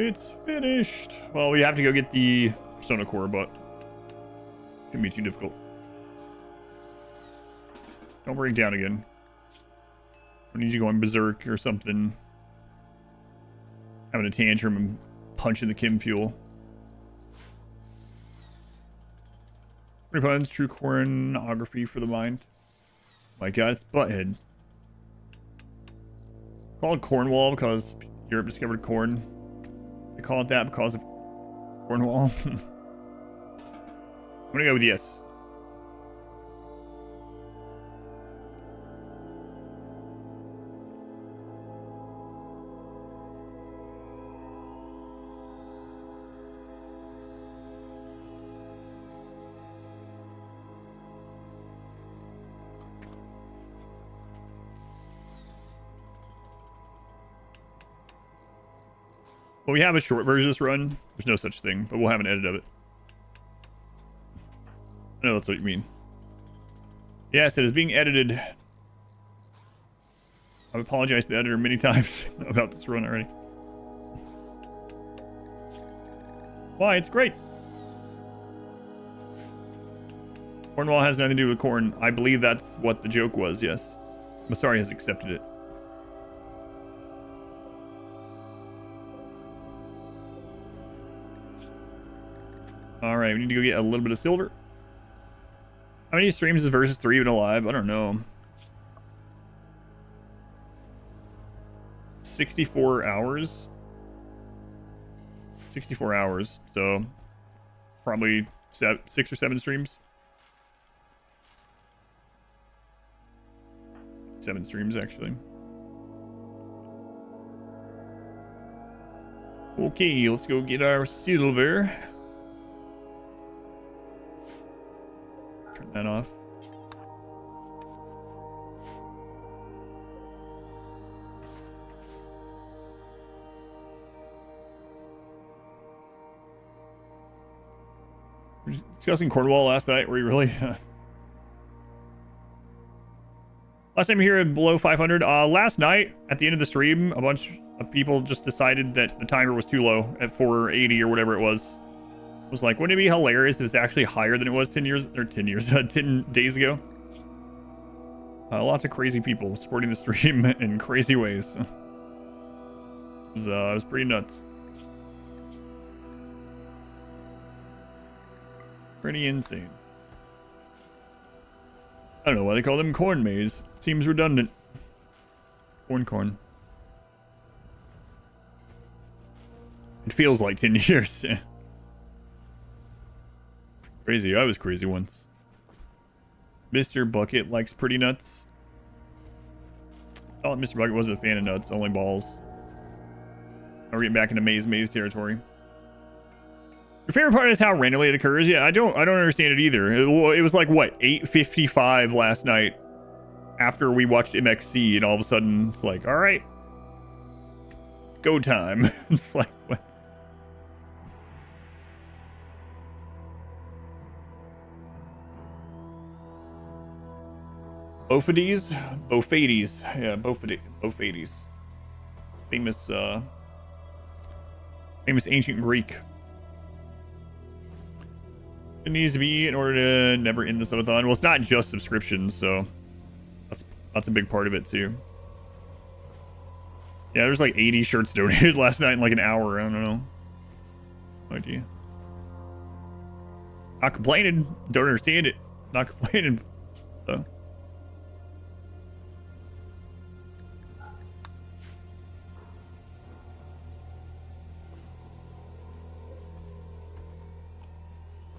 It's finished. Well, we have to go get the Persona Core, but shouldn't be too difficult. Don't break down again. I need you going berserk or something. Having a tantrum and punching the Kim fuel. Pretty puns, true cornography for the mind. My god, it's Butthead. Called Cornwall because Europe discovered corn. They call it that because of Cornwall. I'm gonna go with yes. Well, we have a short version of this run. There's no such thing, but we'll have an edit of it. I know that's what you mean. Yes, it is being edited. I've apologized to the editor many times about this run already. Why? It's great. Cornwall has nothing to do with corn. I believe that's what the joke was, yes. Masari has accepted it. Alright, we need to go get a little bit of silver. How many streams is Versus 3 even alive? I don't know. 64 hours? 64 hours, so probably 6 or 7 streams. 7 streams, actually. Okay, let's go get our silver. Turn that off. We were discussing Cornwall last night. Were you really? Last time here below 500. Last night at the end of the stream, a bunch of people just decided that the timer was too low at 480 or whatever it was. I was like, wouldn't it be hilarious if it's actually higher than it was 10 days ago? Lots of crazy people supporting the stream in crazy ways. It was pretty nuts. Pretty insane. I don't know why they call them corn maze. Seems redundant. Corn. It feels like 10 years. Crazy. I was crazy once. Mr. Bucket likes pretty nuts. I thought Mr. Bucket wasn't a fan of nuts, only balls. Now we're getting back into maze territory. Your favorite part is how randomly it occurs? Yeah, I don't understand it either. It was like, what, 8:55 last night after we watched MXC, and all of a sudden it's like, all right, go time. It's like, what? Bophades? Bophades. Yeah, Bophades. Famous ancient Greek. It needs to be in order to never end the subathon. Well, it's not just subscriptions, so that's a big part of it too. Yeah, there's like 80 shirts donated last night in like an hour. I don't know. No idea. Not complaining. Don't understand it. Not complaining. So.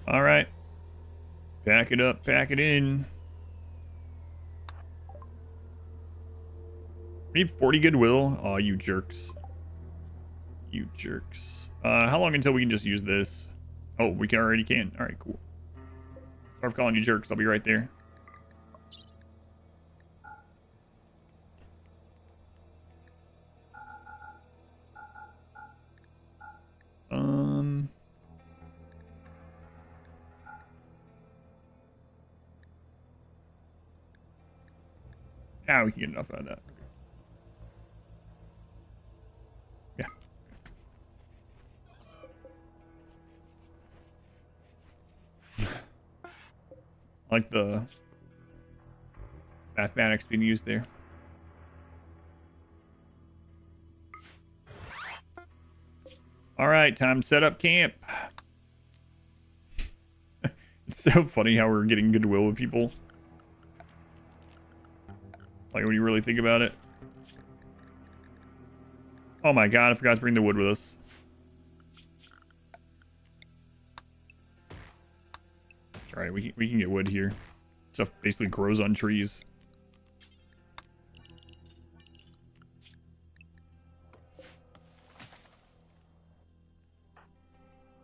All right. Pack it up, pack it in. We need 40 goodwill. Oh, you jerks. You jerks. How long until we can just use this? Oh, we already can. All right, cool. Sorry for calling you jerks. I'll be right there. Now we can get enough out of that. Yeah. I like the mathematics being used there. All right, time to set up camp. It's so funny how we're getting goodwill with people. Like, when you really think about it. Oh my god, I forgot to bring the wood with us. It's alright, we can get wood here. Stuff basically grows on trees.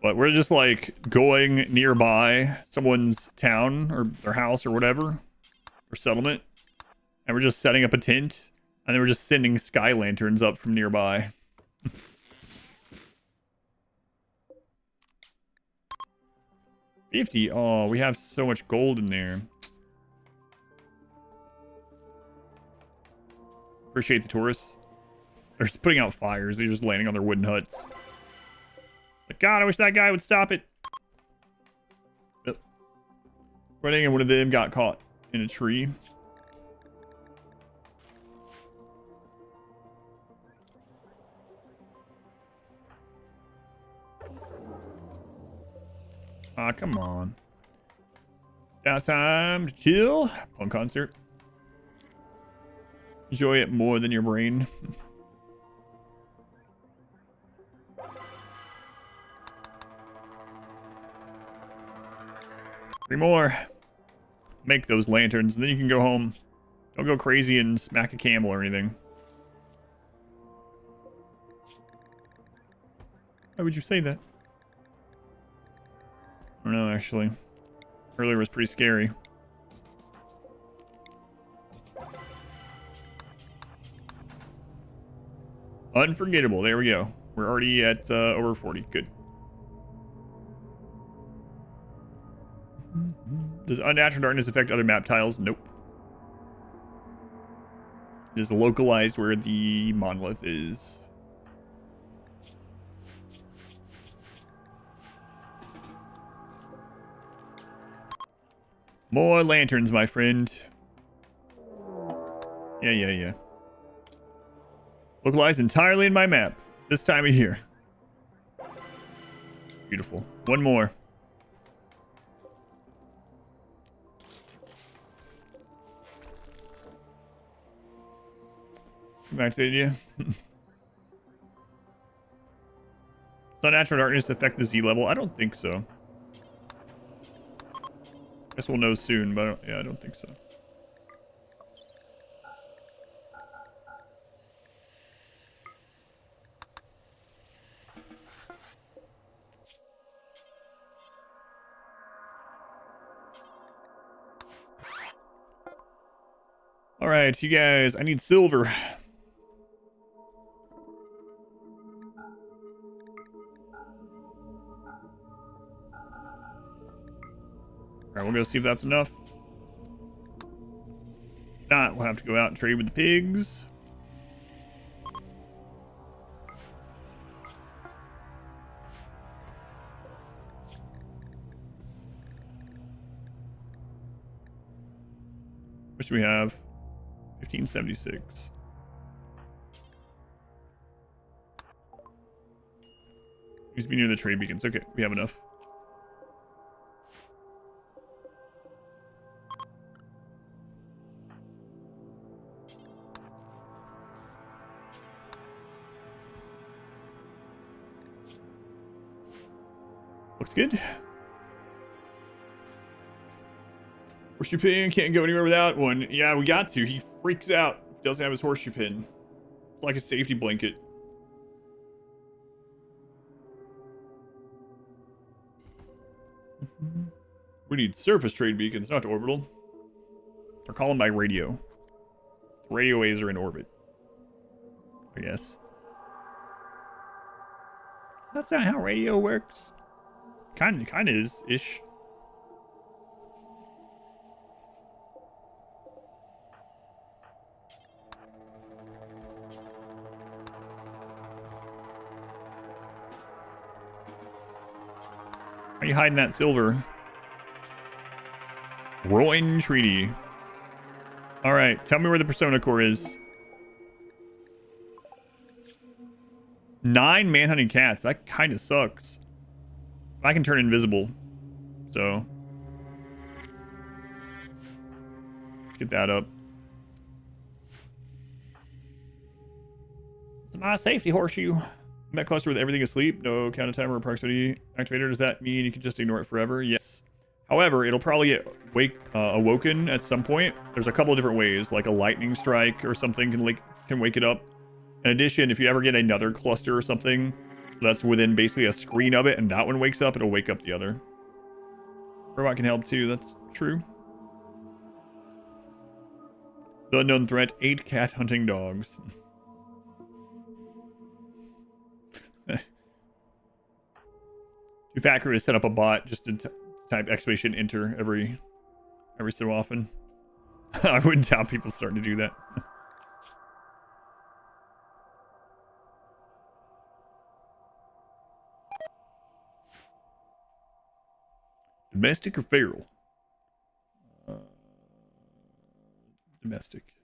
But we're just like going nearby someone's town or their house or whatever, or settlement, and we're just setting up a tent, and then we're just sending sky lanterns up from nearby. $50. Oh, we have so much gold in there. Appreciate the tourists. They're just putting out fires. They're just landing on their wooden huts. Like, God, I wish that guy would stop it. Yep. Running, and one of them got caught in a tree. Ah, come on. Now it's time to chill. Punk concert. Enjoy it more than your brain. 3 more. Make those lanterns, and then you can go home. Don't go crazy and smack a camel or anything. Why would you say that? I don't know, actually. Earlier was pretty scary. Unforgettable. There we go. We're already at over 40. Good. Does unnatural darkness affect other map tiles? Nope. It is localized where the monolith is. More lanterns, my friend. Yeah. Localized entirely in my map. This time of year. Beautiful. One more. Come back to the idea. Does unnatural darkness affect the Z level? I don't think so. Guess we'll know soon, but I don't think so. All right, you guys, I need silver. All right, we'll go see if that's enough. If not, we'll have to go out and trade with the pigs. What should we have? 1576. Needs to be near the trade beacons. Okay, we have enough. Looks good. Horseshoe pin, can't go anywhere without one. Yeah, we got to. He freaks out if he doesn't have his horseshoe pin. It's like a safety blanket. We need surface trade beacons, not orbital. They're calling by radio. Radio waves are in orbit, I guess. That's not how radio works. Kind of is ish. Are you hiding that silver? Roin Treaty. All right, tell me where the Persona Core is. 9 manhunting cats. That kind of sucks. I can turn invisible, so let's get that up. It's my safety horseshoe. Met cluster with everything asleep. No counter timer or proximity activator. Does that mean you can just ignore it forever? Yes. However, it'll probably get awoken at some point. There's a couple of different ways, like a lightning strike or something can wake it up. In addition, if you ever get another cluster or something that's within basically a screen of it and that one wakes up, it'll wake up the other. Robot can help too, that's true. The unknown threat, 8 cat hunting dogs. Too fat crew to set up a bot just to type exclamation enter every so often. I wouldn't doubt people starting to do that. Domestic or feral? Domestic.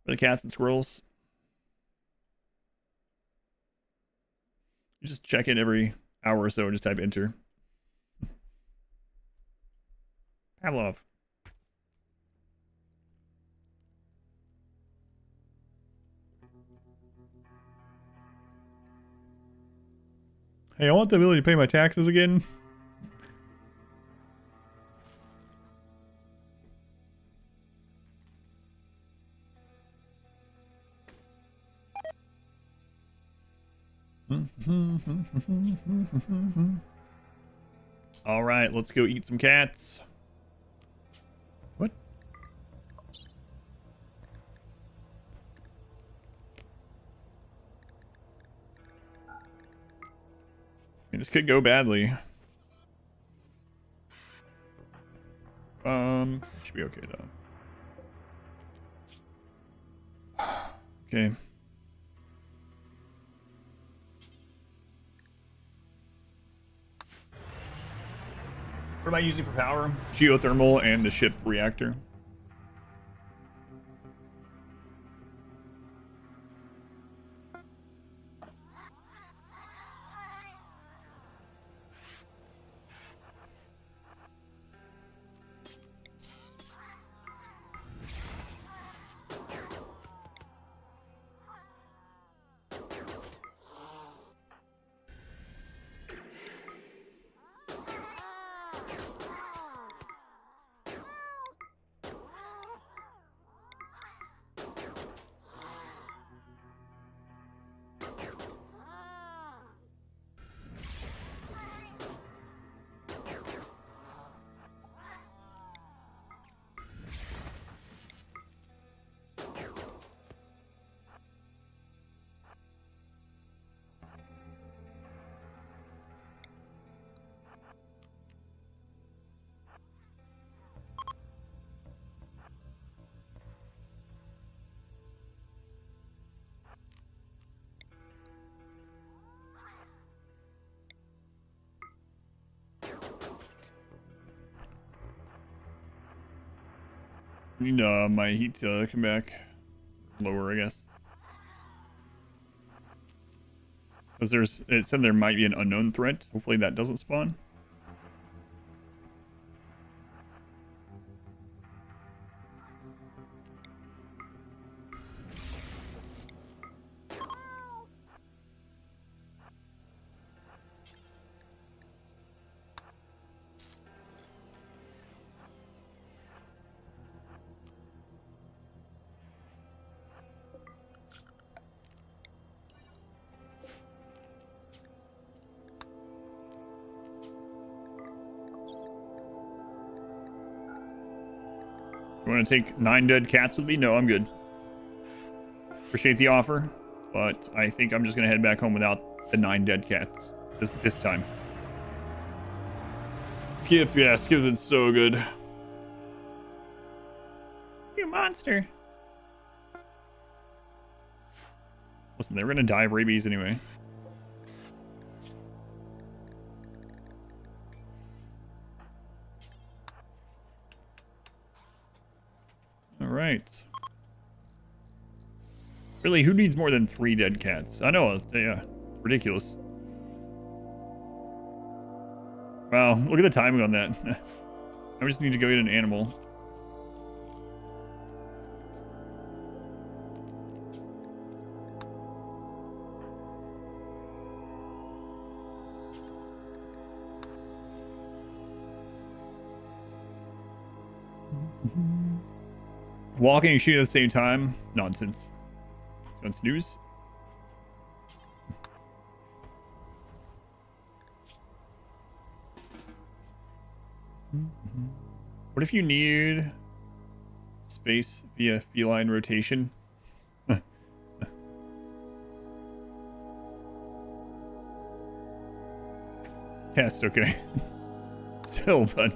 For the cats and squirrels. You just check in every hour or so and just type enter. Pavlov. Hey, I want the ability to pay my taxes again. All right, let's go eat some cats. What? I mean, this could go badly. Should be okay though. Okay. What am I using for power? Geothermal and the ship reactor. Need my heat to come back lower, I guess. Because it said there might be an unknown threat. Hopefully that doesn't spawn. You want to take 9 dead cats with me? No, I'm good. Appreciate the offer, but I think I'm just going to head back home without the 9 dead cats this time. Skip, yeah, Skip's been so good. You monster. Listen, they were going to die of rabies anyway. right. Really, who needs more than 3 dead cats? I know, yeah, ridiculous. Wow, look at the timing on that. I just need to go get an animal. Walking and shooting at the same time? Nonsense. Don't snooze. What if you need space via feline rotation? Test, okay. Still, but...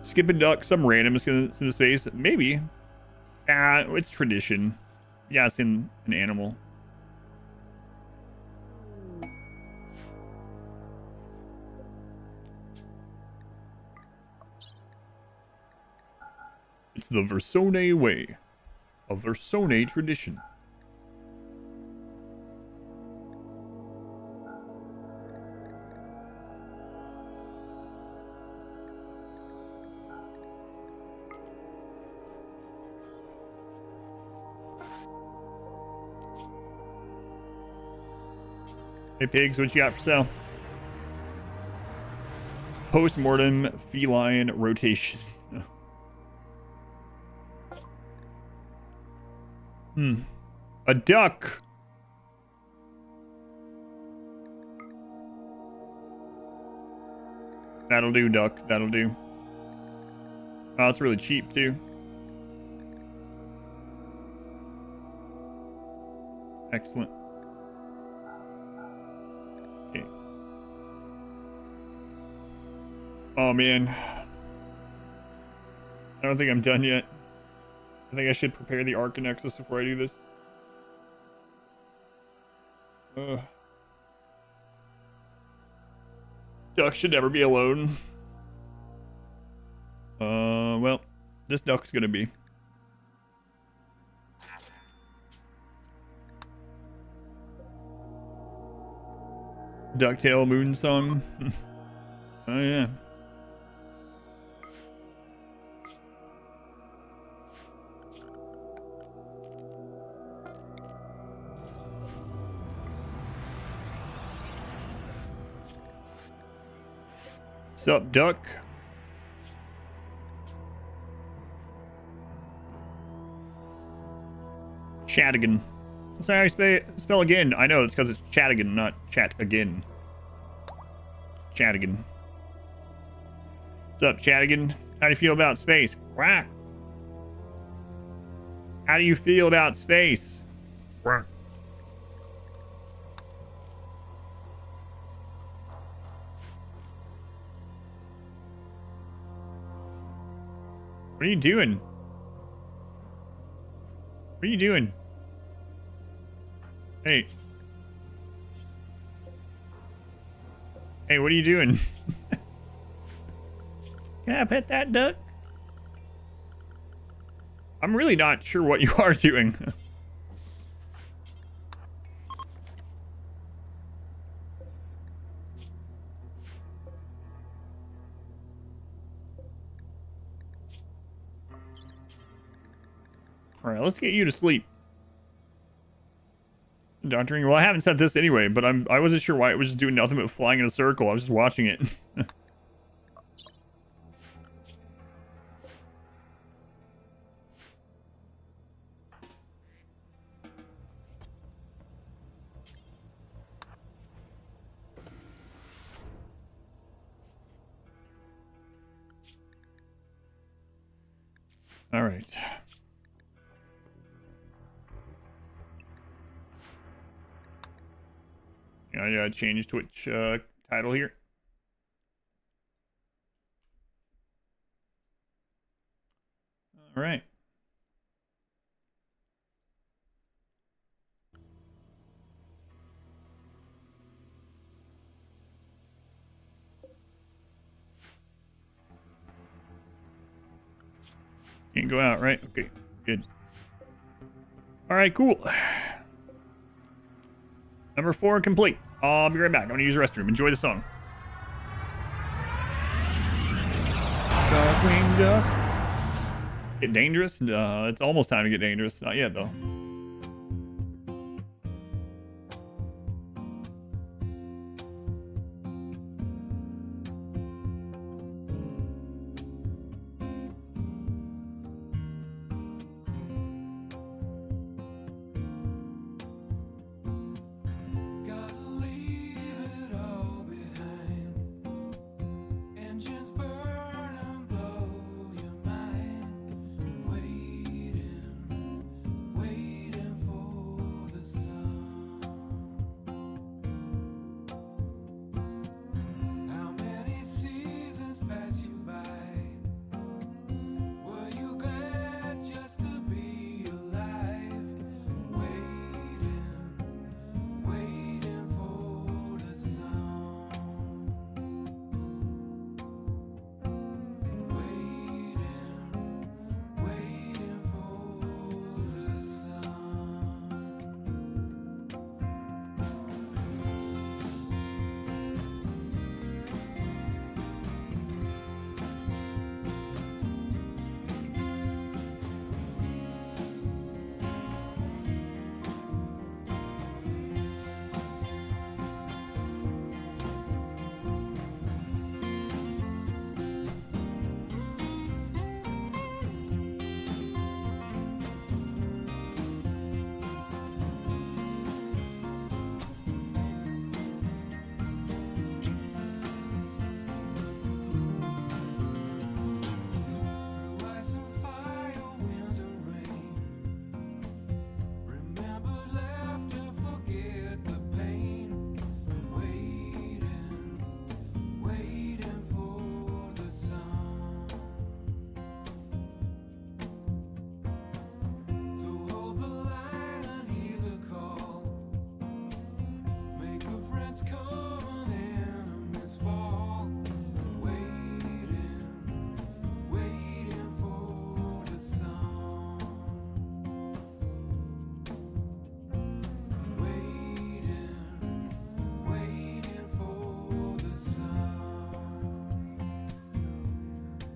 Skip and duck, some random is gonna send to space. Maybe. Ah, it's tradition. Yeah, it's in an animal. It's the Versone way. A Versone tradition. Hey pigs, what you got for sale? Post-mortem feline rotation. A duck. That'll do, duck. That'll do. Oh, it's really cheap too. Excellent. Okay. Oh man. I don't think I'm done yet. I think I should prepare the Arcanexus before I do this. Duck should never be alone. Well, this duck's gonna be. Ducktail Moon Song. Oh yeah. Sup, duck? Chatigan. That's how I spell again. I know, it's because it's Chatigan, not chat again. Chatigan. What's up, Chatigan? How do you feel about space? Quack. How do you feel about space? Quack. What are you doing? What are you doing? Hey. Hey, what are you doing? Can I pet that duck? I'm really not sure what you are doing. Alright, let's get you to sleep. Doctoring. Well, I haven't set this anyway, but I wasn't sure why it was just doing nothing but flying in a circle. I was just watching it. All right. I change Twitch title here. All right. Can't go out, right? Okay, good. All right, cool. Number 4 complete. I'll be right back. I'm gonna use the restroom. Enjoy the song. Darkwing Duck. Get dangerous? It's almost time to get dangerous. Not yet, though.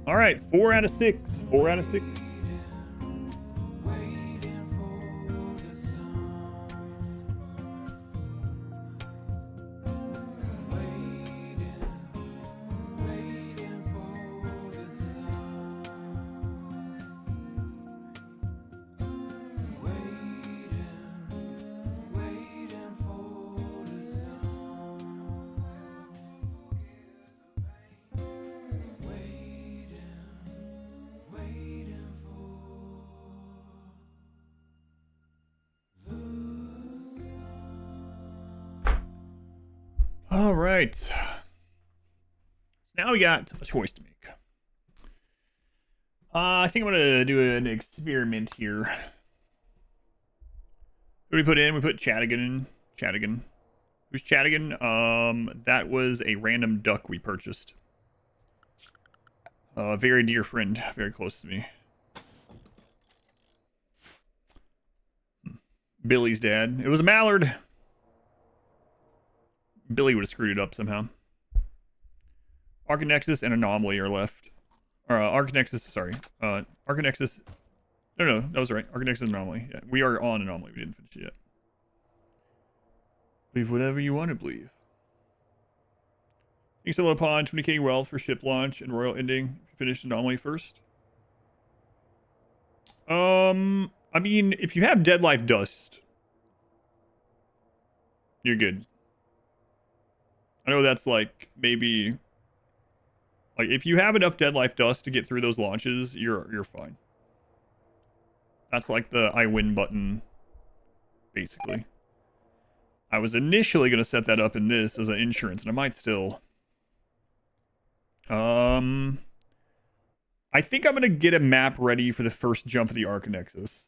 All right, 4 out of 6. 4 out of 6. All right. Now we got a choice to make. I think I'm gonna do an experiment here. Who do we put in? We put Chadigan in. Chadigan. Who's Chadigan? That was a random duck we purchased. A very dear friend, very close to me. Billy's dad. It was a mallard. Billy would have screwed it up somehow. Archinexus and Anomaly are left. Or Archinexus, sorry. Archinexus. No, that was right. Archinexus and Anomaly. Yeah, we are on Anomaly. We didn't finish it yet. Believe whatever you want to believe. You sell upon 20k wealth for ship launch and royal ending. Finish Anomaly first. I mean, if you have Dead Life Dust, you're good. I know that's like maybe like if you have enough Dead Life Dust to get through those launches, you're fine. That's like the I win button, basically. I was initially gonna set that up in this as an insurance, and I might still. I think I'm gonna get a map ready for the first jump of the Archinexus.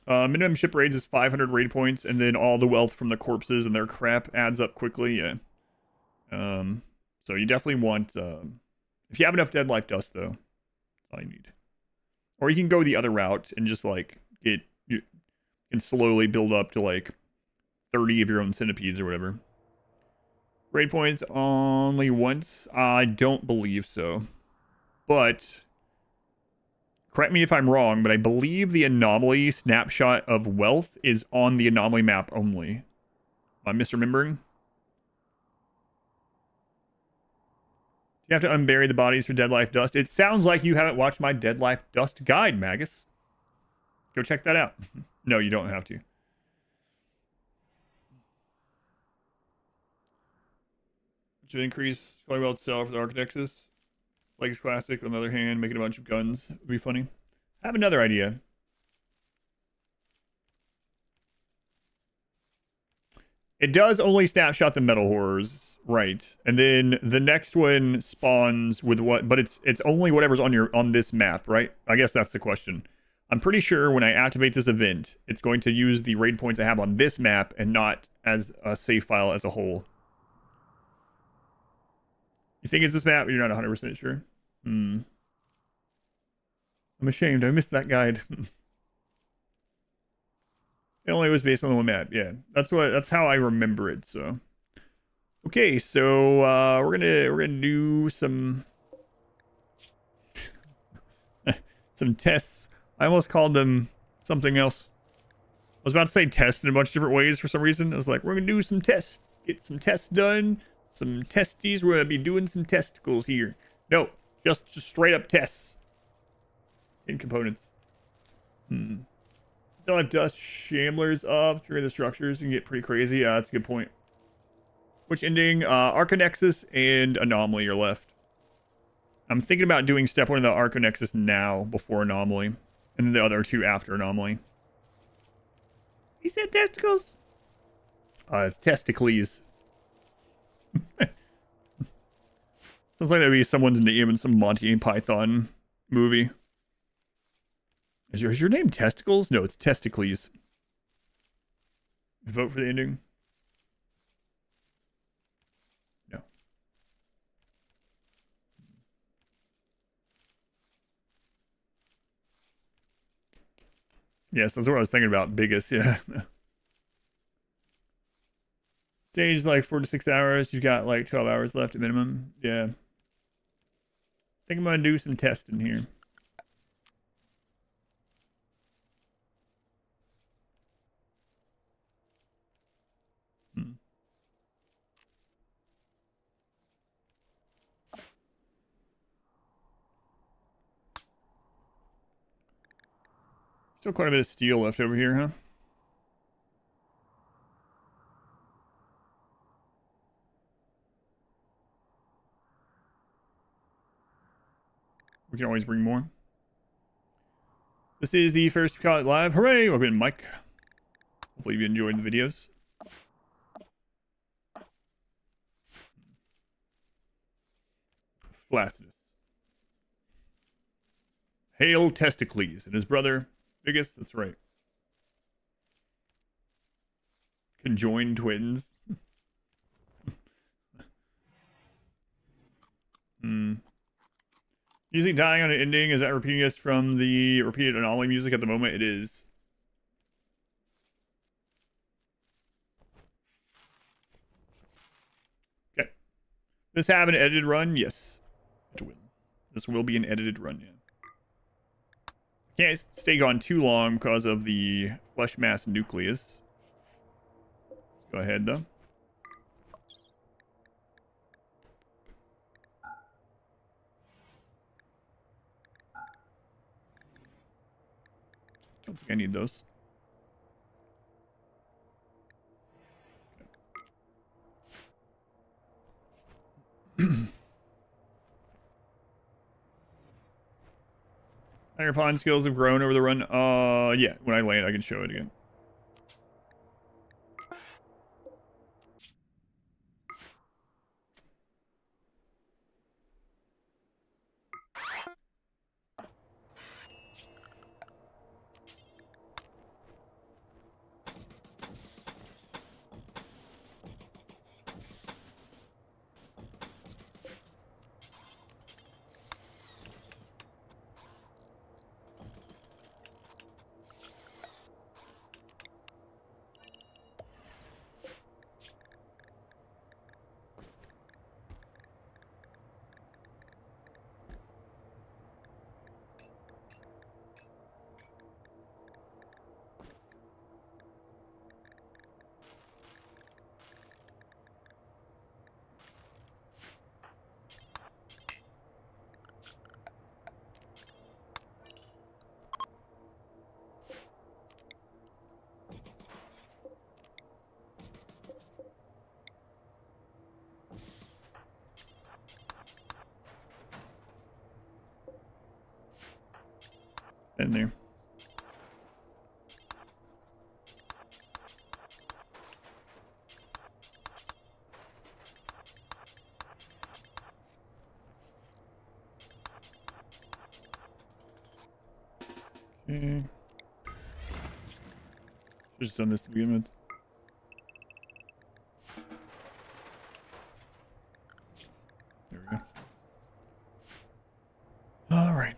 Minimum ship raids is 500 raid points, and then all the wealth from the corpses and their crap adds up quickly. Yeah. So you definitely want, if you have enough dead life dust, though, that's all you need. Or you can go the other route and just like you can slowly build up to like 30 of your own centipedes or whatever. Raid points only once? I don't believe so. But correct me if I'm wrong, but I believe the anomaly snapshot of wealth is on the anomaly map only. I'm misremembering. You have to unbury the bodies for dead life dust. It sounds like you haven't watched my dead life dust guide, Magus. Go check that out. No, you don't have to. Which would increase probably well itself for the Architectus. Legs Classic, on the other hand, making a bunch of guns would be funny. I have another idea. It does only snapshot the metal horrors, right? And then the next one spawns with what? But it's only whatever's on this map, right? I guess that's the question. I'm pretty sure when I activate this event, it's going to use the raid points I have on this map and not as a save file as a whole. You think it's this map? You're not 100% sure? I'm ashamed. I missed that guide. It only was based on the one map. Yeah, that's how I remember it. So, okay, so we're gonna do some some tests. I almost called them something else. I was about to say test in a bunch of different ways for some reason. I was like, we're gonna do some tests, get some tests done, some testes. We're gonna be doing some testicles here. No, just straight up tests. 10 components. Don't have dust shamblers up. Trigger the structures and get pretty crazy. Yeah, that's a good point. Which ending? Archonexus and Anomaly are left. I'm thinking about doing step 1 of the Archonexus now before Anomaly. And then the other 2 after Anomaly. He said testicles. It's testicles. Sounds like that would be someone's name in some Monty Python movie. Is your name Testicles? No, it's Testicles. Vote for the ending? No. Yes, that's what I was thinking about. Biggest, yeah. Stage like 4 to 6 hours. You've got like 12 hours left at minimum. Yeah. I think I'm going to do some testing here. Still quite a bit of steel left over here, huh? We can always bring more. This is the first Call It Live. Hooray! Welcome in, Mike. Hopefully you enjoyed the videos. Flacidus. Hail Testicles and his brother, Biggest. That's right. Conjoined twins. Usually dying on an ending, is that repeating us from the repeated anomaly music? At the moment it is. Okay. This have an edited run? Yes. It will. This will be an edited run, yeah. Can't stay gone too long because of the flesh mass nucleus. Let's go ahead though. Don't think I need those. Your pawn skills have grown over the run. Yeah, when I land, I can show it again. In there. Okay. Should've just done this to begin with. There we go. All right.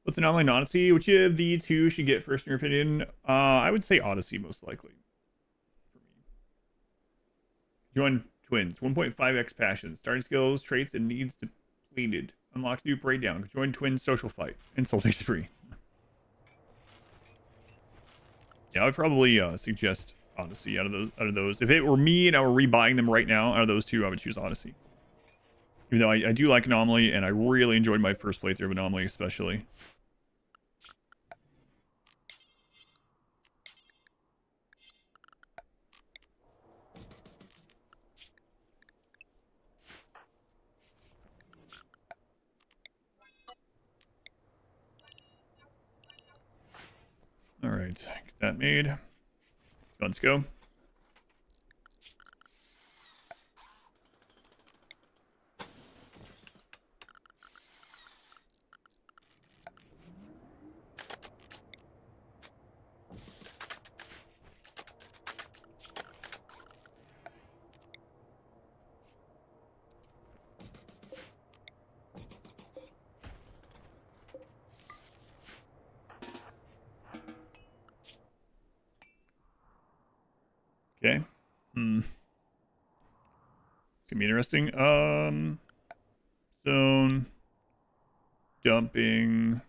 With Anomaly and Odyssey, which of the two should get first in your opinion? I would say Odyssey most likely. For me. Join twins. 1.5x passion. Starting skills, traits, and needs depleted. Unlocks new breakdown. Join twins social fight. Insulting spree. Yeah, I would probably suggest Odyssey out of those. If it were me and I were rebuying them right now, out of those two, I would choose Odyssey. Even though I do like Anomaly, and I really enjoyed my first playthrough of Anomaly, especially. All right, get that made. Let's go. Okay. It's gonna be interesting. Zone. Dumping.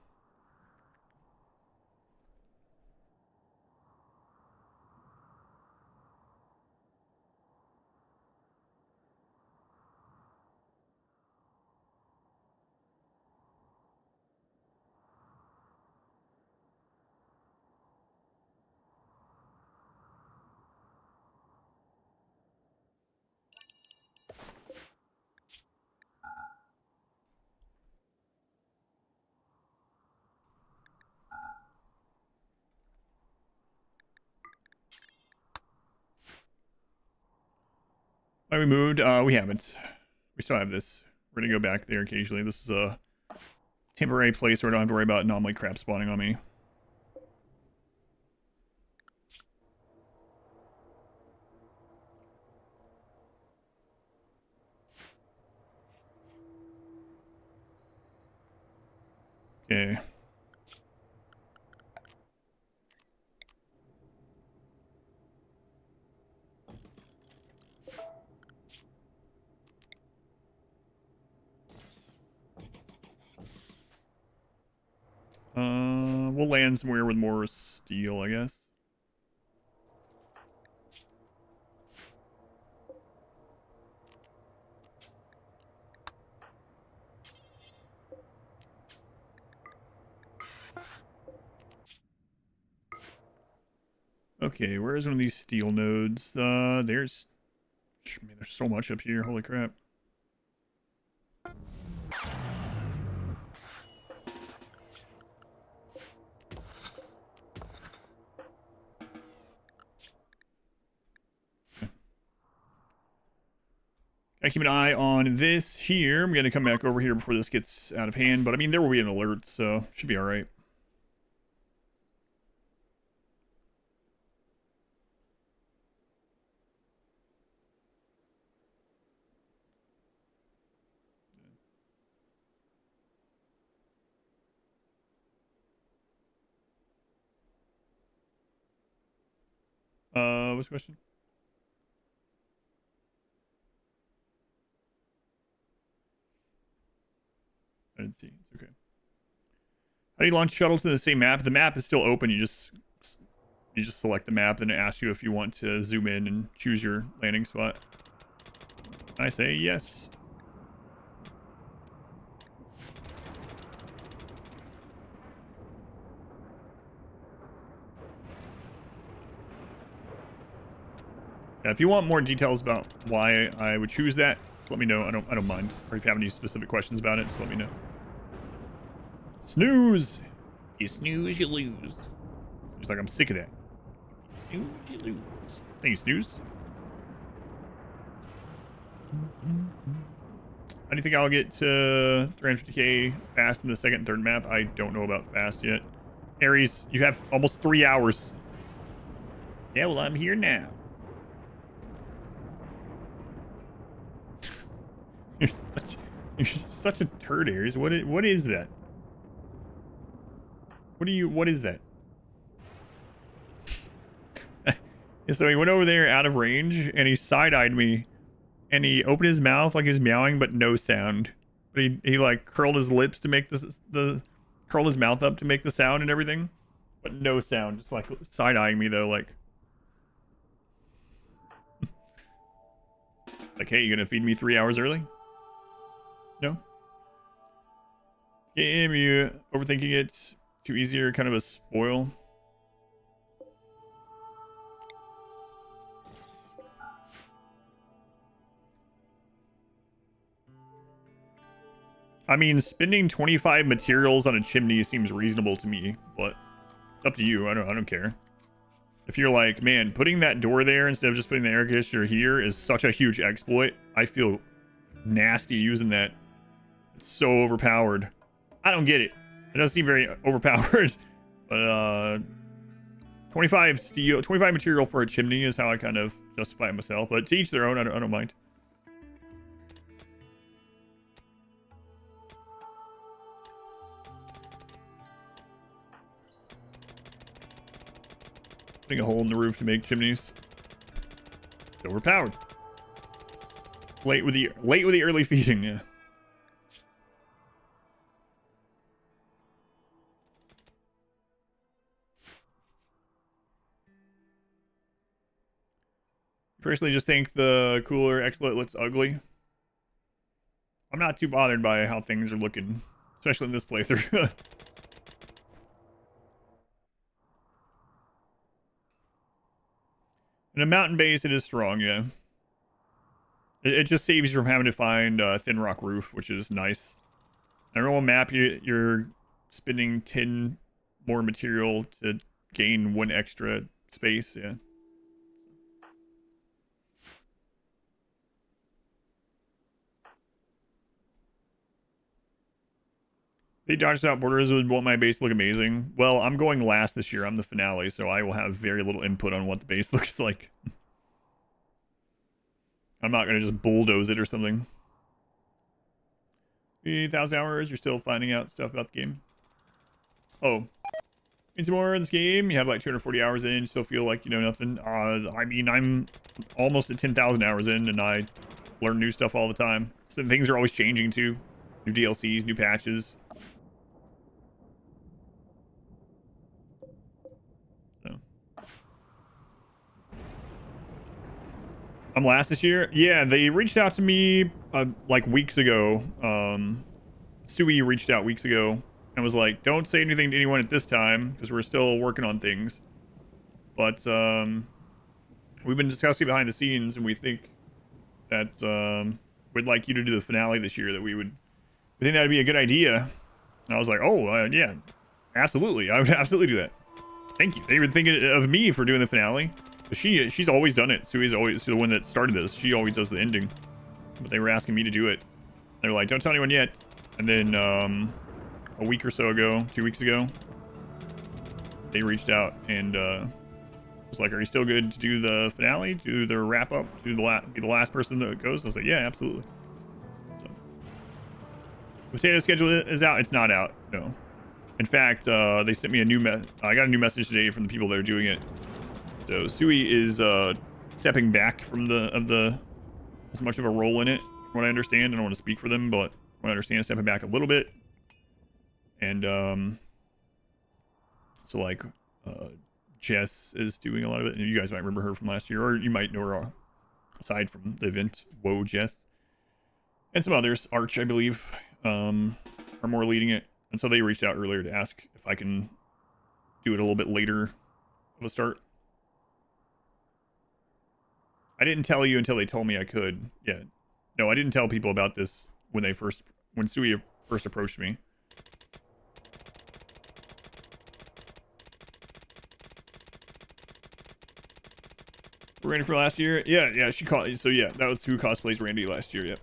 Why we moved? We haven't. We still have this. We're gonna go back there occasionally. This is a temporary place where I don't have to worry about anomaly crap spawning on me. Okay. We'll land somewhere with more steel, I guess. Okay, where is one of these steel nodes? There's... Man, there's so much up here. Holy crap. I keep an eye on this here. I'm going to come back over here before this gets out of hand. But, I mean, there will be an alert, so should be all right. What's the question? I didn't see. It's okay. How do you launch shuttle to the same map? The map is still open. You just select the map, then it asks you if you want to zoom in and choose your landing spot. I say yes. Yeah, if you want more details about why I would choose that, just let me know. I don't mind. Or if you have any specific questions about it, just let me know. Snooze. You snooze, you lose. He's like, I'm sick of that. Snooze, you lose. Thank you, Snooze. How do you think I'll get to 350k fast in the second and third map? I don't know about fast yet. Aries, you have almost 3 hours. Yeah, well, I'm here now. You're such a turd, Aries. What is that? What is that? So he went over there out of range and he side-eyed me and he opened his mouth like he was meowing, but no sound. But he like curled his lips to make curled his mouth up to make the sound and everything, but no sound. Just like side-eyeing me though, like hey, you gonna feed me 3 hours early? No? Game, you overthinking it? Too easy or kind of a spoil? I mean, spending 25 materials on a chimney seems reasonable to me, but it's up to you. I don't care. If you're like, man, putting that door there instead of just putting the air conditioner here is such a huge exploit. I feel nasty using that. It's so overpowered. I don't get it. It doesn't seem very overpowered. But 25 steel, 25 material for a chimney is how I kind of justify it myself. But to each their own. I don't mind. Putting a hole in the roof to make chimneys. It's overpowered. Late with the early feeding, yeah. Personally, just think the cooler exploit looks ugly. I'm not too bothered by how things are looking, especially in this playthrough. In a mountain base, it is strong, yeah. It just saves you from having to find a thin rock roof, which is nice. On a normal map, you're spending 10 more material to gain 1 extra space, yeah. They dodged out borders would want my base to look amazing. Well, I'm going last this year. I'm the finale, so I will have very little input on what the base looks like. I'm not going to just bulldoze it or something. 3,000 hours, you're still finding out stuff about the game. Oh. Need some more in this game? You have like 240 hours in, you still feel like you know nothing. I mean, I'm almost at 10,000 hours in, and I learn new stuff all the time. So things are always changing too. New DLCs, new patches. I'm last this year. Yeah, they reached out to me like weeks ago. Sui reached out weeks ago and was like, "Don't say anything to anyone at this time because we're still working on things." But we've been discussing behind the scenes, and we think that we'd like you to do the finale this year. We think that'd be a good idea. And I was like, "Oh, yeah, absolutely. I would absolutely do that. Thank you." They were thinking of me for doing the finale. She's always done it. Sui's always the one that started this. She always does the ending. But they were asking me to do it. They're like, don't tell anyone yet. And then a week or so ago, 2 weeks ago, they reached out and was like, are you still good to do the finale? Do the wrap up? Be the last person that goes? I was like, yeah, absolutely. So, potato schedule is out. It's not out. No. In fact, they sent me I got a new message today from the people that are doing it. So Sui is stepping back from as much of a role in it, from what I understand. I don't want to speak for them, but what I understand, stepping back a little bit. And so like Jess is doing a lot of it, and you guys might remember her from last year, or you might know her aside from the event. Whoa, Jess, and some others. Arch, I believe, are more leading it, and so they reached out earlier to ask if I can do it a little bit later of a start. I didn't tell you until they told me I could. Yeah. No, I didn't tell people about this when Sui first approached me. Randy for last year? Yeah, she called. So yeah, that was who cosplays Randy last year, yep.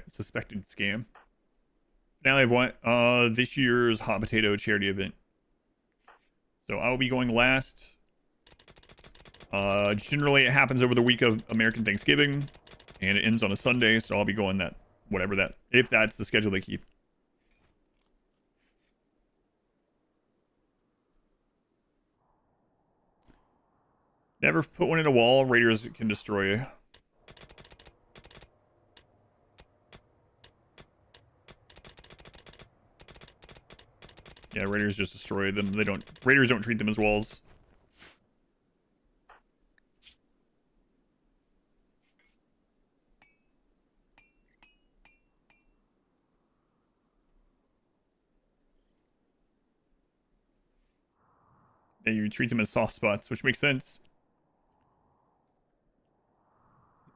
Suspected scam. Finale of what? This year's Hot Potato charity event. So I will be going last. Generally it happens over the week of American Thanksgiving, and it ends on a Sunday, so I'll be going if that's the schedule they keep. Never put one in a wall. Raiders can destroy you. Yeah, Raiders just destroy them. Raiders don't treat them as walls. Yeah, you treat them as soft spots, which makes sense.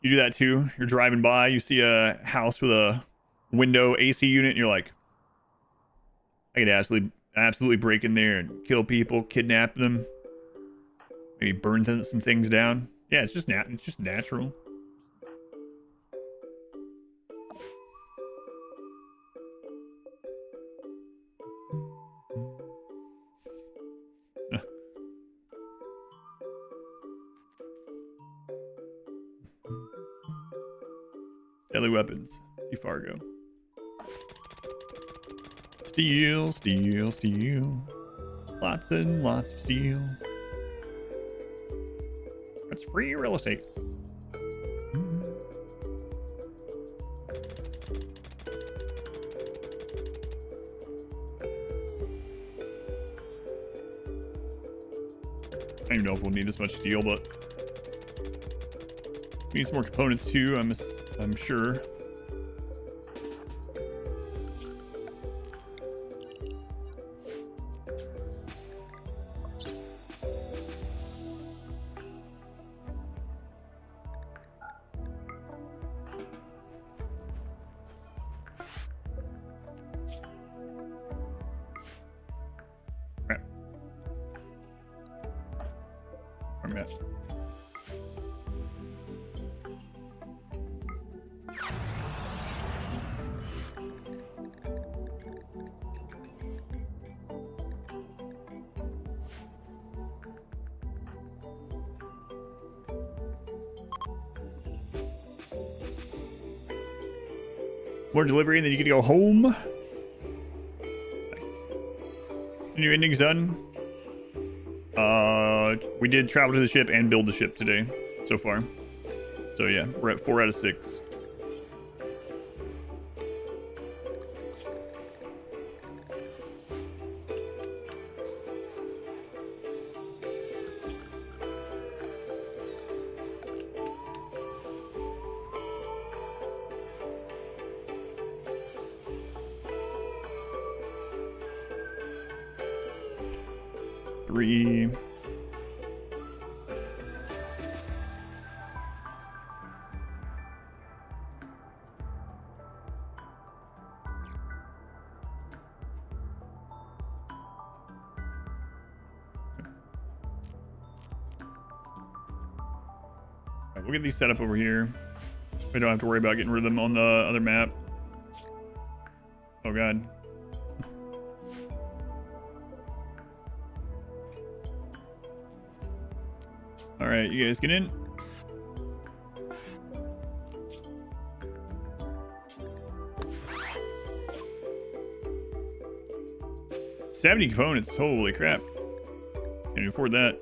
You do that too. You're driving by, you see a house with a window AC unit, and you're like, I could absolutely break in there and kill people, kidnap them, maybe burn some things down. Yeah, it's just natural. Deadly weapons. See Fargo. Steel, steel, steel. Lots and lots of steel. That's free real estate. I don't even know if we'll need this much steel, but we need some more components too, I'm sure. Right. I'm at. More delivery, and then you get to go home. Nice. New ending's done. We did travel to the ship and build the ship today, so far. So yeah, we're at 4 out of 6. Three. We'll get these set up over here. We don't have to worry about getting rid of them on the other map. Oh god. Alright, you guys get in. $70 components, holy crap. Can't afford that.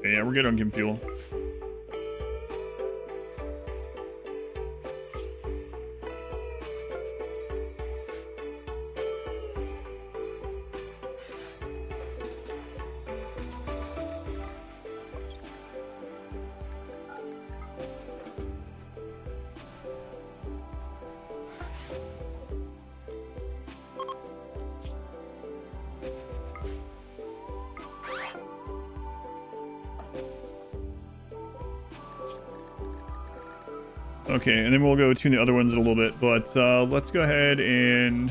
Yeah, we're good on chem fuel. Okay, and then we'll go tune the other ones in a little bit, but let's go ahead and...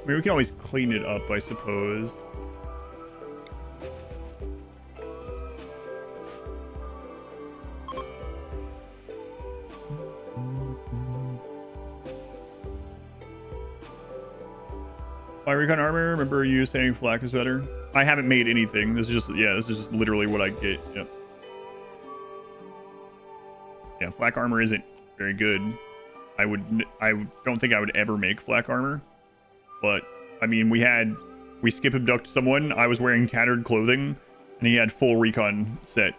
I mean, we can always clean it up, I suppose. My recon armor, remember you saying flak is better? I haven't made anything. This is just, yeah, this is just literally what I get. Yep. Yeah, flak armor isn't very good. I don't think I would ever make flak armor. But, I mean, we skip abduct someone. I was wearing tattered clothing, and he had full recon set.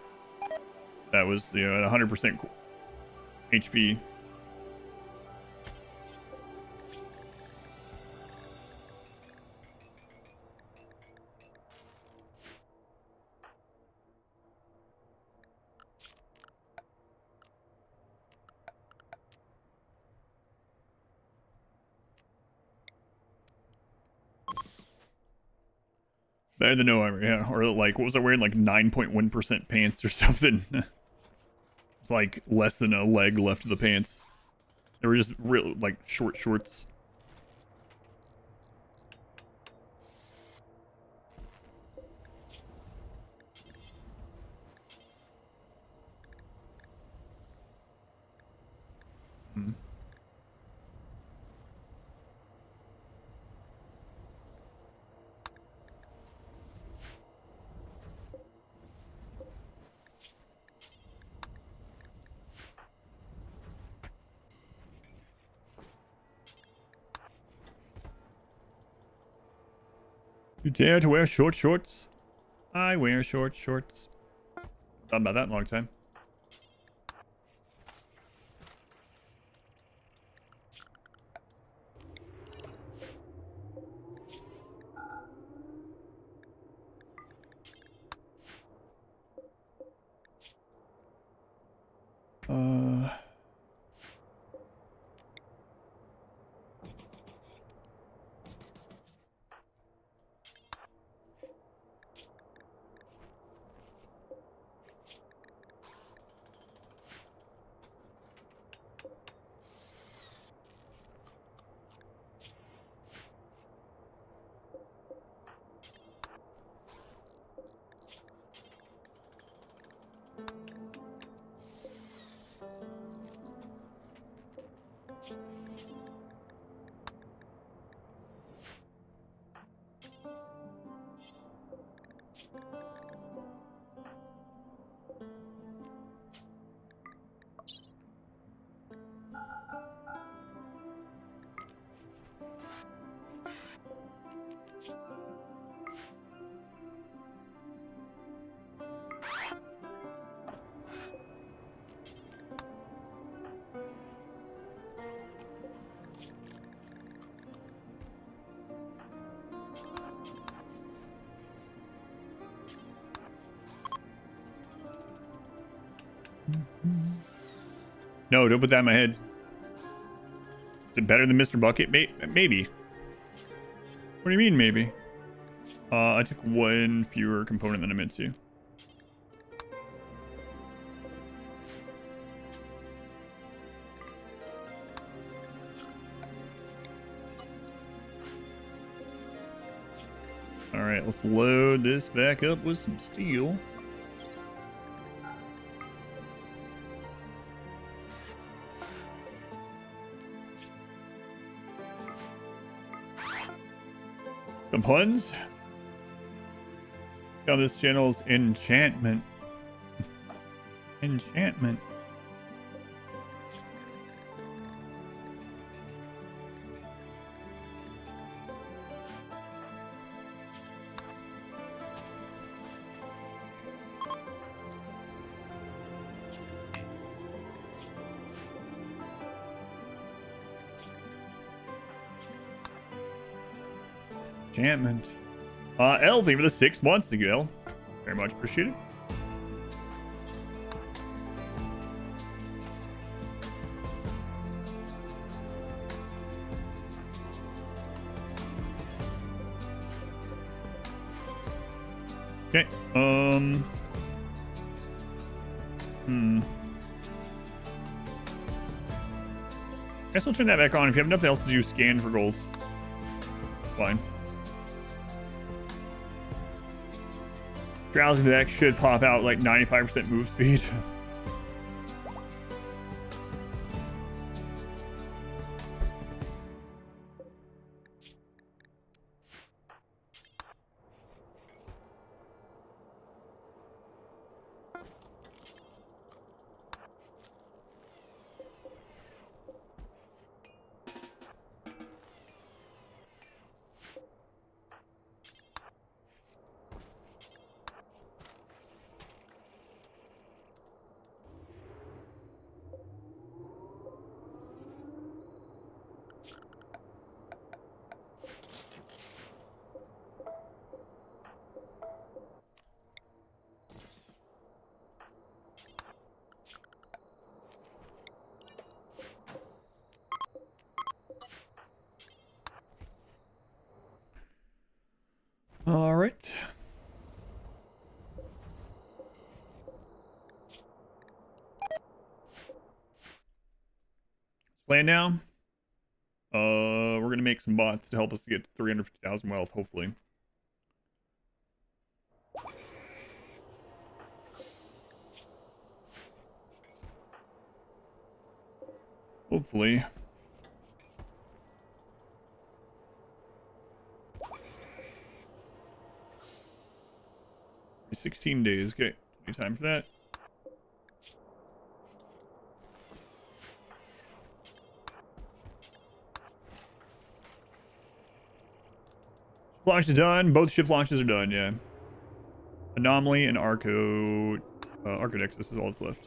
That was, you know, at 100% HP. Better than no armor, yeah. Or like, what was I wearing? Like 9.1% pants or something. It's like less than a leg left of the pants. They were just real, like, short shorts. Hmm. You dare to wear short shorts? I wear short shorts. Thought about that in a long time. No, don't put that in my head. Is it better than Mr. Bucket? Maybe. What do you mean, maybe? I took one fewer component than I meant to. Alright, let's load this back up with some steel. Some puns. On this channel's enchantment. Enchantment. Enchantment. L, thank you for the 6 months ago. Very much appreciated. Okay. Guess we'll turn that back on. If you have nothing else to do, scan for gold. Fine. Drowsy deck should pop out like 95% move speed. All right. Plan now. We're gonna make some bots to help us to get to 350,000 wealth, hopefully. Hopefully. 16 days. Okay, any time for that. Launch is done. Both ship launches are done. Yeah. Anomaly and Arcodex. This is all that's left.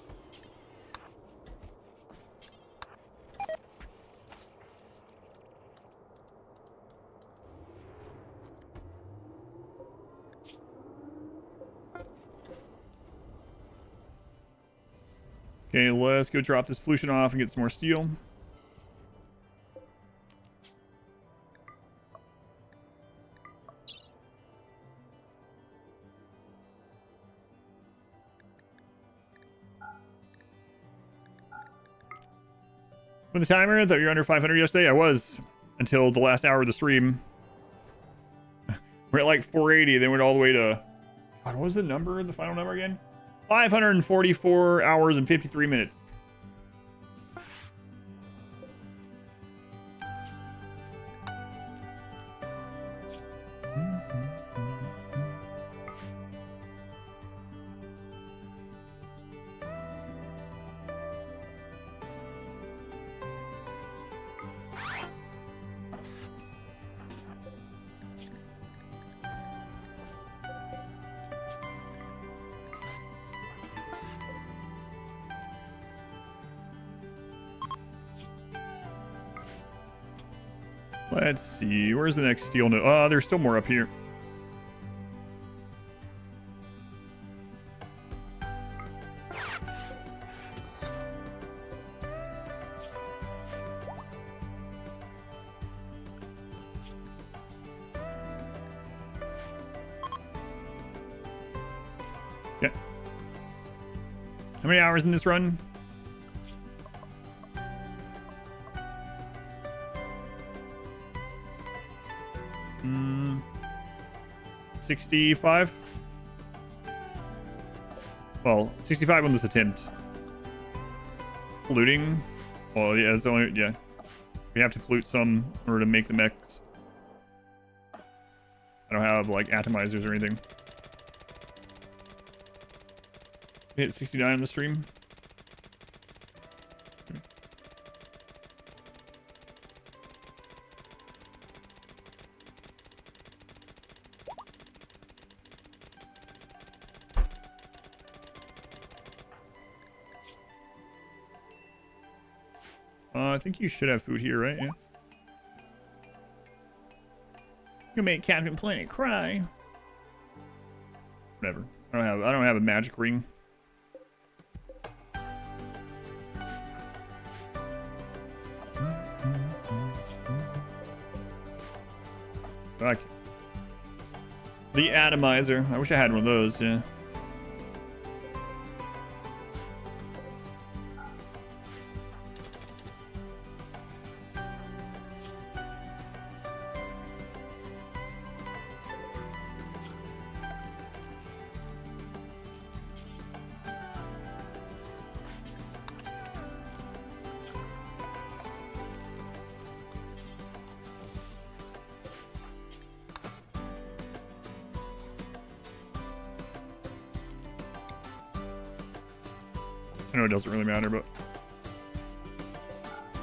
Okay, let's go drop this pollution off and get some more steel. With the timer, I thought you were under 500 yesterday. I was until the last hour of the stream. We're at like 480, then went all the way to... God, what was the number, the final number again? 544 hours and 53 minutes. Let's see, where's the next steel node? There's still more up here. Yeah. How many hours in this run? 65? Well, 65 on this attempt. Polluting? Well, yeah, it's only, yeah. We have to pollute some in order to make the mechs. I don't have, like, atomizers or anything. We hit 69 on the stream. I think you should have food here, right? Yeah. You make Captain Planet cry. Whatever. I don't have a magic ring. Fuck. The atomizer. I wish I had one of those, yeah. I know it doesn't really matter, but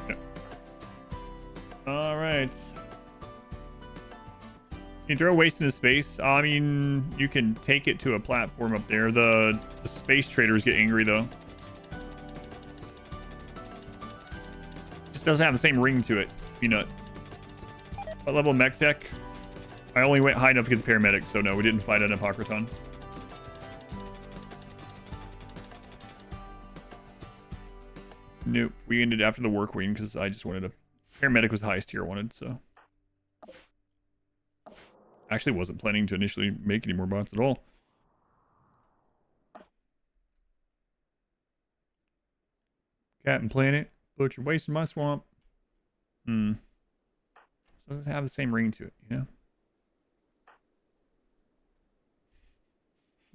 yeah. All right. You throw waste into space. I mean, you can take it to a platform up there. The space traders get angry though. Just doesn't have the same ring to it. Peanut. What level of mech tech? I only went high enough to get the paramedic, so no, we didn't fight an Apocryton. Nope, we ended after the War Queen because I just wanted a paramedic was the highest tier I wanted, so. Actually wasn't planning to initially make any more bots at all. Captain Planet, but you're wasting my swamp. Doesn't have the same ring to it, you know?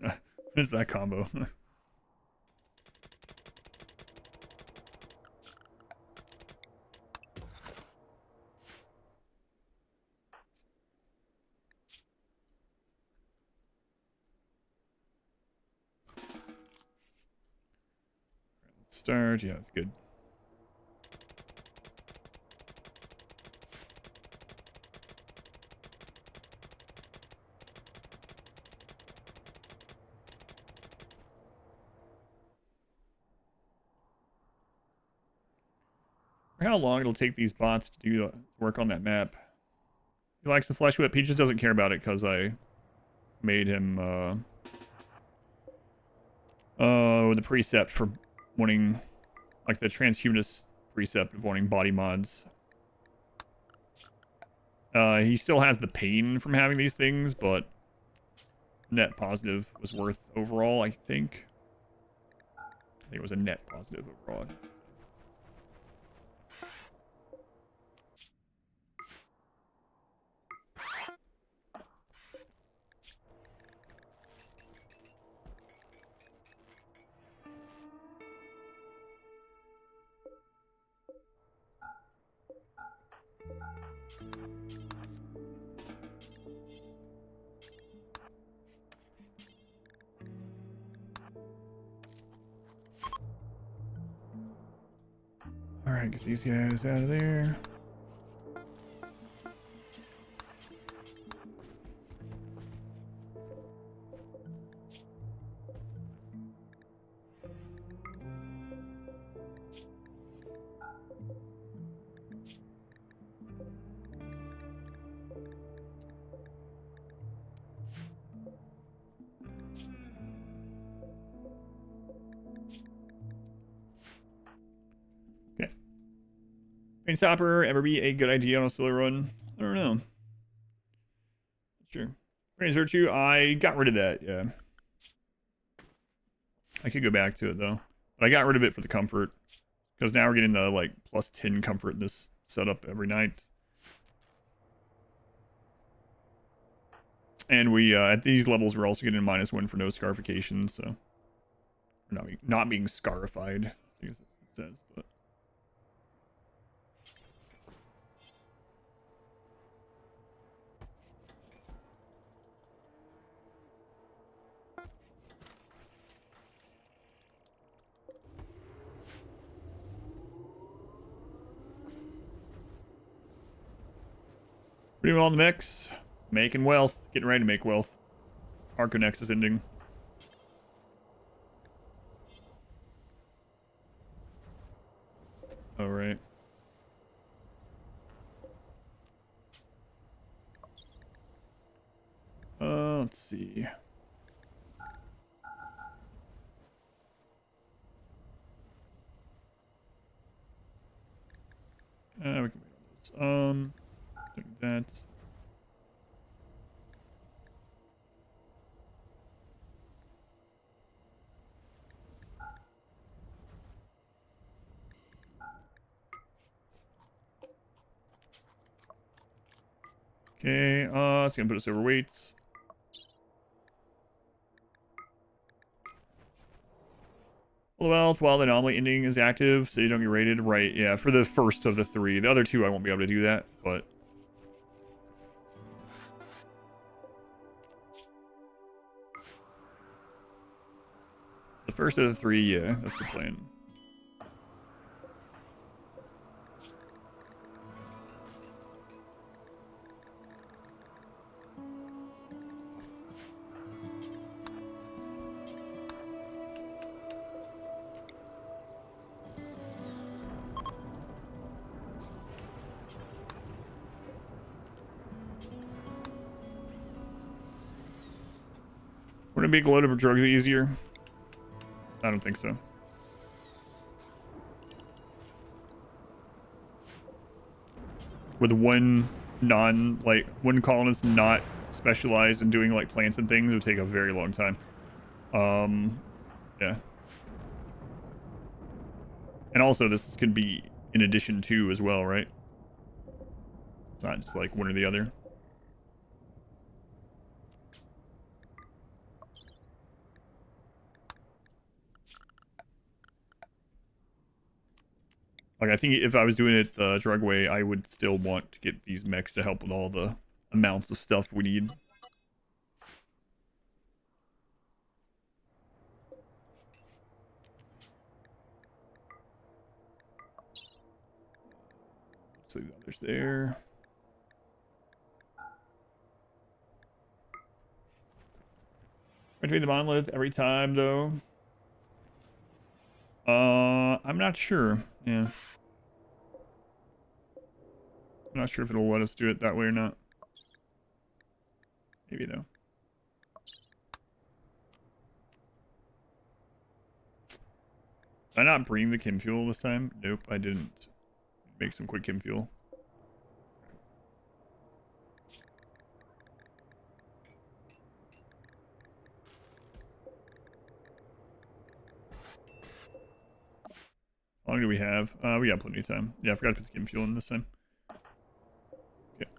What is that combo? Start, yeah, that's good. How long it'll take these bots to do work on that map. He likes the flesh whip. He just doesn't care about it because I made him the precept for wanting, like the transhumanist precept of wanting body mods. He still has the pain from having these things, but net positive was worth overall, I think. I think it was a net positive overall. Alright, get these guys out of there. Pain Stopper ever be a good idea on a solo run? I don't know. Sure. Praise Virtue, I got rid of that, yeah. I could go back to it though. But I got rid of it for the comfort. Because now we're getting the like plus 10 comfort in this setup every night. And we at these levels we're also getting a -1 for no scarification, so not being scarified, I think it says, but pretty well in the mix. Making wealth. Getting ready to make wealth. Arconex is ending. Alright. Let's see. We can wait on those. Take that. Okay, it's gonna put us over weights. Full health while the anomaly ending is active, so you don't get rated. Right, yeah, for the first of the 3. The other 2 I won't be able to do that, but the first of the 3, yeah, that's the plan. Would it make load of drugs easier? I don't think so. With one one colonist not specialized in doing like plants and things, it would take a very long time. Yeah. And also this could be in addition to as well, right? It's not just like one or the other. Like, I think if I was doing it the drug way, I would still want to get these mechs to help with all the amounts of stuff we need. So the others there. Retrieve the monolith every time, though. I'm not sure. Yeah. I'm not sure if it'll let us do it that way or not. Maybe though. Did I not bring the chem fuel this time? Nope, I didn't. Make some quick chem fuel. How long do we have? We got plenty of time. Yeah, I forgot to put the chem fuel in this time. Okay.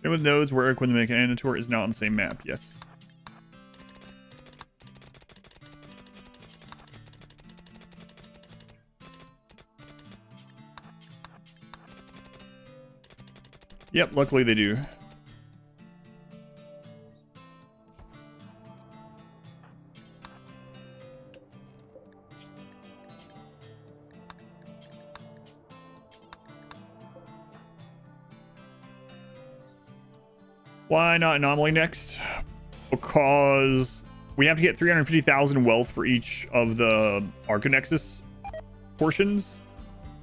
And with nodes work when the Mechanitor is not on the same map. Yes. Yep, luckily they do. Why not Anomaly next? Because we have to get 350,000 wealth for each of the Arcanexus portions.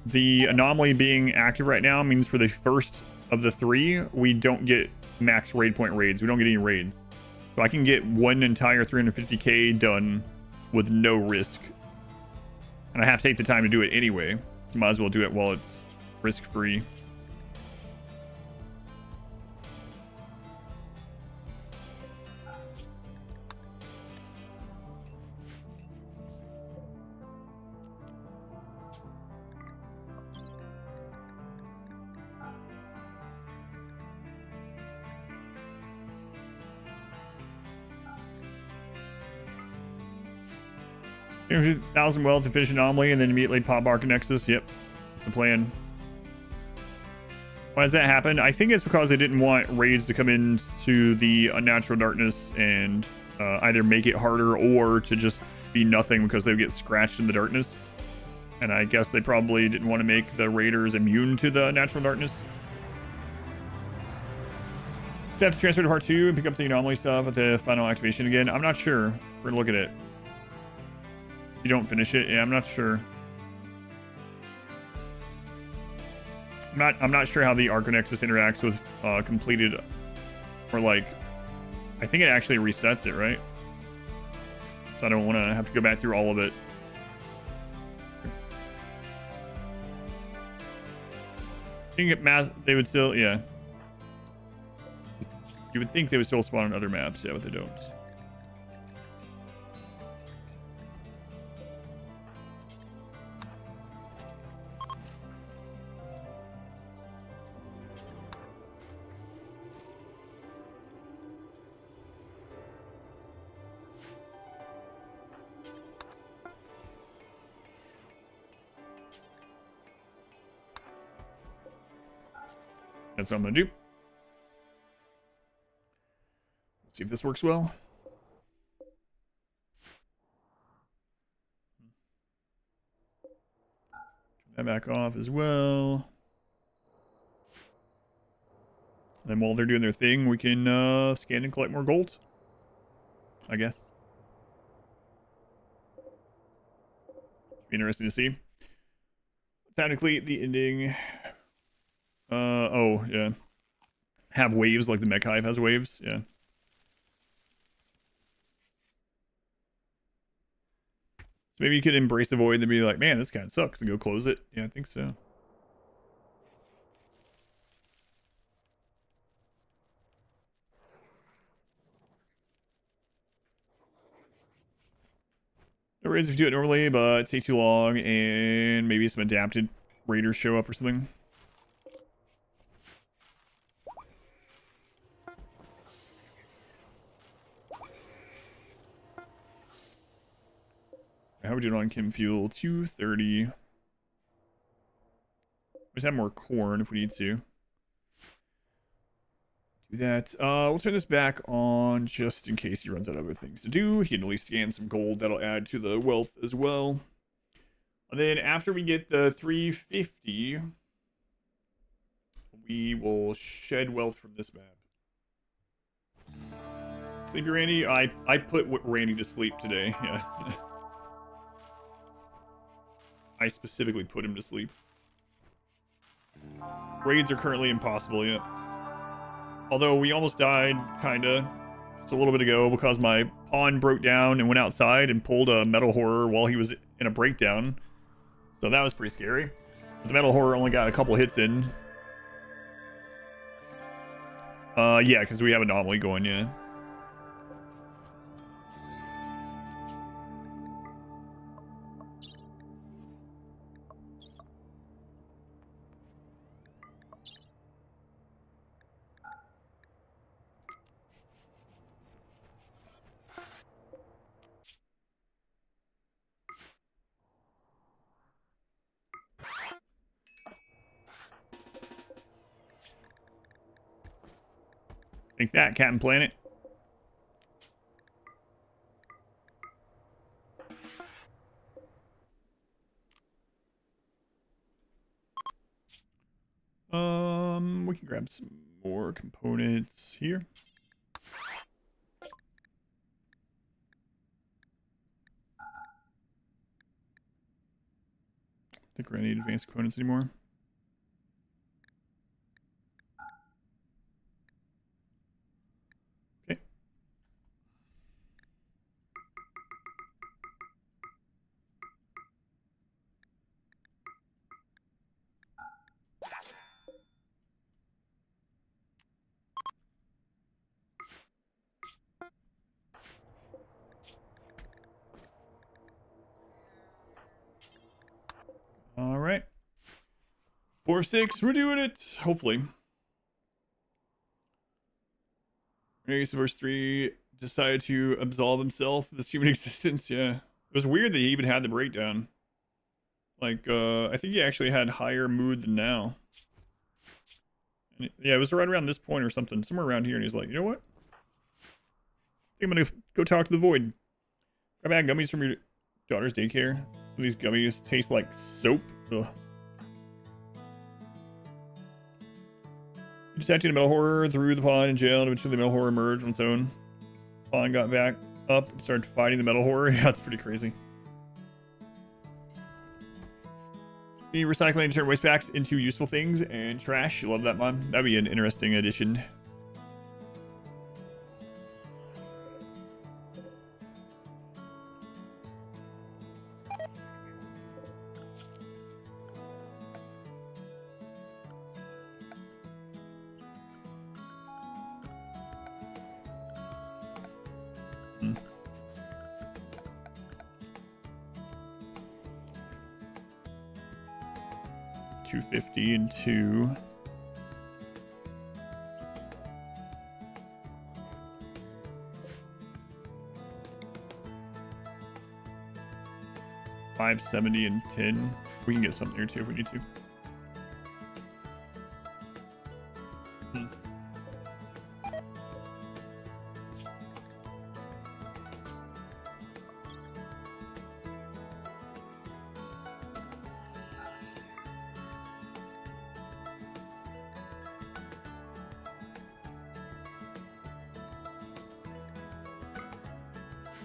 The Anomaly being active right now means for the first of the 3, we don't get max raid point raids. We don't get any raids. So I can get one entire 350k done with no risk. And I have to take the time to do it anyway. Might as well do it while it's risk-free. $1,000 wealth to finish Anomaly and then immediately pop Arcanexus. Yep, that's the plan. Why does that happen? I think it's because they didn't want raids to come into the Unnatural Darkness and either make it harder or to just be nothing because they would get scratched in the darkness. And I guess they probably didn't want to make the raiders immune to the Natural Darkness. So I have to transfer to part 2 and pick up the Anomaly stuff at the final activation again. I'm not sure. We're gonna look at it. You don't finish it? Yeah, I'm not sure. I'm not sure how the Arcanexus interacts with completed, or like, I think it actually resets it, right? So I don't want to have to go back through all of it. I think they would still, yeah. You would think they would still spawn on other maps, yeah, but they don't. That's what I'm gonna do. Let's see if this works well. Turn that back off as well. Then while they're doing their thing, we can scan and collect more gold, I guess. Be interesting to see. Technically, the ending. Oh yeah. Have waves like the mech hive has waves. Yeah. So maybe you could embrace the void and be like, man, this kind of sucks, and go close it. Yeah, I think so. No raids if you do it normally, but take too long, and maybe some adapted raiders show up or something. How are we doing on chem fuel? 230. Let's have more corn if we need to. Do that. We'll turn this back on just in case he runs out of other things to do. He can at least scan some gold. That'll add to the wealth as well. And then after we get the 350, we will shed wealth from this map. Sleepy Randy? I put Randy to sleep today. Yeah. I specifically put him to sleep. Raids are currently impossible yet. Although we almost died, kinda, just a little bit ago because my pawn broke down and went outside and pulled a metal horror while he was in a breakdown. So that was pretty scary. But the metal horror only got a couple hits in. Yeah, because we have anomaly going, yeah. Take that, Captain Planet. We can grab some more components here. I think we're gonna need advanced components anymore. Okay. All right. 4 of 6, we're doing it. Hopefully. Verse 3 decided to absolve himself of this human existence. Yeah. It was weird that he even had the breakdown. Like, I think he actually had higher mood than now. And yeah, it was right around this point or something. Somewhere around here. And he's like, you know what? I think I'm going to go talk to the void. Grab back gummies from your daughter's daycare. Some of these gummies taste like soap. Ugh. You just acted a metal horror through the pawn in jail, and eventually the metal horror emerged on its own. Pawn got back up and started fighting the metal horror. Yeah, that's pretty crazy. The recycling and turn waste packs into useful things and trash. You love that, Mon? That'd be an interesting addition. Hmm. $250 and 2. $570 and 10. We can get something here too if we need to.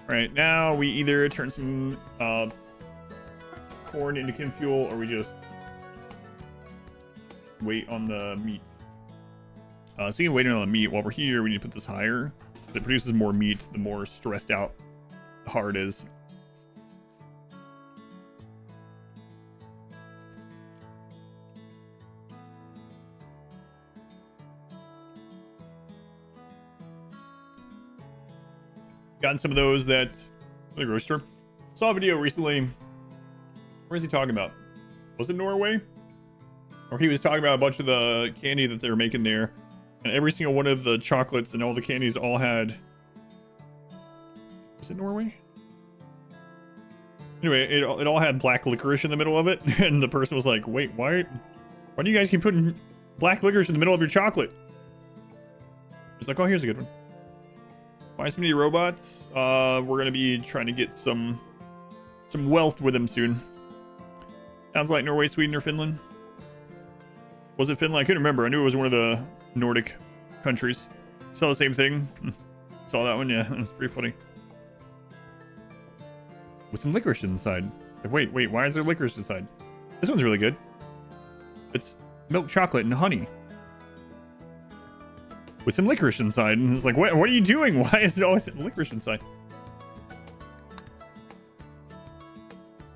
Right now, we either turn some corn into chem fuel, or we just wait on the meat. So we can wait on the meat. While we're here, we need to put this higher. It produces more meat, the more stressed out the heart is. Gotten some of those that the grocery store. Saw a video recently. Where is he talking about? Was it Norway? Or he was talking about a bunch of the candy that they were making there, and every single one of the chocolates and all the candies all had. Was it Norway? Anyway, it all had black licorice in the middle of it, and the person was like, "Wait, why do you guys keep putting black licorice in the middle of your chocolate?" It's like, "Oh, here's a good one." Why so many robots? We're gonna be trying to get some wealth with them soon. Sounds like Norway, Sweden, or Finland. Was it Finland? I couldn't remember. I knew it was one of the Nordic countries. Saw the same thing. Saw that one, yeah. It's pretty funny. With some licorice inside. Wait, why is there licorice inside? This one's really good. It's milk chocolate and honey. With some licorice inside. And it's like, what are you doing? Why is it always licorice inside?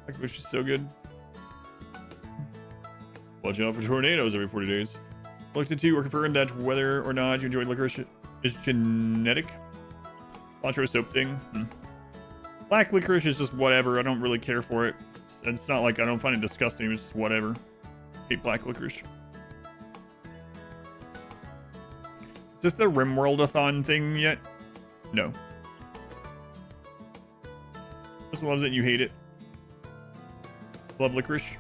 Licorice is so good. Watch out for tornadoes every 40 days. Looked into or confirmed that whether or not you enjoy licorice is genetic. Cilantro soap thing. Black licorice is just whatever. I don't really care for it. It's not like I don't find it disgusting. It's just whatever. Hate black licorice. Is this the RimWorld-a-thon thing yet? No. Just loves it and you hate it. Love licorice.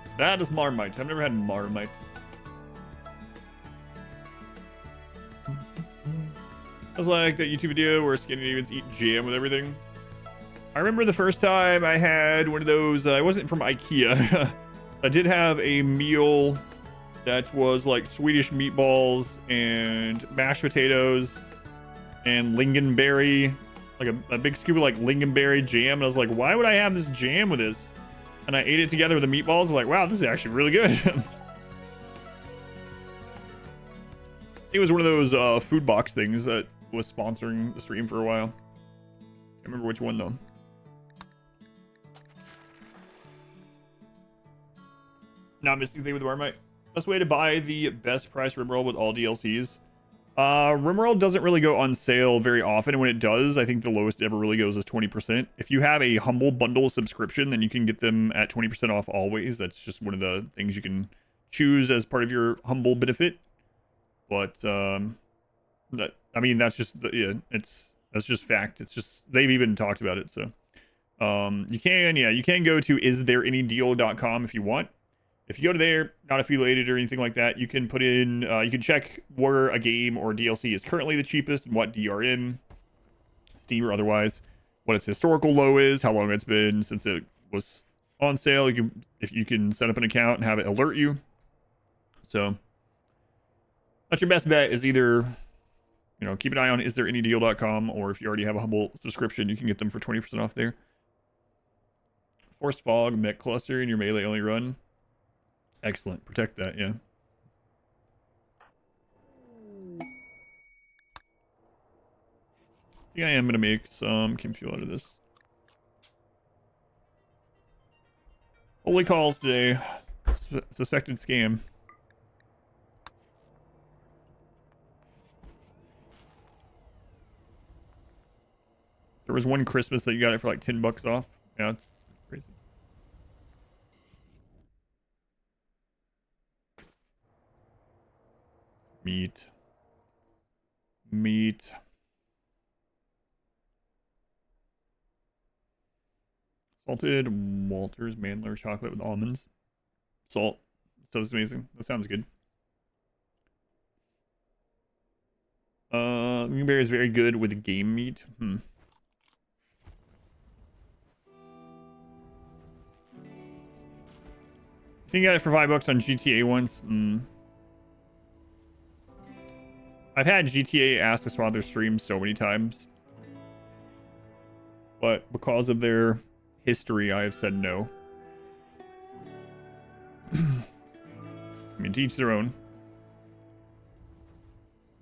As bad as Marmite. I've never had Marmite. I was like that YouTube video where Scandinavians eat jam with everything. I remember the first time I had one of those. It wasn't from IKEA. I did have a meal that was like Swedish meatballs and mashed potatoes and lingonberry, like a big scoop of like lingonberry jam. And I was like, why would I have this jam with this? And I ate it together with the meatballs. I was like, wow, this is actually really good. It was one of those food box things that was sponsoring the stream for a while. Can't remember which one though. Not missing thing with Marmite. Best way to buy the best price RimWorld with all DLCs. RimWorld doesn't really go on sale very often, and when it does, I think the lowest it ever really goes is 20%. If you have a Humble Bundle subscription, then you can get them at 20% off always. That's just one of the things you can choose as part of your Humble benefit. But I mean, that's just that's just fact. It's just they've even talked about it. So you can go to istthereanydeal.com if you want. If you go to there, not affiliated or anything like that, you can put in, you can check where a game or DLC is currently the cheapest and what DRM, Steam or otherwise, what its historical low is, how long it's been since it was on sale. If you can set up an account and have it alert you. So that's your best bet is either, keep an eye on istthereanydeal.com, or if you already have a Humble subscription, you can get them for 20% off there. Forced Fog, Mech Cluster in your melee only run. Excellent. Protect that, yeah. I think I am going to make some chem fuel out of this. Holy calls today. Suspected scam. There was one Christmas that you got it for like $10 off. Yeah, it's crazy. Meat. Salted Walters Mandler chocolate with almonds. Salt. So it's amazing. That sounds good. Lingonberry is very good with game meat. I think I got it for $5 on GTA once. I've had GTA ask to sponsor streams so many times. but because of their history, I have said no. I mean, to each their own.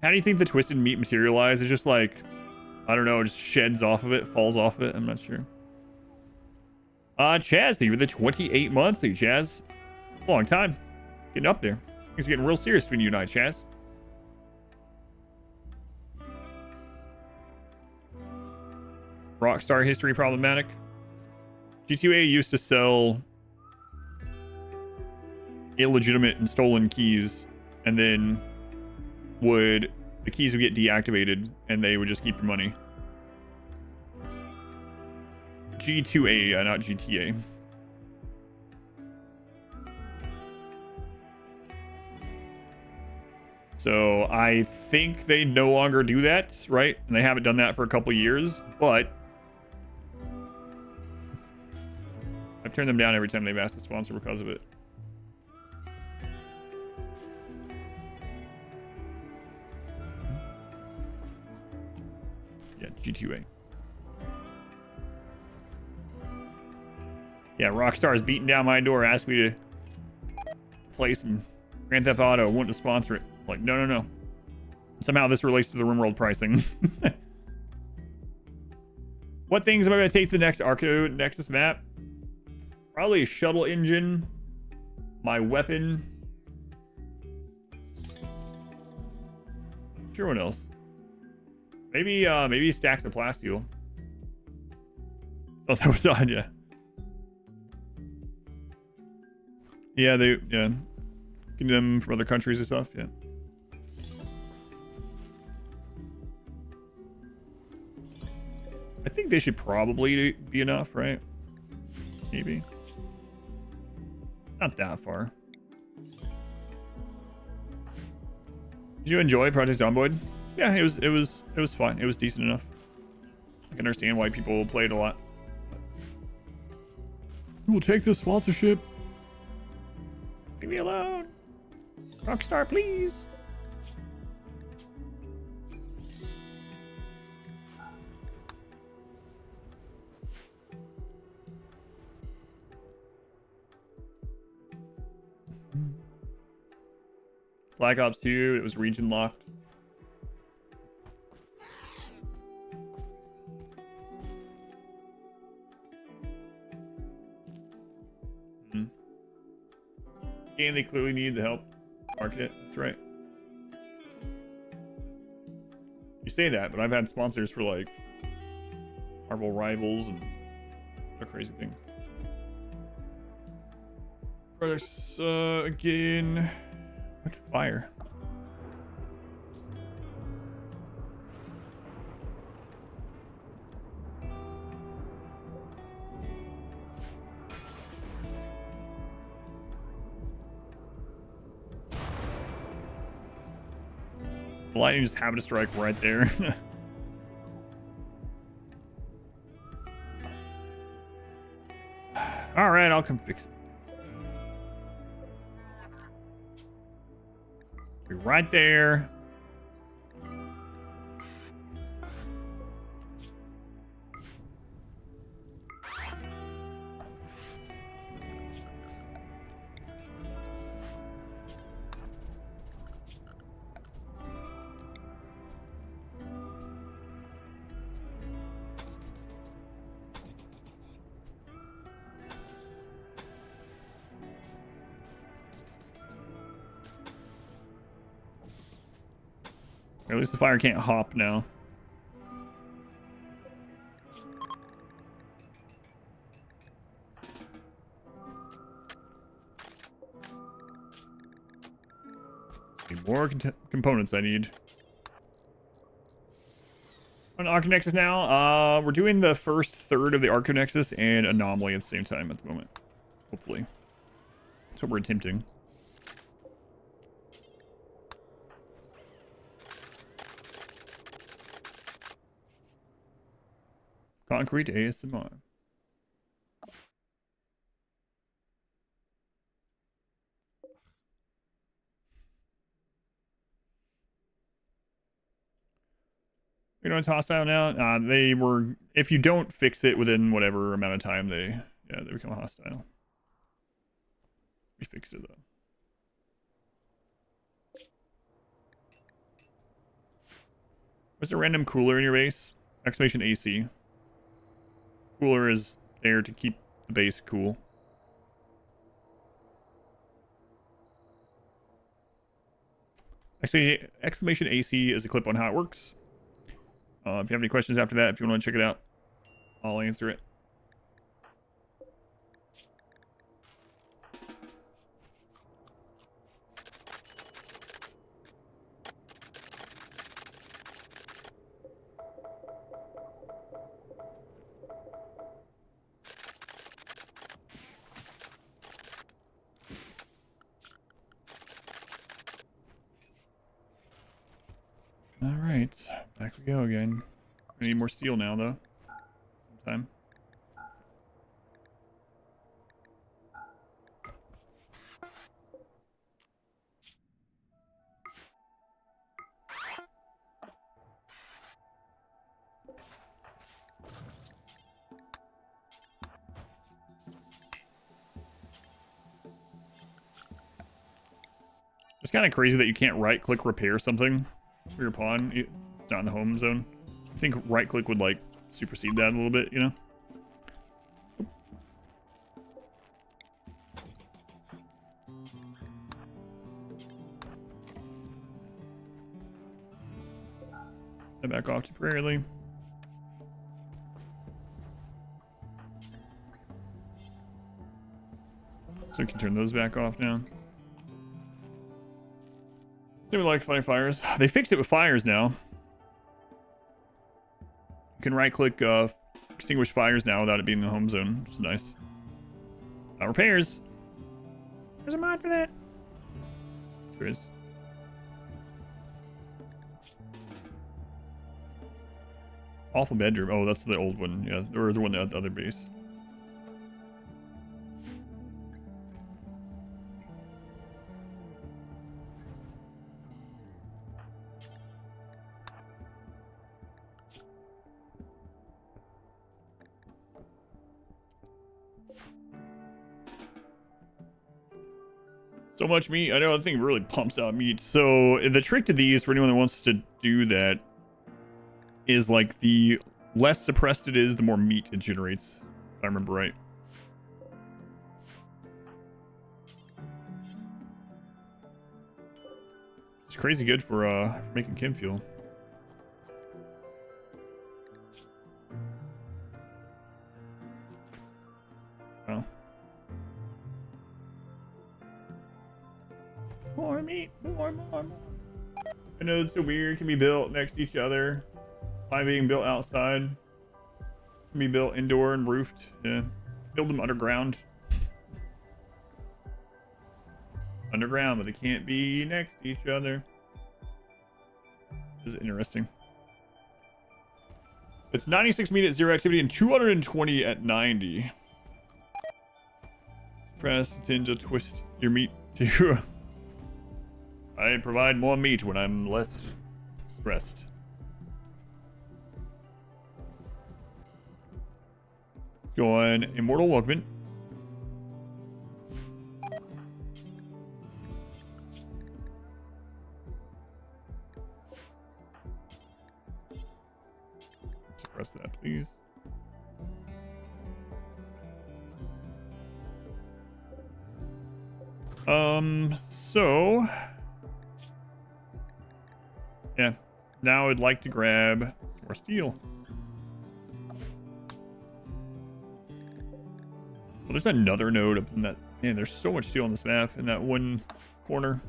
How do you think the twisted meat materializes? It's just like, I don't know, just sheds off of it, falls off of it. I'm not sure. Chaz, thank you for the 28 monthly, Chaz. Long time. Getting up there. Things are getting real serious between you and I, Chaz. Rockstar history problematic. G2A used to sell illegitimate and stolen keys, and then the keys would get deactivated and they would just keep your money. G2A, not GTA. So I think they no longer do that, right? And they haven't done that for a couple years, but I've turned them down every time they've asked to sponsor because of it. Yeah, G2A. Yeah, Rockstar is beating down my door, asked me to play some Grand Theft Auto, wanting to sponsor it. Like, no, no, no. Somehow this relates to the RimWorld pricing. What things am I going to take to the next Arco Nexus map? Probably a shuttle engine, my weapon. Sure, what else? Maybe stacks of plasteel. Oh, that was odd, yeah. Yeah, getting them from other countries and stuff, yeah. I think they should probably be enough, right? Maybe. Not that far. Did you enjoy Project Zomboid? Yeah, it was fine. It was decent enough. I can understand why people play it a lot. We'll take this sponsorship. Leave me alone. Rockstar, please. Black Ops 2, it was region locked. And they clearly need the help market it. That's right. You say that, but I've had sponsors for like Marvel Rivals and other crazy things. Products again. What fire? The lightning just happened to strike right there. All right, I'll come fix it. Be right there. Or at least the fire can't hop now. More components I need. On Arconexus now. We're doing the first third of the Arconexus and Anomaly at the same time at the moment. Hopefully. That's what we're attempting. Concrete ASMR. You know it's hostile now? They were... If you don't fix it within whatever amount of time, they become hostile. We fixed it, though. What's a random cooler in your base? Exclamation AC. Cooler is there to keep the base cool. Exclamation AC is a clip on how it works. If you have any questions after that, if you want to check it out, I'll answer it. Alright, back we go again. We need more steel now, though. Sometime. It's kind of crazy that you can't right-click repair something for your pawn. It's not in the home zone. I think right-click would, like, supersede that a little bit, you know? I back off temporarily. So we can turn those back off now. They would like fighting fires. They fixed it with fires now. You can right-click extinguish fires now without it being in the home zone, which is nice. Repairs. There's a mod for that. There is. Awful bedroom. Oh, that's the old one. Yeah, or the one at the other base. So much meat. I know, the thing really pumps out meat. So the trick to these, for anyone that wants to do that, is like the less suppressed it is, the more meat it generates. If I remember right. It's crazy good for making chem fuel. Well. More meat, more. I know it's so weird. Can be built next to each other. By being built outside. Can be built indoor and roofed. Yeah. Build them underground. Underground, but they can't be next to each other. This is interesting. It's 96 meat at 0 activity and 220 at 90. Press tend to twist your meat to... I provide more meat when I'm less stressed. Let's go on Immortal Walkman. Suppress that, please. So... yeah, now I'd like to grab some more steel. Well, there's another node up in that... man, there's so much steel on this map in that one corner.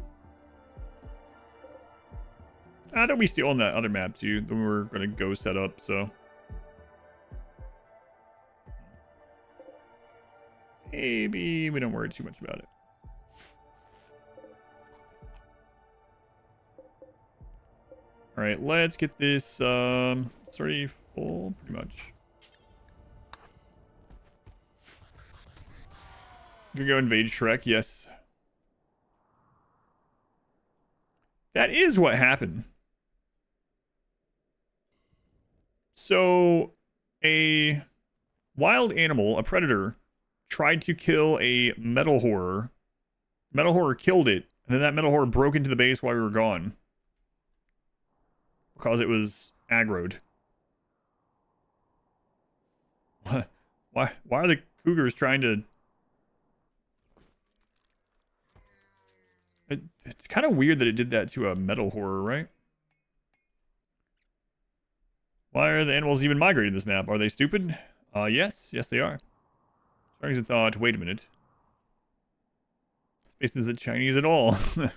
There'll be steel on that other map too that we're going to go set up, so... maybe we don't worry too much about it. All right, let's get this. It's already full, pretty much. You go invade Shrek, yes. That is what happened. So a wild animal, a predator, tried to kill a metal horror. Metal horror killed it, and then that metal horror broke into the base while we were gone. Because it was aggroed. Why are the cougars trying to... It's kind of weird that it did that to a metal horror, right? Why are the animals even migrating this map? Are they stupid? Yes. Yes, they are. Starting to thought, wait a minute. Space isn't Chinese at all. You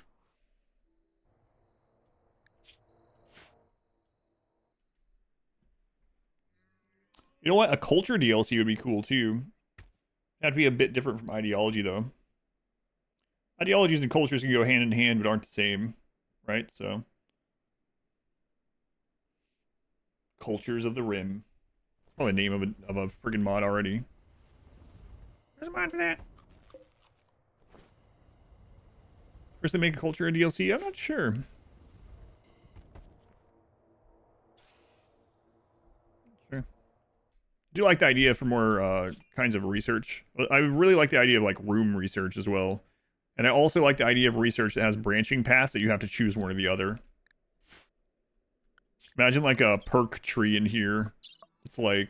know what? A culture DLC would be cool, too. That'd be a bit different from ideology, though. Ideologies and cultures can go hand in hand, but aren't the same, right? So, Cultures of the Rim. That's probably the name of a friggin' mod already. There's a mod for that. First, they make a culture a DLC. I'm not sure. Sure. I do like the idea for more kinds of research. I really like the idea of like room research as well. And I also like the idea of research that has branching paths that you have to choose one or the other. Imagine like a perk tree in here. It's like,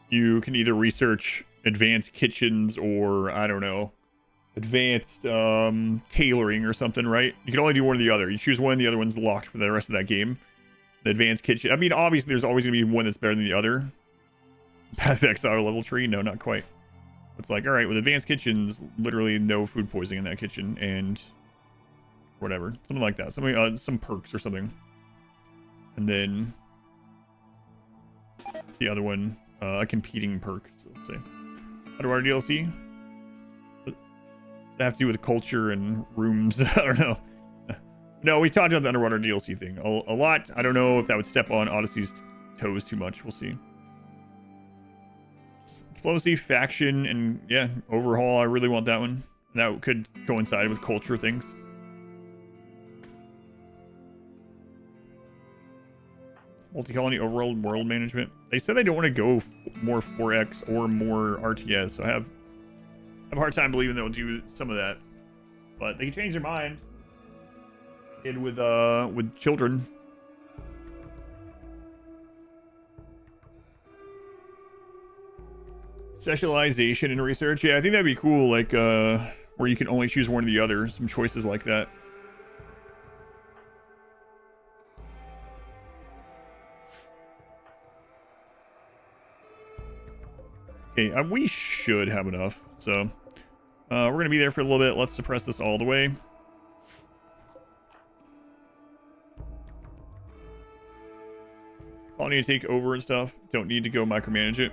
you can either research advanced kitchens or, I don't know, advanced tailoring or something, right? You can only do one or the other. You choose one, the other one's locked for the rest of that game. The advanced kitchen. I mean, obviously, there's always going to be one that's better than the other. Path of Exile level tree? No, not quite. It's like, alright, with advanced kitchens, literally no food poisoning in that kitchen, and whatever. Something like that. Something, some perks or something. And then the other one, a competing perk, so let's say. Underwater DLC? Does that have to do with culture and rooms? I don't know. No, we talked about the underwater DLC thing a lot. I don't know if that would step on Odyssey's toes too much. We'll see. Diplomacy, faction, and yeah, overhaul. I really want that one. That could coincide with culture things. Multi-colony overall world management. They said they don't want to go more 4X or more RTS, so I have a hard time believing they'll do some of that. But they can change their mind. And with children. Specialization in research. Yeah, I think that'd be cool, like where you can only choose one or the other. Some choices like that. Okay, we should have enough. So we're gonna be there for a little bit. Let's suppress this all the way. Colony to take over and stuff. Don't need to go micromanage it.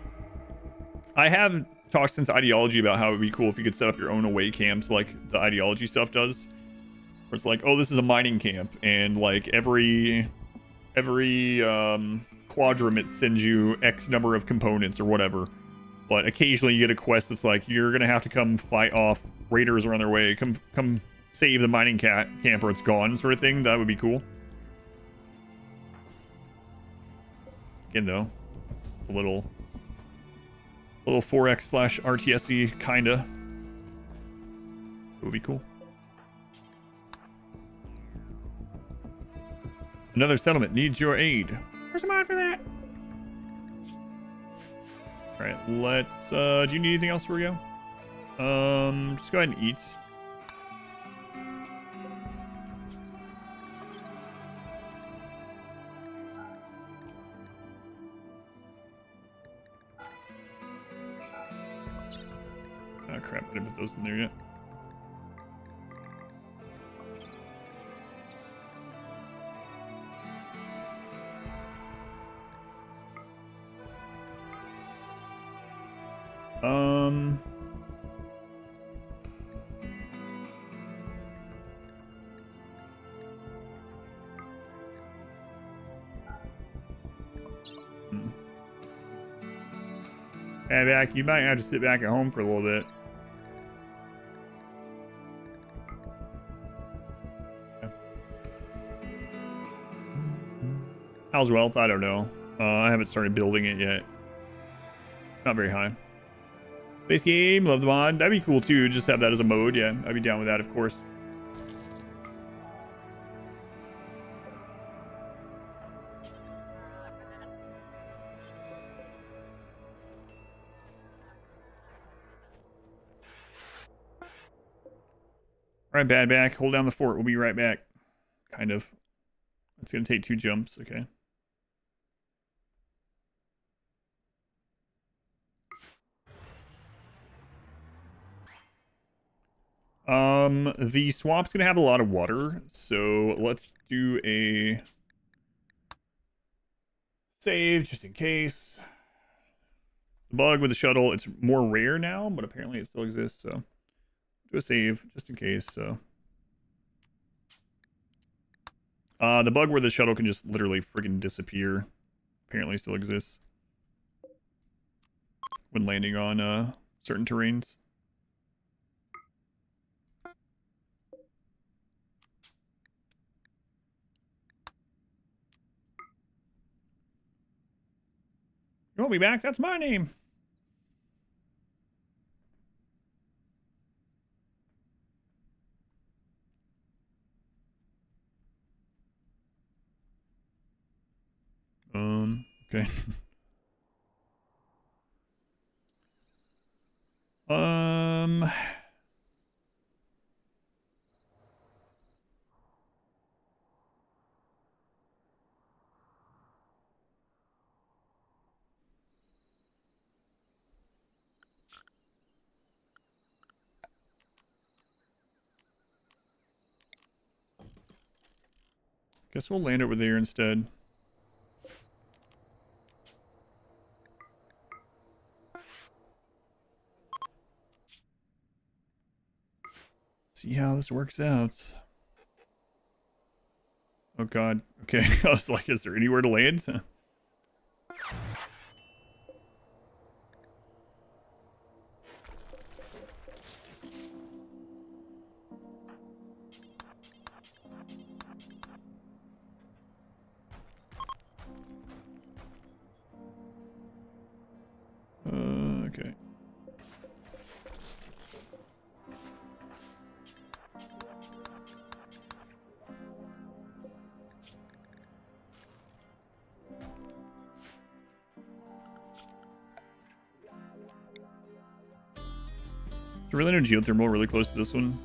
I have talked since ideology about how it would be cool if you could set up your own away camps like the ideology stuff does. Where it's like, oh, this is a mining camp, and like every quadrum it sends you X number of components or whatever. But occasionally you get a quest that's like, you're gonna have to come fight off raiders are on their way. Come save the mining camp or it's gone, sort of thing. That would be cool. Again, though, it's a little 4X / RTSE kinda. It would be cool. Another settlement needs your aid. There's a mod for that. All right, let's. Do you need anything else before we go? Just go ahead and eat. Oh crap! I didn't put those in there yet. Hey, back. You might have to sit back at home for a little bit. Kyle's wealth, I don't know. I haven't started building it yet. Not very high. Base game, love the mod. That'd be cool too. Just have that as a mode. Yeah, I'd be down with that, of course. All right, bad back. Hold down the fort. We'll be right back. Kind of. It's going to take 2 jumps. Okay. The swamp's going to have a lot of water. So let's do a save just in case. The bug with the shuttle, it's more rare now, but apparently it still exists. So do a save just in case. So the bug where the shuttle can just literally friggin' disappear apparently still exists when landing on certain terrains. You want me back? That's my name. Okay. Guess we'll land over there instead. See how this works out. Oh god. Okay. I was like, is there anywhere to land? Okay. Is there really no geothermal really close to this one?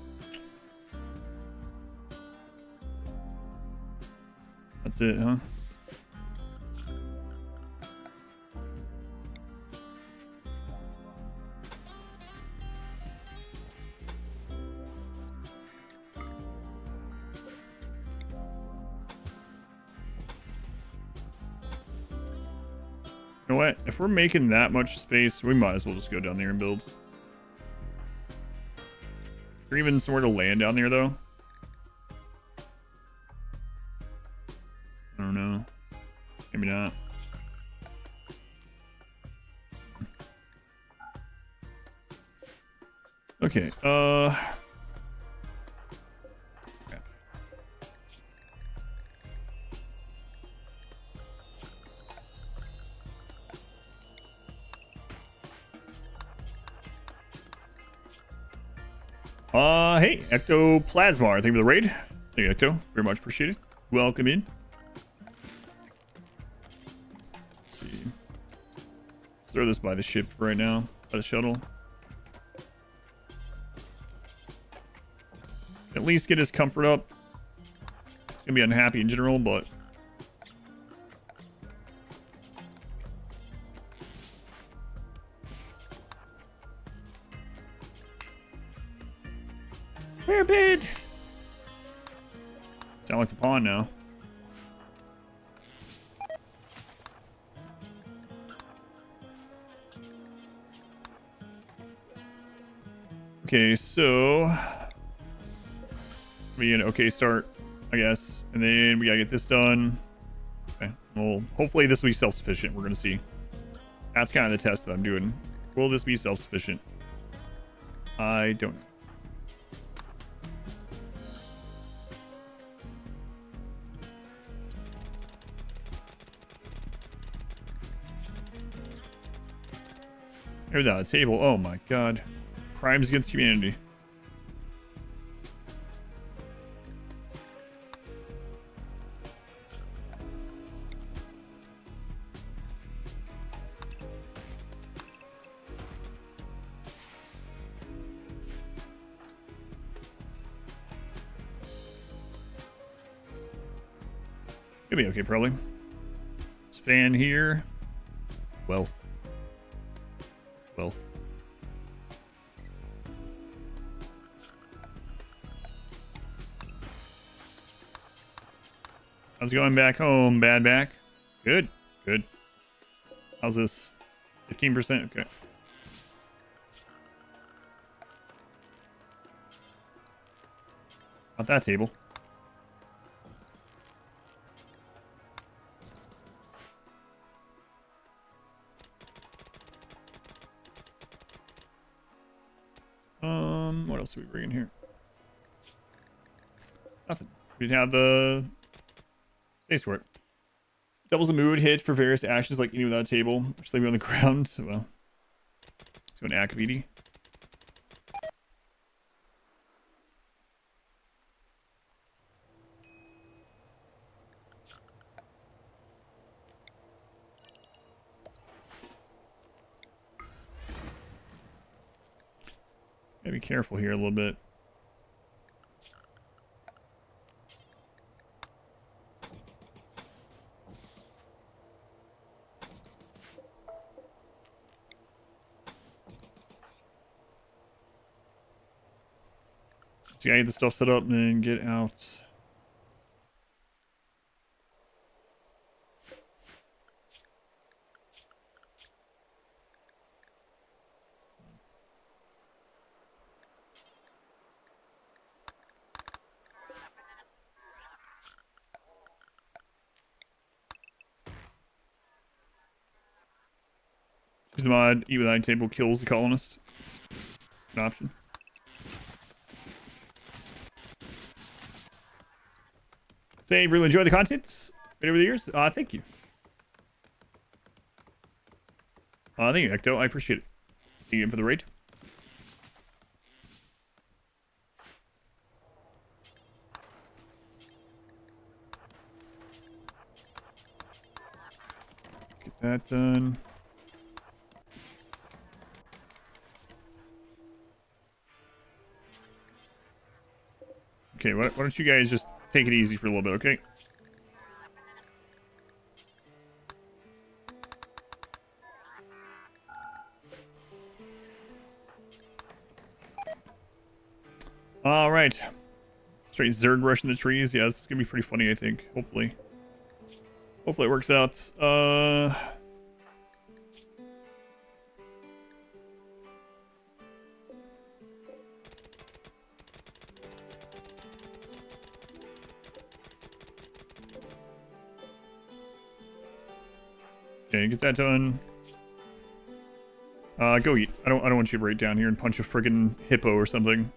That's it, huh? You know what? If we're making that much space, we might as well just go down there and build. Is there even somewhere to land down there, though? I don't know. Maybe not. Okay, hey, Ectoplasmar, thank you for the raid. Thank you, Ecto. Very much appreciated. Welcome in. Let's see. Let's throw this by the ship for right now, by the shuttle. At least get his comfort up. He's gonna be unhappy in general, but where bid? Sound like the pawn now. Okay, so be an okay start, I guess, and then we gotta get this done. Okay, well, hopefully this will be self-sufficient. We're gonna see. That's kind of the test that I'm doing. Will this be self-sufficient? I don't know. Or that table. Oh my god. Crimes against humanity. It'll be okay, probably. Span here. Wealth. Wealth. How's it going back home, bad back? Good. Good. How's this? 15%? Okay. Not that table. What else are we bringing here? Nothing. We have the space for it. Doubles the mood hit for various actions like eating without a table, or sleeping on the ground. So, well, let's go an Akaviti. Gotta be careful here a little bit. So I get the stuff set up and then get out. Use the mod, eat without a table kills the colonist. An option. Say, really enjoy the content over the years. Thank you. Thank you, Ecto. I appreciate it. Thank you for the raid. Get that done. Okay, why don't you guys just take it easy for a little bit, okay? All right. Straight Zerg rushing the trees. Yeah, this is gonna be pretty funny, I think. Hopefully. Hopefully it works out. Okay, get that done. Go eat. I don't want you to right down here and punch a friggin' hippo or something.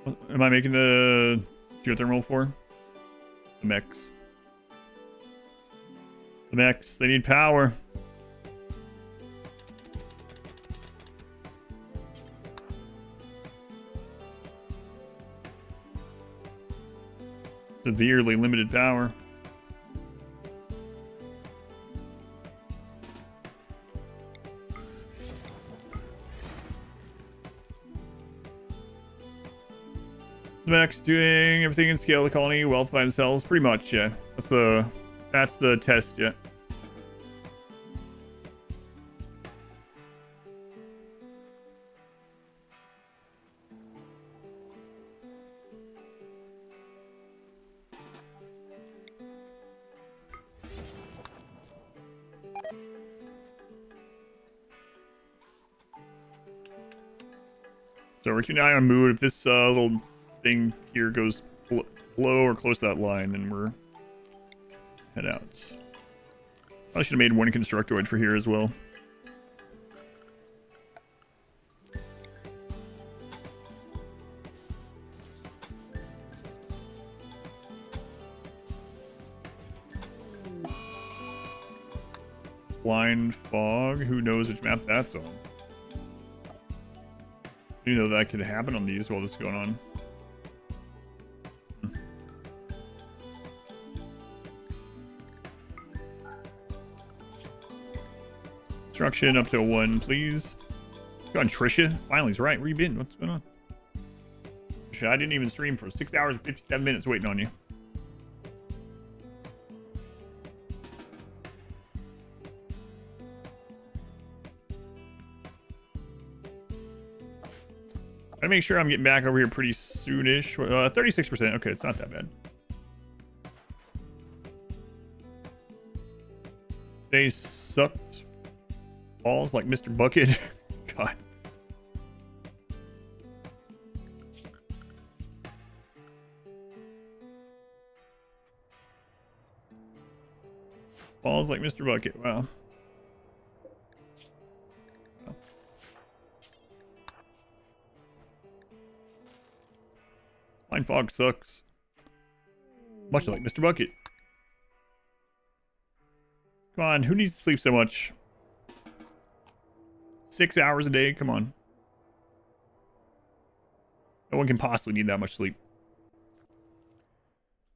What am I making the geothermal for? The mechs. The mechs, they need power. Severely limited power. The mechs doing everything in scale the colony, wealth by themselves, pretty much, yeah. That's the test, yeah. So we're keeping an eye on mood. If this little thing here goes below or close to that line, then we're head out. I should have made one constructoid for here as well. Blind fog. Who knows which map that's on? You know that could happen on these while this is going on. Construction up to a 1, please. Go on, Trisha. Finally, he's right. Where you been? What's going on? Trisha, I didn't even stream for 6 hours and 57 minutes waiting on you. I make sure I'm getting back over here pretty soonish. 36%. Okay, it's not that bad. They sucked balls like Mr. Bucket. God. Balls like Mr. Bucket. Wow. Blind fog sucks. Much like Mr. Bucket. Come on, who needs to sleep so much? 6 hours a day? Come on. No one can possibly need that much sleep.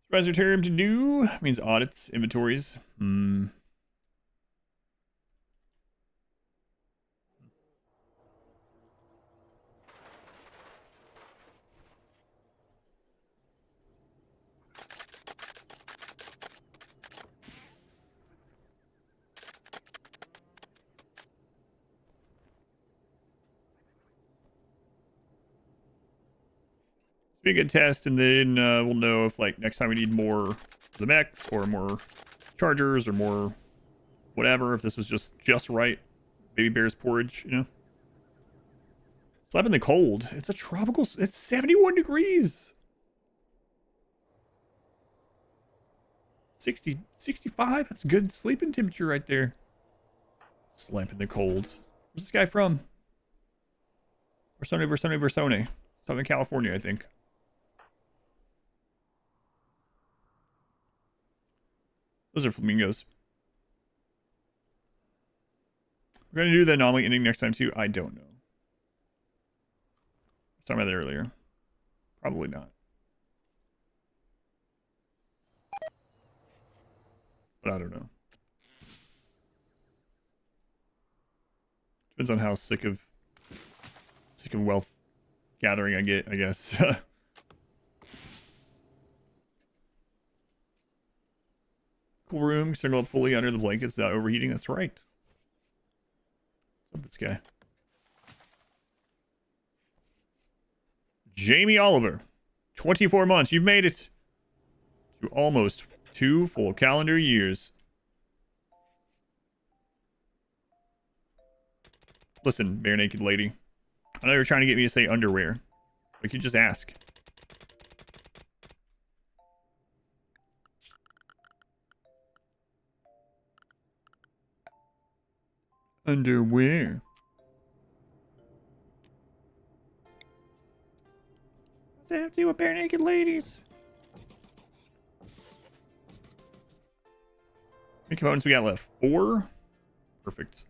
Supervisor term to do means audits, inventories. Be a good test, and then we'll know if like next time we need more of the mechs or more chargers or more whatever. If this was just right, baby bear's porridge, you know. Slap in the cold. It's a tropical. It's 71 degrees. 60, 65. That's good sleeping temperature right there. Slap in the cold. Where's this guy from? Versone. Southern California, I think. Those are flamingos. We're going to do the anomaly ending next time, too. I don't know. I was talking about that earlier. Probably not. But I don't know. Depends on how sick of wealth gathering I get, I guess. Cool room, circle up fully under the blankets without overheating. That's right. What's up, this guy? Jamie Oliver. 24 months. You've made it to almost 2 full calendar years. Listen, bare naked lady. I know you're trying to get me to say underwear. But you just ask. Underwear. What's that have to do with bare naked ladies? How many components we got left? 4? Perfect.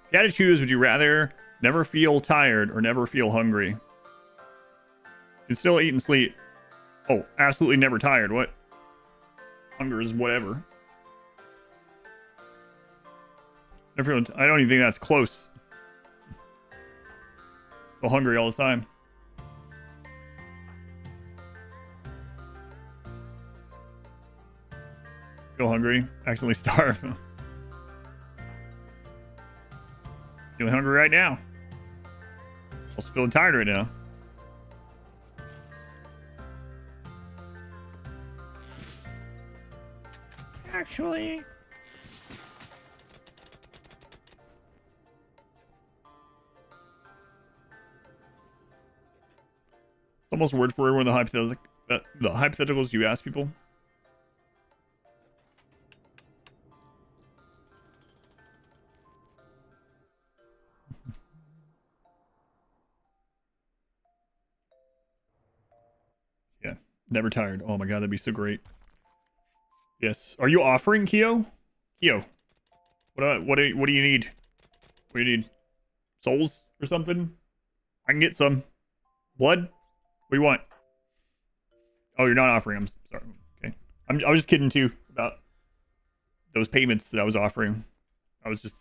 If you had to choose, would you rather never feel tired or never feel hungry? You can still eat and sleep. Oh, absolutely never tired. What? Hunger is whatever. I don't even think that's close. Feel hungry all the time. Feel hungry. Accidentally starve. Feeling hungry right now. Also feeling tired right now. actually. It's almost word for word one of the hypotheticals you ask people. Yeah, never tired. Oh my god, that'd be so great. Yes. Are you offering, Keo? Keo, what do you need? What do you need? Souls or something? I can get some. Blood? What do you want? Oh, you're not offering. I'm sorry. Okay. I was just kidding too about those payments that I was offering. I was just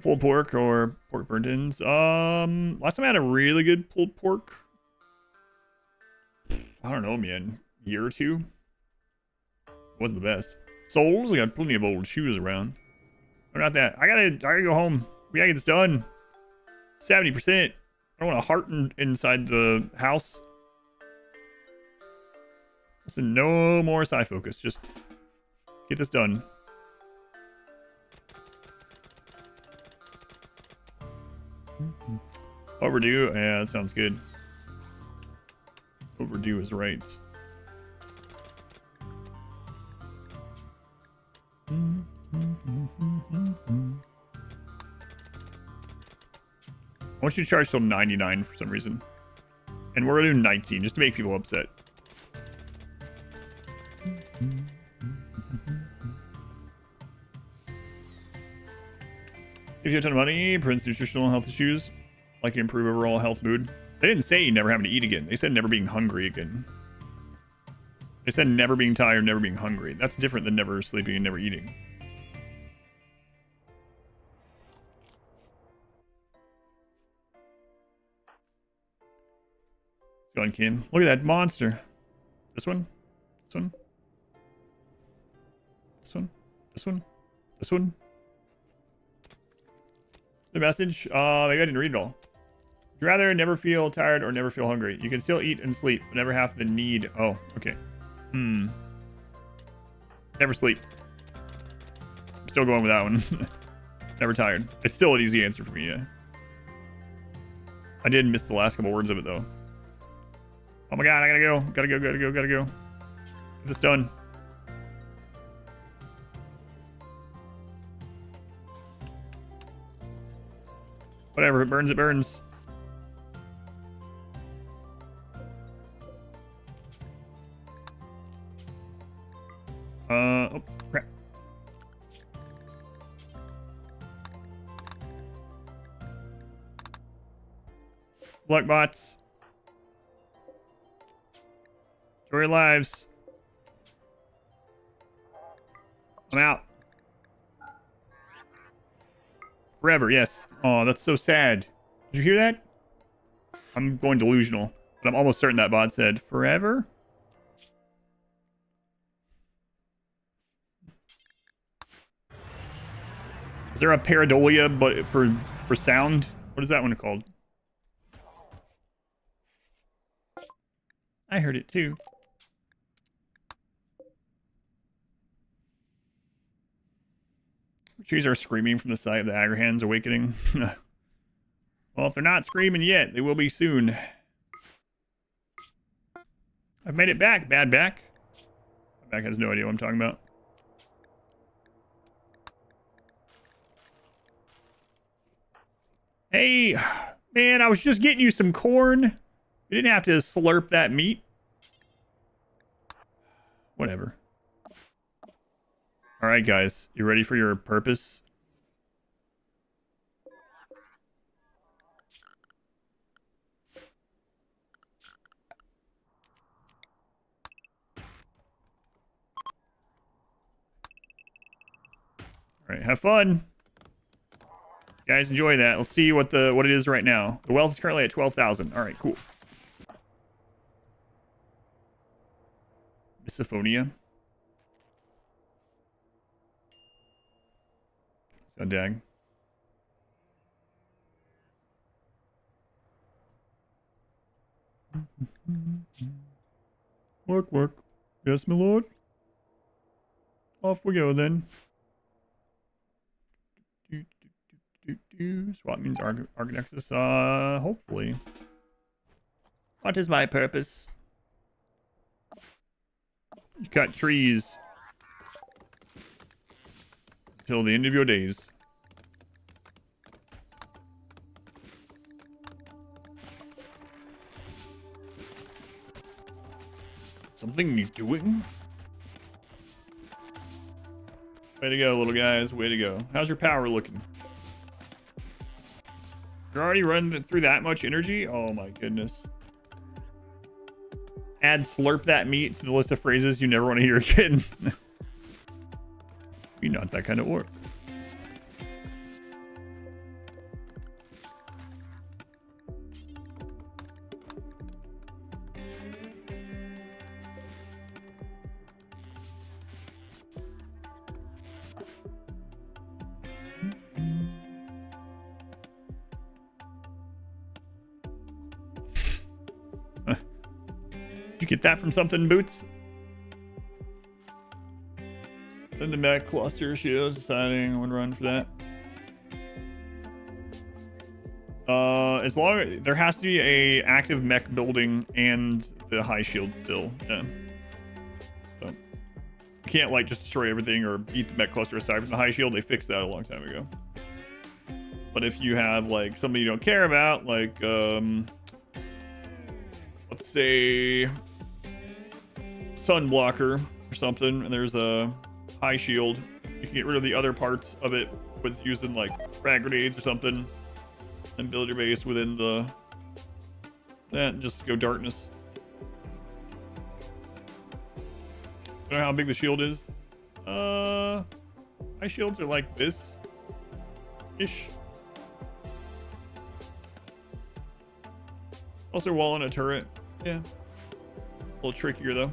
pulled pork or pork burnt ends. Last time I had a really good pulled pork. I don't know, man. Year or two. Wasn't the best. Souls? I got plenty of old shoes around. Or not that. I gotta go home. We gotta get this done. 70%. I don't want a heart inside the house. Listen, no more sci focus. Just get this done. Overdue? Yeah, that sounds good. Overdue is right. I want you to charge till 99 for some reason. And we're gonna do 19 just to make people upset. Gives you a ton of money, prevents nutritional health issues, like improve overall health mood. They didn't say never having to eat again. They said never being hungry again. They said never being tired, never being hungry. That's different than never sleeping and never eating. Go on, Kim. Look at that monster. This one? This one? This one? This one? This one? The message? Maybe I didn't read it all. Would you rather never feel tired or never feel hungry? You can still eat and sleep, but never have the need. Oh, okay. Never sleep. I'm still going with that one. Never tired. It's still an easy answer for me, yeah. I did miss the last couple words of it, though. Oh my god, I gotta go. Gotta go. Get this done. Whatever, it burns, it burns. Oh, crap. Luck bots. Enjoy your lives. I'm out. Forever, yes. Oh, that's so sad. Did you hear that? I'm going delusional, but I'm almost certain that bot said forever. Is there a pareidolia but for sound? What is that one called? I heard it too. Trees are screaming from the site of the Agrahans awakening. Well, if they're not screaming yet, they will be soon. I've made it back, bad back. My back has no idea what I'm talking about. Hey, man, I was just getting you some corn. You didn't have to slurp that meat. Whatever. All right, guys, you ready for your purpose? All right, have fun. You guys enjoy that. Let's see what it is right now. The wealth is currently at 12,000. All right, cool. Misophonia. So dag. Work, work. Yes, my lord. Off we go then. SWAT means Argonexus. Hopefully. What is my purpose? You cut trees till the end of your days. Something you're doing? Way to go, little guys. Way to go. How's your power looking? You're already running through that much energy? Oh my goodness. Add slurp that meat to the list of phrases you never want to hear again. You're not that kind of orc. Did you get that from something, Boots? Then the mech cluster shields deciding when to run for that. As long as there has to be a active mech building and the high shield still. Yeah. So you can't like just destroy everything or beat the mech cluster aside from the high shield. They fixed that a long time ago. But if you have like somebody you don't care about, like let's say sun blocker or something, and there's a high shield, you can get rid of the other parts of it with using like frag grenades or something and build your base within the that and just go darkness. Don't know how big the shield is. High shields are like this ish. Also wall on a turret. Yeah. A little trickier though.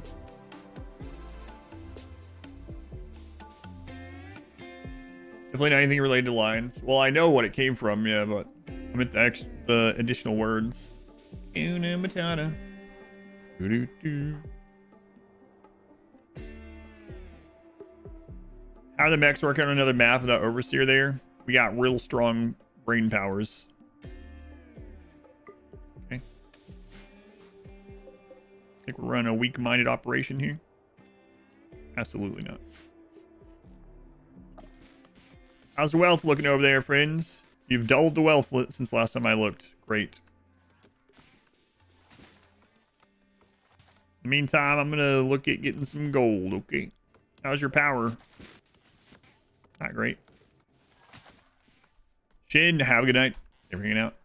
Definitely not anything related to lines. Well, I know what it came from, yeah, but I meant the additional words. Una Matata. Doo-doo-doo. How are the mechs working on another map without Overseer there? We got real strong brain powers. Okay. Think we're running a weak-minded operation here? Absolutely not. How's the wealth looking over there, friends? You've doubled the wealth since last time I looked. Great. In the meantime, I'm gonna look at getting some gold, okay? How's your power? Not great. Shin, have a good night. Never hanging out.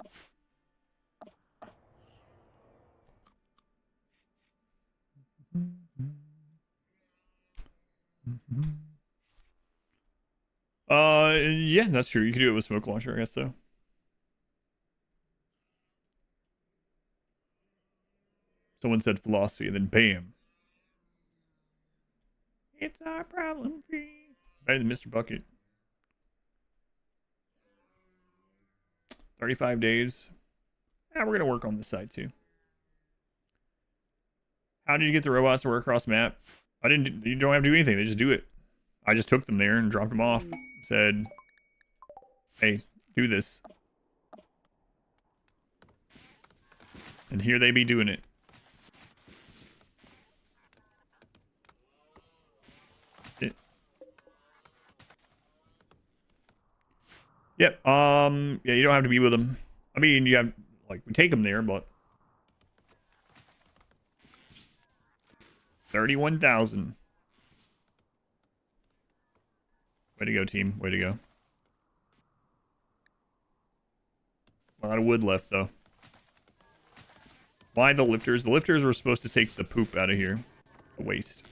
Yeah, that's true. You could do it with smoke launcher, I guess so. Someone said philosophy, and then bam. It's our problem free. Better than Mr. Bucket. 35 days. Yeah, we're gonna work on this side too. How did you get the robots to work across map? You don't have to do anything. They just do it. I just took them there and dropped them off. Said, hey, do this. And here they be doing it. Yep. Yeah, you don't have to be with them. I mean, you have, like, we take them there, but 31,000. Way to go, team. Way to go. A lot of wood left, though. Why the lifters? The lifters were supposed to take the poop out of here. The waste.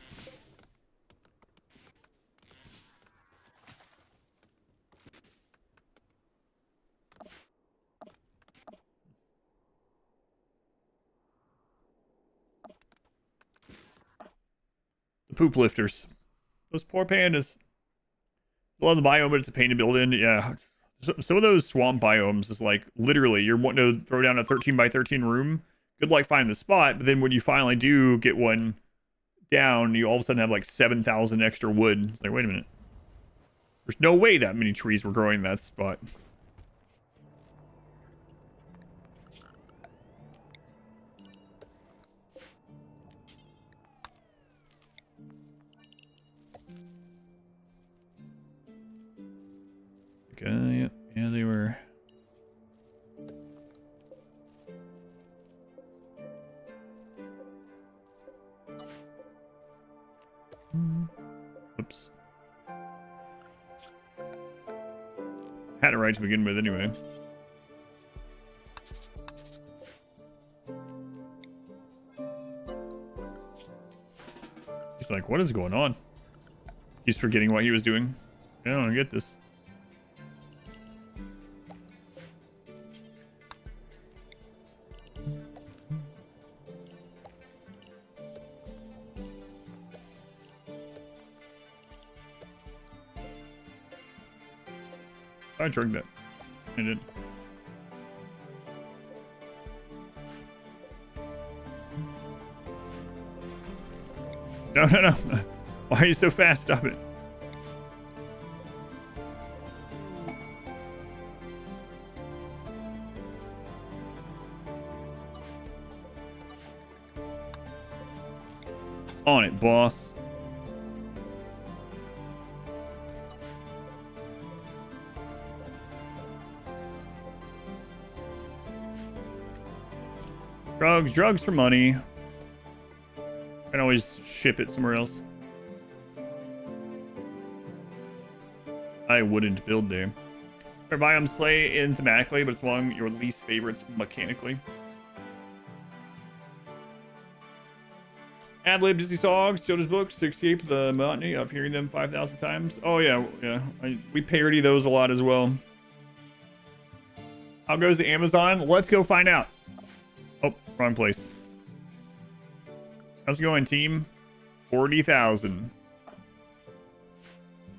The poop lifters. Those poor pandas. I love the biome, but it's a pain to build in. Yeah. Some of those swamp biomes is like, literally, you're wanting to throw down a 13 by 13 room. Good luck finding the spot, but then when you finally do get one down, you all of a sudden have like 7,000 extra wood. It's like, wait a minute. There's no way that many trees were growing in that spot. Okay, yeah, they were. Oops. Had it right to begin with, anyway. He's like, what is going on? He's forgetting what he was doing. I don't get this. I drank that. I did. No, no, no. Why are you so fast? Stop it. On it, boss. Drugs for money. Can always ship it somewhere else. I wouldn't build there. Their biomes play in thematically, but it's among your least favorites mechanically. Ad-lib Disney songs, children's books to escape the monotony of hearing them 5,000 times. Oh yeah, yeah. We parody those a lot as well. How goes the Amazon? Let's go find out. Oh, wrong place. How's it going, team? 40,000.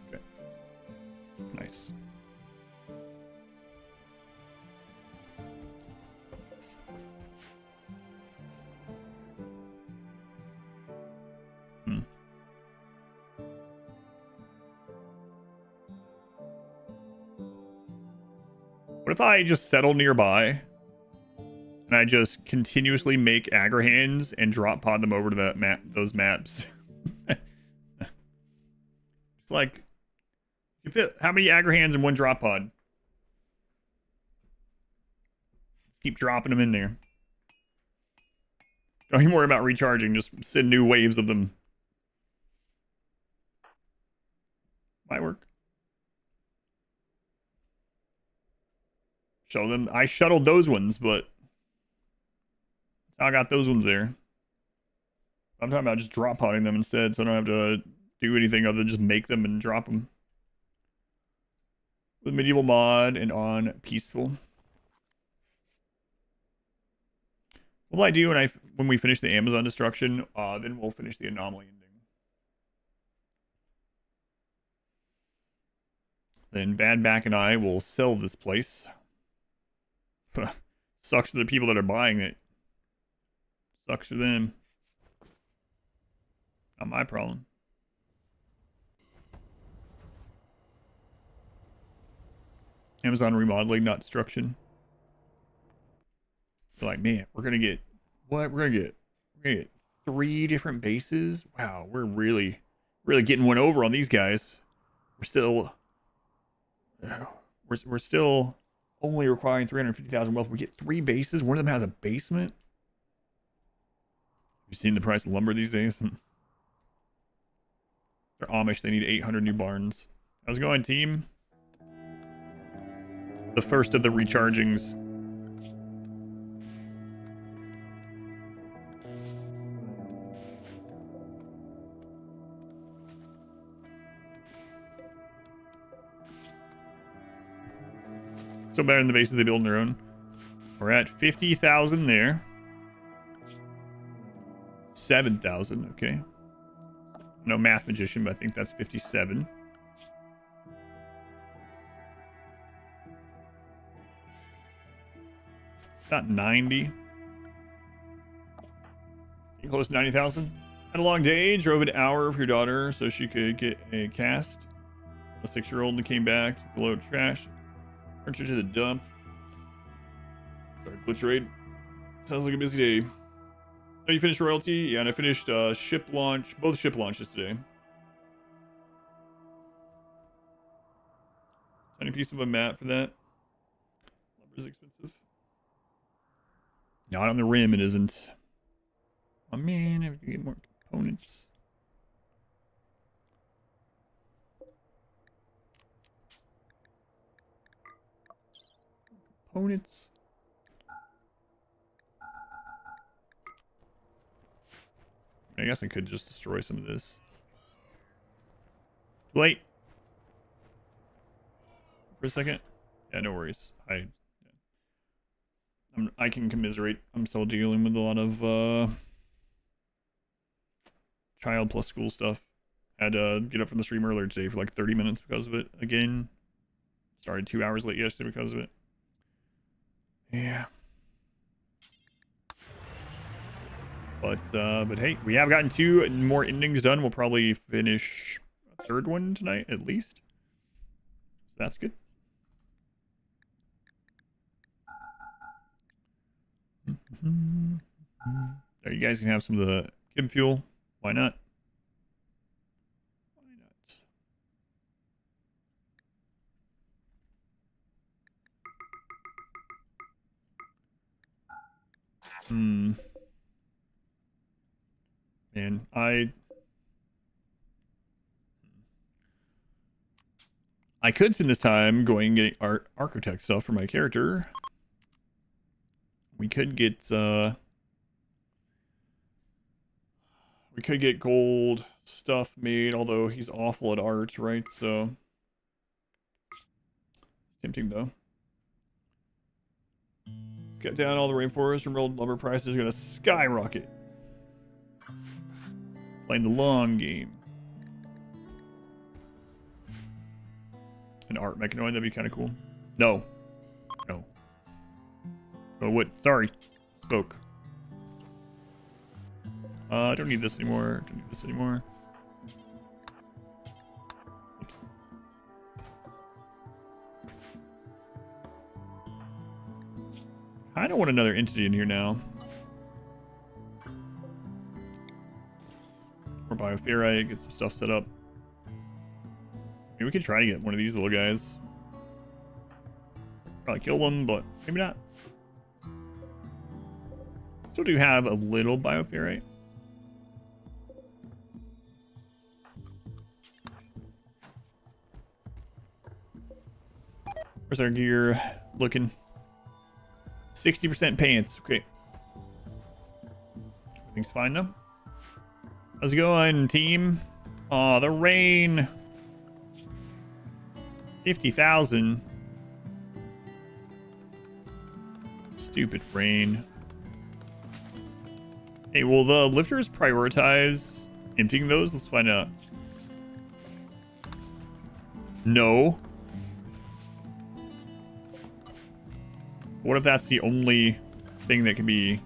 Okay. Nice. What if I just settle nearby and I just continuously make agri-hands and drop pod them over to that map, those maps? It's like, you fit how many agri-hands in one drop pod? Keep dropping them in there. Don't even worry about recharging. Just send new waves of them. Might work. Show them. I shuttled those ones, but I got those ones there. I'm talking about just drop podding them instead, so I don't have to do anything other than just make them and drop them. With medieval mod and on peaceful. What will I do when we finish the Amazon destruction? Then we'll finish the anomaly ending. Then Badback and I will sell this place. Sucks for the people that are buying it. Sucks for them. Not my problem. Amazon remodeling, not destruction. They're like, man, we're gonna get what? We're gonna get 3 different bases. Wow, we're really getting one over on these guys. We're still only requiring 350,000 wealth. We get 3 bases. One of them has a basement. You've seen the price of lumber these days. They're Amish. They need 800 new barns. How's it going, team? The first of the rechargings. So better than the bases they build on their own. We're at 50,000 there. 7,000, okay. No math magician, but I think that's 57. Not 90. You close to 90,000? Had a long day, drove an hour for your daughter so she could get a cast. A 6-year-old and came back, took a load of trash, turned her to the dump. Sorry, glitch raid. Sounds like a busy day. Oh, you finished royalty? Yeah, and I finished ship launch, both ship launches today. Tiny piece of a map for that. Lumber's expensive. Not on the rim, it isn't. Oh man, I have to get more components. Components. I guess I could just destroy some of this. Wait. For a second. Yeah, no worries. I can commiserate. I'm still dealing with a lot of child plus school stuff. Had to get up from the stream earlier today for like 30 minutes because of it. Again, started 2 hours late yesterday because of it. Yeah. But hey, we have gotten 2 more endings done. We'll probably finish a 3rd one tonight at least. So that's good. There, you guys can have some of the Kim fuel. Why not? Why not? Man, I could spend this time going and getting architect stuff for my character. We could get gold stuff made, although he's awful at art, right? So it's tempting though. Cut down all the rainforest and RimWorld lumber prices are gonna skyrocket. Playing the long game. An art mechanoid, that'd be kind of cool. No. No. Oh, what? Sorry. Spoke. I don't need this anymore. Don't need this anymore. Oops. I don't want another entity in here now. Or bioferrite, get some stuff set up. Maybe we could try to get one of these little guys. Probably kill them, but maybe not. Still do have a little bioferrite. Where's our gear looking? 60% pants. Okay. Everything's fine though. How's it going, team? Aw, the rain. 50,000. Stupid rain. Hey, will the lifters prioritize emptying those? Let's find out. No. What if that's the only thing that can be...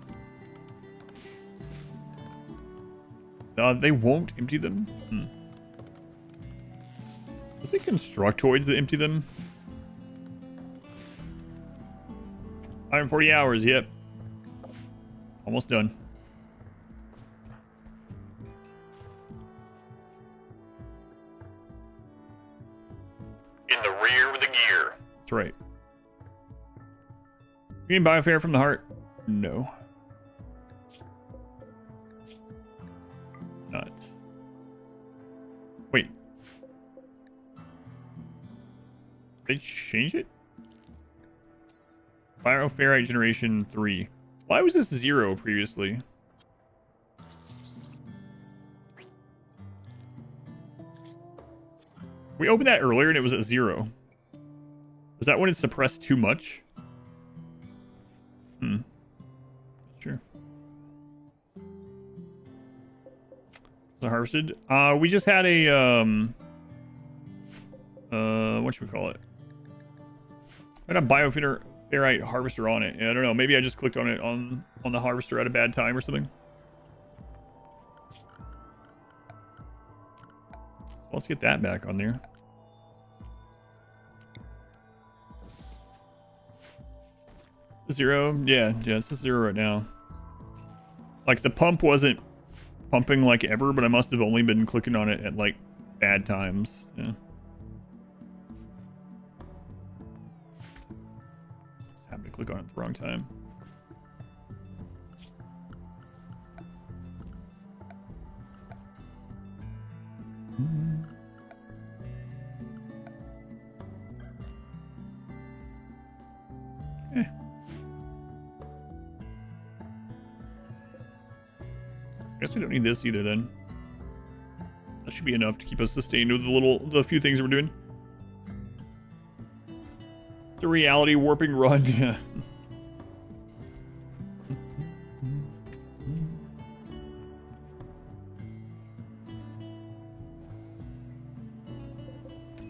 they won't empty them? Was it constructoids that empty them? 140 hours, yep. Almost done. In the rear with the gear. That's right. You can biofair from the heart? No. Not. Wait. They changed it? Bioferrite generation 3. Why was this 0 previously? We opened that earlier and it was at 0. Was that when it suppressed too much? Sure. Was it harvested? We just had a what should we call it? I had a bioferrite harvester on it. Yeah, I don't know. Maybe I just clicked on it on the harvester at a bad time or something. let's get that back on there. Zero? Yeah, it's a 0 right now. Like, the pump wasn't pumping like ever, but I must have only been clicking on it at, like, bad times. Yeah. Just happened to click on it at the wrong time. I guess we don't need this either then. That should be enough to keep us sustained with the few things we're doing. The reality warping run, yeah.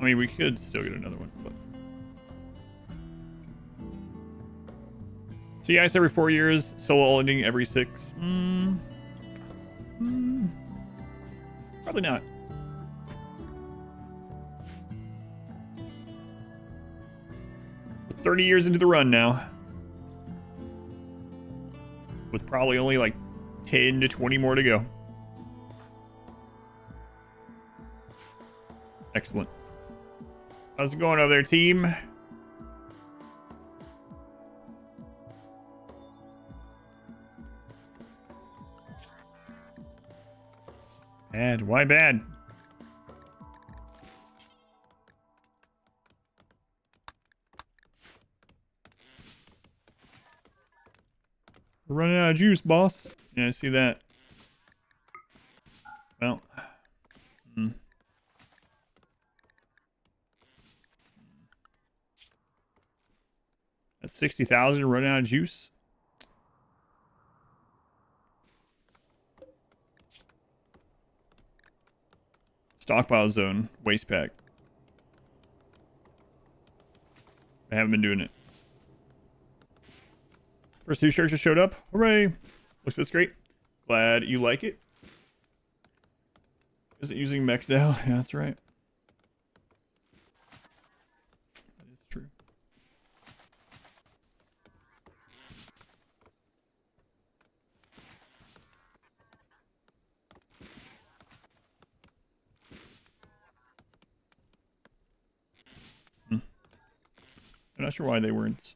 I mean, we could still get another one, but. Sea ice every 4 years, solo ending every 6. Probably not. We're 30 years into the run now. With probably only like 10 to 20 more to go. Excellent. How's it going over there, team? Bad. Why bad? We're running out of juice, boss. Yeah, I see that. Well. At 60,000, running out of juice. Stockpile zone, waste pack. I haven't been doing it. First 2 shirts just showed up. Hooray! Looks great. Glad you like it. Is it using mechs now? Yeah, that's right. That is true. I'm not sure why they weren't.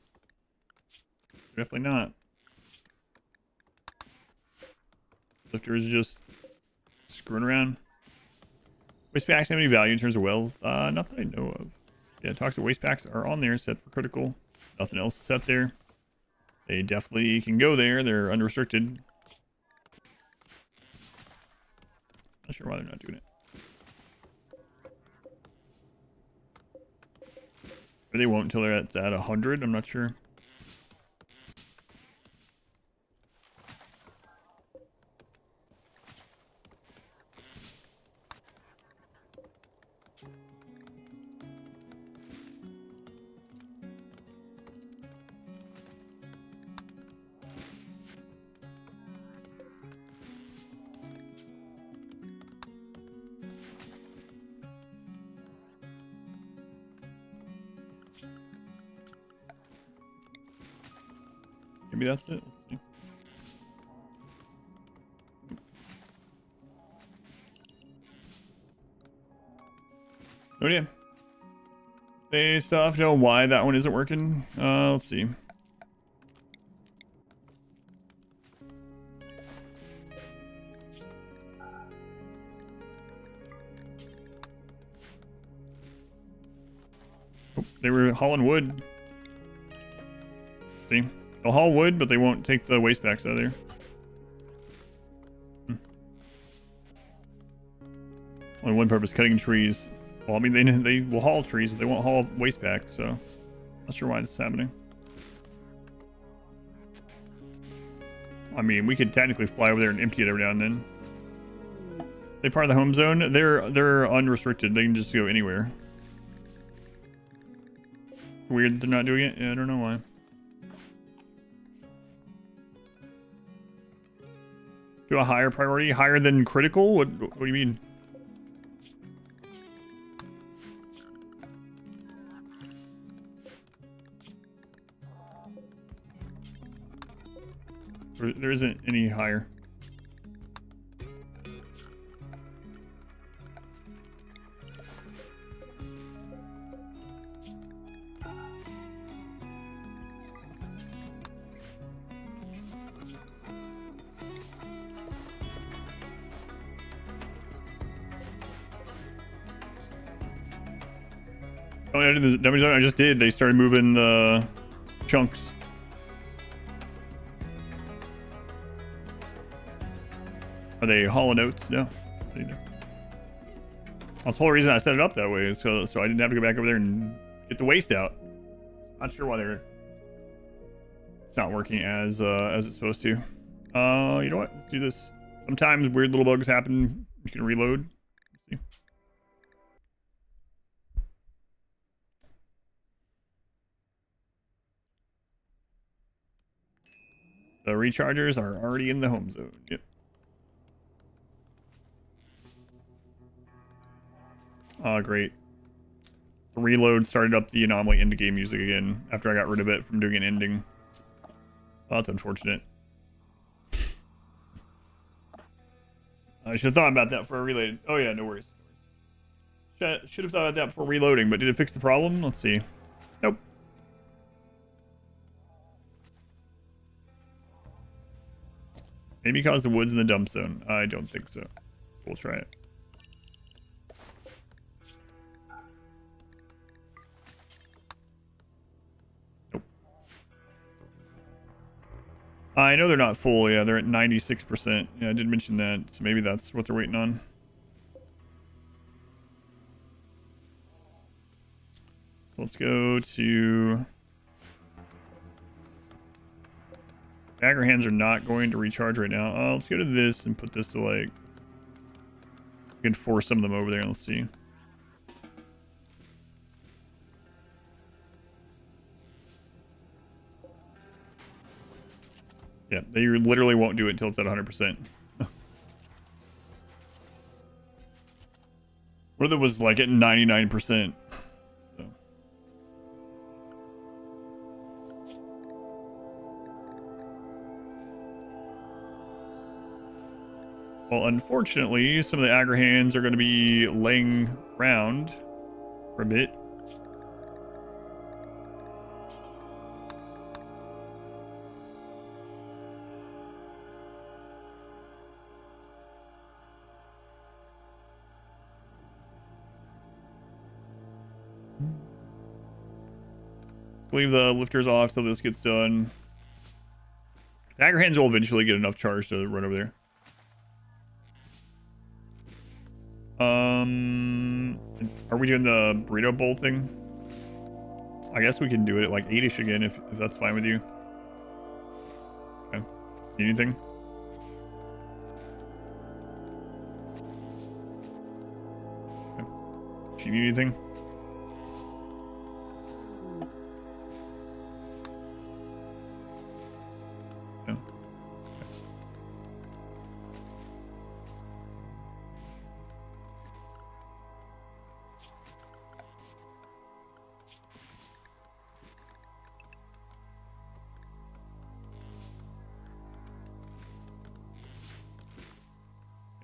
Definitely not. Lifter is just screwing around. Waste packs have any value in terms of wealth? Not that I know of. Yeah, toxic waste packs are on there, set for critical. Nothing else is set there. They definitely can go there. They're unrestricted. Not sure why they're not doing it. Or they won't until they're at 100. I'm not sure. Maybe that's it. Let's see. Oh yeah. They still have to know why that one isn't working. Let's see. Oh, they were hauling wood. See? They'll haul wood, but they won't take the waste packs out of there. Only one purpose, cutting trees. Well, I mean, they will haul trees, but they won't haul waste packs, so not sure why this is happening. I mean, we could technically fly over there and empty it every now and then. They part of the home zone. They're unrestricted. They can just go anywhere. Weird that they're not doing it. Yeah, I don't know why. To a higher priority, higher than critical. What do you mean? There isn't any higher. Oh, I did the damage zone I just did. They started moving the chunks. Are they hollow notes? No. That's the whole reason I set it up that way, so I didn't have to go back over there and get the waste out. Not sure why it's not working as it's supposed to. You know what? Let's do this. Sometimes weird little bugs happen. You can reload. Let's see. The rechargers are already in the home zone. Yep. Great. The reload started up the anomaly endgame music again after I got rid of it from doing an ending. Oh, that's unfortunate. I should have thought about that before I reloaded. Oh yeah, no worries. Should have thought about that before reloading, but did it fix the problem? Let's see. Nope. Maybe because the wood's in the dump zone. I don't think so. We'll try it. Nope. I know they're not full. Yeah, they're at 96%. Yeah, I did mention that. So maybe that's what they're waiting on. So let's go to... Dagger hands are not going to recharge right now. Let's go to this and put this to like... We can force some of them over there. Let's see. Yeah, they literally won't do it until it's at 100%. What if it was like at 99%? So. Well, unfortunately, some of the aggro hands are going to be laying around for a bit. Leave the lifters off so this gets done. Dagger hands will eventually get enough charge to run over there. Are we doing the burrito bowl thing? I guess we can do it at like 8-ish again if that's fine with you. Okay. Need anything? Okay. Do you need anything? No.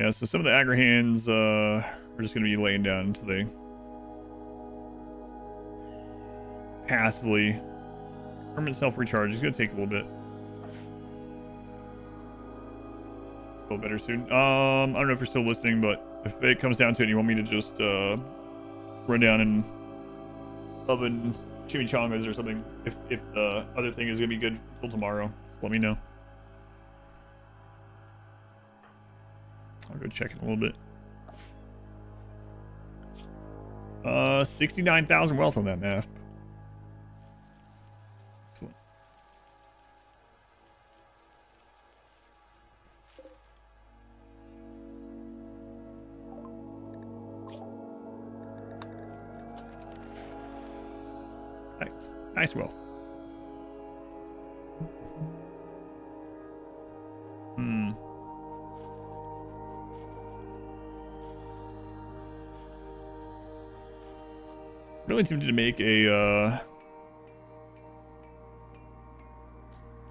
Yeah, so some of the aggro hands are just going to be laying down until they passively. Permanent self-recharge is going to take a little bit. A little better soon. I don't know if you're still listening, but if it comes down to it and you want me to just run down and oven chimichangas or something, if the other thing is going to be good until tomorrow, let me know. I'll go check in a little bit. 69,000 wealth on that map. Excellent. Nice. Nice wealth. Really tempted to make a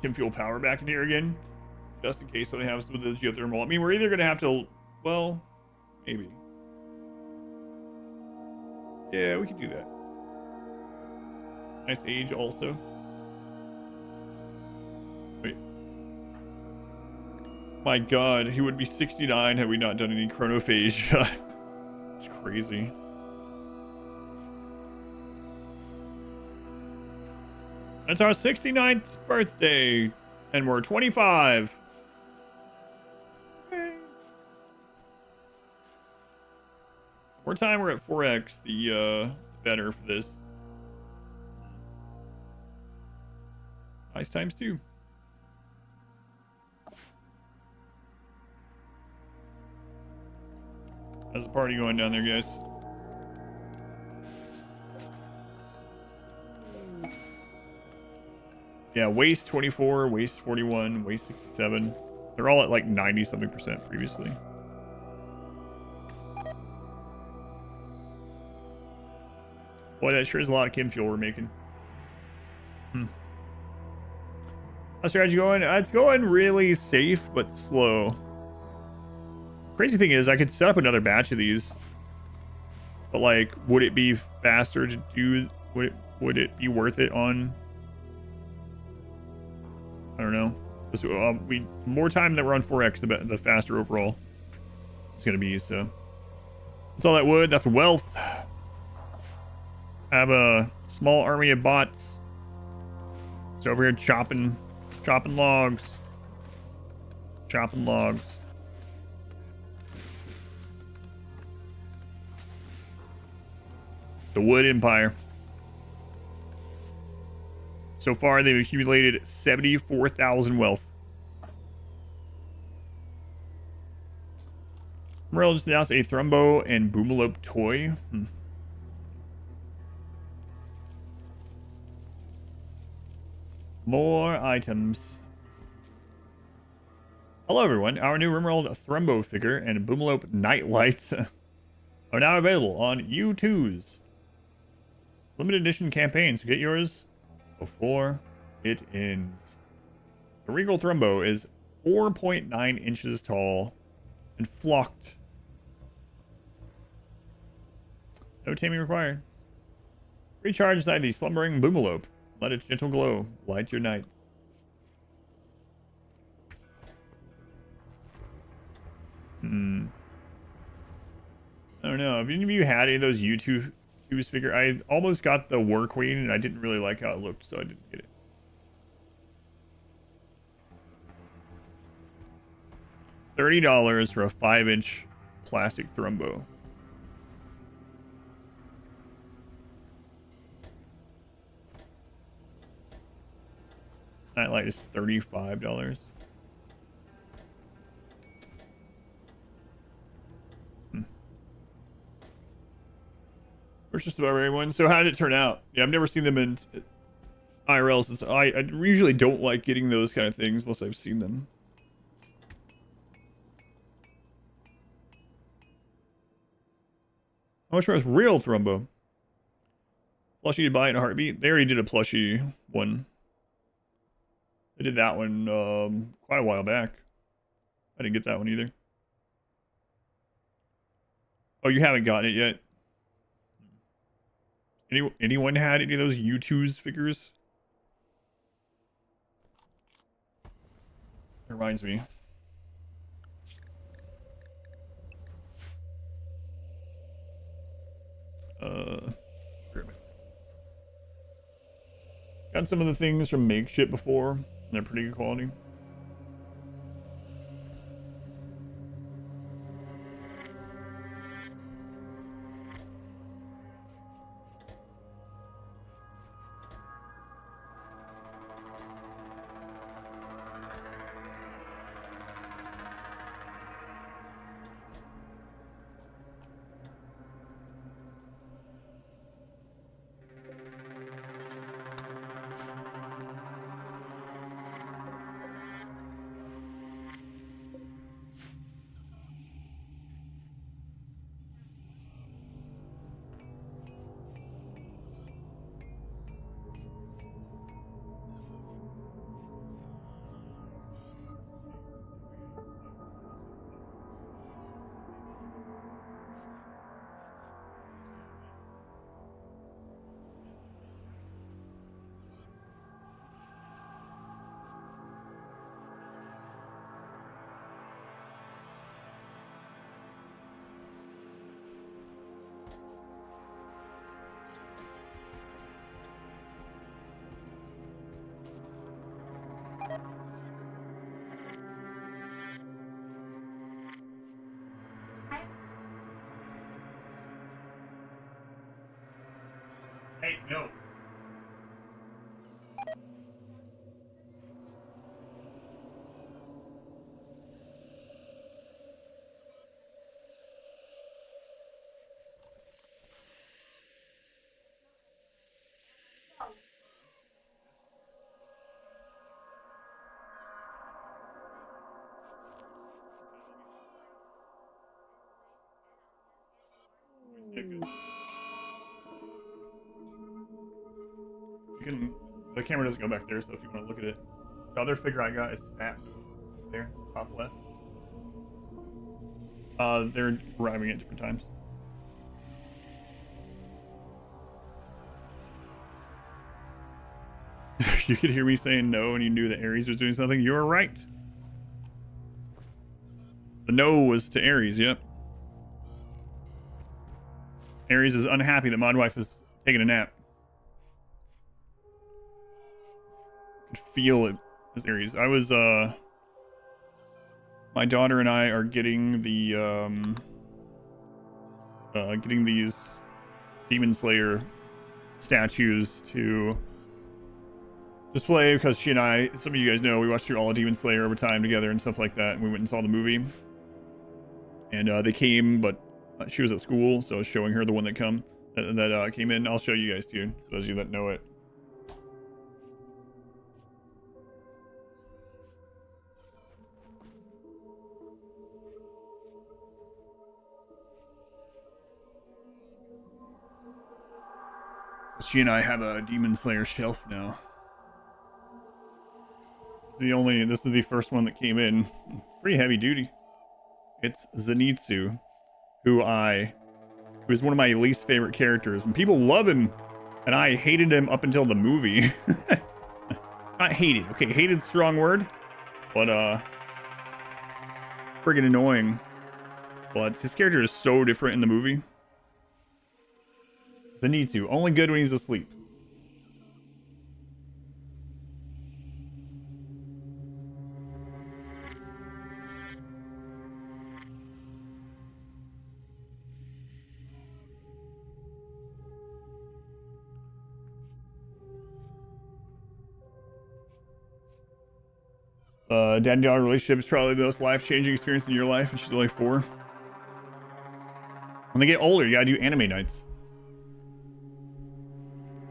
Chem Fuel Power back in here again. just in case something happens with the geothermal. I mean, we're either gonna have to, well, maybe. Yeah, we could do that. Nice age also. Wait. My God, he would be 69 had we not done any chronophagia. It's crazy. It's our 69th birthday, and we're 25. Okay. More time we're at 4x, the better for this. Nice times 2. How's the party going down there, guys? Yeah, waste 24, waste 41, waste 67. They're all at like 90-something% previously. Boy, that sure is a lot of chem fuel we're making. How's strategy going? It's going really safe, but slow. Crazy thing is, I could set up another batch of these. But like, would it be faster to do? Would it be worth it on? I don't know. More time that we're on 4x, the faster overall it's gonna be. So that's all that wood. That's wealth. I have a small army of bots. It's over here chopping logs. Chopping logs. The Wood Empire. So far, they've accumulated 74,000 wealth. RimWorld just announced a Thrumbo and Boomalope toy. More items. Hello, everyone. Our new RimWorld Thrumbo figure and Boomalope night lights are now available on U2s. Limited edition campaign, so get yours before it ends. The Regal Thrumbo is 4.9 inches tall and flocked. No taming required. Recharge inside the slumbering Boomalope. Let its gentle glow light your nights. I don't know. Have any of you had any of those YouTube figure? I almost got the War Queen and I didn't really like how it looked, so I didn't get it. $30 for a 5-inch plastic Thrumbo. Nightlight is $35. There's just about everyone. So how did it turn out? Yeah, I've never seen them in IRL since I usually don't like getting those kind of things unless I've seen them. How much was real Thrumbo? Plushie to buy in a heartbeat. They already did a plushie one. They did that one quite a while back. I didn't get that one either. Oh, you haven't gotten it yet? Anyone had any of those U2's figures? That reminds me. Got some of the things from Makeship before, and they're pretty good quality. Hey, no. You can. The camera doesn't go back there, so if you want to look at it, the other figure I got is fat. There, top left. They're arriving at different times. You could hear me saying no, and you knew that Ares was doing something. You were right. The no was to Ares. Yep. Ares is unhappy that Modwife is taking a nap. I could feel it as Ares. I was my daughter and I are getting the getting these Demon Slayer statues to display because she and I, some of you guys know, we watched through all of Demon Slayer over time together and stuff like that, and we went and saw the movie. And they came, but she was at school, so I was showing her the one that came in. I'll show you guys too, for those of you that know it. She and I have a Demon Slayer shelf now. This is the first one that came in. Pretty heavy duty. It's Zenitsu, who is one of my least favorite characters, and people love him, and I hated him up until the movie. Not hated, okay, hated strong word, but friggin' annoying. But his character is so different in the movie. Zenitsu, only good when he's asleep. Dad and daughter relationship is probably the most life-changing experience in your life, and she's only 4. When they get older, you gotta do anime nights.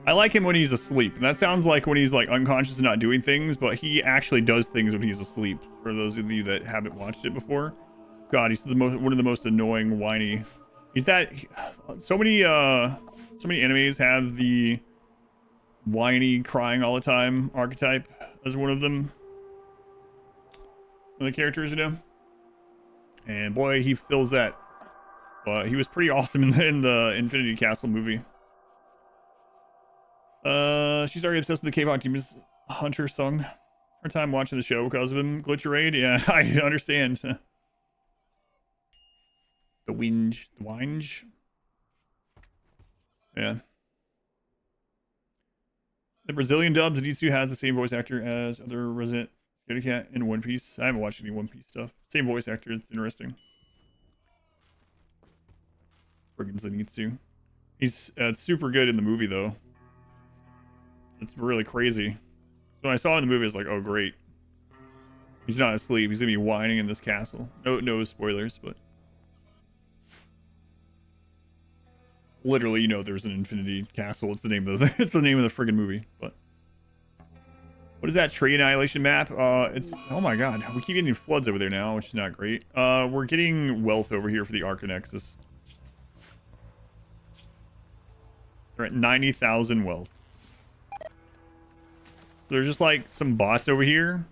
I like him when he's asleep. And that sounds like when he's like unconscious and not doing things, but he actually does things when he's asleep. For those of you that haven't watched it before, God, he's one of the most annoying, whiny. So many animes have the whiny, crying all the time archetype as one of them. One of the characters, you know. And boy, he fills that. But he was pretty awesome in the Infinity Castle movie. She's already obsessed with the K-pop Demon Hunter song. Her time watching the show because of him. Glitch raid? Yeah, I understand. The whinge. Yeah. The Brazilian dub, Zenitsu has the same voice actor as other Resident Scaredy Cat in One Piece. I haven't watched any One Piece stuff. Same voice actor. It's interesting. Friggin' Zenitsu. He's super good in the movie though. It's really crazy. So when I saw it in the movie, I was like, oh great. He's not asleep. He's gonna be whining in this castle. No spoilers, but literally, you know, there's an Infinity Castle. It's the name of the friggin' movie. But what is that tree annihilation map? It's, oh my god, we keep getting floods over there now, which is not great. We're getting wealth over here for the Arcanexus. We're at 90,000 wealth. There's just like some bots over here.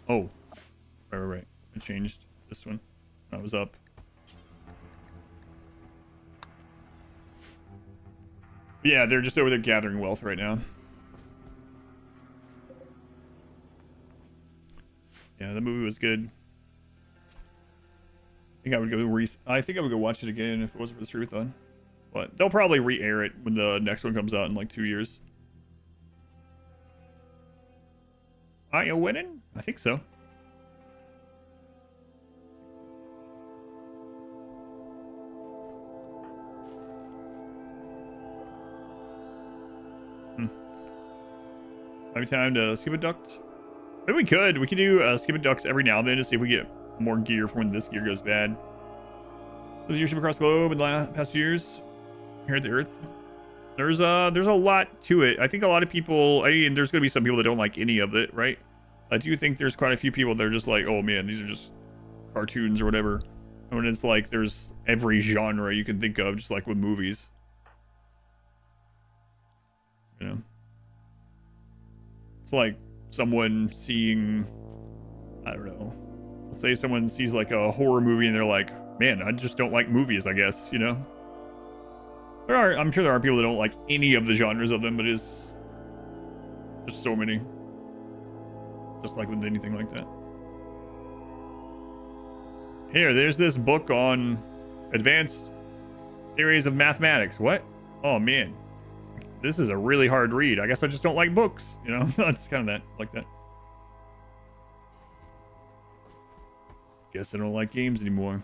Oh, right. I changed this one. That was up. Yeah, they're just over there gathering wealth right now. Yeah, the movie was good. I think I would go watch it again if it wasn't for the streamathon. But they'll probably re-air it when the next one comes out in like 2 years. Are you winning? I think so. Maybe time to skip a duct. Maybe we could. We could do skip a ducts every now and then to see if we get more gear for when this gear goes bad. Those years across the globe in the past few years here at the Earth. There's a lot to it. I think a lot of people. I mean, there's gonna be some people that don't like any of it, right? I do think there's quite a few people that are just like, oh man, these are just cartoons or whatever. And when it's like there's every genre you can think of, just like with movies. You know. It's like someone seeing, I don't know, let's say someone sees like a horror movie and they're like, man, I just don't like movies, I guess, you know? I'm sure there are people that don't like any of the genres of them, but it's just so many. Just like with anything like that. Here, there's this book on advanced theories of mathematics. What? Oh, man. This is a really hard read. I guess I just don't like books, you know? It's kind of that, like that. Guess I don't like games anymore.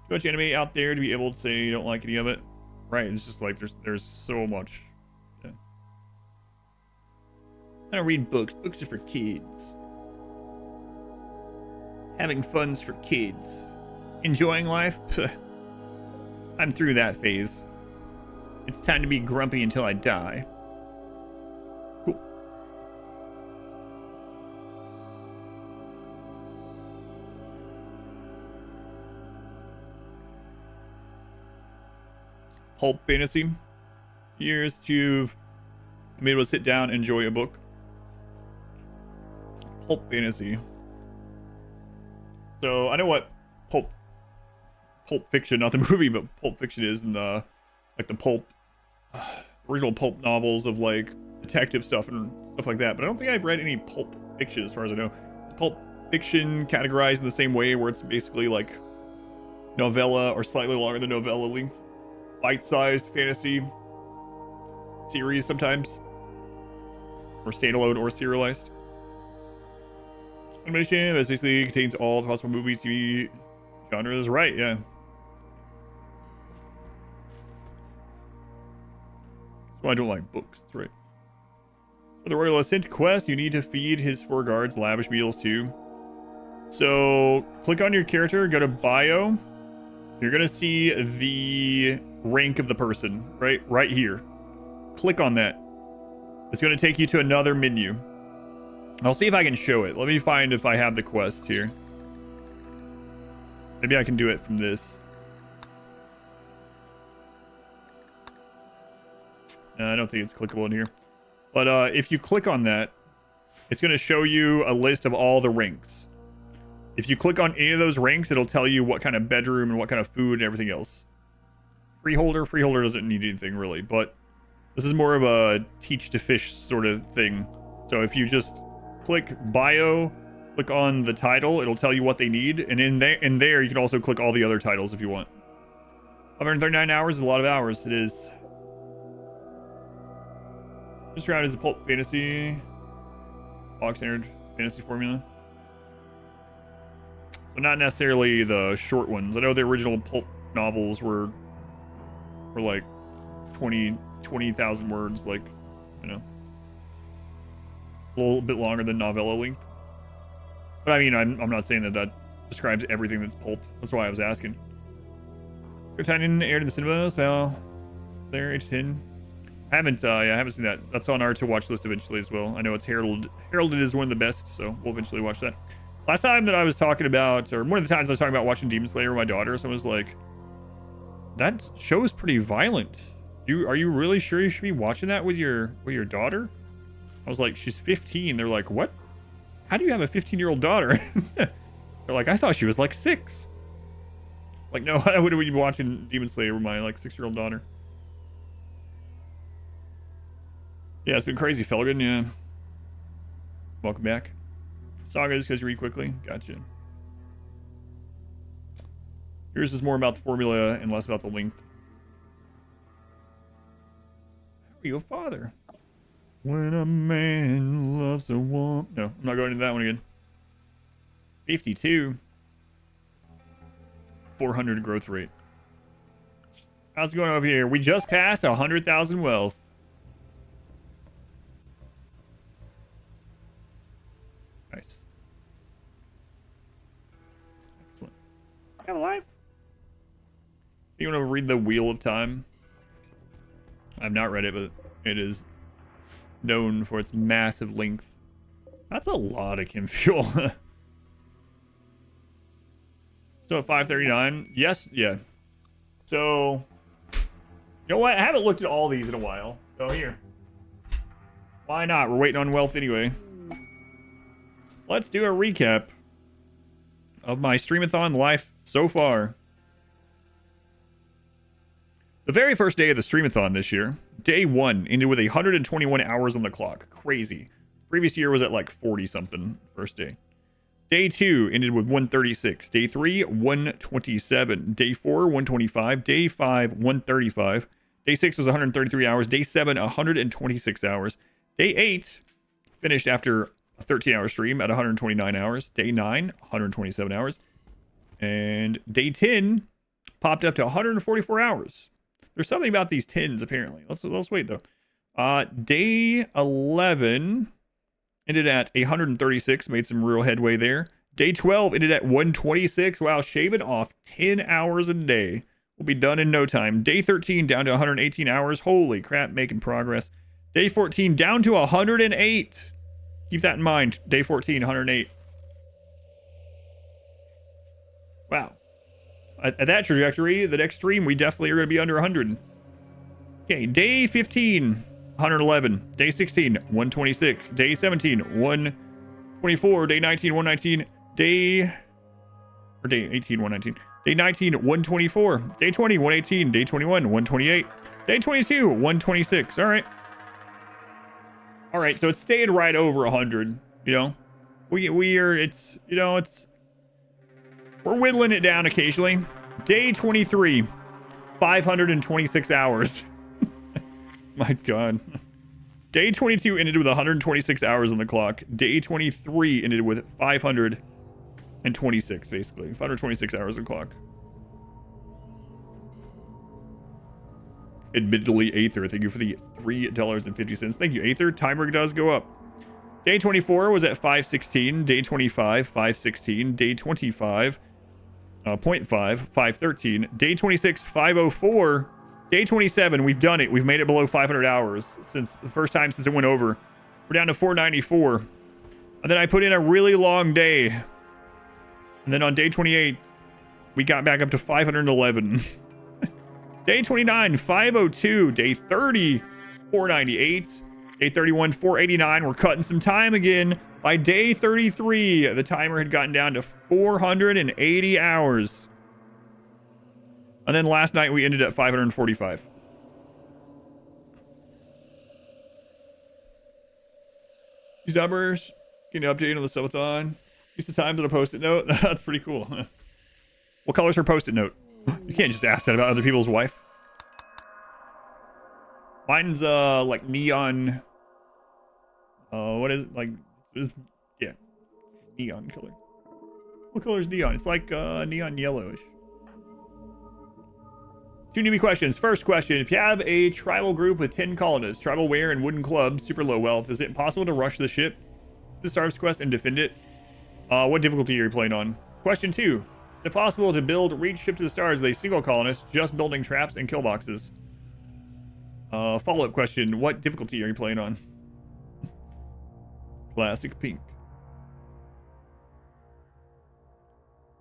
Too much anime out there to be able to say you don't like any of it. Right, it's just like there's so much. Yeah. I don't read books. Books are for kids. Having fun's for kids. Enjoying life? Puh. I'm through that phase. It's time to be grumpy until I die. Cool. Pulp fantasy. Years you've been able to sit down and enjoy a book. Pulp fantasy. So I know what pulp fiction, not the movie, but pulp fiction is in the like the pulp original pulp novels of like detective stuff and stuff like that. But I don't think I've read any pulp fiction as far as I know. Is pulp fiction categorized in the same way where it's basically like novella or slightly longer than novella length, bite-sized fantasy series sometimes, or standalone or serialized. Animation that basically contains all the possible movies, TV genres. Right, yeah. That's why I don't like books. That's right. For the Royal Ascent quest, you need to feed his 4 guards lavish meals too. So, click on your character, go to bio. You're going to see the rank of the person, right here. Click on that. It's going to take you to another menu. I'll see if I can show it. Let me find if I have the quest here. Maybe I can do it from this. I don't think it's clickable in here. But if you click on that, it's going to show you a list of all the ranks. If you click on any of those ranks, it'll tell you what kind of bedroom and what kind of food and everything else. Freeholder doesn't need anything really, but this is more of a teach to fish sort of thing. So if you just click bio, click on the title, it'll tell you what they need, and in there you can also click all the other titles if you want. 139 hours is a lot of hours. It is. Described as a pulp fantasy, bog standard fantasy formula. So not necessarily the short ones. I know the original pulp novels were like 20,000 words, like, you know, a little bit longer than novella length. But I mean, I'm not saying that describes everything that's pulp. That's why I was asking. Titan aired in the cinemas. Well, there, H10. I haven't seen that. That's on our to watch list eventually as well. I know it's heralded as one of the best, so we'll eventually watch that. Last time that I was talking about, or one of the times I was talking about watching Demon Slayer with my daughter, someone was like, that show is pretty violent. Are you really sure you should be watching that with your daughter? I was like, she's 15. They're like, what? How do you have a 15-year-old daughter? They're like, I thought she was like 6. Like, no, I wouldn't be watching Demon Slayer with my like 6-year-old daughter. Yeah, it's been crazy, Felgen. Yeah. Welcome back. Saga is because you read quickly. Gotcha. Yours is more about the formula and less about the length. How are you a father? When a man loves a woman. No, I'm not going into that one again. 52. 400 growth rate. How's it going over here? We just passed 100,000 wealth. Nice. Excellent. I have a life. You want to read the Wheel of Time? I've not read it, but it is known for its massive length. That's a lot of chem fuel. So at 539, yes, yeah. So, you know what? I haven't looked at all these in a while. So here. Why not? We're waiting on wealth anyway. Let's do a recap of my Streamathon life so far. The very first day of the Streamathon this year, day 1, ended with 121 hours on the clock. Crazy. Previous year was at like 40 something first day. Day 2 ended with 136. Day 3, 127. Day 4, 125. Day 5, 135. Day 6 was 133 hours. Day 7, 126 hours. Day 8 finished after a 13-hour stream at 129 hours. Day 9, 127 hours. And day 10 popped up to 144 hours. There's something about these 10s, apparently. Let's wait, though. Day 11 ended at 136. Made some real headway there. Day 12 ended at 126. Wow, shaving off 10 hours a day. We'll be done in no time. Day 13 down to 118 hours. Holy crap, making progress. Day 14 down to 108. Keep that in mind. Day 14, 108. Wow. At that trajectory, the next stream, we definitely are going to be under 100. Okay, day 15, 111. Day 16, 126. Day 17, 124. Day 19, 119. Day 18, 119. Day 19, 124. Day 20, 118. Day 21, 128. Day 22, 126. All right. All right, so it stayed right over 100, you know? We're whittling it down occasionally. Day 23, 526 hours. My God. Day 22 ended with 126 hours on the clock. Day 23 ended with 526, basically. 526 hours on the clock. Admittedly, Aether, thank you for the $3.50. Thank you, Aether. Timer does go up. Day 24 was at 516. Day 25, 516. Day 25, 0.5, 513. Day 26, 504. Day 27, we've done it. We've made it below 500 hours since the first time since it went over. We're down to 494. And then I put in a really long day. And then on day 28, we got back up to 511. Day 29, 502. Day 30, 498. Day 31, 489. We're cutting some time again. By day 33, the timer had gotten down to 480 hours. And then last night we ended at 545. These numbers, getting an update on the subathon. Use the times on a post-it note. That's pretty cool. What color's her post-it note? You can't just ask that about other people's wife. Mine's like neon. What is it? Like, yeah, neon color. What color is neon? It's like neon yellowish. 2 newbie questions. First question: if you have a tribal group with 10 colonists, tribal wear and wooden clubs, super low wealth, is it possible to rush the ship, the service quest, and defend it? What difficulty are you playing on? Question 2: is it possible to build reach ship to the stars with a single colonist, just building traps and kill boxes? Follow-up question: what difficulty are you playing on? Classic pink.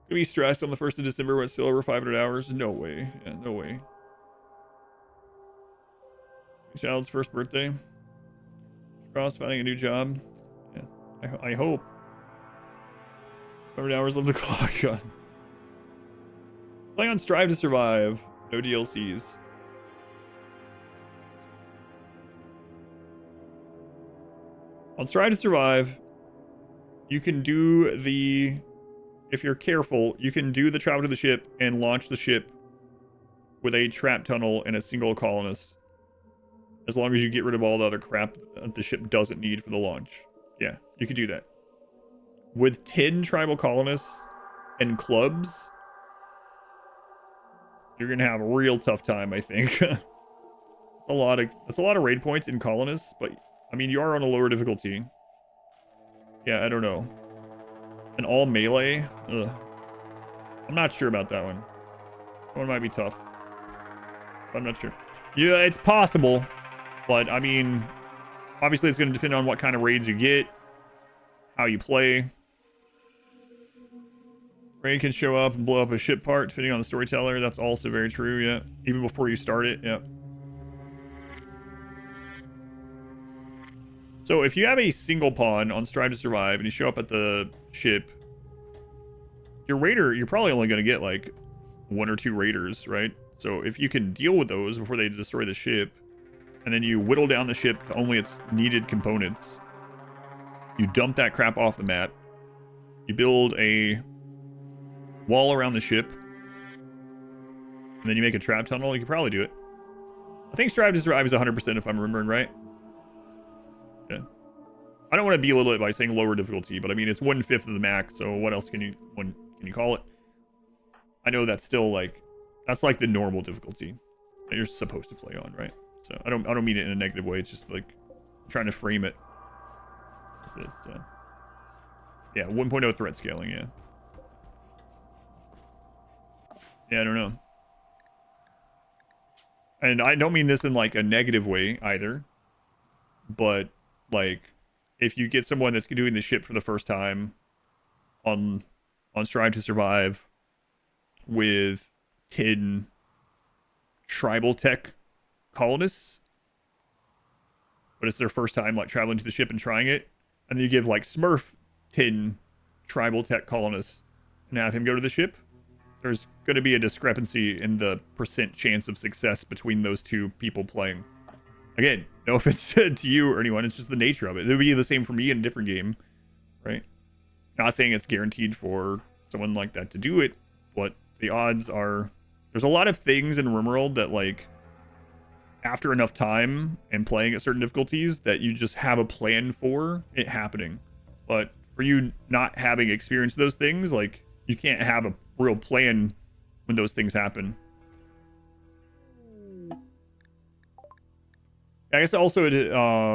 Gonna be stressed on the 1st of December when it's still over 500 hours? No way. Yeah, no way. Child's first birthday. Cross finding a new job. Yeah, I hope. 500 hours left the clock. God. Playing on Strive to Survive. No DLCs. On Strive to Survive, you can do the... If you're careful, you can do the travel to the ship and launch the ship with a trap tunnel and a single colonist. as long as you get rid of all the other crap that the ship doesn't need for the launch. Yeah, you could do that. With 10 tribal colonists and clubs, you're gonna have a real tough time, I think. That's a lot of raid points in colonists, but I mean, you are on a lower difficulty. Yeah, I don't know. An all melee? Ugh. I'm not sure about that one. That one might be tough. I'm not sure. Yeah, it's possible, but I mean, obviously it's going to depend on what kind of raids you get, how you play. Raid can show up and blow up a ship part depending on the storyteller. That's also very true, yeah. Even before you start it, yeah. So if you have a single pawn on Strive to Survive and you show up at the ship, your raider, you're probably only going to get like 1 or 2 raiders, right? So if you can deal with those before they destroy the ship, and then you whittle down the ship to only its needed components, you dump that crap off the map, you build a wall around the ship, and then you make a trap tunnel, you can probably do it. I think Strive to Survive is 100% if I'm remembering right. Yeah. I don't want to belittle it by saying lower difficulty, but I mean, it's 1/5 of the max, so what else can you call it? I know that's still like, that's like the normal difficulty that you're supposed to play on, right? So I don't mean it in a negative way. It's just like I'm trying to frame it as this. Yeah, 1.0 threat scaling. Yeah. Yeah, I don't know. And I don't mean this in like a negative way either, but like if you get someone that's doing the ship for the first time on Strive to Survive with 10 tribal tech colonists, but it's their first time like traveling to the ship and trying it, and then you give like Smurf 10 tribal tech colonists and have him go to the ship, there's going to be a discrepancy in the percent chance of success between those two people playing. Again, no offense to you or anyone, it's just the nature of it. It would be the same for me in a different game, right? Not saying it's guaranteed for someone like that to do it, but the odds are, there's a lot of things in RimWorld that like after enough time and playing at certain difficulties that you just have a plan for it happening. But for you not having experienced those things, like you can't have a real plan when those things happen. I guess also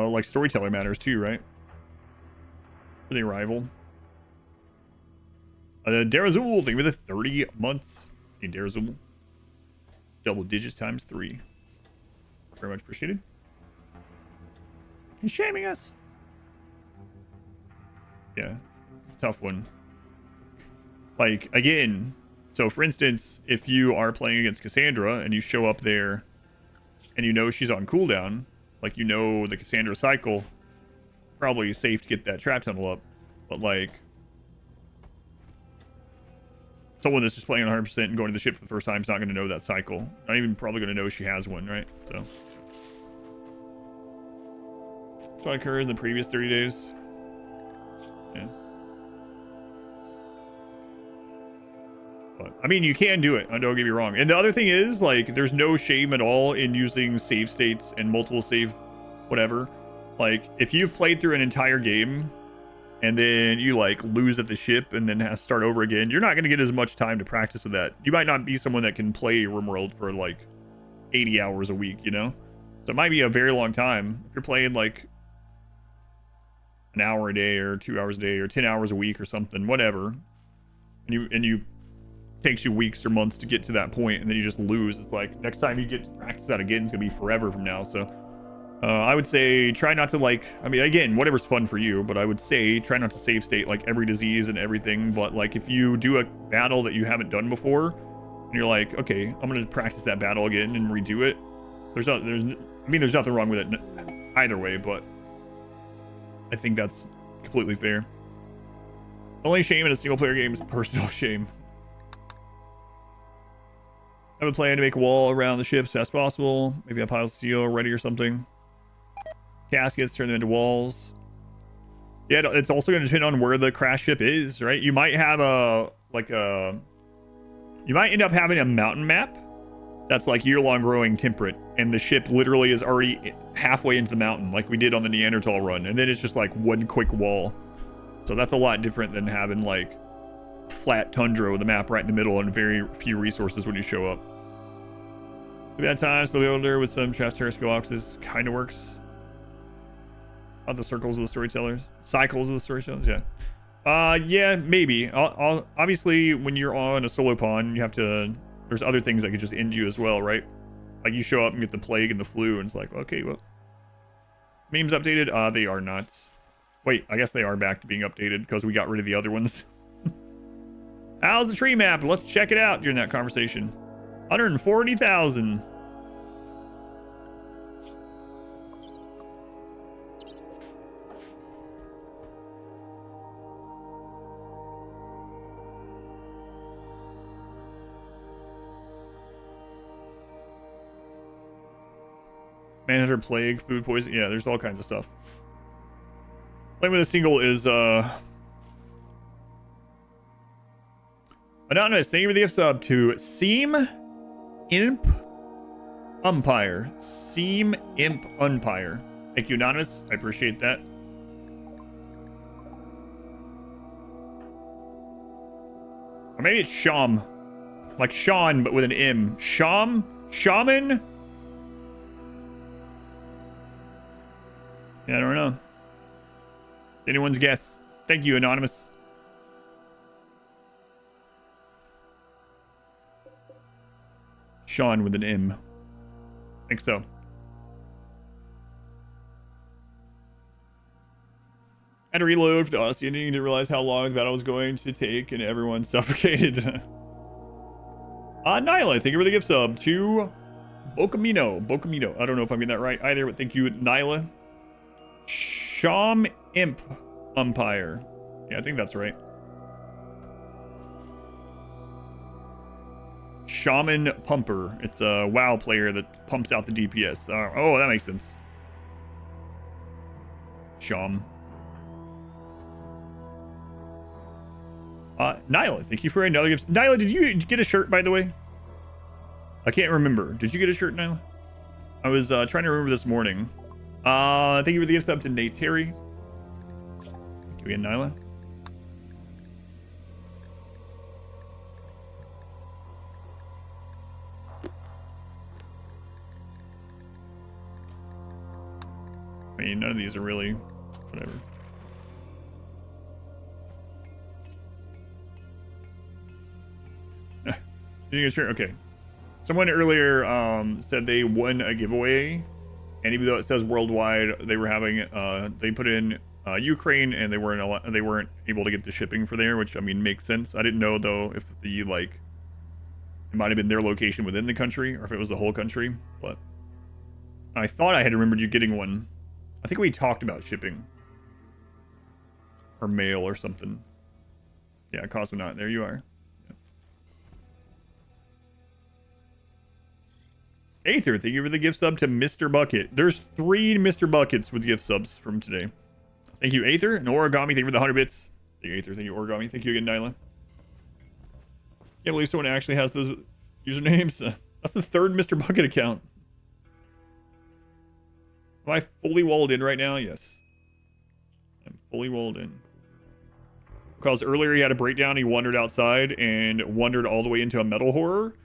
like storyteller matters too, right? For the arrival. Darazul, thank you for the 30 months. Hey, Darazul. Double digits times 3. Very much appreciated. He's shaming us. Yeah, it's a tough one. Like, again, so for instance, if you are playing against Cassandra and you show up there and you know she's on cooldown, like you know the Cassandra cycle, probably safe to get that trap tunnel up. But like someone that's just playing 100% and going to the ship for the first time is not going to know that cycle. Not even probably going to know she has one, right? So that's what occurred in the previous 30 days. Yeah. But I mean, you can do it. Don't get me wrong. And the other thing is, like, there's no shame at all in using save states and multiple save whatever. Like, if you've played through an entire game and then you like lose at the ship and then have to start over again, you're not going to get as much time to practice with that. You might not be someone that can play RimWorld for like 80 hours a week, you know? So it might be a very long time. If you're playing like an hour a day or 2 hours a day or 10 hours a week or something, whatever, and you takes you weeks or months to get to that point and then you just lose, it's like next time you get to practice that again, it's gonna be forever from now. So I would say try not to, like, I mean, again, whatever's fun for you, but I would say try not to save state like every disease and everything. But like if you do a battle that you haven't done before and you're like, okay, I'm gonna practice that battle again and redo it, there's nothing wrong with it either way, but I think that's completely fair. The only shame in a single player game is personal shame. I have a plan to make a wall around the ship as fast as possible. Maybe a pile of steel ready or something. Caskets, turn them into walls. Yeah, it's also going to depend on where the crash ship is, right? You might have you might end up having a mountain map that's like year-long growing temperate, and the ship literally is already halfway into the mountain, like we did on the Neanderthal run, and then it's just like one quick wall. So that's a lot different than having like flat tundra with the map right in the middle and very few resources when you show up. Bad times, the builder with some chef's terrestrial boxes kind of works. About the circles of the storytellers, cycles of the storytellers, yeah. Yeah, maybe. I'll obviously when you're on a solo pawn, you have to. There's other things that could just end you as well, right? Like you show up and get the plague and the flu, and it's like, okay, well, memes updated. They are not. Wait, I guess they are back to being updated because we got rid of the other ones. How's the tree map? Let's check it out during that conversation. 140,000. Manager plague, food poison. Yeah, there's all kinds of stuff. Playing with a single is anonymous. Thank you for the gift sub to Seam Imp Umpire. Seam Imp Umpire. Thank you, anonymous. I appreciate that. Or maybe it's Sham. Like Sean, but with an M. Sham? Shaman? Yeah, I don't know. Anyone's guess. Thank you, anonymous. Sean with an M. I think so. Had to reload for the Odyssey ending. Didn't realize how long the battle was going to take, and everyone suffocated. Nyla, thank you for the gift sub to Bocamino. I don't know if I'm getting that right either, but thank you, Nyla. Sham Imp Umpire. Yeah, I think that's right. Shaman Pumper. It's a WoW player that pumps out the DPS. Oh, that makes sense. Sham. Nyla, thank you for another gift. Nyla, did you get a shirt, by the way? I can't remember. Did you get a shirt, Nyla? I was trying to remember this morning. Thank you for the gift sub to Nate Terry. Thank you again, Nyla. I mean, none of these are really whatever. Did you get a shirt? Okay. Someone earlier said they won a giveaway. And even though it says worldwide, they were having they put in Ukraine, and they weren't able to get the shipping for there, which I mean makes sense. I didn't know though if the it might have been their location within the country or if it was the whole country. But I thought I had remembered you getting one. I think we talked about shipping or mail or something. Yeah, Cosmonaut, there you are. Aether, thank you for the gift sub to Mr. Bucket. There's 3 Mr. Buckets with gift subs from today. Thank you, Aether. And Origami, thank you for the 100 bits. Thank you, Aether. Thank you, Origami. Thank you again, Nyla. Can't believe someone actually has those usernames. That's the 3rd Mr. Bucket account. Am I fully walled in right now? Yes. I'm fully walled in. Because earlier he had a breakdown. He wandered outside and wandered all the way into a metal horror.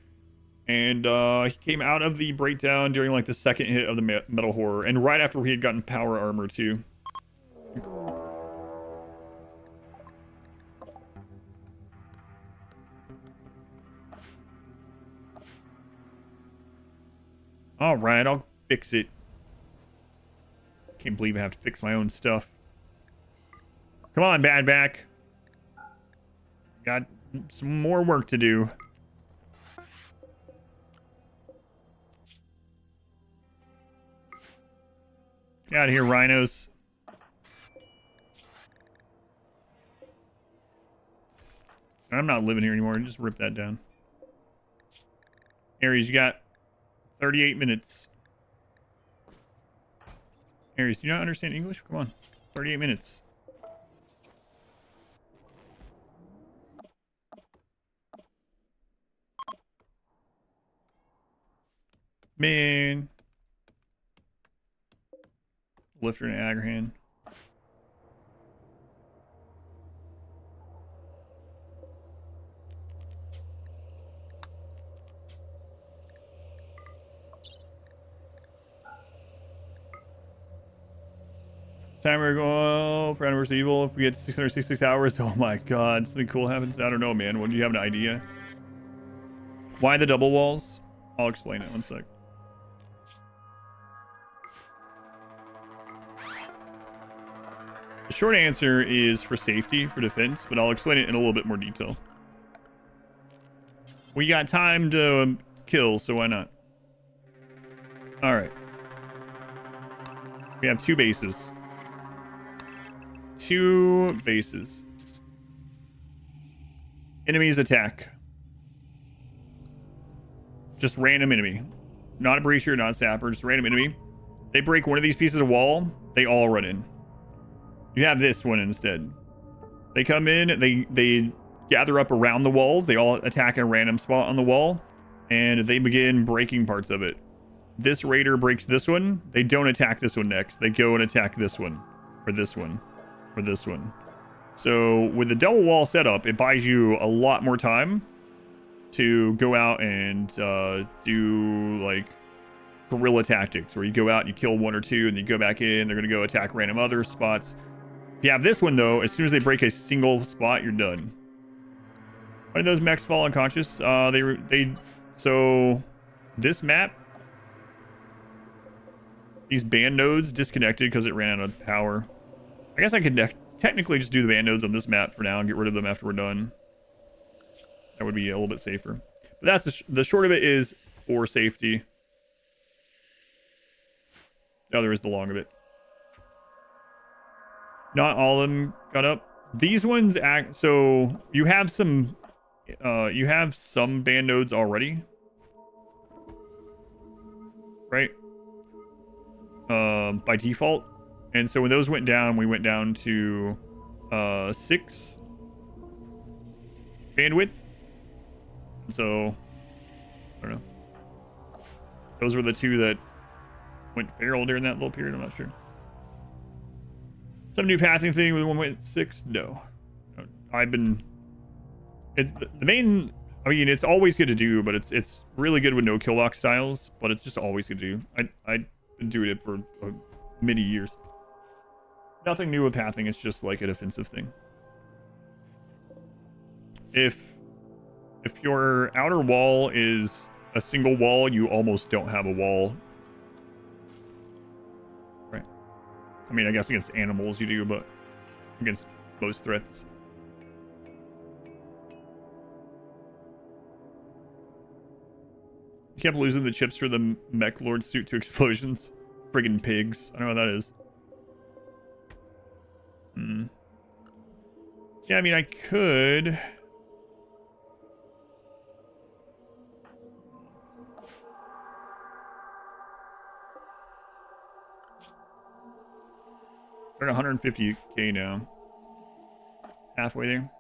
And he came out of the breakdown during like the 2nd hit of the metal horror, and right after he had gotten power armor too. All right, I'll fix it. Can't believe I have to fix my own stuff. Come on, Bad Back. Got some more work to do. Get out of here, rhinos. I'm not living here anymore. Just rip that down. Aries, you got 38 minutes. Aries, do you not understand English? Come on. 38 minutes. Man. Lifter and Agrahan. Timer go for Anniversary Evil. If we get 666 hours, oh my god, something cool happens. I don't know, man. What do you have an idea? Why the double walls? I'll explain it. One sec. The short answer is for safety, for defense, but I'll explain it in a little bit more detail. We got time to kill, so why not? All right. We have two bases. Two bases. Enemies attack. Just random enemy. Not a breacher, not a sapper, just random enemy. They break one of these pieces of wall, they all run in. You have this one instead. They come in, they gather up around the walls, they all attack a random spot on the wall, and they begin breaking parts of it. This raider breaks this one, they don't attack this one next. They go and attack this one, or this one, or this one. So with the double wall setup, it buys you a lot more time to go out and do like guerrilla tactics, where you go out and you kill one or two and you go back in, they're going to go attack random other spots. If you have this one though, as soon as they break a single spot, you're done. Why did those mechs fall unconscious? So this map, these band nodes disconnected because it ran out of power. I guess I could technically just do the band nodes on this map for now and get rid of them after we're done. That would be a little bit safer. But that's the short of it is for safety. The other is the long of it. Not all of them got up. These ones act so you have some band nodes already. Right? By default. And so when those went down, we went down to 6 bandwidth. So I don't know. Those were the two that went feral during that little period. I'm not sure. Some new pathing thing with 1.6? No. It's the main. I mean, it's always good to do, but it's really good with no kill lock styles. But it's just always good to do. I've been doing it for many years. Nothing new with pathing. It's just like a defensive thing. If your outer wall is a single wall, you almost don't have a wall. Right. I mean, I guess against animals you do, but against most threats. You kept losing the chips for the mech lord suit to explosions. Friggin' pigs. I don't know what that is. Yeah, I mean, I could. They're at 150k now. Halfway there.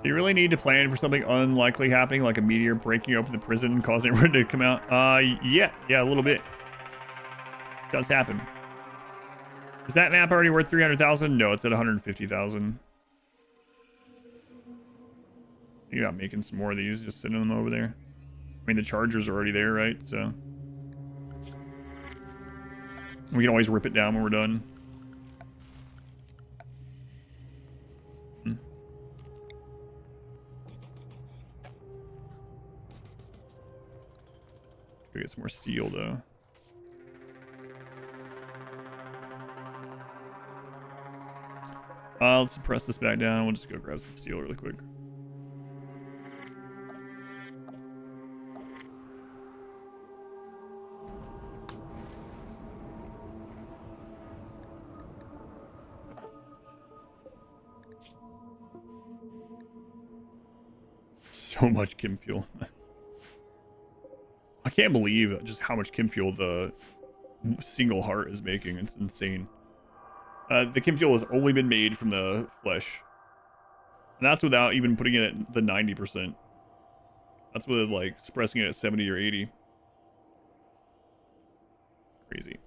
Do you really need to plan for something unlikely happening, like a meteor breaking open the prison, causing everyone to come out? Yeah, a little bit. It does happen. Is that map already worth 300,000? No, it's at 150,000. Think about making some more of these, just sending them over there. I mean, the chargers are already there, right? So we can always rip it down when we're done. Go get some more steel, though. Let's press this back down. We'll just go grab some steel really quick. So much chem fuel. I can't believe just how much chem fuel the single heart is making. It's insane. The chem fuel has only been made from the flesh. And that's without even putting it at the 90%. That's with like suppressing it at 70 or 80. Crazy.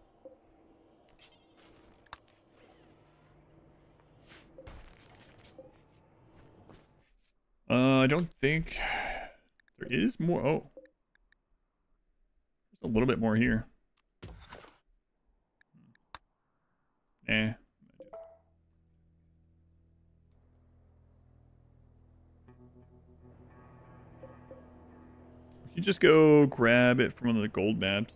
I don't think there is more. Oh, there's a little bit more here. Eh. You just go grab it from one of the gold maps.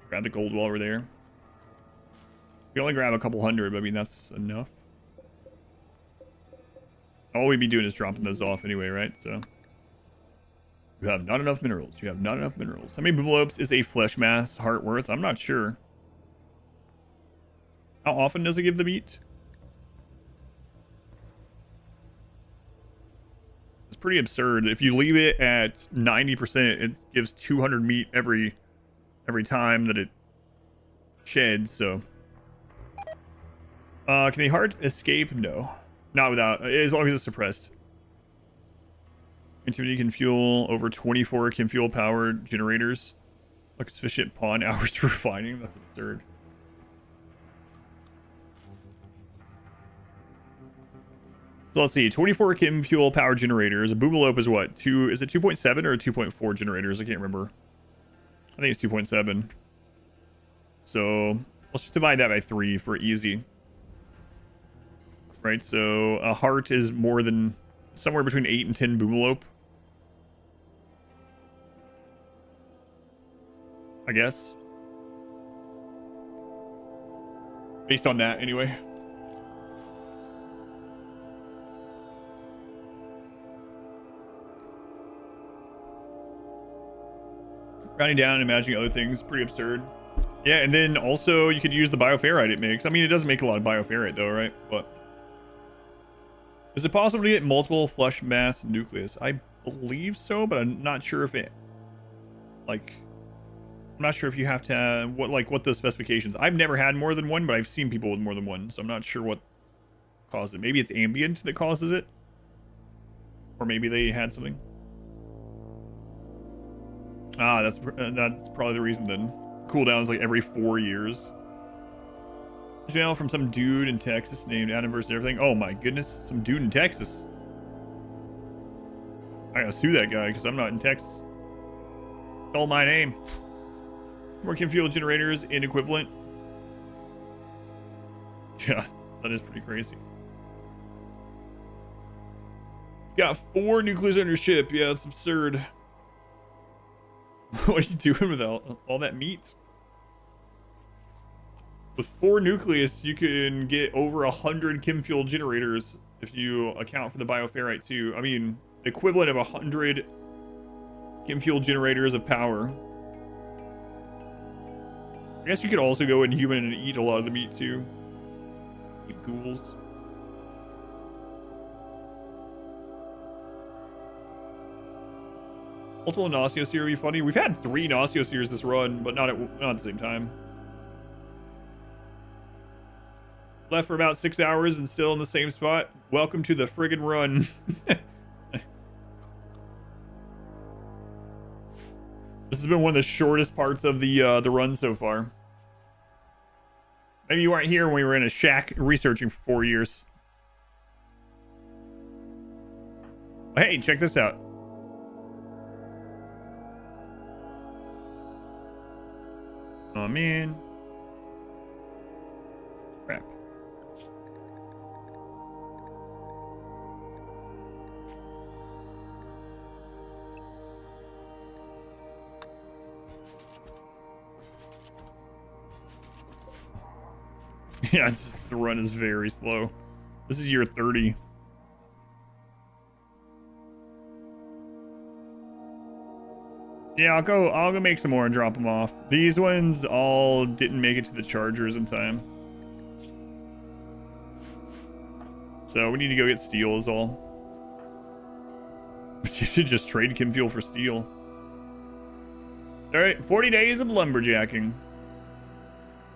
Grab the gold while we're there. We only grab a couple hundred, but I mean, that's enough. All we'd be doing is dropping those off anyway, right? So. You have not enough minerals. You have not enough minerals. How many envelopes is a flesh mass heart worth? I'm not sure. How often does it give the meat? It's pretty absurd. If you leave it at 90%, it gives 200 meat every time that it sheds, so. Can the heart escape? No. Not without, as long as it's suppressed. Activity can fuel over 24 can fuel powered generators. Like sufficient pawn hours for refining. That's absurd. So let's see. 24 Kim fuel power generators. A Boomelope is what? Is it 2.7 or 2.4 generators? I can't remember. I think it's 2.7. So let's just divide that by 3 for easy. Right, so a heart is more than somewhere between 8 and 10 Boomelope. I guess. Based on that, anyway. Rounding down and imagining other things, pretty absurd. Yeah, and then also you could use the bioferrite it makes. I mean, it doesn't make a lot of bioferrite though, right? But is it possible to get multiple flesh mass nucleus? I believe so, but I'm not sure if it, like, I'm not sure if you have to have, what the specifications. I've never had more than one, but I've seen people with more than one, so I'm not sure what caused it. Maybe it's ambient that causes it, or maybe they had something. Ah, that's probably the reason then. Cooldown is like every 4 years. Email from some dude in Texas named Adam versus everything. Oh my goodness, some dude in Texas. I gotta sue that guy because I'm not in Texas. Stole my name. Working fuel generators in equivalent. Yeah, that is pretty crazy. Got 4 nucleus on your ship. Yeah, it's absurd. What are you doing with all that meat? With 4 nucleus, you can get over 100 chem fuel generators if you account for the bioferrite too. I mean, the equivalent of 100 chem fuel generators of power. I guess you could also go in human and eat a lot of the meat too. Like ghouls. Multiple Nauseosphere would be funny. We've had 3 Nauseospheres this run, but not at the same time. Left for about 6 hours and still in the same spot. Welcome to the friggin' run. This has been one of the shortest parts of the run so far. Maybe you weren't here when we were in a shack researching for 4 years. Hey, check this out. Oh man. Crap. Yeah, it's just, the run is very slow. This is year 30. Yeah, I'll go make some more and drop them off. These ones all didn't make it to the chargers in time. So we need to go get steel is all. You should just trade chem fuel for steel. All right, 40 days of lumberjacking.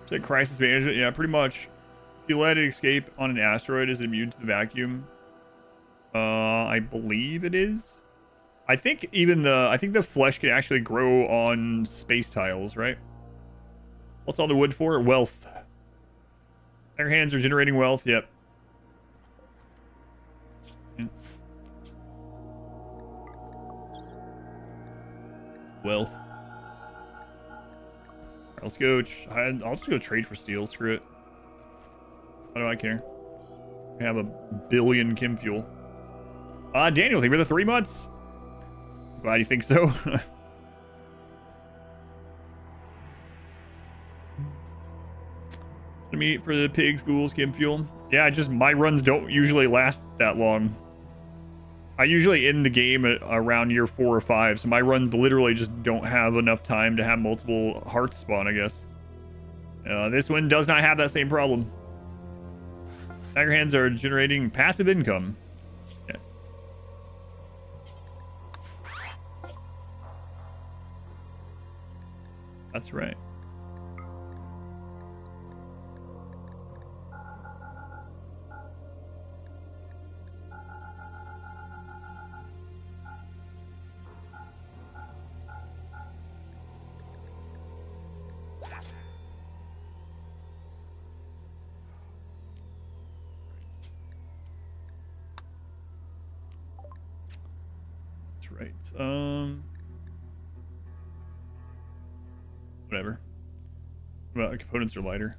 Is that crisis management? Yeah, pretty much. If you let it escape on an asteroid, is it immune to the vacuum? I believe it is. I think the flesh can actually grow on space tiles, right? What's all the wood for? Wealth. Our hands are generating wealth. Yep. Yeah. Wealth. Right, let's go. I'll just go trade for steel. Screw it. Why do I care? We have a billion chem fuel. Daniel, thank you for the 3 months. Glad you think so. Meat for the pigs, ghouls, chem fuel. Yeah, my runs don't usually last that long. I usually end the game at around year 4 or 5, so my runs literally just don't have enough time to have multiple hearts spawn, I guess. This one does not have that same problem. Tiger hands are generating passive income. Yes. That's right. Right. Whatever. What about components are lighter?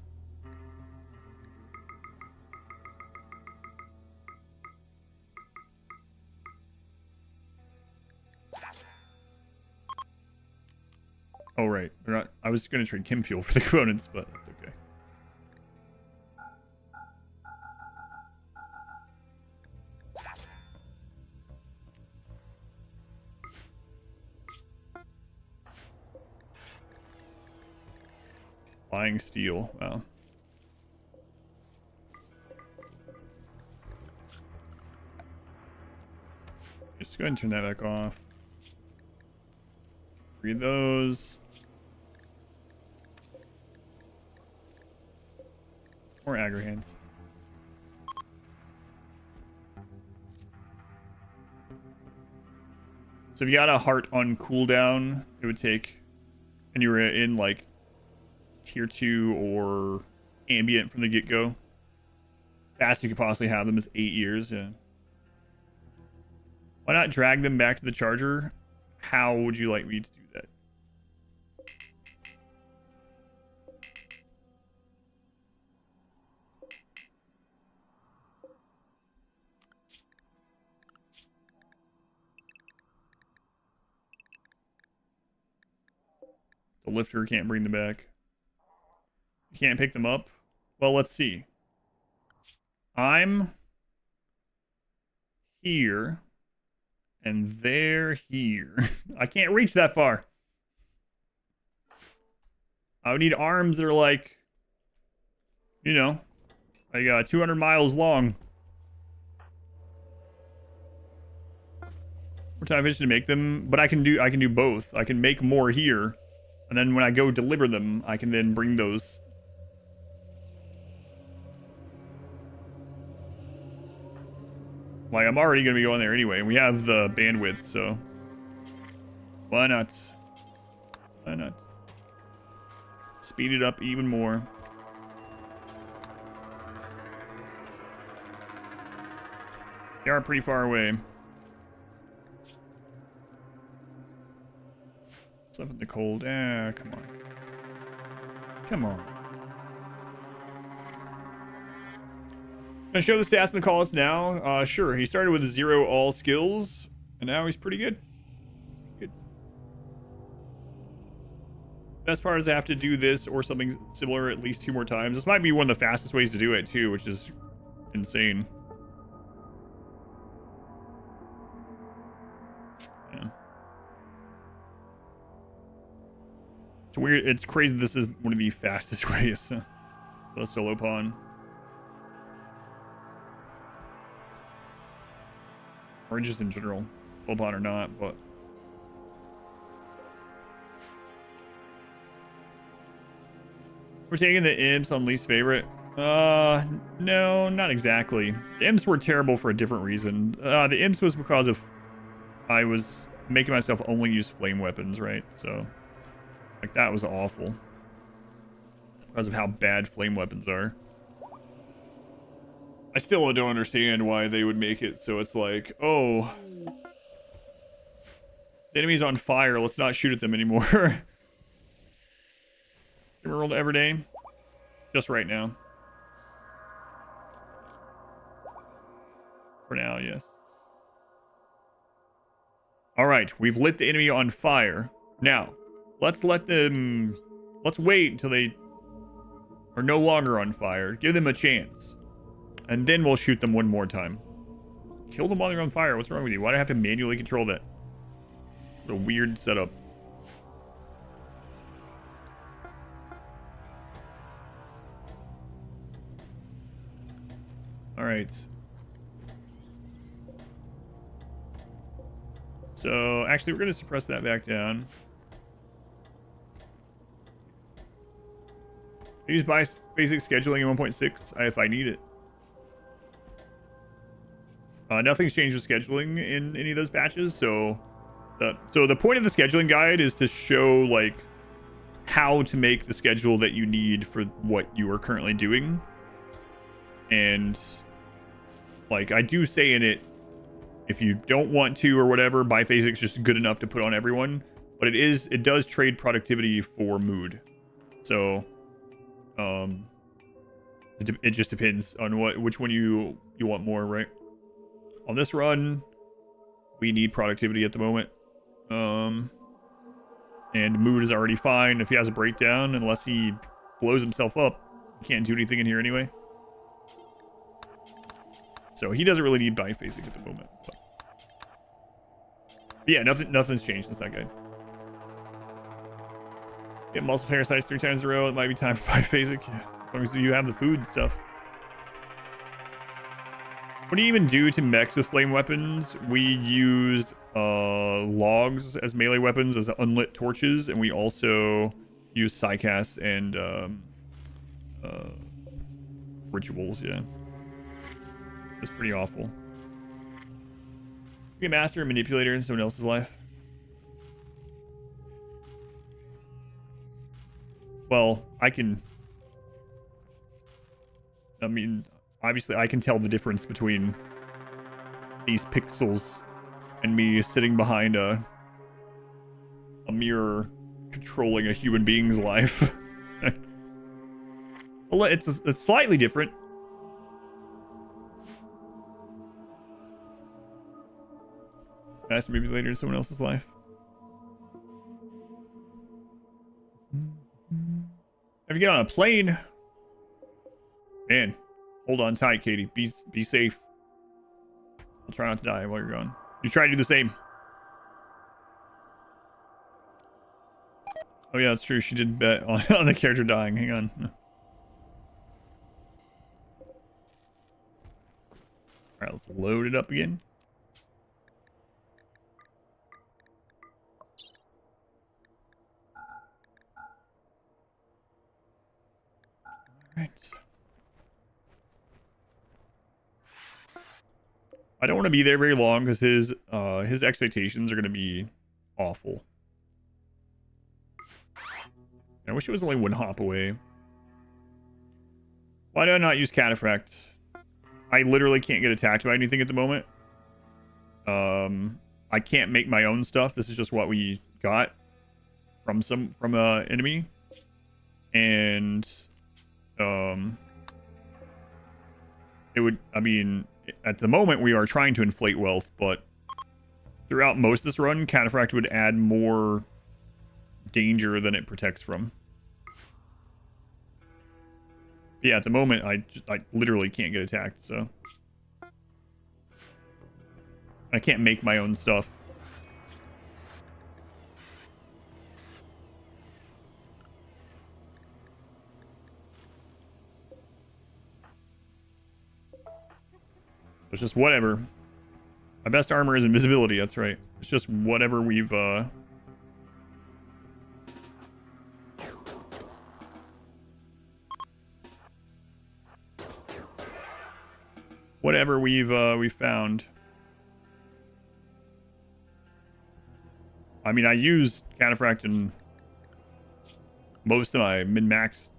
Oh, right. They're not. I was going to trade chem fuel for the components, but that's okay. Buying steel. Wow. Just go ahead and turn that back off. 3 of those. More aggro hands. So if you got a heart on cooldown, it would take, and you were in like tier 2 or ambient from the get-go, fastest you could possibly have them is 8 years. Yeah. Why not drag them back to the charger? How would you like me to do that? The lifter can't bring them back. You can't pick them up? Well, let's see. I'm here, and they're here. I can't reach that far. I would need arms that are like, you know, like 200 miles long. More time efficient to make them, but I can do both. I can make more here, and then when I go deliver them, I can then bring those. Like, I'm already going to be going there anyway. We have the bandwidth, so why not? Why not? Speed it up even more. They are pretty far away. Stuff in the cold. Ah, come on. Come on. Gonna show the stats in the calls now. Sure. He started with 0 all skills, and now he's pretty good. Good. Best part is I have to do this or something similar at least 2 more times. This might be one of the fastest ways to do it too, which is insane. Yeah. It's weird. It's crazy. This is one of the fastest ways. The solo pawn. Or just in general, full pawn or not, but we're taking the imps on least favorite. No, not exactly. The imps were terrible for a different reason. The imps was because of I was making myself only use flame weapons, right? So, like, that was awful. Because of how bad flame weapons are. I still don't understand why they would make it so it's like, oh, the enemy's on fire, let's not shoot at them anymore. RimWorld Everyday. Just right now. For now, yes. Alright, we've lit the enemy on fire. Now, let's wait until they are no longer on fire. Give them a chance. And then we'll shoot them one more time. Kill them while they're on fire. What's wrong with you? Why do I have to manually control that? What a weird setup. Alright. So, actually, we're going to suppress that back down. Use basic scheduling in 1.6 if I need it. Nothing's changed with scheduling in any of those patches, so the point of the scheduling guide is to show, like, how to make the schedule that you need for what you are currently doing. And, like, I do say in it, if you don't want to or whatever, bifasic's just good enough to put on everyone. But it does trade productivity for mood. So, it just depends on which one you want more, right? On this run, we need productivity at the moment. And mood is already fine. If he has a breakdown, unless he blows himself up, he can't do anything in here anyway. So he doesn't really need bifasic at the moment. But yeah, nothing's changed since that guide. Get muscle parasites 3 times in a row. It might be time for bifasic. Yeah, as long as you have the food and stuff. What do you even do to mechs with flame weapons? We used logs as melee weapons, as unlit torches, and we also use psycasts and rituals, yeah. It's pretty awful. Be a master and manipulator in someone else's life. Well, obviously I can tell the difference between these pixels and me sitting behind a mirror controlling a human being's life. It's slightly different. Master manipulator in someone else's life. If you get on a plane, man, hold on tight, Katie. Be safe. I'll try not to die while you're gone. You try to do the same. Oh yeah, that's true. She did bet on the character dying. Hang on. All right, let's load it up again. Right. I don't want to be there very long because his expectations are going to be awful. I wish it was only 1 hop away. Why do I not use Cataphract? I literally can't get attacked by anything at the moment. I can't make my own stuff. This is just what we got from an enemy. And at the moment we are trying to inflate wealth, but throughout most of this run, Cataphract would add more danger than it protects from. Yeah, at the moment I literally can't get attacked, so I can't make my own stuff. It's just whatever. My best armor is invisibility, that's right. It's just whatever we've whatever we've found. I mean, I use Cataphract in most of my min-max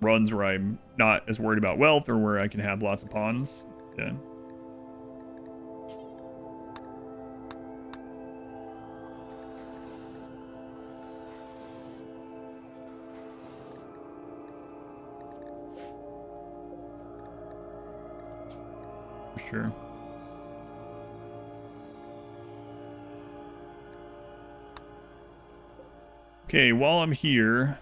runs where I'm not as worried about wealth or where I can have lots of pawns. Yeah. For sure. Okay, while I'm here,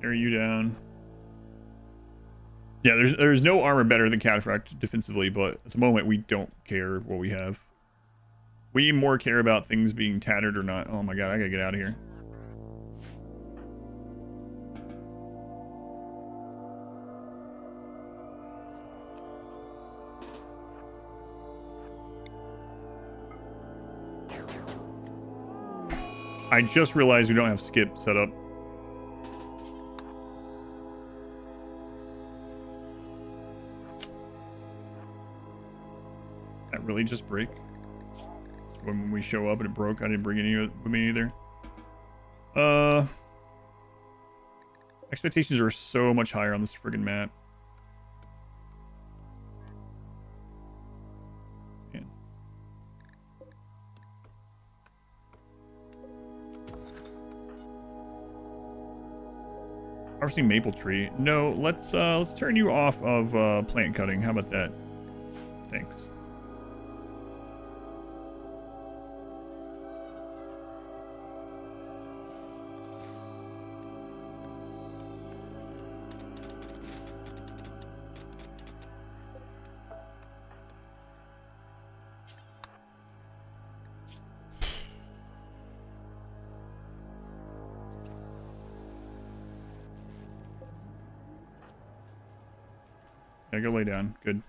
tear you down. Yeah, there's no armor better than Cataphract defensively, but at the moment we don't care what we have. We more care about things being tattered or not. Oh my god, I gotta get out of here. I just realized we don't have skip set up. That really just break? When we show up and it broke, I didn't bring any with me either. Expectations are so much higher on this friggin' map. Man. Harvesting maple tree. No, let's turn you off of plant cutting. How about that? Thanks. Yeah, go lay down. Good.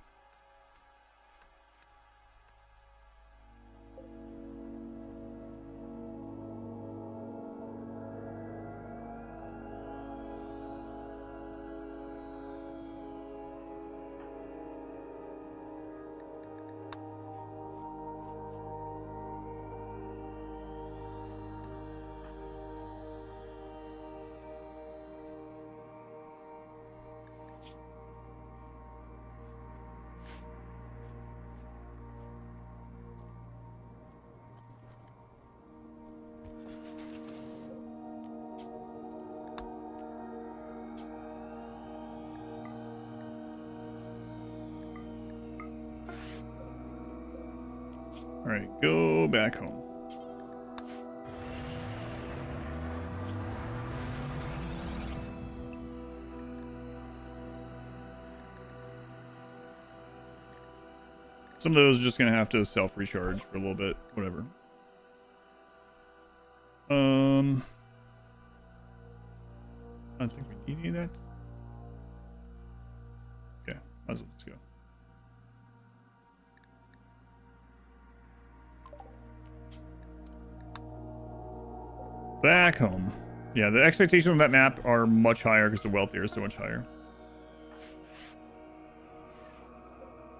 All right, go back home. Some of those are just gonna have to self-recharge for a little bit, whatever. I don't think we need any of that. Okay, might as well just go. Back home. Yeah, the expectations on that map are much higher because the wealth here is so much higher.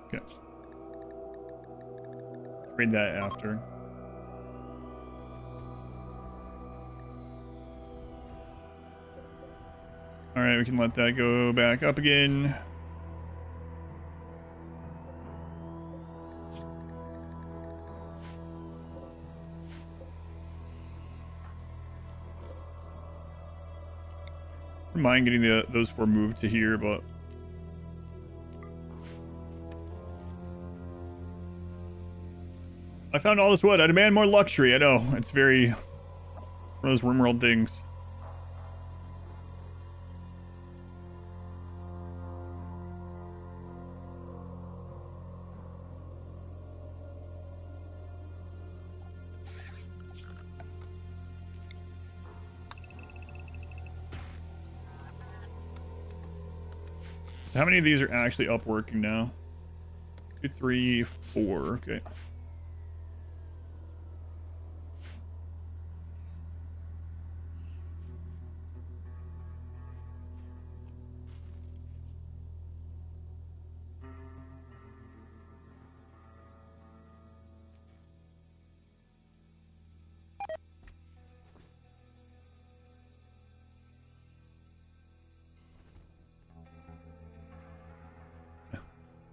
Okay. Trade that after. Alright, we can let that go back up again. Wouldn't mind getting those four moved to here, but I found all this wood. I demand more luxury. I know. It's very one of those RimWorld things. How many of these are actually up working now? 2, 3, 4. Okay.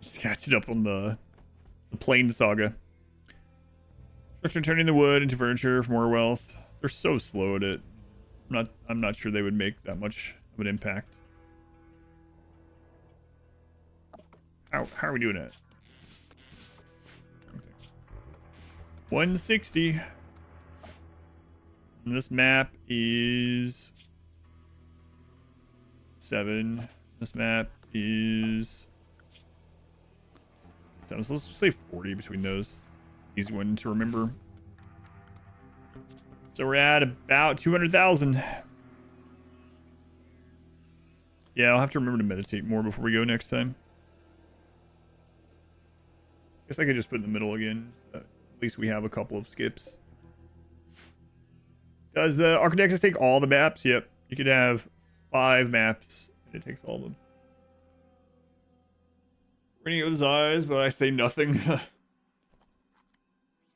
Just catching up on the plane saga. Structure turning the wood into furniture for more wealth. They're so slow at it. I'm not sure they would make that much of an impact. How are we doing it? Okay. 160. And this map is 7. This map is 7. So let's just say 40 between those. Easy one to remember. So we're at about 200,000. Yeah, I'll have to remember to meditate more before we go next time. Guess I could just put in the middle again. At least we have a couple of skips. Does the Architects take all the maps? Yep. You could have 5 maps, and it takes all of them. Raining out his eyes, but I say nothing.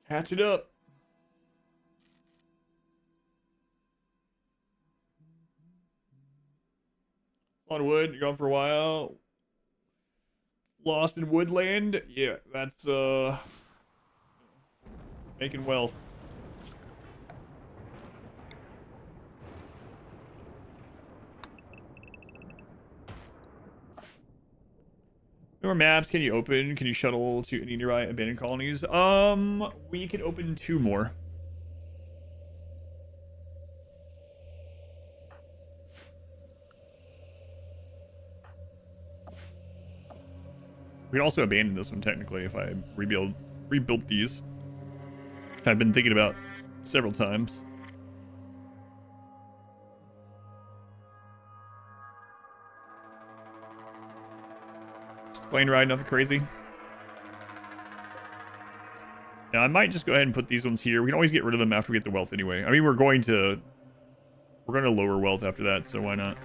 Hatch it up. A lot of wood. You're gone for a while. Lost in woodland. Yeah, that's making wealth. More maps can you open? Can you shuttle to any nearby abandoned colonies? We could open 2 more. We could also abandon this one technically if I rebuilt these. Which I've been thinking about several times. Plane ride, nothing crazy. Yeah, I might just go ahead and put these ones here. We can always get rid of them after we get the wealth anyway. I mean, we're going to lower wealth after that, so why not?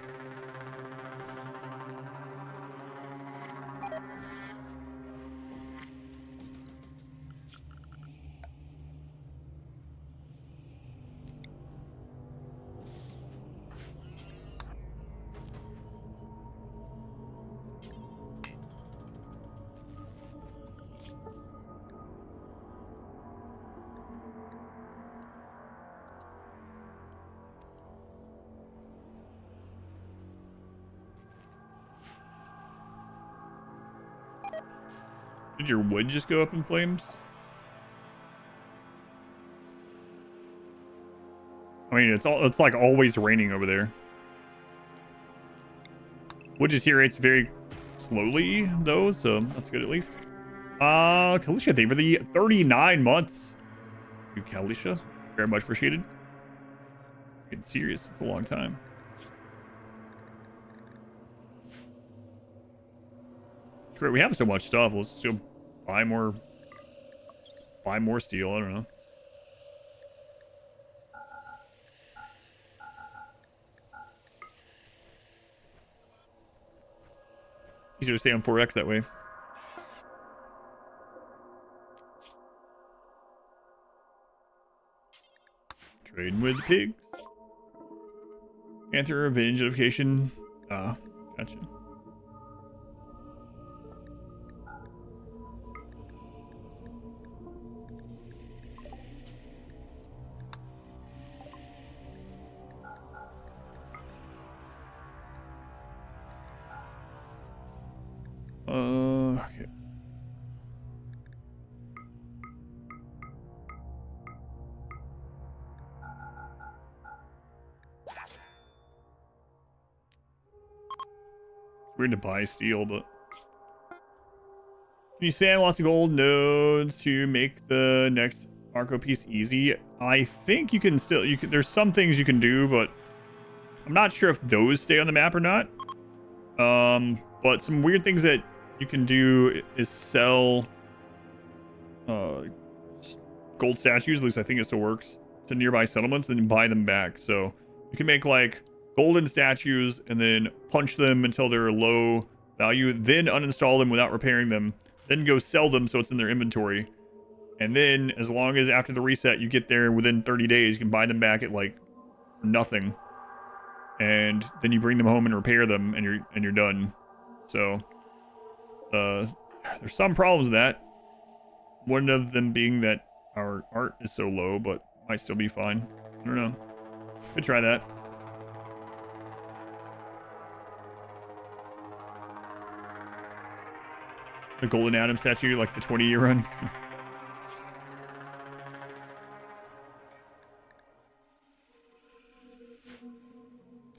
Did your wood just go up in flames? I mean, it's like always raining over there. Wood just deteriorates very slowly though, so that's good at least. Kalisha, thank you for the 39 months. You Kalisha, very much appreciated. Getting serious, it's a long time. Great, we have so much stuff. Let's just go buy more steel. I don't know. Easier to stay on 4X that way. Trading with the pigs. Panther Revenge notification. Ah, gotcha. Okay. It's weird to buy steel, but can you spam lots of gold nodes to make the next Arco piece easy? I think you can still. There's some things you can do, but I'm not sure if those stay on the map or not. But some weird things that you can do is sell gold statues, at least I think it still works, to nearby settlements and then buy them back. So you can make like golden statues and then punch them until they're low value, then uninstall them without repairing them, then go sell them so it's in their inventory. And then as long as after the reset you get there within 30 days, you can buy them back at like nothing. And then you bring them home and repair them and you're done. So There's some problems with that. One of them being that our art is so low, but might still be fine. I don't know. Could try that. The Golden Atom statue, like the 20-year run.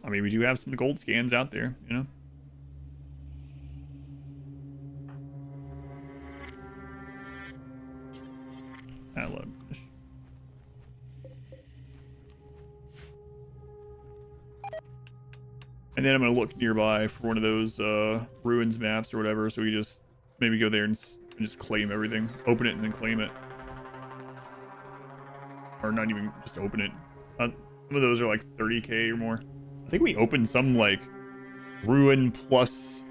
I mean, we do have some gold scans out there, you know? I love fish. And then I'm going to look nearby for one of those ruins maps or whatever, so we just maybe go there and just claim everything. Open it and then claim it. Or not even just open it. Some of those are like 30k or more. I think we opened some like ruin plus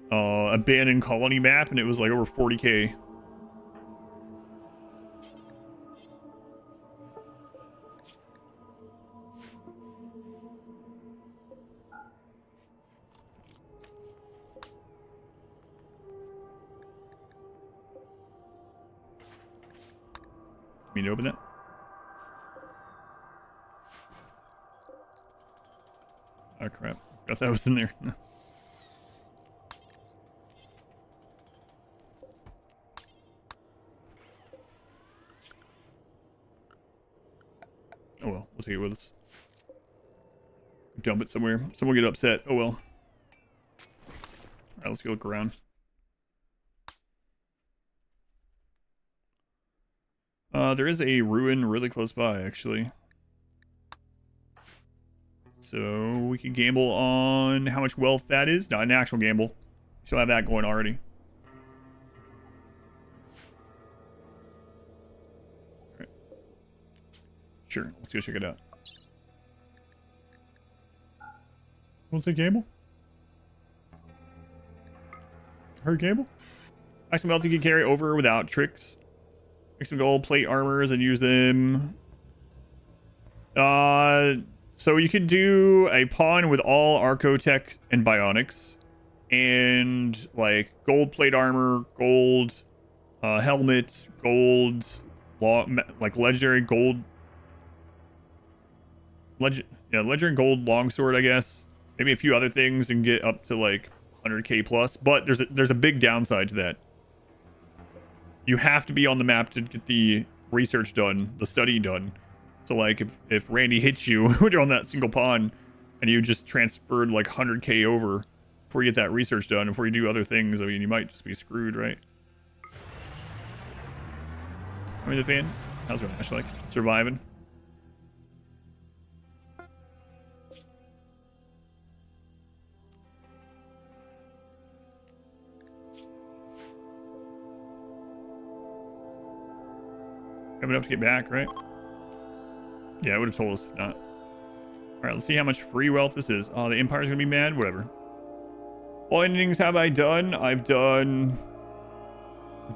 abandoned colony map and it was like over 40k. Mean to open that? Oh crap. Forgot that was in there. Oh well, we'll take it with us. Dump it somewhere. Someone get upset. Oh well. Alright, let's go look around. There is a ruin really close by, actually. So we can gamble on how much wealth that is. Not an actual gamble. We still have that going already. All right. Sure, let's go check it out. Want to say gamble? Heard gamble? Maximum wealth you can carry over without tricks. Make some gold plate armors and use them. So you could do a pawn with all Archotech and Bionics. And like gold plate armor, gold helmet, gold like legendary gold legendary gold longsword, I guess. Maybe a few other things and get up to like 100k plus. But there's a big downside to that. You have to be on the map to get the research done, the study done. So like if Randy hits you when you're on that single pawn and you just transferred like 100k over before you get that research done, before you do other things, I mean, you might just be screwed, right? I mean, the fan, how's it Ash like? Surviving? Coming up to get back, right? Yeah, it would have told us if not. Alright, let's see how much free wealth this is. Oh, the Empire's gonna be mad? Whatever. What endings have I done? I've done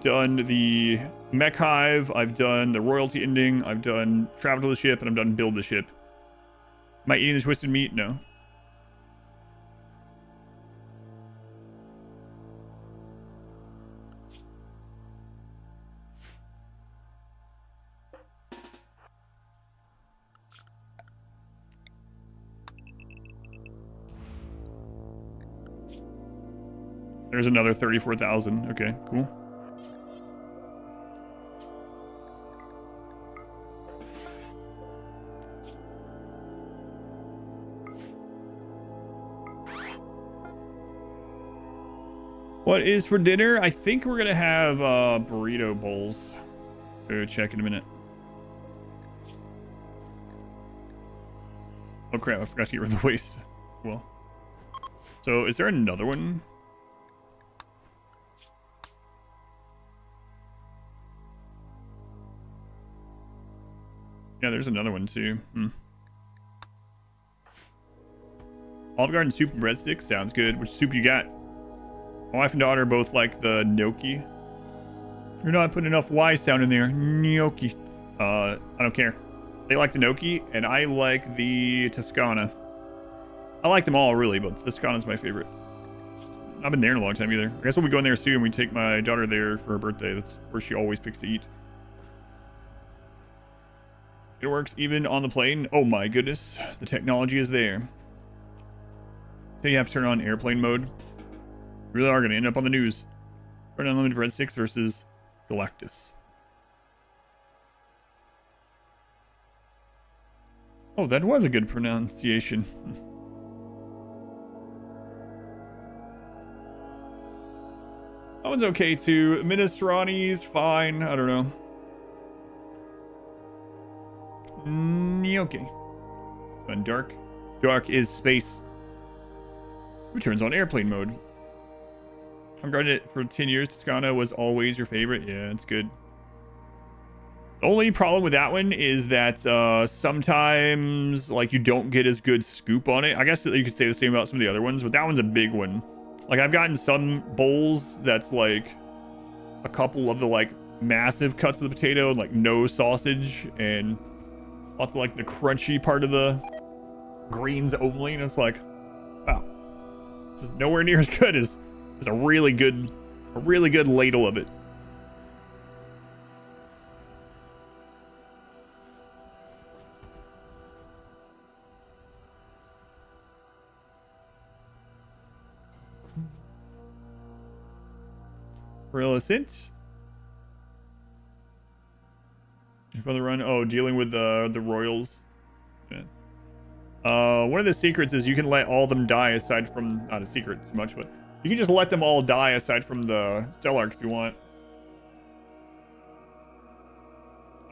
the Mech Hive, I've done the Royalty ending, I've done Travel to the Ship, and I've done Build the Ship. Am I eating the twisted meat? No. There's another 34,000. Okay, cool. What is for dinner? I think we're gonna have burrito bowls. Go check in a minute. Oh crap, I forgot to get rid of the waste. Well. So is there another one? Yeah, there's another one too. Olive Garden soup and breadsticks sounds good. Which soup you got? My wife and daughter both like the gnocchi. You're not putting enough Y sound in there. Gnocchi. I don't care. They like the gnocchi, and I like the Toscana. I like them all really, but Toscana's my favorite. I've been there in a long time either. I guess we'll be going there soon. We take my daughter there for her birthday. That's where she always picks to eat. It works even on the plane. Oh my goodness. The technology is there. So you have to turn on airplane mode. You really are going to end up on the news. Run unlimited breadsticks versus Galactus. Oh, that was a good pronunciation. That one's okay too. Minestroni's fine. I don't know. Okay. And dark. Dark is space. Who turns on airplane mode? I've guarded it for 10 years. Toscana was always your favorite. Yeah, it's good. The only problem with that one is that sometimes like you don't get as good scoop on it. I guess you could say the same about some of the other ones, but that one's a big one. Like I've gotten some bowls that's like a couple of the like massive cuts of the potato and like no sausage and lots of like the crunchy part of the greens only, and it's like, wow, this is nowhere near as good as a really good ladle of it. Real Ascent. On the run. Oh, dealing with the royals. Yeah. One of the secrets is you can let all of them die aside from, not a secret too much, but you can just let them all die aside from the Stellark if you want.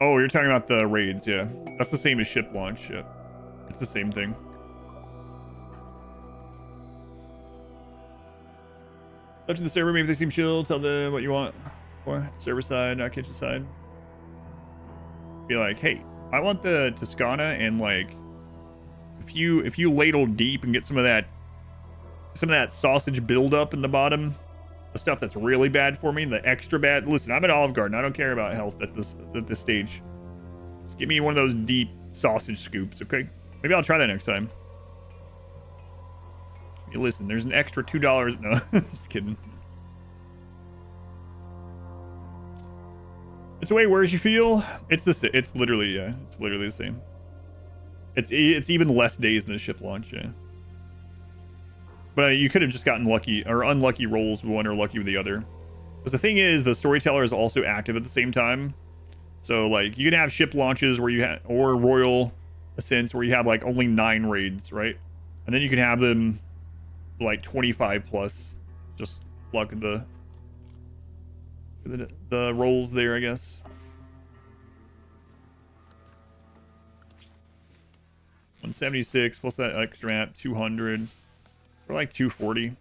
Oh, you're talking about the raids, yeah. That's the same as ship launch, yeah. It's the same thing. Up to the server, maybe if they seem chill, tell them what you want. Or server side, not kitchen side. Be like, hey, I want the Toscana, and like if you ladle deep and get some of that sausage buildup in the bottom, the stuff that's really bad for me, the extra bad. Listen, I'm at Olive Garden. I don't care about health at this stage. Just give me one of those deep sausage scoops, okay? Maybe I'll try that next time. Hey, listen, there's an extra $2. No, just kidding. It's the way worse you feel. It's literally, yeah, it's literally the same. It's even less days than the ship launch, yeah. But you could have just gotten lucky or unlucky rolls with one or lucky with the other. Because the thing is, the storyteller is also active at the same time. So like you can have ship launches where you have, or royal ascents where you have like only 9 raids, right? And then you can have them like 25 plus. Just luck of the rolls there, I guess. 176 plus that extra map, 200. Or like 240.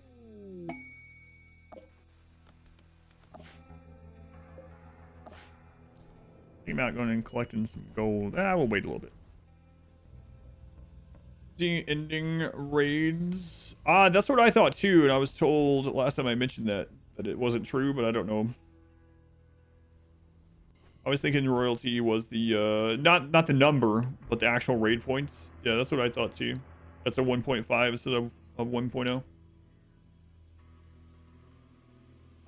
Think about going and collecting some gold. We'll wait a little bit. The ending raids. That's what I thought too, and I was told last time I mentioned that it wasn't true, but I don't know. I was thinking royalty was the not the number, but the actual raid points. Yeah, that's what I thought too. That's a 1.5 instead of 1.0.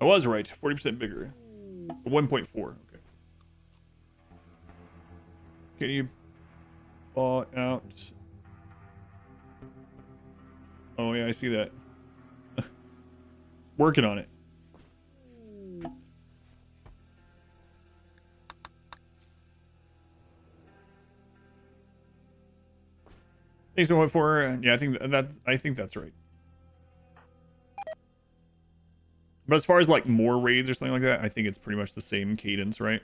I was right. 40% bigger. 1.4. Okay. Can you bought out? Oh yeah, I see that. Working on it. Thanks so much for. Yeah, I think that's right. But as far as like more raids or something like that, I think it's pretty much the same cadence, right?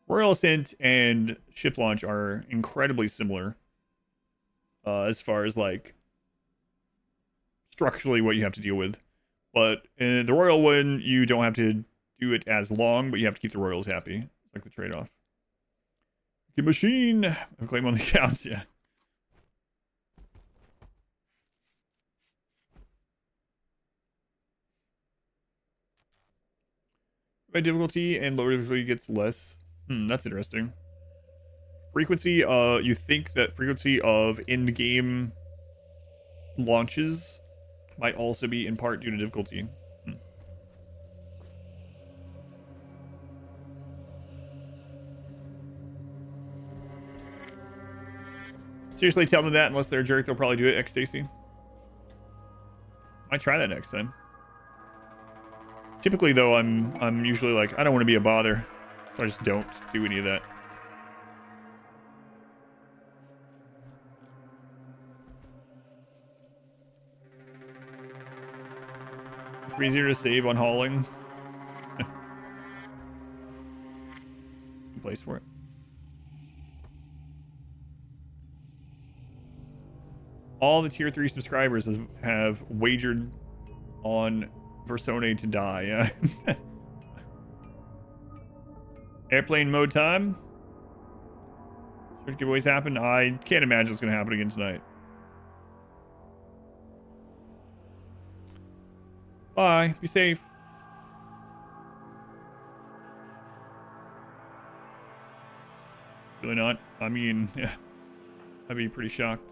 Royal Ascent and ship launch are incredibly similar as far as like structurally what you have to deal with. But in the royal one, you don't have to do it as long, but you have to keep the royals happy. It's like the trade-off. Good machine. I've claimed on the accounts, yeah. By difficulty and lower difficulty gets less. That's interesting. Frequency, you think that frequency of end game launches might also be in part due to difficulty. Seriously, tell them that unless they're a jerk, they'll probably do it. X Stacy. Might try that next time. Typically, though, I'm usually like, I don't want to be a bother, so I just don't do any of that. It's easier to save on hauling. Place for it. All the tier 3 subscribers have wagered on Versone to die. Yeah. Airplane mode time. Should giveaways happen? I can't imagine it's going to happen again tonight. Bye. Be safe. Really not. I mean, yeah. I'd be pretty shocked.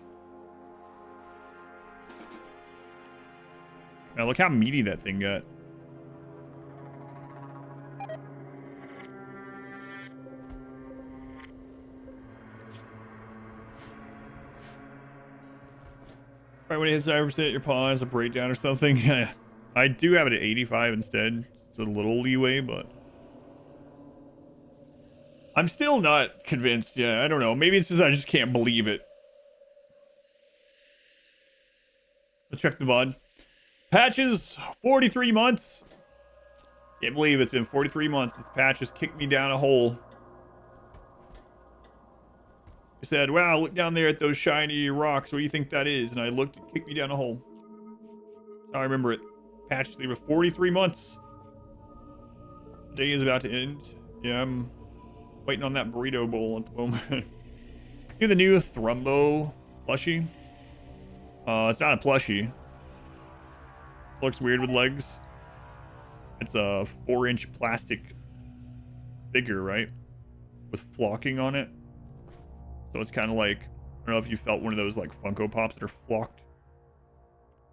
Now look how meaty that thing got. Right when it hits 5%, your paw has a breakdown or something. I do have it at 85 instead. It's a little leeway, but I'm still not convinced. Yeah, I don't know. Maybe it's just I just can't believe it. Let's check the VOD. Patches, 43 months. Can't believe it's been 43 months. This patch has kicked me down a hole. I said, wow, look down there at those shiny rocks. What do you think that is? And I looked, it kicked me down a hole. That's how I remember it. Patch 3 with 43 months. The day is about to end. Yeah, I'm waiting on that burrito bowl at the moment. You the new Thrumbo plushie? It's not a plushie. Looks weird with legs. It's a 4-inch plastic figure, right? With flocking on it. So it's kind of like, I don't know if you felt one of those like Funko Pops that are flocked.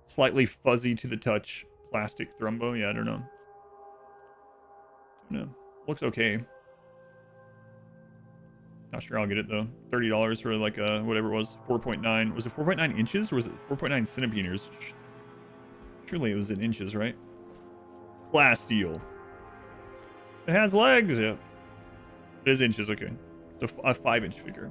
Slightly fuzzy to the touch plastic Thrumbo. Yeah, I don't know. Looks okay. Not sure I'll get it though. $30 for like a, whatever it was, 4.9. Was it 4.9 inches or was it 4.9 centimeters? Surely it was in inches, right? Plasteel. It has legs, yeah. It is inches, okay. So a 5-inch figure.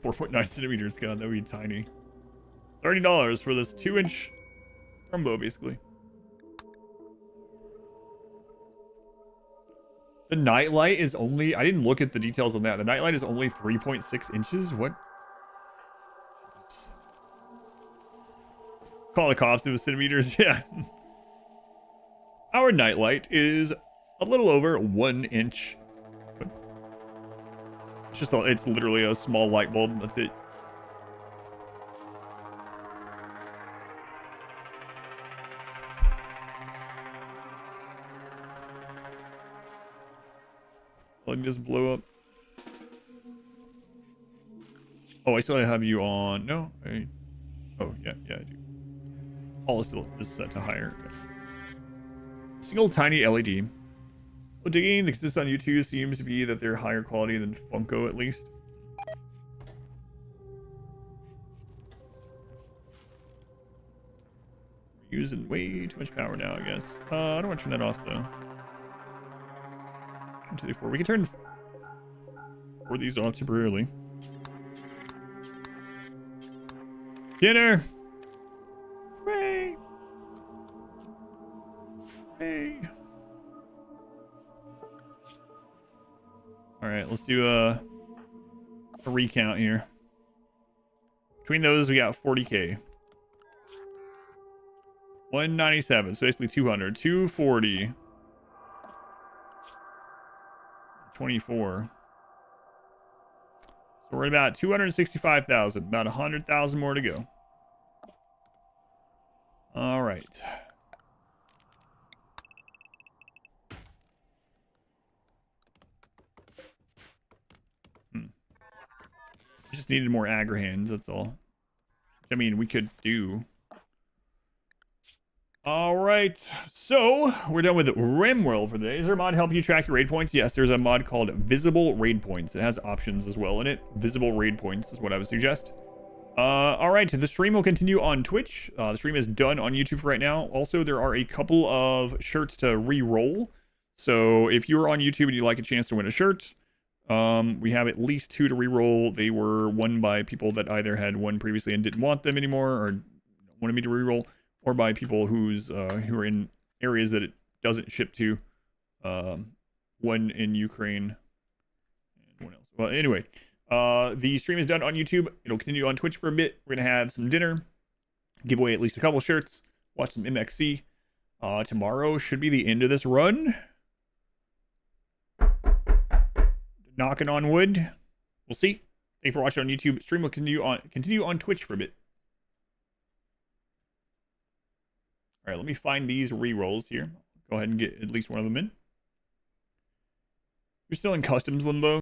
.9 centimeters, God, that would be tiny. $30 for this 2-inch Trumbo, basically. The nightlight is only, I didn't look at the details on that. The nightlight is only 3.6 inches? What? Call the cops, it was centimeters, yeah. Our nightlight is a little over 1 inch. It's just, it's literally a small light bulb, that's it. Let me just blow up. Oh, I still have you on. No, oh yeah, I do. All is still set to higher. Okay. Single tiny LED. Well, digging that exists on YouTube seems to be that they're higher quality than Funko at least. We're using way too much power now, I guess. I don't want to turn that off though. 1, 2, 3, 4. We can turn 4 of these off temporarily. Dinner! Hooray! Hey. Alright, let's do a recount here. Between those, we got 40k. 197, so basically 200. 240. 24. So we're at about 265,000. About 100,000 more to go. All right. Just needed more aggro hands, that's all. I mean, we could do. All right, so we're done with RimWorld for today. Is there a mod help you track your raid points? Yes, there's a mod called Visible Raid Points. It has options as well in it. Visible Raid Points is what I would suggest. All right, the stream will continue on Twitch. The stream is done on YouTube for right now. Also, there are a couple of shirts to re-roll. So if you're on YouTube and you'd like a chance to win a shirt, we have at least 2 to re-roll. They were won by people that either had won previously and didn't want them anymore, or wanted me to re-roll, or by people who are in areas that it doesn't ship to. One in Ukraine and one else. Well, anyway. The stream is done on YouTube. It'll continue on Twitch for a bit. We're gonna have some dinner, give away at least a couple shirts, watch some MXC. Tomorrow should be the end of this run. Knocking on wood. We'll see. Thank you for watching on YouTube. Stream will continue on Twitch for a bit. All right, let me find these re-rolls here. Go ahead and get at least one of them in. You're still in customs limbo.